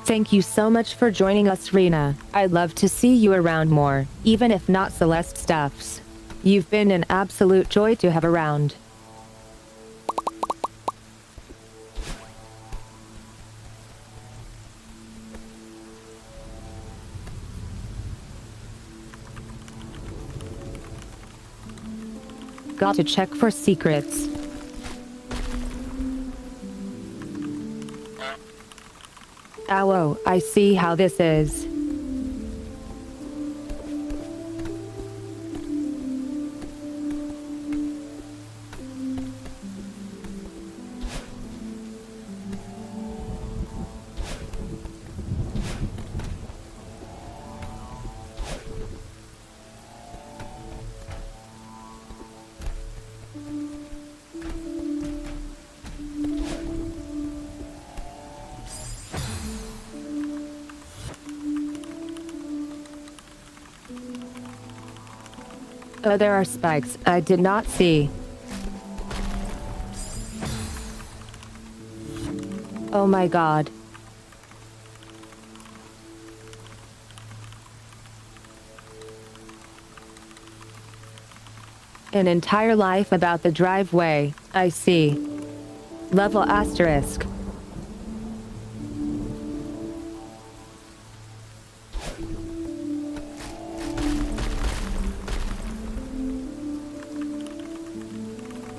Thank you so much for joining us, Rena. I'd love to see you around more, even if not Celeste stuffs. You've been an absolute joy to have around. Got to check for secrets. Oh, I see how this is. Oh, there are spikes I did not see. Oh my god. An entire life about the driveway, I see. Level asterisk.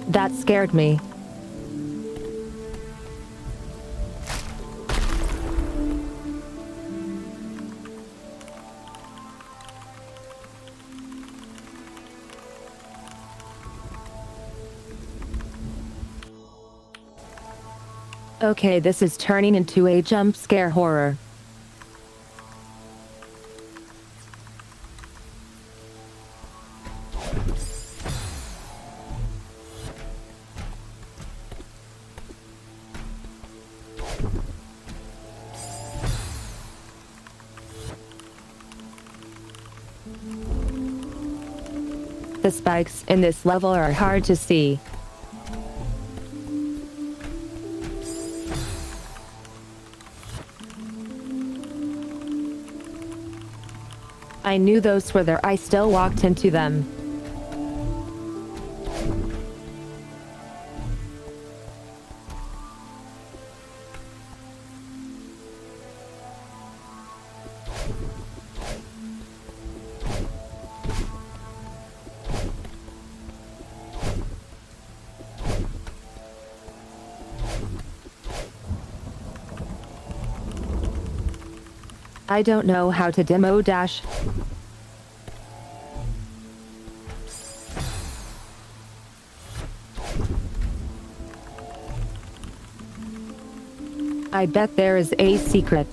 That scared me. Okay, this is turning into a jump scare horror. The spikes in this level are hard to see. I knew those were there. I still walked into them. I don't know how to demo dash. I bet there is a secret.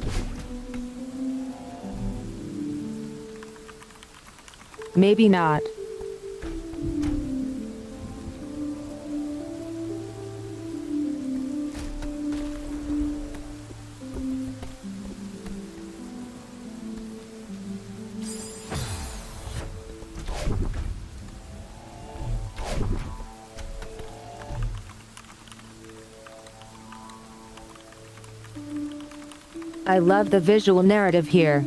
Maybe not. I love the visual narrative here.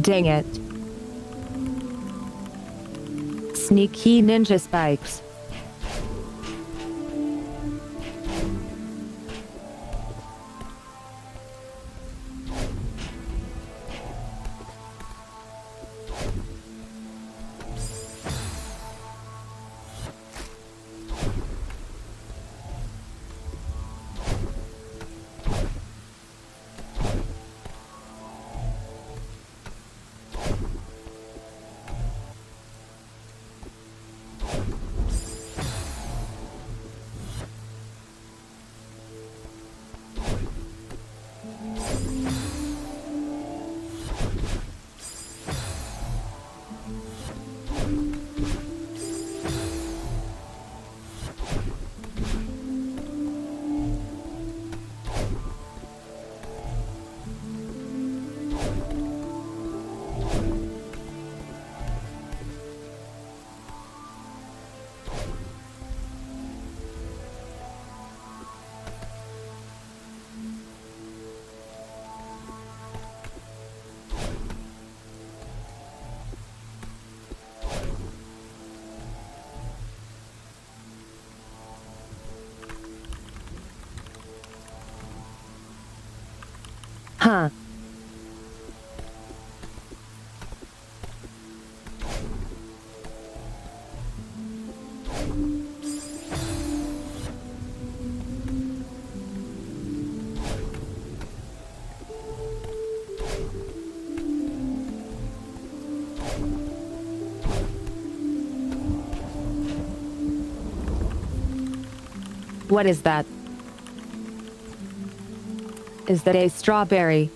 Dang it. Sneaky ninja spikes. Huh. What is that? Is that a strawberry?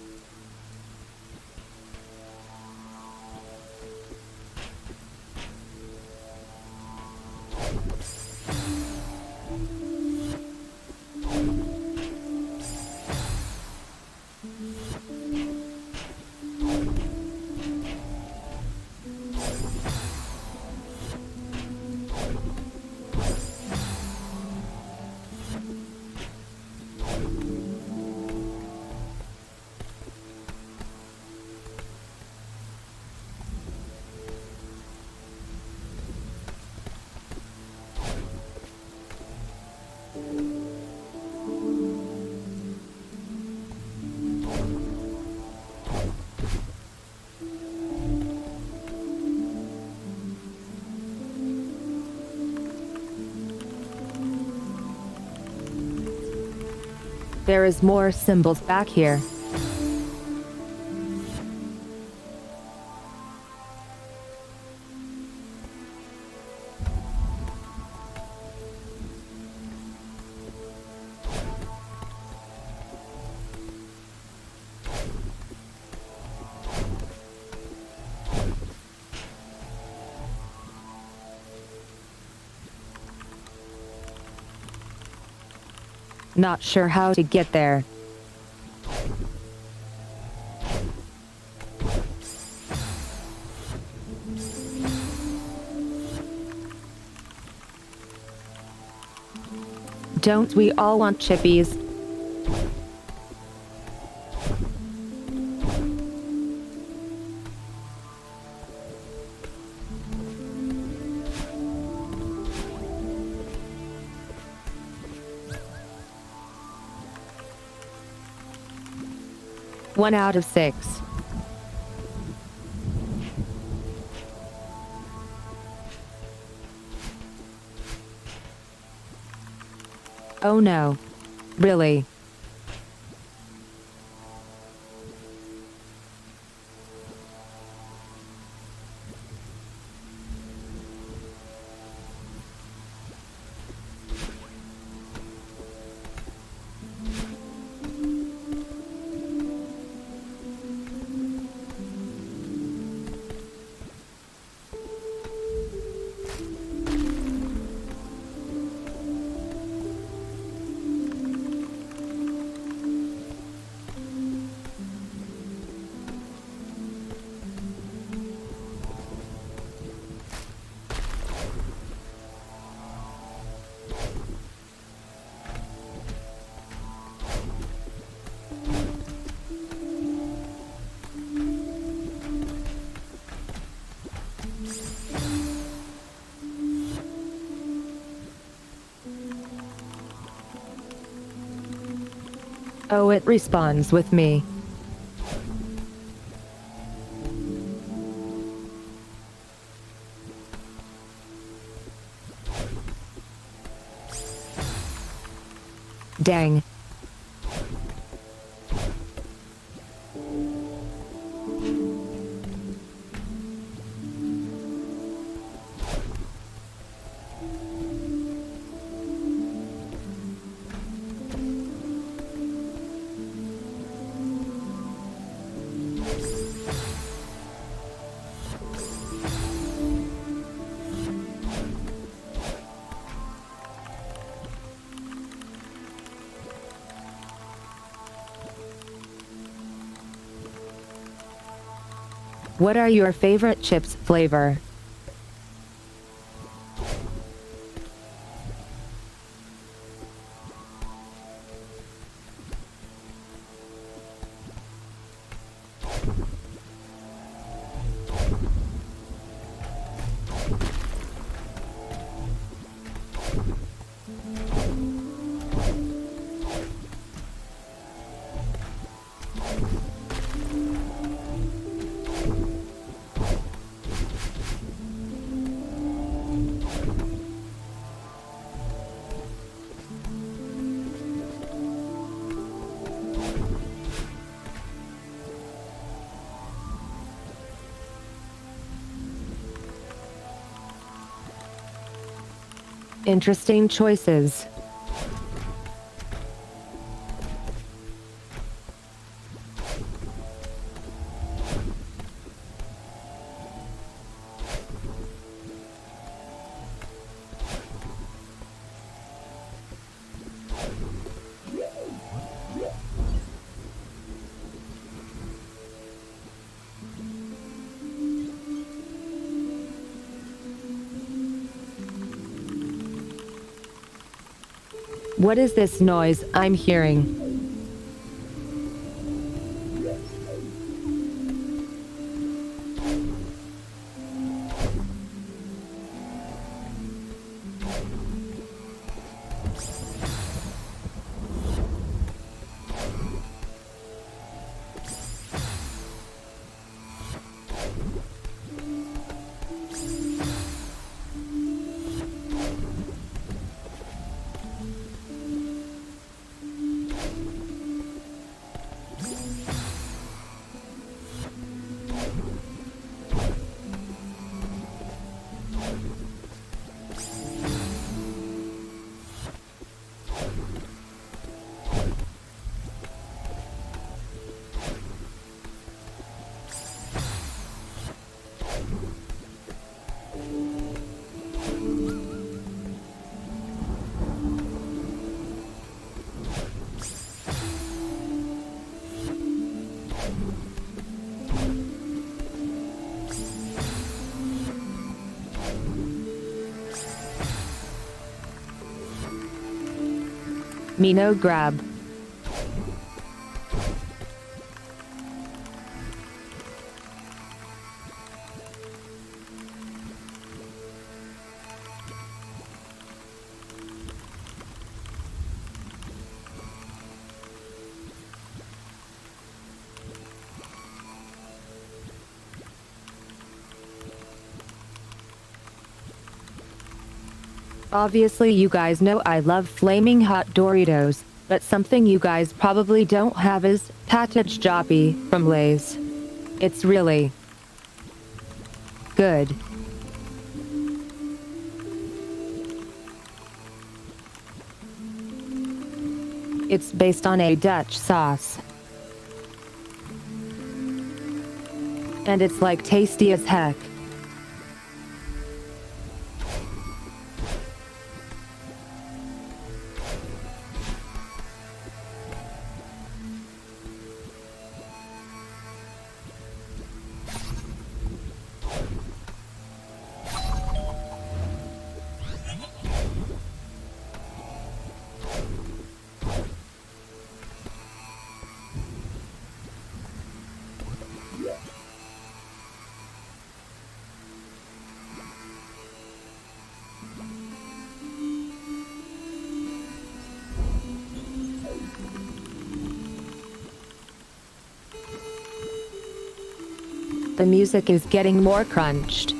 There is more symbols back here. Not sure how to get there. Don't we all want chippies? One out of 6. Oh no. Really? Oh, it respawns with me. Dang. What are your favorite chips flavor? Interesting choices. What is this noise I'm hearing? Me no grab. Obviously you guys know I love flaming hot Doritos, but something you guys probably don't have is packaged Joppy from Lay's. It's really good. It's based on a Dutch sauce. And it's like tasty as heck. The music is getting more crunched.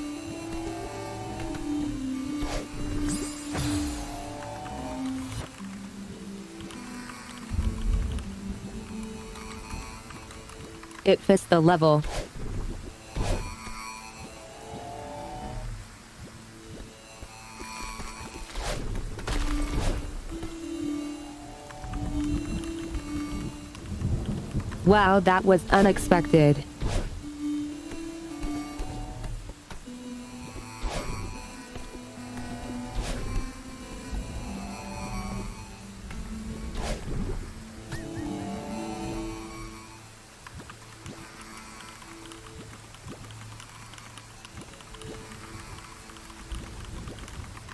It fits the level. Wow, that was unexpected.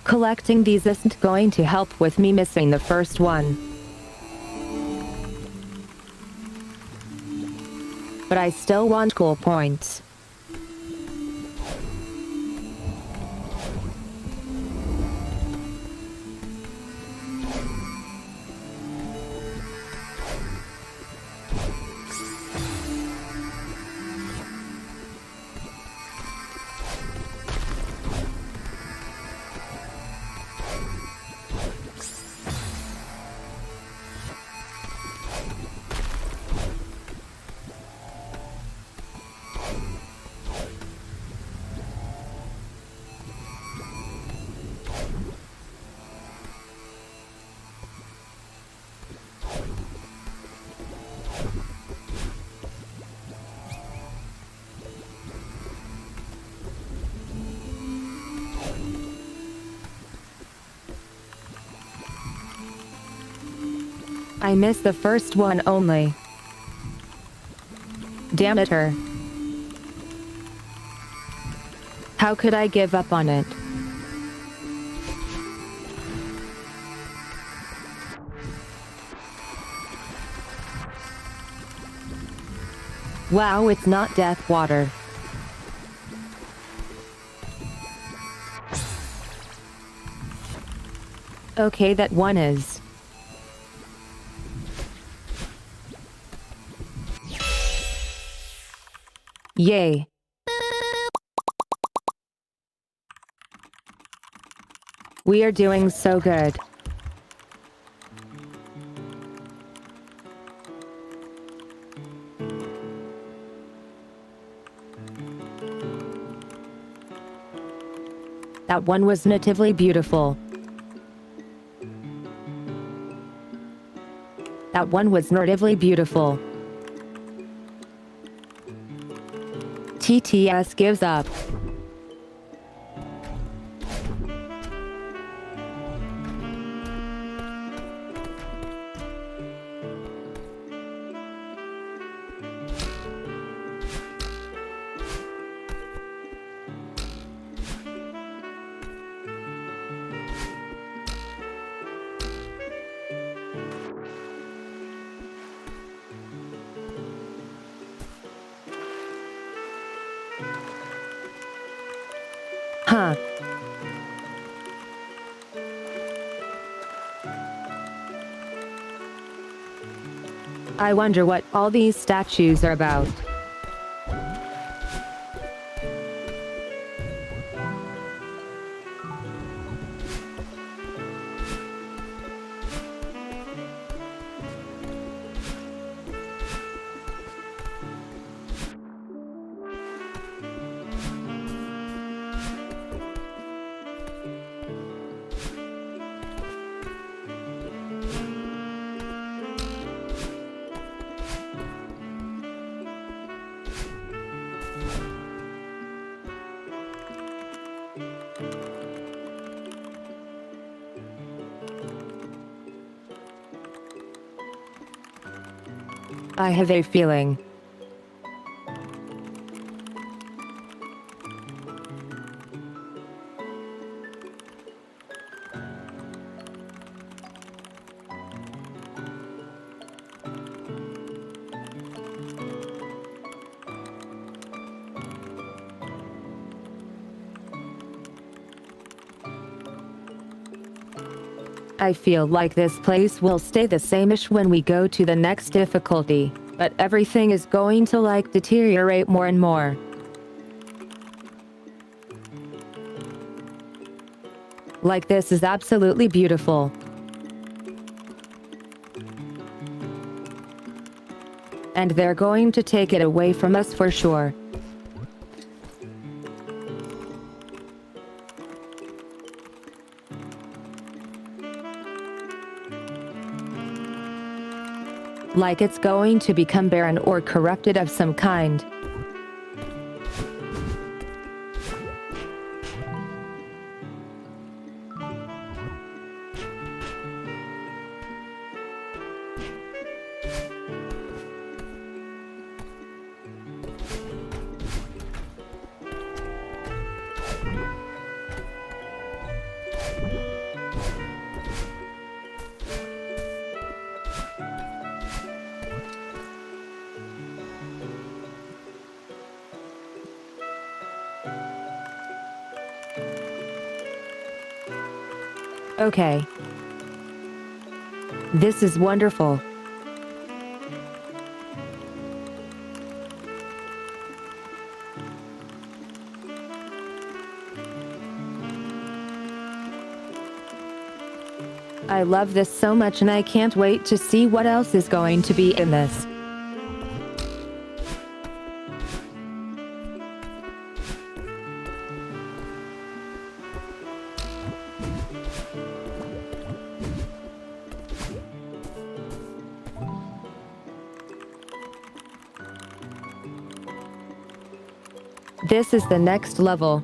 Collecting these isn't going to help with me missing the first one. But I still want cool points. I missed the first one only. Damn it her. How could I give up on it? Wow, it's not death water. Okay, that one is. Yay. We are doing so good. That one was natively beautiful. That one was natively beautiful. TTS gives up. Huh. I wonder what all these statues are about. I have a feeling. I feel like this place will stay the same-ish when we go to the next difficulty, but everything is going to like deteriorate more and more. Like this is absolutely beautiful. And they're going to take it away from us for sure. Like it's going to become barren or corrupted of some kind. Okay. This is wonderful. I love this so much and I can't wait to see what else is going to be in this. This is the next level.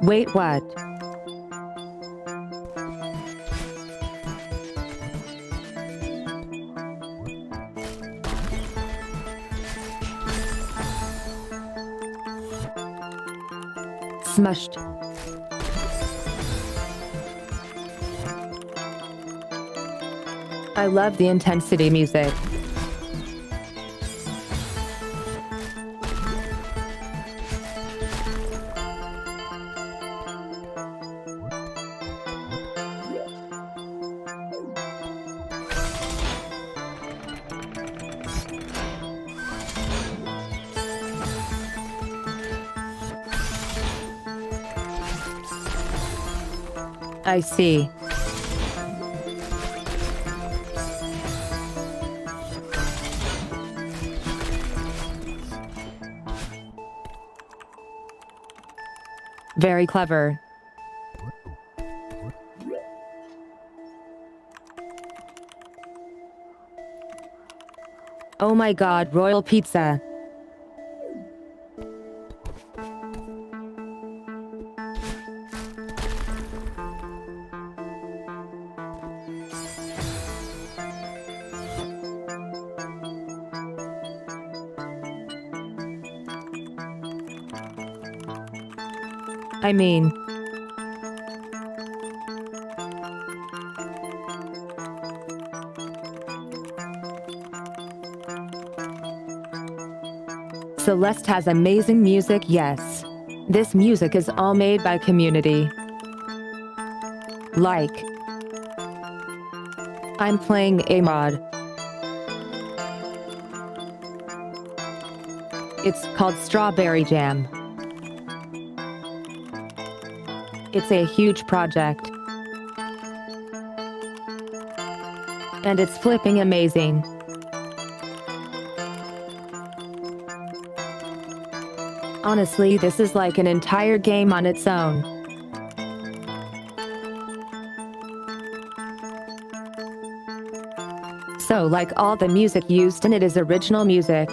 Wait, what? Smushed. I love the intensity music. I see. Very clever. Oh my god, royal pizza. I mean, Celeste has amazing music, yes. This music is all made by community. Like, I'm playing a mod. It's called Strawberry Jam. It's a huge project. And it's flipping amazing. Honestly, this is like an entire game on its own. So, like, all the music used in it is original music.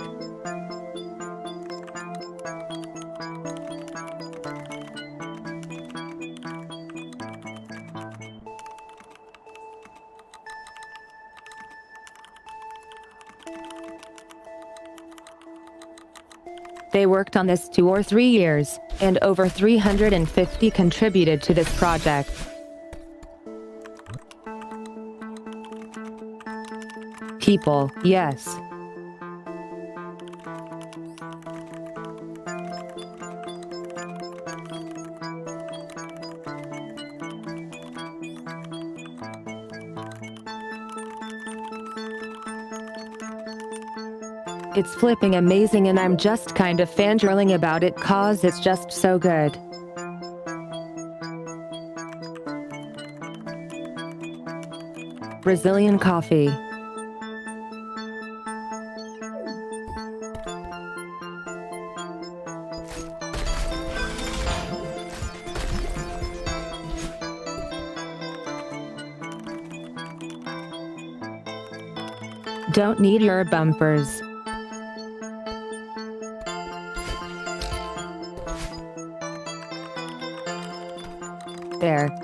They worked on this 2 or 3 years, and over 350 contributed to this project. People, yes. It's flipping amazing and I'm just kind of fangirling about it cause it's just so good. Brazilian coffee. Don't need your bumpers. There.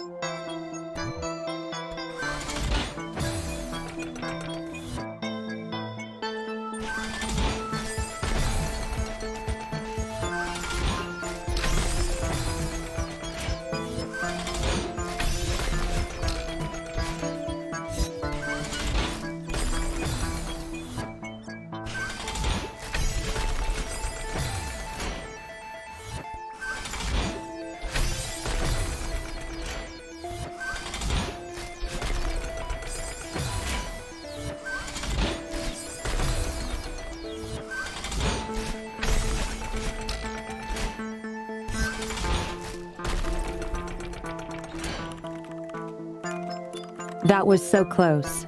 That was so close.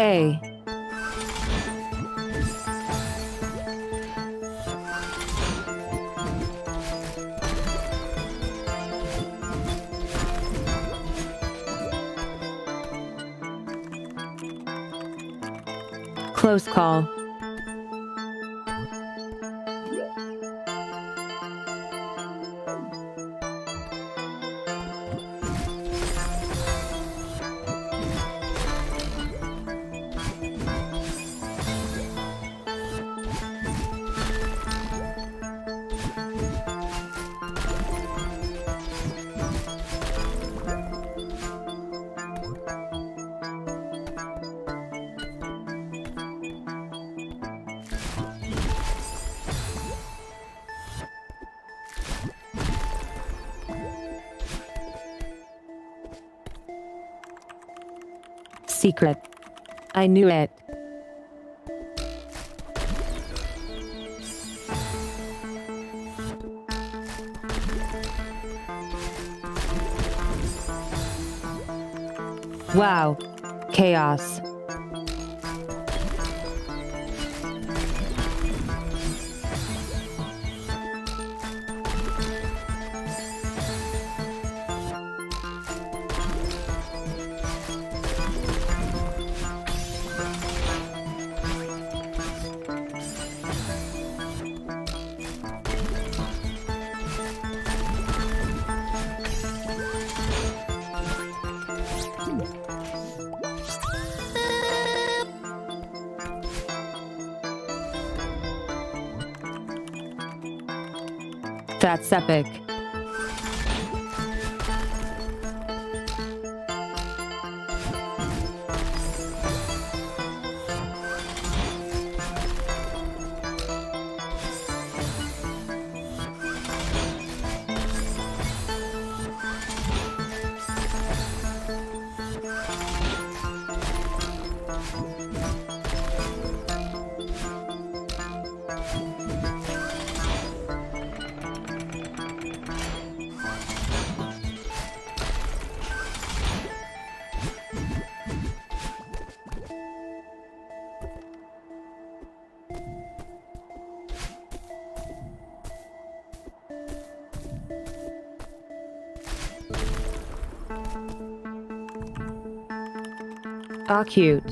A. Close call. Secret. I knew it. Wow. Chaos. That's epic. Aw, cute.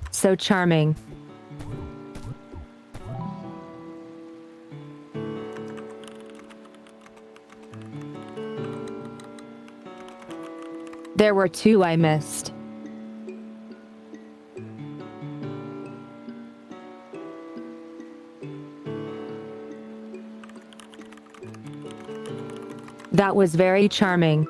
So charming. There were two I missed. That was very charming.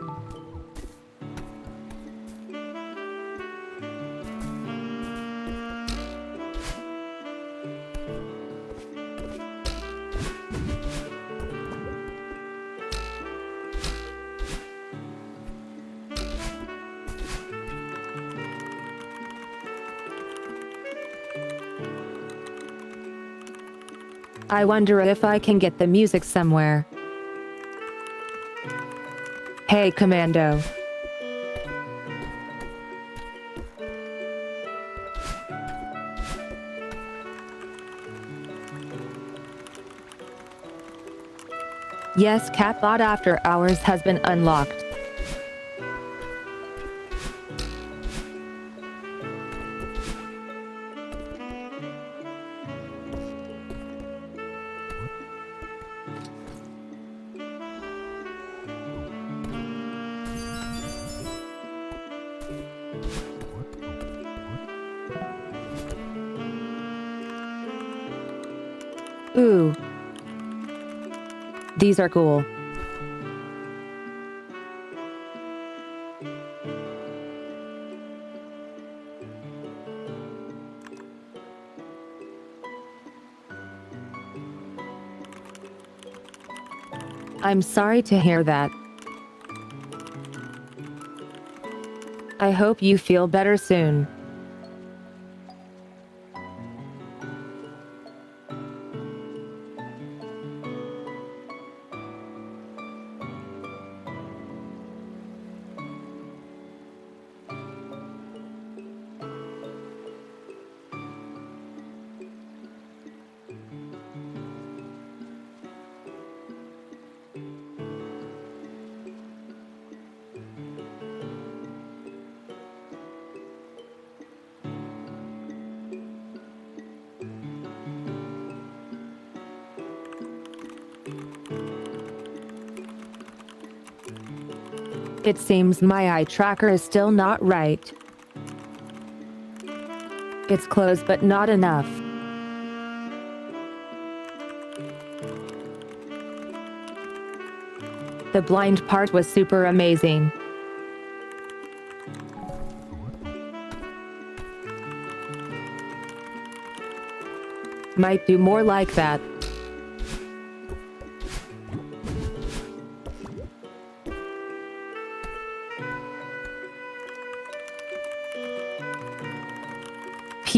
I wonder if I can get the music somewhere. Hey, Commando. Yes, Catbot After Hours has been unlocked. Ooh. These are cool. I'm sorry to hear that. I hope you feel better soon. It seems my eye tracker is still not right. It's close but not enough. The blind part was super amazing. Might do more like that.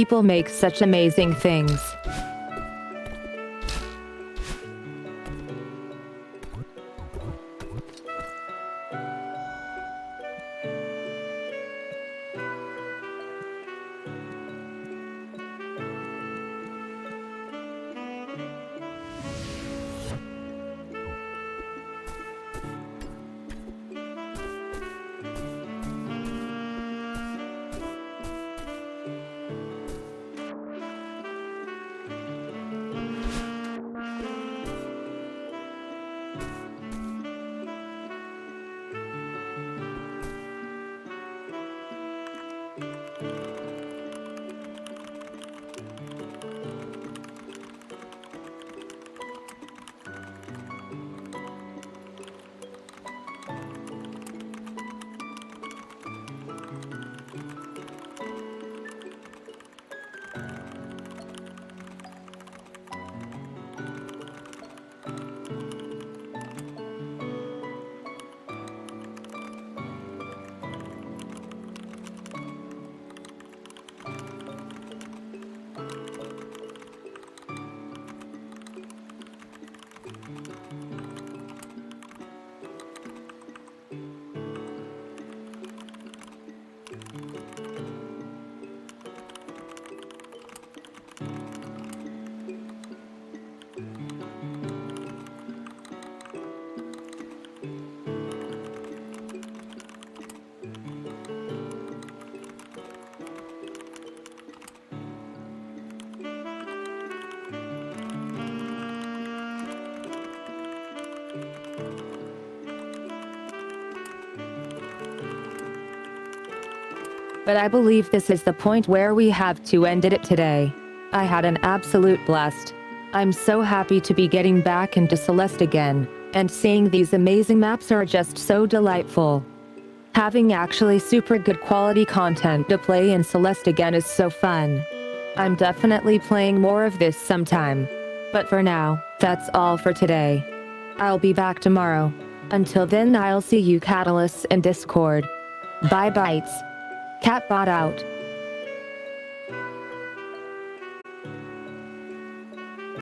people make such amazing things. But I believe this is the point where we have to end it today. I had an absolute blast. I'm so happy to be getting back into Celeste again, and seeing these amazing maps are just so delightful. Having actually super good quality content to play in Celeste again is so fun. I'm definitely playing more of this sometime. But for now, that's all for today. I'll be back tomorrow. Until then, I'll see you catalysts in Discord. Bye bytes. Catbot out.